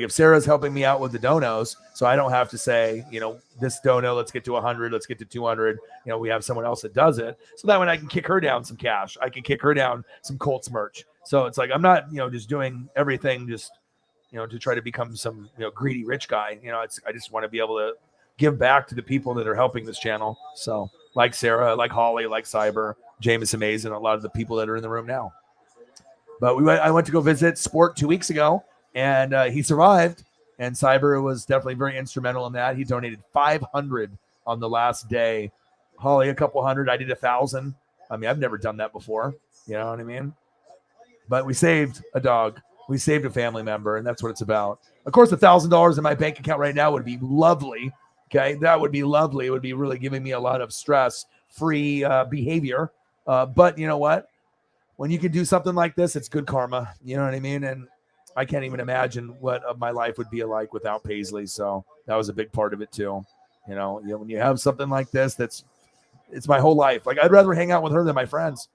if Sarah's helping me out with the donos, so I don't have to say, this dono, let's get to 100, let's get to 200. We have someone else that does it. So that when I can kick her down some cash, I can kick her down some Colts merch. So it's like, I'm not, just doing everything just, to try to become some, greedy rich guy. I just want to be able to give back to the people that are helping this channel. So like Sarah, like Holly, like Cyber, Jameis Amazing, a lot of the people that are in the room now. But I went to go visit Sport 2 weeks ago, and he survived. And Cyber was definitely very instrumental in that. He donated 500 on the last day. Holly, a couple hundred. I did 1,000. I mean, I've never done that before. You know what I mean? But we saved a dog. We saved a family member, and that's what it's about. Of course, $1,000 in my bank account right now would be lovely. Okay, that would be lovely. It would be really giving me a lot of stress-free behavior. But you know what? When you can do something like this, it's good karma. You know what I mean? And I can't even imagine what my life would be like without Paisley. So that was a big part of it too. When you have something like this, it's my whole life. Like I'd rather hang out with her than my friends.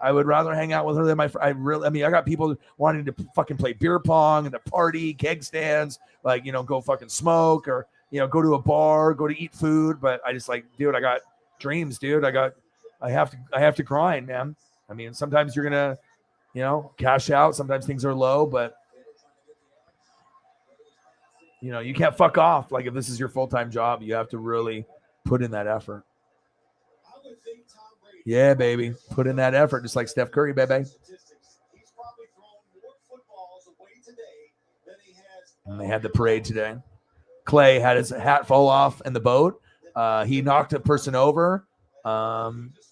I would rather hang out with her than I got people wanting to fucking play beer pong and the party, keg stands, like, go fucking smoke or, go to a bar, go to eat food. But I just like, dude, I got dreams, dude. I have to grind, man. I mean, sometimes you're going to, cash out. Sometimes things are low, but you can't fuck off. Like if this is your full-time job, you have to really put in that effort. Yeah, baby. Put in that effort, just like Steph Curry, baby. And they had the parade today. Clay had his hat fall off in the boat. He knocked a person over.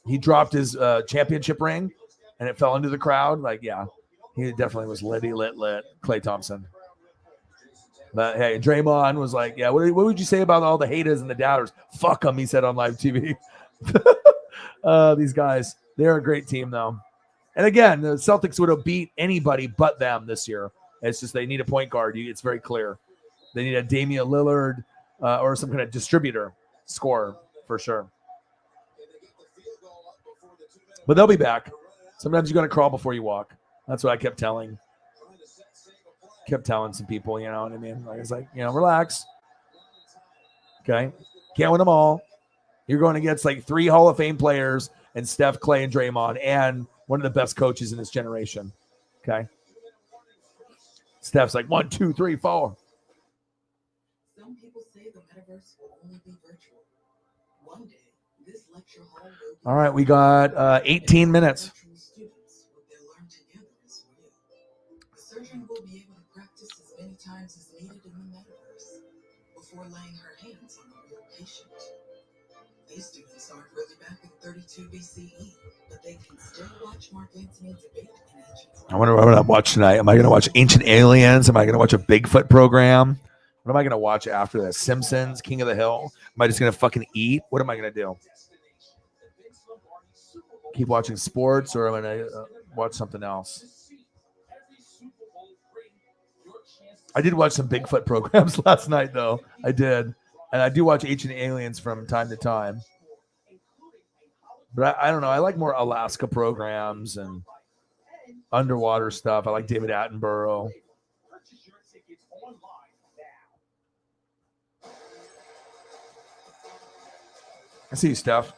He dropped his championship ring, and it fell into the crowd. Like, yeah, he definitely was lit. Klay Thompson. But hey, Draymond was like, yeah, what would you say about all the haters and the doubters? Fuck them, he said on live TV. These guys, they're a great team, though. And again, the Celtics would have beat anybody but them this year. It's just they need a point guard. It's very clear. They need a Damian Lillard or some kind of distributor scorer for sure. But they'll be back. Sometimes you got to crawl before you walk. That's what I kept telling some people, you know what I mean? Like, it's like, relax. Okay. Can't win them all. You're going against like 3 Hall of Fame players and Steph, Clay, and Draymond, and one of the best coaches in this generation. Okay. Steph's like 1, 2, 3, 4. Some people say the metaverse will only be virtual. One day, this lecture hall will be all right, we got 18 minutes. Students, what they learn together is real. The surgeon will be able to practice as many times as needed in the metaverse before laying her hands on a real patient. These students aren't really back in 32 BCE, but they can still watch Mark Antony debate in ancient. I wonder what I'm going to watch tonight. Am I going to watch Ancient Aliens? Am I going to watch a Bigfoot program? What am I going to watch after that? Simpsons, King of the Hill? Am I just going to fucking eat? What am I going to do? Keep watching sports, or am I going to watch something else? I did watch some Bigfoot programs last night, though. I did. And I do watch Ancient Aliens from time to time. But I don't know. I like more Alaska programs and underwater stuff. I like David Attenborough. I see you, Steph.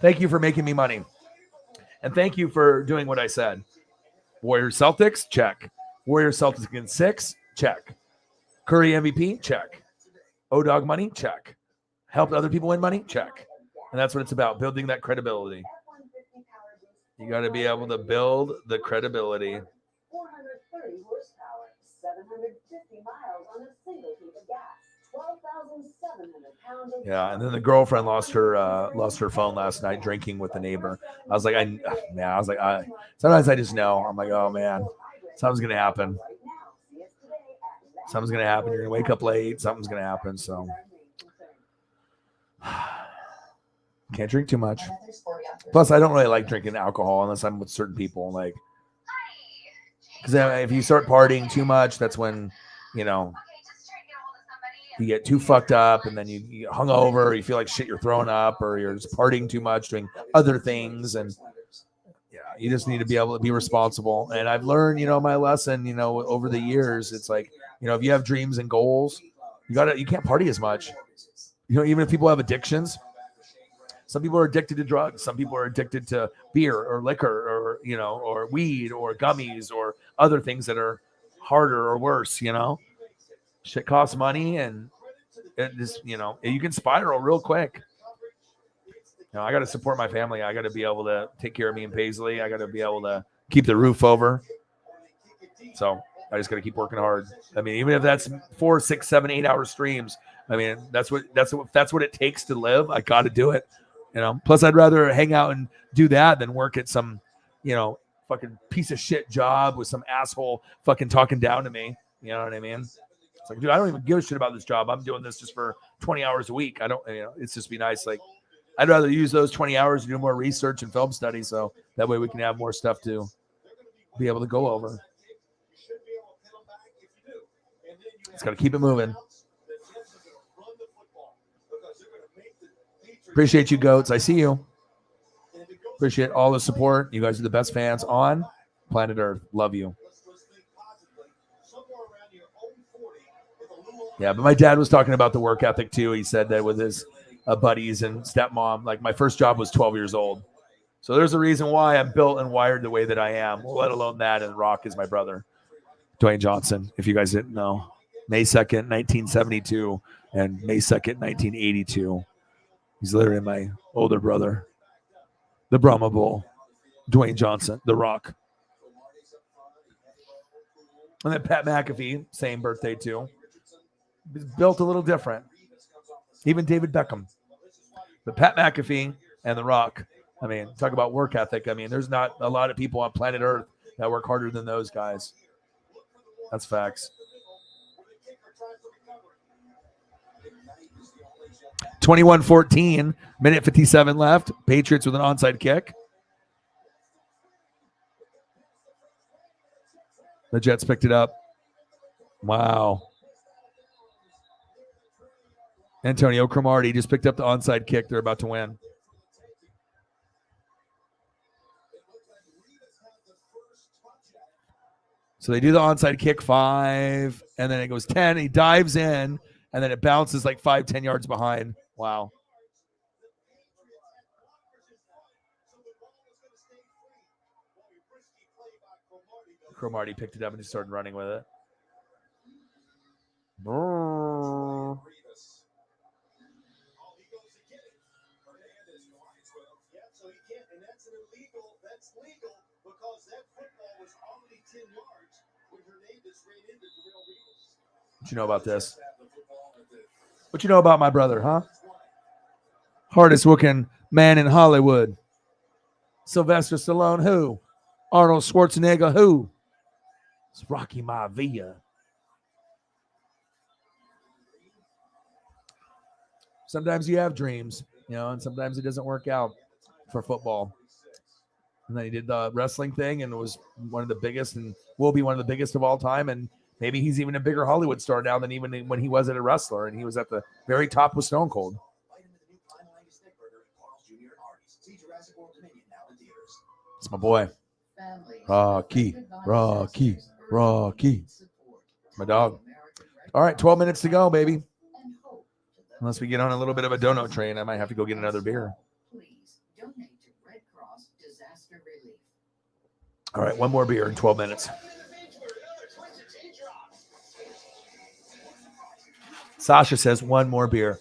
Thank you for making me money. And thank you for doing what I said. Warriors Celtics, check. Warriors Celtics against 6, check. Curry MVP, check. O-Dog money, check. Helped other people win money, check. And that's what it's about, building that credibility. You got to be able to build the credibility. 430 horsepower, 750 miles on a single tank of gas, 12,700 pounds of Yeah, and then the girlfriend lost her phone last night drinking with the neighbor. I was like, sometimes I just know. I'm like, oh man, something's gonna happen. Something's gonna happen. You're gonna wake up late. Something's gonna happen. So can't drink too much. Plus, I don't really like drinking alcohol unless I'm with certain people. Like, because if you start partying too much, that's when you you get too fucked up, and then you hung over, or you feel like shit, you're throwing up, or you're just partying too much, doing other things, and yeah, you just need to be able to be responsible. And I've learned, my lesson, over the years. It's like, if you have dreams and goals, you can't party as much. Even if people have addictions, some people are addicted to drugs. Some people are addicted to beer or liquor or weed or gummies or other things that are harder or worse, Shit costs money, and it just, you can spiral real quick. I got to support my family. I got to be able to take care of me and Paisley. I got to be able to keep the roof over. So I just got to keep working hard. I mean, even if that's 4, 6, 7, 8 hour streams, I mean, that's what it takes to live. I got to do it. Plus I'd rather hang out and do that than work at some, fucking piece of shit job with some asshole fucking talking down to me. You know what I mean? It's like, dude, I don't even give a shit about this job. I'm doing this just for 20 hours a week. I don't, it's just be nice. Like, I'd rather use those 20 hours to do more research and film study, so that way we can have more stuff to be able to go over. It's got to keep it moving. Appreciate you, goats. I see you. Appreciate all the support. You guys are the best fans on planet Earth. Love you. Yeah, but my dad was talking about the work ethic too. He said that with his buddies and stepmom, like my first job was 12 years old. So there's a reason why I'm built and wired the way that I am, let alone that. And Rock is my brother, Dwayne Johnson, if you guys didn't know. May 2nd, 1972 and May 2nd, 1982. He's literally my older brother, the Brahma Bull, Dwayne Johnson, The Rock. And then Pat McAfee, same birthday too. He's built a little different. Even David Beckham. But Pat McAfee and The Rock, I mean, talk about work ethic. I mean, there's not a lot of people on planet Earth that work harder than those guys. That's facts. 21-14, minute 57 left. Patriots with an onside kick. The Jets picked it up. Wow. Antonio Cromartie just picked up the onside kick. They're about to win. So they do the onside kick 5, and then it goes 10. He dives in, and then it bounces like 5-10 yards behind. Wow. Cromartie picked it up and just started running with it. Brrr. What you know about this? What you know about my brother, huh? Hardest working man in Hollywood. Sylvester Stallone, who? Arnold Schwarzenegger, who? It's Rocky Maivia. Sometimes you have dreams, and sometimes it doesn't work out for football. And then he did the wrestling thing and was one of the biggest and will be one of the biggest of all time. And maybe he's even a bigger Hollywood star now than even when he was a wrestler. And he was at the very top with Stone Cold. It's my boy. Rocky. My dog. All right, 12 minutes to go, baby. Unless we get on a little bit of a donut train, I might have to go get another beer. All right, one more beer in 12 minutes. Sasha says one more beer.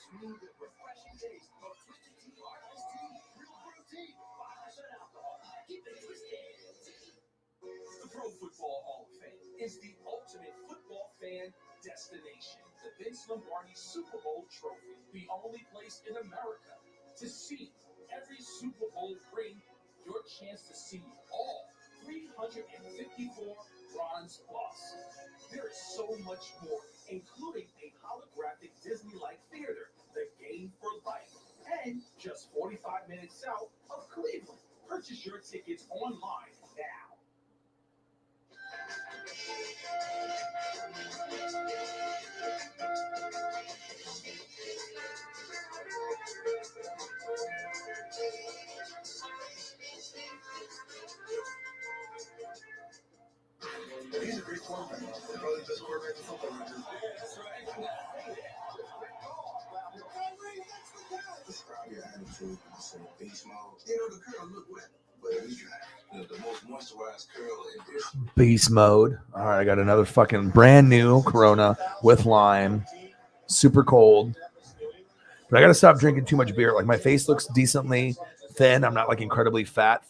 The Pro Football Hall of Fame is the ultimate football fan destination. The Vince Lombardi Super Bowl trophy, the only place in America to see every Super Bowl ring, your chance to see all 354 bronze busts. There is so much more, including a holographic Disney-like theater, the Game for Life, and just 45 minutes south of Cleveland. Purchase your tickets online now. Describe your attitude. I say beast mode. You know, the curl look wet, but at least you have the most moisturized curl in this. Beast mode. All right, I got another fucking brand new Corona with lime. Super cold. But I got to stop drinking too much beer. Like my face looks decently thin. I'm not like incredibly fat.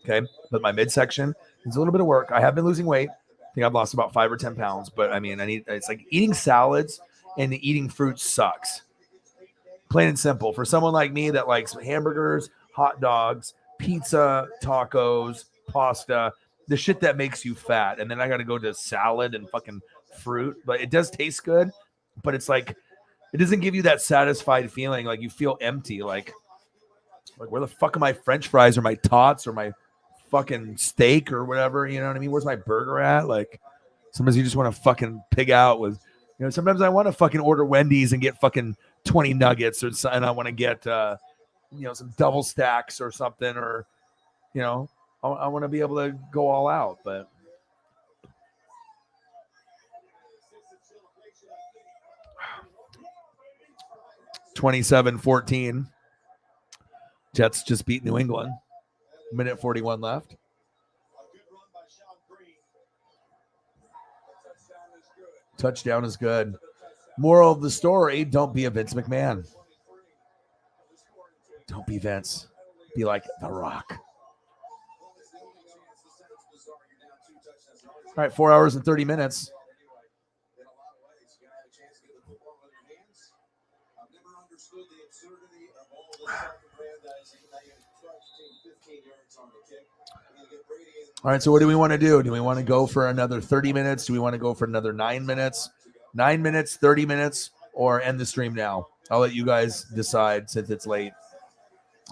Okay. But my midsection needs a little bit of work. I have been losing weight. I think I've lost about 5 or 10 pounds. But I mean, it's like eating salads and eating fruit sucks. Plain and simple. For someone like me that likes hamburgers, hot dogs, pizza, tacos, pasta, the shit that makes you fat. And then I got to go to salad and fucking fruit. But it does taste good. But it's like, it doesn't give you that satisfied feeling. Like you feel empty. Like where the fuck are my French fries or my tots or my fucking steak or whatever? You know what I mean? Where's my burger at? Like sometimes you just want to fucking pig out with, you know, sometimes I want to fucking order Wendy's and get fucking 20 nuggets or something. I want to get, you know, some double stacks or something, or, you know, I want to be able to go all out, but 27-14. Jets just beat New England. Minute 41 left. Touchdown is good. Moral of the story, don't be a Vince McMahon. Don't be Vince. Be like The Rock. All right, 4 hours and 30 minutes. All right, so what do we want to do? Do we want to go for another 30 minutes? Do we want to go for another 9 minutes? 9 minutes, 30 minutes, or end the stream now? I'll let you guys decide since it's late.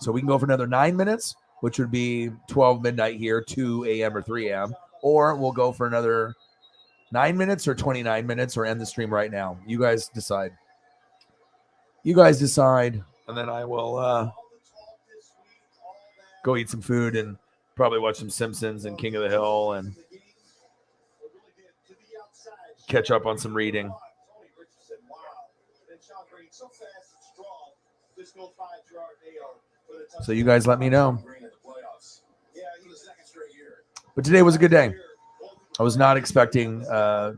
So we can go for another 9 minutes, which would be 12 midnight here, 2 a.m. or 3 a.m. Or we'll go for another 9 minutes or 29 minutes or end the stream right now. You guys decide. You guys decide, and then I will go eat some food and probably watch some Simpsons and King of the Hill and catch up on some reading. So you guys let me know. But today was a good day. I was not expecting, I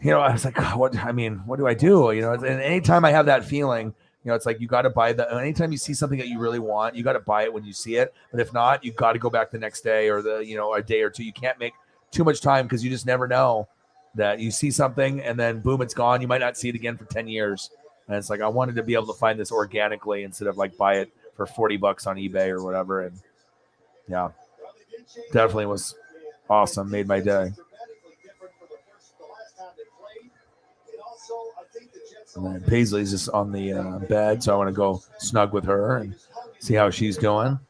was like, what do I do? You know, and anytime I have that feeling, you know, it's like you got to buy anytime you see something that you really want, you got to buy it when you see it. But if not, you got to go back the next day or a day or two. You can't make too much time because you just never know that you see something and then boom, it's gone. You might not see it again for 10 years. And it's like, I wanted to be able to find this organically instead of like buy it for $40 on eBay or whatever. And yeah, definitely was awesome. Made my day. And then Paisley's just on the bed, so I want to go snug with her and see how she's doing.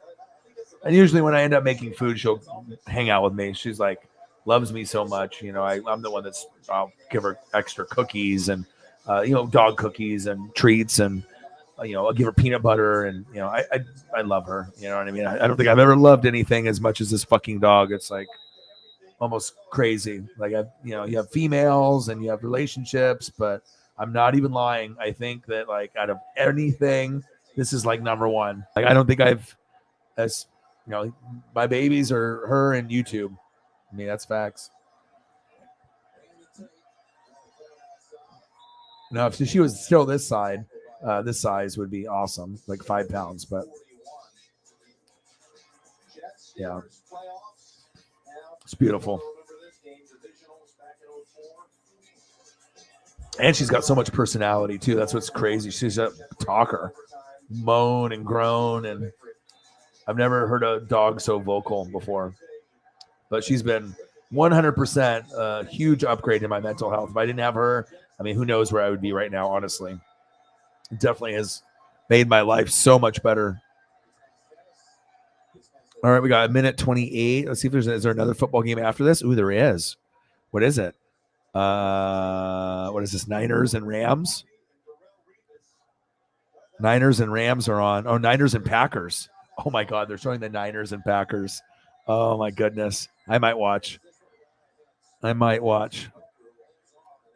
And usually when I end up making food, she'll hang out with me. She's like, loves me so much. You know, I'm the one I'll give her extra cookies and, dog cookies and treats. And, I'll give her peanut butter. And, I love her. You know what I mean? I don't think I've ever loved anything as much as this fucking dog. It's like almost crazy. Like, you have females and you have relationships, but I'm not even lying. I think that like out of anything, this is like number one. Like, I don't think my babies are her and YouTube. I mean, that's facts. Now, if she was still this size would be awesome, like 5 pounds. But yeah, it's beautiful. And she's got so much personality too. That's what's crazy. She's a talker, moan and groan, and I've never heard a dog so vocal before. But she's been 100% a huge upgrade in my mental health. If I didn't have her, I mean, who knows where I would be right now, honestly. It definitely has made my life so much better. All right, we got a minute 28. Let's see if is there another football game after this? Ooh, there is. What is it? What is this? Niners and Rams? Niners and Rams are on. Oh, Niners and Packers. Oh, my God. They're showing the Niners and Packers. Oh, my goodness. I might watch. I might watch.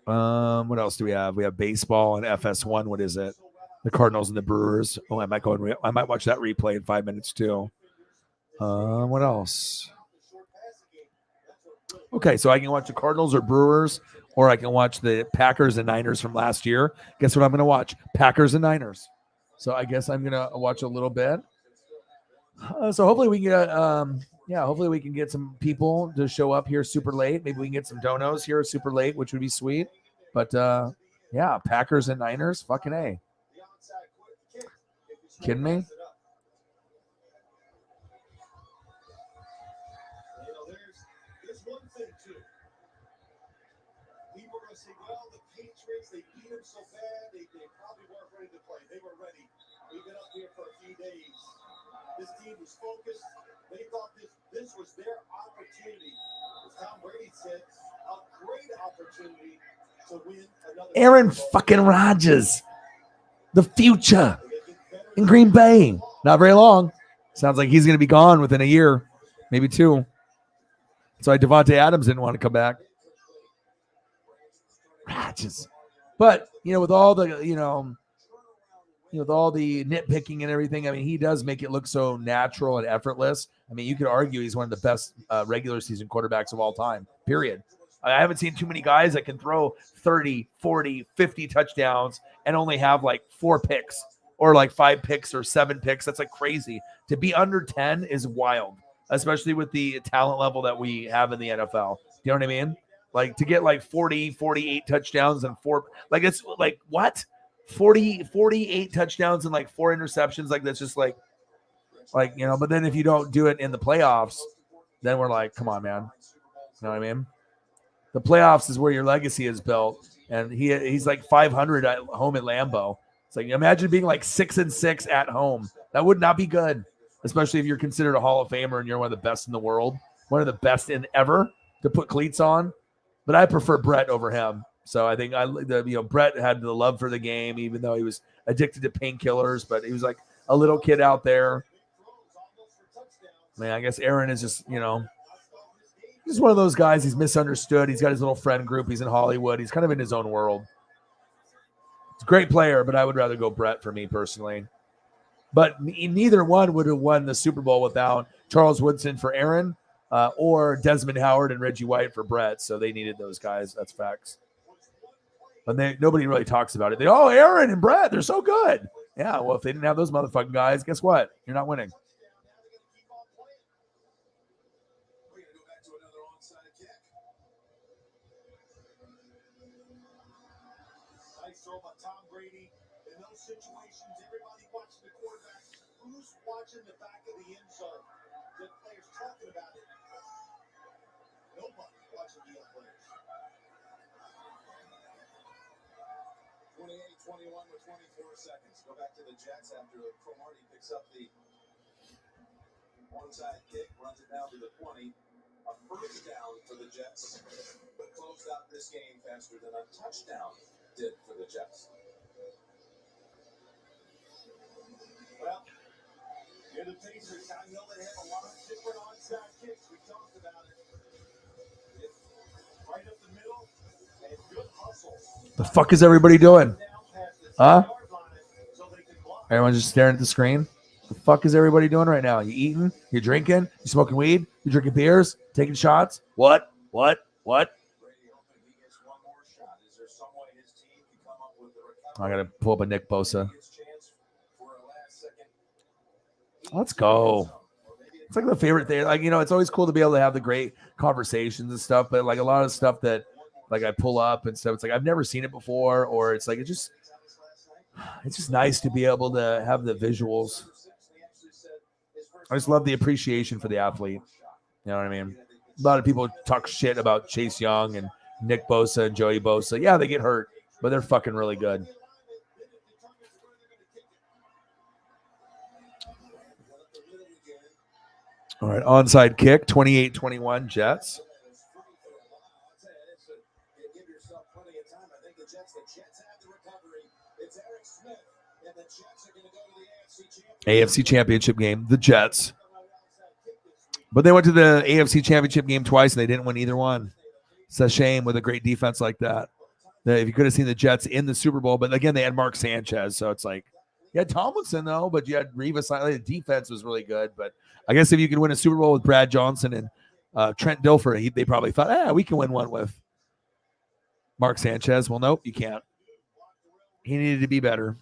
What else do we have? We have baseball and FS1. What is it? The Cardinals and the Brewers. Oh, I might go and I might watch that replay in 5 minutes too. What else? Okay, so I can watch the Cardinals or Brewers, or I can watch the Packers and Niners from last year. Guess what I'm going to watch? Packers and Niners. So I guess I'm going to watch a little bit. So hopefully we can get, hopefully we can get some people to show up here super late. Maybe we can get some donos here super late, which would be sweet. But yeah, Packers and Niners, fucking A. Kidding me? There's one thing too. People are going to say, well, the Patriots, they beat them so bad, they probably weren't ready to play. They were ready. We've been up here for a few days. This team was focused. They thought this was their opportunity. As Tom Brady said, a great opportunity to win another. Aaron fucking Rodgers, the future in Green Bay. Not very long. Sounds like he's going to be gone within a year, maybe 2. That's why Devontae Adams didn't want to come back. Rodgers. But, with all the, with all the nitpicking and everything, I mean, he does make it look so natural and effortless. I mean, you could argue he's one of the best regular season quarterbacks of all time, period. I haven't seen too many guys that can throw 30, 40, 50 touchdowns and only have like 4 picks or like 5 picks or 7 picks. That's like crazy. To be under 10 is wild, especially with the talent level that we have in the NFL. Do you know what I mean? Like to get like 40, 48 touchdowns and 4, like it's like what? 48 touchdowns and like 4 interceptions. Like that's just like, but then if you don't do it in the playoffs, then we're like, come on, man. You know what I mean? The playoffs is where your legacy is built. And he's like 500 at home at Lambeau. It's like, imagine being like 6-6 at home. That would not be good, especially if you're considered a Hall of Famer and you're one of the best in the world, one of the best in ever to put cleats on. But I prefer Brett over him. So I think Brett had the love for the game, even though he was addicted to painkillers. But he was like a little kid out there. Man, I guess Aaron is just, he's one of those guys. He's misunderstood. He's got his little friend group. He's in Hollywood. He's kind of in his own world. He's a great player, but I would rather go Brett for me personally. But neither one would have won the Super Bowl without Charles Woodson for Aaron or Desmond Howard and Reggie White for Brett. So they needed those guys. That's facts. But nobody really talks about it. Aaron and Brett, they're so good. Yeah, well, if they didn't have those motherfucking guys, guess what? You're not winning. Nice throw by Tom Brady. In those situations, everybody watching the quarterback. Who's watching the back of the end zone? The players talking about it. Nobody watching the young players. 28-21 with 24 seconds. Go back to the Jets after Cromartie picks up the onside kick, runs it down to the 20. A first down for the Jets, but closed out this game faster than a touchdown did for the Jets. Well, you're the Pacers. I know they have a lot of different onside kicks. We talked about it. It's right up the middle and good hustle. The fuck is everybody doing? Huh? Everyone's just staring at the screen. The fuck is everybody doing right now? You eating? You drinking? You smoking weed? You drinking beers? Taking shots? What? I gotta pull up a Nick Bosa. Let's go. It's like the favorite thing. Like, it's always cool to be able to have the great conversations and stuff, but like a lot of stuff that like I pull up and stuff, it's like I've never seen it before, or it's like it's just nice to be able to have the visuals. I just love the appreciation for the athlete. You know what I mean? A lot of people talk shit about Chase Young and Nick Bosa and Joey Bosa. Yeah, they get hurt, but they're fucking really good. All right, onside kick, 28-21 Jets. AFC Championship game, the Jets. But they went to the AFC Championship game twice, and they didn't win either one. It's a shame with a great defense like that. If you could have seen the Jets in the Super Bowl, but again, they had Mark Sanchez, so it's like you had Tomlinson though, but you had Revis. The defense was really good, but I guess if you could win a Super Bowl with Brad Johnson and Trent Dilfer, they probably thought, we can win one with Mark Sanchez. Well, nope, you can't. He needed to be better.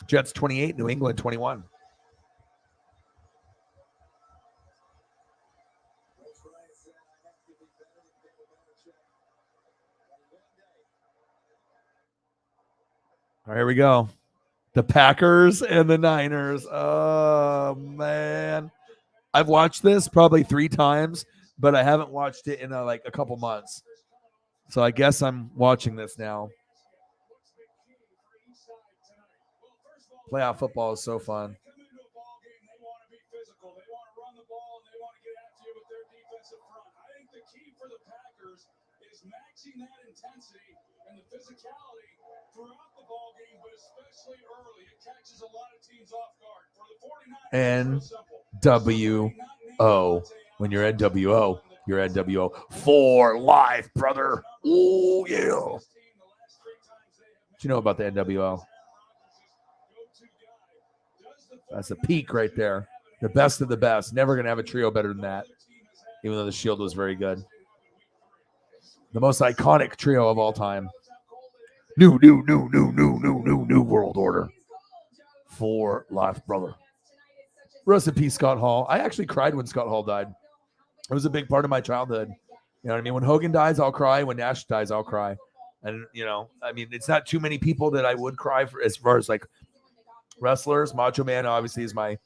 Jets 28, New England 21. All right, here we go. The Packers and the Niners. Oh, man. I've watched this probably 3 times, but I haven't watched it in a couple months. So I guess I'm watching this now. Playoff football is so fun. And the physicality throughout the ball game, but especially early, it catches a lot of teams off guard. For the 49ers, NWO. When you're NWO, you're NWO for life, brother. Oh, yeah. What you know about the NWO? That's a peak right there. The best of the best. Never going to have a trio better than that, even though the Shield was very good. The most iconic trio of all time. New world order. For life, brother. Rest in peace, Scott Hall. I actually cried when Scott Hall died. It was a big part of my childhood. You know what I mean? When Hogan dies, I'll cry. When Nash dies, I'll cry. And, it's not too many people that I would cry for as far as like wrestlers. Macho Man obviously is my,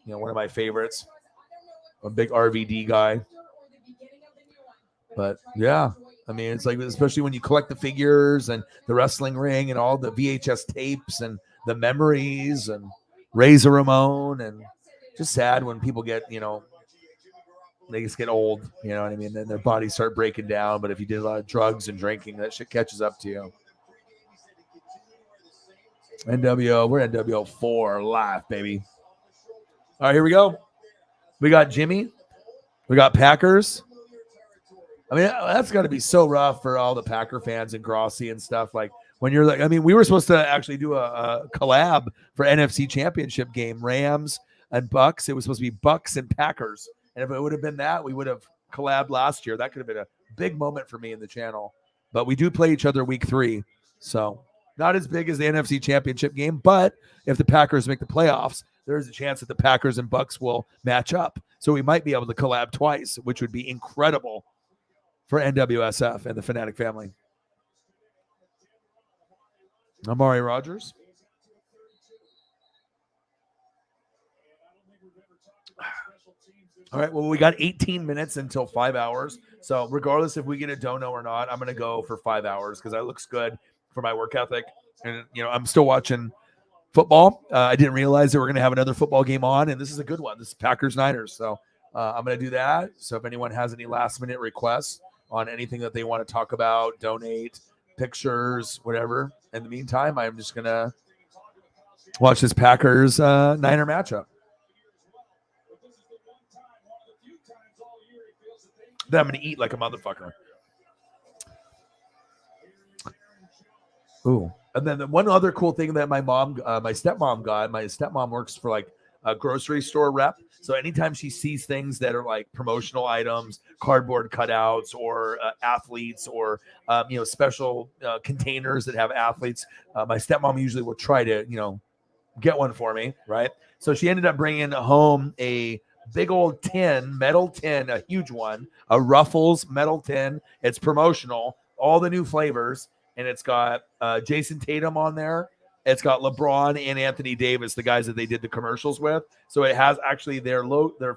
one of my favorites. I'm a big RVD guy. But yeah, it's like, especially when you collect the figures and the wrestling ring and all the VHS tapes and the memories and Razor Ramon, and just sad when people get, they just get old, you know what I mean? Then their bodies start breaking down. But if you did a lot of drugs and drinking, that shit catches up to you. NWO, we're NWO for life, baby. All right, here we go. We got Jimmy. We got Packers. That's got to be so rough for all the Packer fans and Grossi and stuff. Like when you're like, we were supposed to actually do a collab for NFC Championship game, Rams and Bucks. It was supposed to be Bucks and Packers. And if it would have been that, we would have collabed last year. That could have been a big moment for me in the channel. But we do play each other week 3. So not as big as the NFC Championship game. But if the Packers make the playoffs, there's a chance that the Packers and Bucks will match up. So we might be able to collab twice, which would be incredible for NWSF and the Fanatic family. Amari Rogers. All right, well, we got 18 minutes until 5 hours. So regardless if we get a dono or not, I'm going to go for 5 hours because that looks good for my work ethic. And, I'm still watching football. I didn't realize that we're going to have another football game on, and this is a good one. This is Packers-Niners. So I'm going to do that. So if anyone has any last-minute requests on anything that they want to talk about, donate, pictures, whatever. In the meantime, I'm just going to watch this Packers-Niner matchup. Then I'm going to eat like a motherfucker. Ooh. And then the one other cool thing that my stepmom got, my stepmom works for like a grocery store rep. So anytime she sees things that are like promotional items, cardboard cutouts, or athletes, or special containers that have athletes, my stepmom usually will try to get one for me, right? So she ended up bringing home a big old metal tin, a huge one, a Ruffles metal tin. It's promotional, all the new flavors, and it's got Jason Tatum on there. It's got LeBron and Anthony Davis, the guys that they did the commercials with. So it has actually their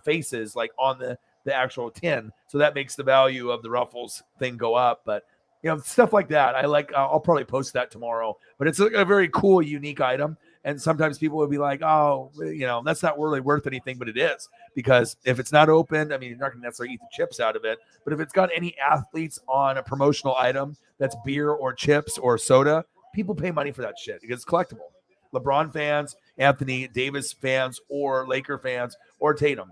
faces like on the actual tin. So that makes the value of the Ruffles thing go up. But stuff like that. I like. I'll probably post that tomorrow. But it's a very cool, unique item. And sometimes people would be like, oh, that's not really worth anything, but it is, because if it's not open, I mean, you're not going to necessarily eat the chips out of it, but if it's got any athletes on a promotional item that's beer or chips or soda, people pay money for that shit because it's collectible. LeBron fans, Anthony Davis fans, or Laker fans, or Tatum.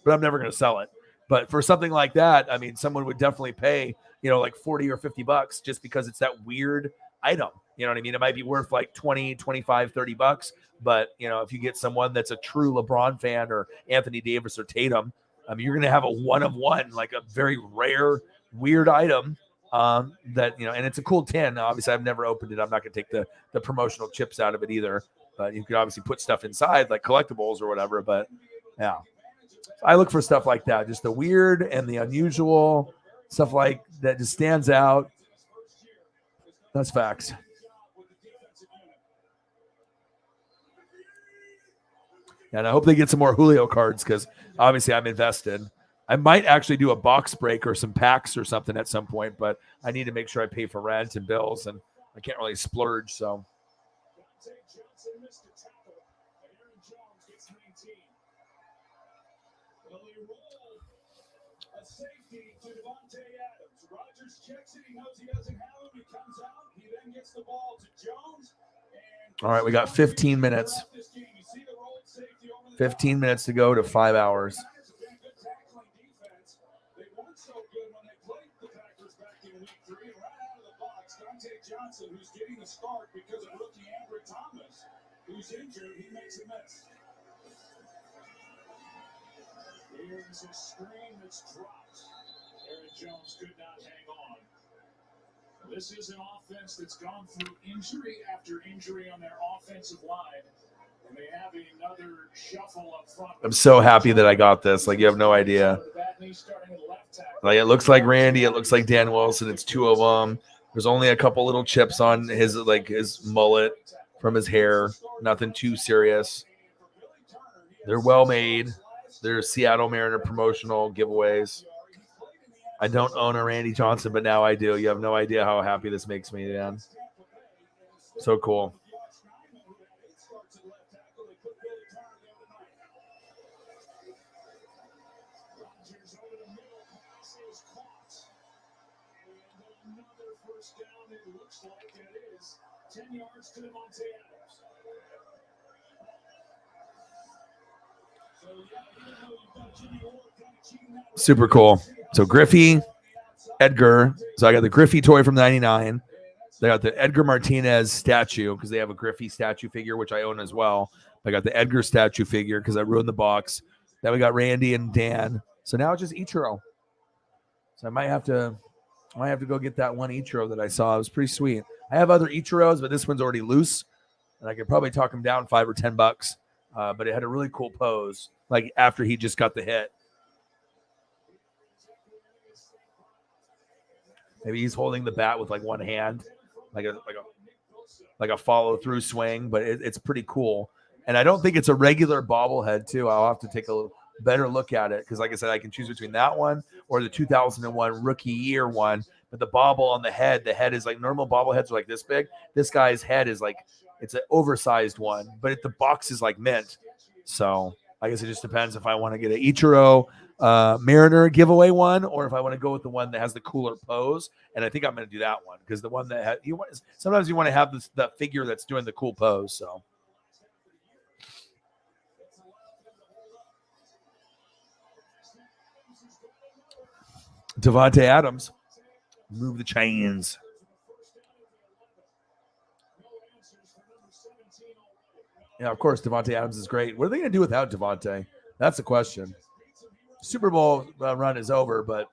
But I'm never going to sell it. But for something like that, I mean, someone would definitely pay, like 40 or $50 just because it's that weird item. You know what I mean? It might be worth like 20, 25, $30. But, if you get someone that's a true LeBron fan or Anthony Davis or Tatum, I mean, you're going to have a one of one, like a very rare, weird item that, and it's a cool tin. Obviously, I've never opened it. I'm not going to take the promotional chips out of it either. But you could obviously put stuff inside like collectibles or whatever. But yeah, I look for stuff like that, just the weird and the unusual stuff like that just stands out. That's facts. And I hope they get some more Julio cards because obviously I'm invested. I might actually do a box break or some packs or something at some point, but I need to make sure I pay for rent and bills, and I can't really splurge. So. Safety to Devontae Adams. Rogers checks it. He knows he doesn't have him. He comes out. He then gets the ball to Jones. All right, we got 15 minutes. 15 minutes to go to 5 hours. They weren't so good when they played the Packers back in week 3. And right out of the box, Dante Johnson, who's getting the start because of rookie Ambry Thomas, who's injured, he makes a miss. Here's a screen that's dropped. Aaron Jones could not hang on. This is an offense that's gone through injury after injury on their offensive line. And they have another shuffle up front. I'm so happy that I got this. Like, you have no idea. Like, it looks like Randy. It looks like Dan Wilson. It's two of them. There's only a couple little chips on his mullet from his hair. Nothing too serious. They're well made. They're Seattle Mariner promotional giveaways. I don't own a Randy Johnson, but now I do. You have no idea how happy this makes me, man. So cool. It looks like it is 10 yards to Devontae Adams. Super cool. So Griffey, Edgar. So I got the Griffey toy from 99. They got the Edgar Martinez statue because they have a Griffey statue figure, which I own as well. I got the Edgar statue figure because I ruined the box. Then we got Randy and Dan. So now it's just Ichiro. So I might have to go get that one Ichiro that I saw. It was pretty sweet. I have other Ichiros, but this one's already loose, and I could probably talk him down $5 or $10. But it had a really cool pose, like after he just got the hit. Maybe he's holding the bat with like one hand, like a follow through swing. But it's pretty cool, and I don't think it's a regular bobblehead too. I'll have to take a better look at it because, like I said, I can choose between that one or the 2001 rookie year one. But the bobble on the head is like normal bobbleheads are like this big. This guy's head is like it's an oversized one, but the box is like mint. So I guess it just depends if I want to get an Ichiro Mariner giveaway one or if I want to go with the one that has the cooler pose. And I think I'm going to do that one because the one that sometimes you want to have the figure that's doing the cool pose. So. Devontae Adams, move the chains. Yeah, of course, Devontae Adams is great. What are they going to do without Devontae? That's the question. Super Bowl run is over, but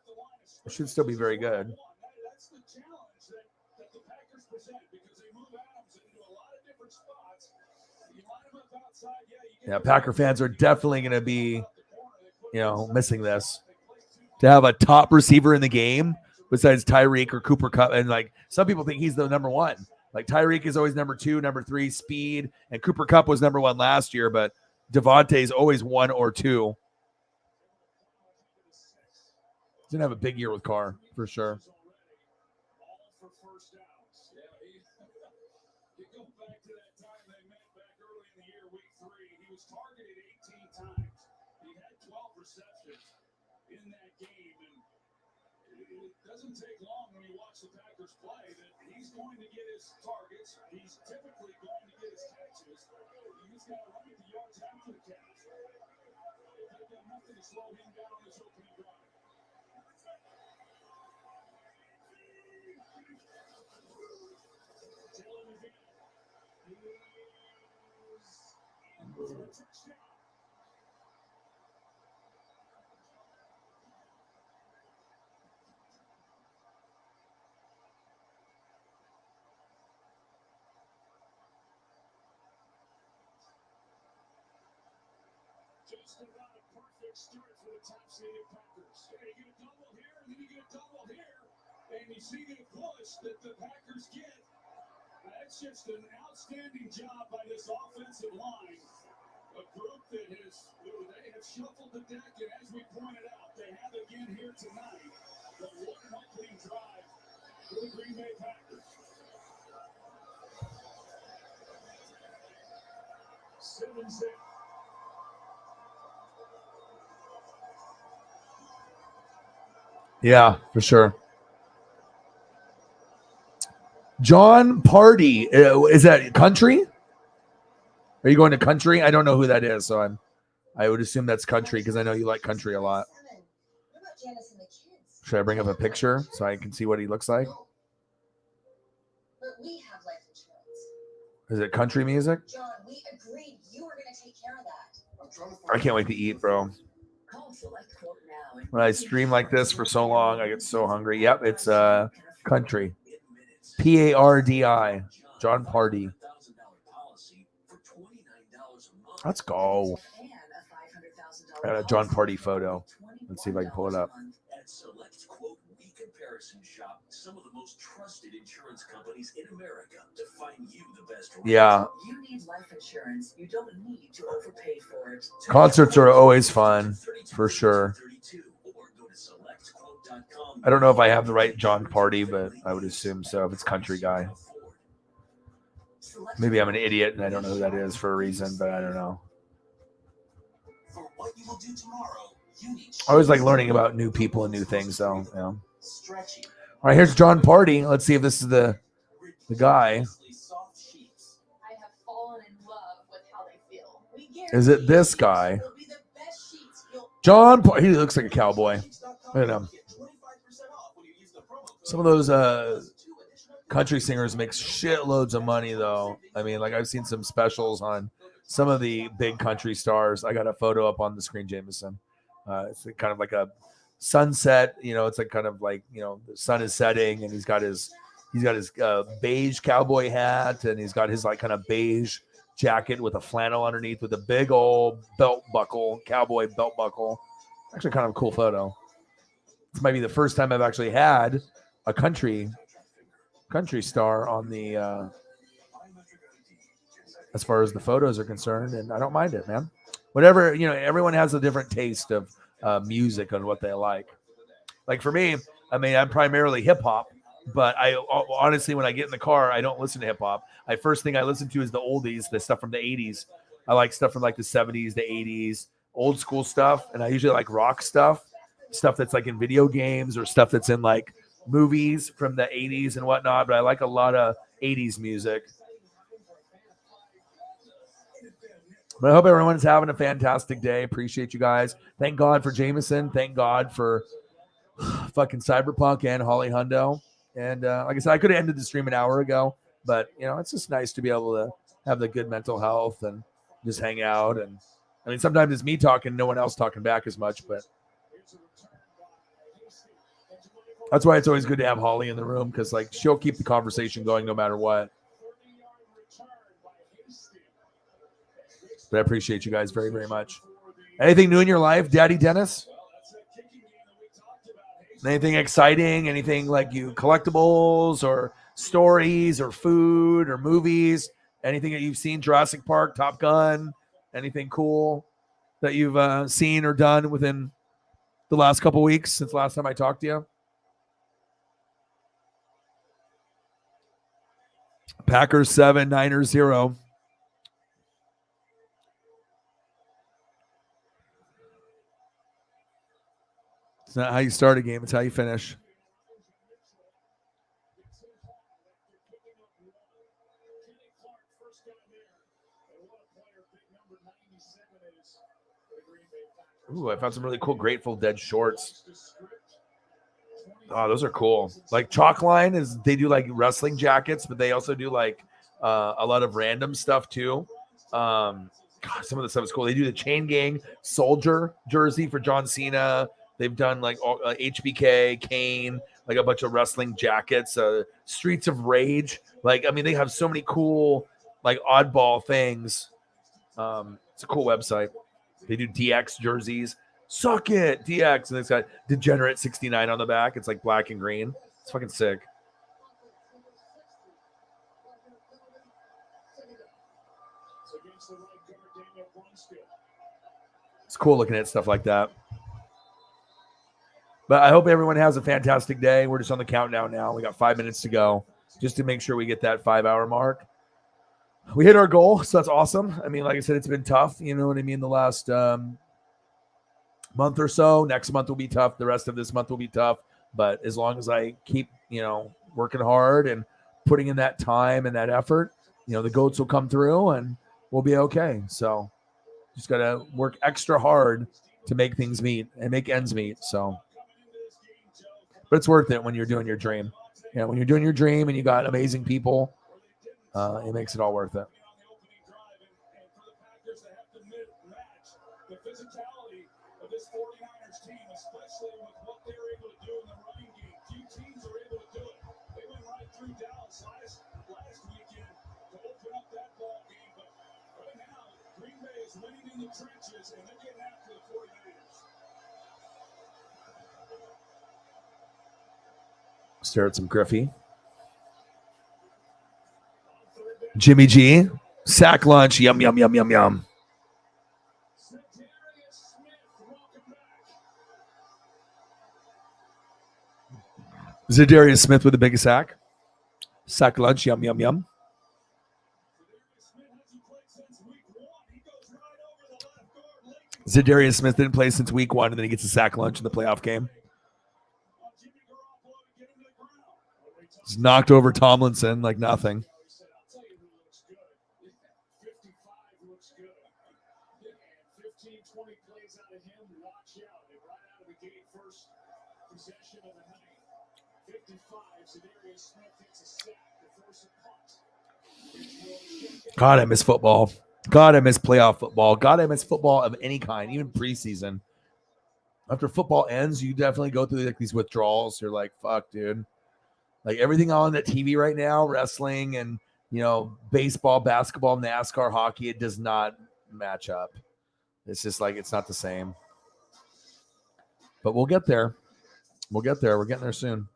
it should still be very good. Yeah, Packer fans are definitely going to be, missing this. To have a top receiver in the game besides Tyreek or Cooper Kupp. And like some people think he's the number one. Like Tyreek is always number 2, number 3, speed. And Cooper Kupp was number 1 last year, but Devontae is always 1 or 2. He's going to have a big year with Carr for sure. the year, week 3. He was targeted 18 times. He had 12 receptions in that game. And it doesn't take long when you watch the Packers play that he's going to get his targets. He's typically going to get his catches. He's got to run the yards after the catch. They've got nothing to slow him down on this opening drive. Just about a perfect start for the top-seeded Packers. You get a double here, and then you get a double here, and you see the push that the Packers get. That's just an outstanding job by this offensive line. A group that they have shuffled the deck, and as we pointed out, they have again here tonight. The one opening drive for the Green Bay Packers. 7-6. Yeah, for sure. John Party. Is that country? Are you going to country? I don't know who that is, so I would assume that's country because I know you like country a lot. Should I bring up a picture so I can see what he looks like? But we have life insurance. Is it country music? John, we agreed you were going to take care of that. I can't wait to eat, bro. When I stream like this for so long, I get so hungry. Yep, it's country. Pardi. John Party. Let's go. I got a John Party photo. Let's see if I can pull it up. At Select Quote We Comparison Shop, some of the most trusted insurance companies in America to find you the best rate. Yeah. You need life insurance. You don't need to overpay for it. Concerts are always fun, for sure. I don't know if I have the right John Party, but I would assume so if it's country guy. Maybe I'm an idiot and I don't know who that is for a reason, but I don't know. I always like learning about new people and new things, though. Yeah. All right, here's John Party. Let's see if this is the guy. I have fallen in love with how they feel. Is it this guy? John Party. He looks like a cowboy. Look at him. Some of those country singers make shitloads of money, though. I mean, like I've seen some specials on some of the big country stars. I got a photo up on the screen, Jameson. It's kind of like a sunset. It's like kind of like the sun is setting, and he's got his beige cowboy hat, and he's got his like kind of beige jacket with a flannel underneath with a big old belt buckle, cowboy belt buckle. Actually, kind of a cool photo. This might be the first time I've actually had a country star on the as far as the photos are concerned, and I don't mind it, man. Whatever, everyone has a different taste of music and what they like. Like for me, I mean, I'm primarily hip hop, but I honestly, when I get in the car, I don't listen to hip hop. First thing I listen to is the oldies, the stuff from the 80s. I like stuff from like the 70s, the 80s, old school stuff, and I usually like rock stuff that's like in video games or stuff that's in like movies from the 80s and whatnot, but I like a lot of 80s music. But I hope everyone's having a fantastic day. Appreciate you guys. Thank God for Jameson. Thank God for fucking Cyberpunk and Holly Hundo. And like I said, I could have ended the stream an hour ago, but it's just nice to be able to have the good mental health and just hang out. And I mean, sometimes it's me talking, no one else talking back as much, but that's why it's always good to have Holly in the room, because like she'll keep the conversation going no matter what. But I appreciate you guys very, very much. Anything new in your life, Daddy Dennis? Anything exciting? Anything like you collectibles or stories or food or movies? Anything that you've seen? Jurassic Park, Top Gun? Anything cool that you've seen or done within the last couple weeks since last time I talked to you? Packers 7, Niners 0. It's not how you start a game, it's how you finish. Ooh, I found some really cool Grateful Dead shorts. Oh, those are cool. Like Chalkline they do like wrestling jackets, but they also do like a lot of random stuff too. God, some of the stuff is cool. They do the Chain Gang Soldier jersey for John Cena. They've done like HBK, Kane, like a bunch of wrestling jackets. Streets of Rage. Like, I mean, they have so many cool, like oddball things. It's a cool website. They do DX jerseys. Suck it, DX. And it's got Degenerate 69 on the back. It's like black and green. It's fucking sick. It's cool looking at stuff like that. But I hope everyone has a fantastic day. We're just on the countdown now. We got 5 minutes to go just to make sure we get that 5-hour mark. We hit our goal, so that's awesome. I mean, like I said, it's been tough. You know what I mean? The last month or so. Next month will be tough. The rest of this month will be tough. But as long as I keep, working hard and putting in that time and that effort, the goats will come through and we'll be okay. So just got to work extra hard to make things meet and make ends meet. So, but it's worth it when you're doing your dream. When you're doing your dream and you got amazing people, it makes it all worth it. The physicality of this 49ers team, especially with what they're able to do in the running game. Few teams are able to do it. They went right through Dallas last weekend to open up that ball game. But right now, Green Bay is winning in the trenches, and they're getting after the 49ers. Stare at some Griffey. Jimmy G. Sack lunch. Yum, yum, yum, yum, yum. Zadarius Smith with the biggest sack. Sack lunch. Yum, yum, yum. Zadarius Smith didn't play since week 1, and then he gets a sack lunch in the playoff game. He's knocked over Tomlinson like nothing. God, I miss football. God, I miss playoff football. God, I miss football of any kind, even preseason. After football ends, you definitely go through like these withdrawals. You're like, fuck, dude. Like everything on that TV right now, wrestling and, baseball, basketball, NASCAR, hockey, it does not match up. It's just like, it's not the same. But we'll get there. We'll get there. We're getting there soon.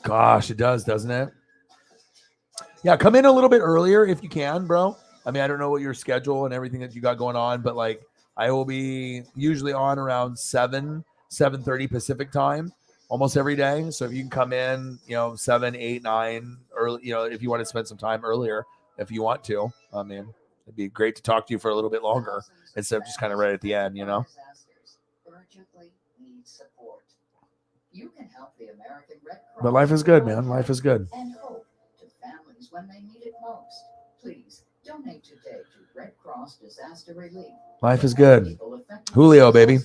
Gosh, it does, doesn't it? Yeah, come in a little bit earlier if you can, bro. I mean, I don't know what your schedule and everything that you got going on, but like I will be usually on around 7:30 Pacific time almost every day. So if you can come in, 7, 8, 9 early, if you want to spend some time earlier, if you want to, I mean, it'd be great to talk to you for a little bit longer instead of just kind of right at the end, Urgently need support. You can help the American Red Cross. But life is good, man. Life is good. And hope to families when they need it most. Please donate today to Red Cross Disaster Relief. Life is good. Julio, baby.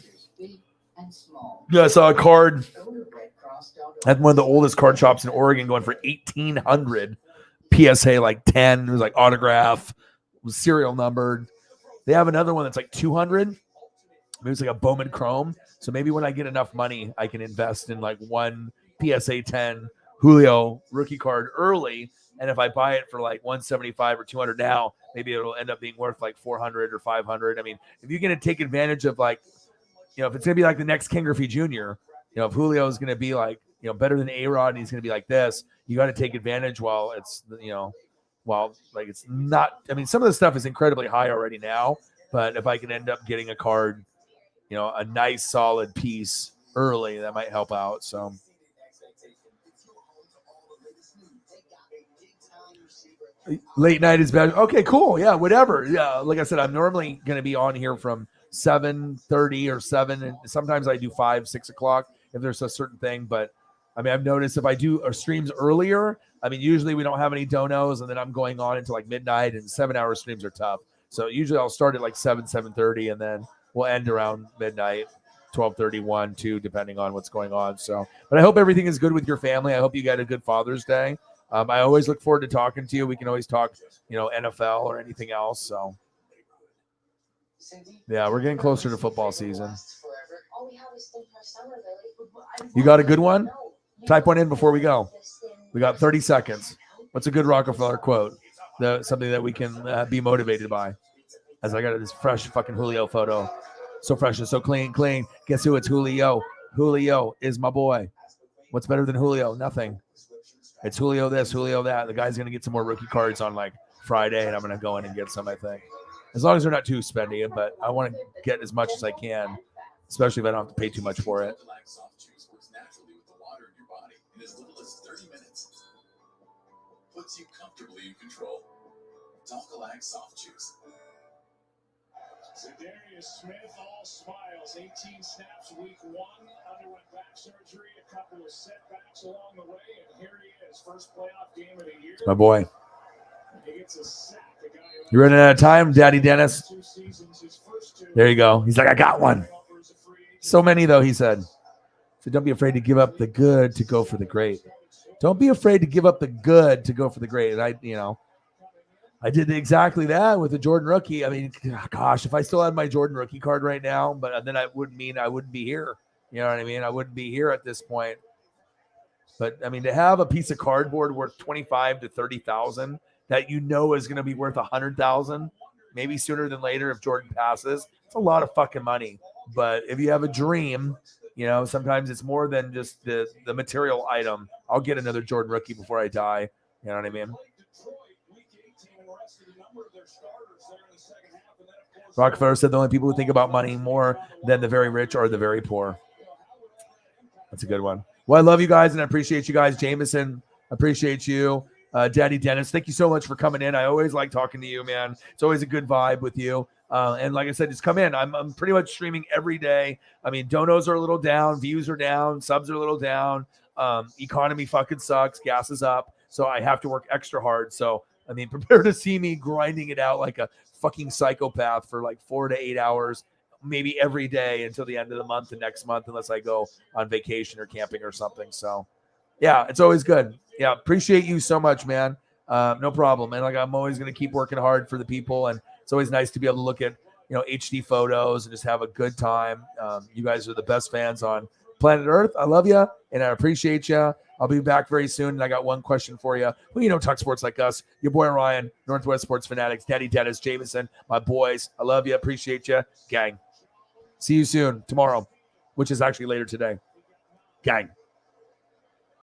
Yeah, I saw a card at one of the oldest card shops in Oregon going for $1,800. PSA like 10. It was like autograph, was serial numbered. They have another one that's like 200. Maybe it's like a Bowman Chrome. So maybe when I get enough money, I can invest in like one PSA 10 Julio rookie card early. And if I buy it for like 175 or 200 now, maybe it'll end up being worth like 400 or 500. I mean, if you're going to take advantage of like, if it's going to be like the next Ken Griffey Jr., if Julio is going to be like, better than A-Rod and he's going to be like this, you got to take advantage while it's, while like it's not, I mean, some of the stuff is incredibly high already now, but if I can end up getting a card, a nice solid piece early, that might help out. So late night is better. Okay, cool. Yeah, whatever. Yeah, like I said, I'm normally going to be on here from 7:30 or 7, and sometimes I do 5, 6 o'clock if there's a certain thing. But I mean, I've noticed if I do streams earlier, I mean, usually we don't have any donos, and then I'm going on until like midnight, and 7-hour streams are tough. So usually I'll start at like 7:30, and then we'll end around midnight, 12:31, 2, depending on what's going on. So, but I hope everything is good with your family. I hope you got a good Father's Day. I always look forward to talking to you. We can always talk, NFL or anything else. So, yeah, we're getting closer to football season. You got a good one? Type one in before we go. We got 30 seconds. What's a good Rockefeller quote? Something that we can be motivated by. As I got this fresh fucking Julio photo. So fresh and so clean. Guess who? It's Julio. Julio is my boy. What's better than Julio? Nothing. It's Julio this, Julio that. The guy's going to get some more rookie cards on like Friday, and I'm going to go in and get some, I think. As long as they're not too spendy, but I want to get as much as I can, especially if I don't have to pay too much for it. Puts you comfortably in control. Dalcalac Soft Juice. Zadarius Smith, all smiles. 18 snaps week 1. Underwent back surgery. A couple of setbacks along the way. And here he is. First playoff game of the year. It's my boy. He gets a sack. You running out of time, Daddy Dennis? There you go. He's like, I got one. So many, though, he said. So don't be afraid to give up the good to go for the great. Don't be afraid to give up the good to go for the great. And I did exactly that with the Jordan rookie. I mean, gosh, if I still had my Jordan rookie card right now, but then I wouldn't be here. You know what I mean? I wouldn't be here at this point. But I mean, to have a piece of cardboard worth 25 to 30,000 that is going to be worth 100,000, maybe sooner than later if Jordan passes, it's a lot of fucking money. But if you have a dream, sometimes it's more than just the material item. I'll get another Jordan rookie before I die. You know what I mean? Rockefeller said the only people who think about money more than the very rich are the very poor. That's a good one. Well, I love you guys, and I appreciate you guys. Jameson, appreciate you. Daddy Dennis, thank you so much for coming in. I always like talking to you, man. It's always a good vibe with you. And like I said, just come in. I'm pretty much streaming every day. I mean, donos are a little down, views are down, subs are a little down. Economy fucking sucks. Gas is up. So I have to work extra hard. So, I mean, prepare to see me grinding it out like a fucking psychopath for like 4 to 8 hours, maybe every day until the end of the month, the next month, unless I go on vacation or camping or something. So, yeah, it's always good. Yeah, appreciate you so much, man. No problem. And like, I'm always going to keep working hard for the people. And it's always nice to be able to look at, HD photos and just have a good time. You guys are the best fans on planet Earth. I love you and I appreciate you. I'll be back very soon. And I got one question for you. Well, talk sports like us. Your boy Ryan, Northwest Sports Fanatics, Daddy Dennis, Jameson, my boys. I love you. Appreciate you. Gang. See you soon tomorrow, which is actually later today. Gang.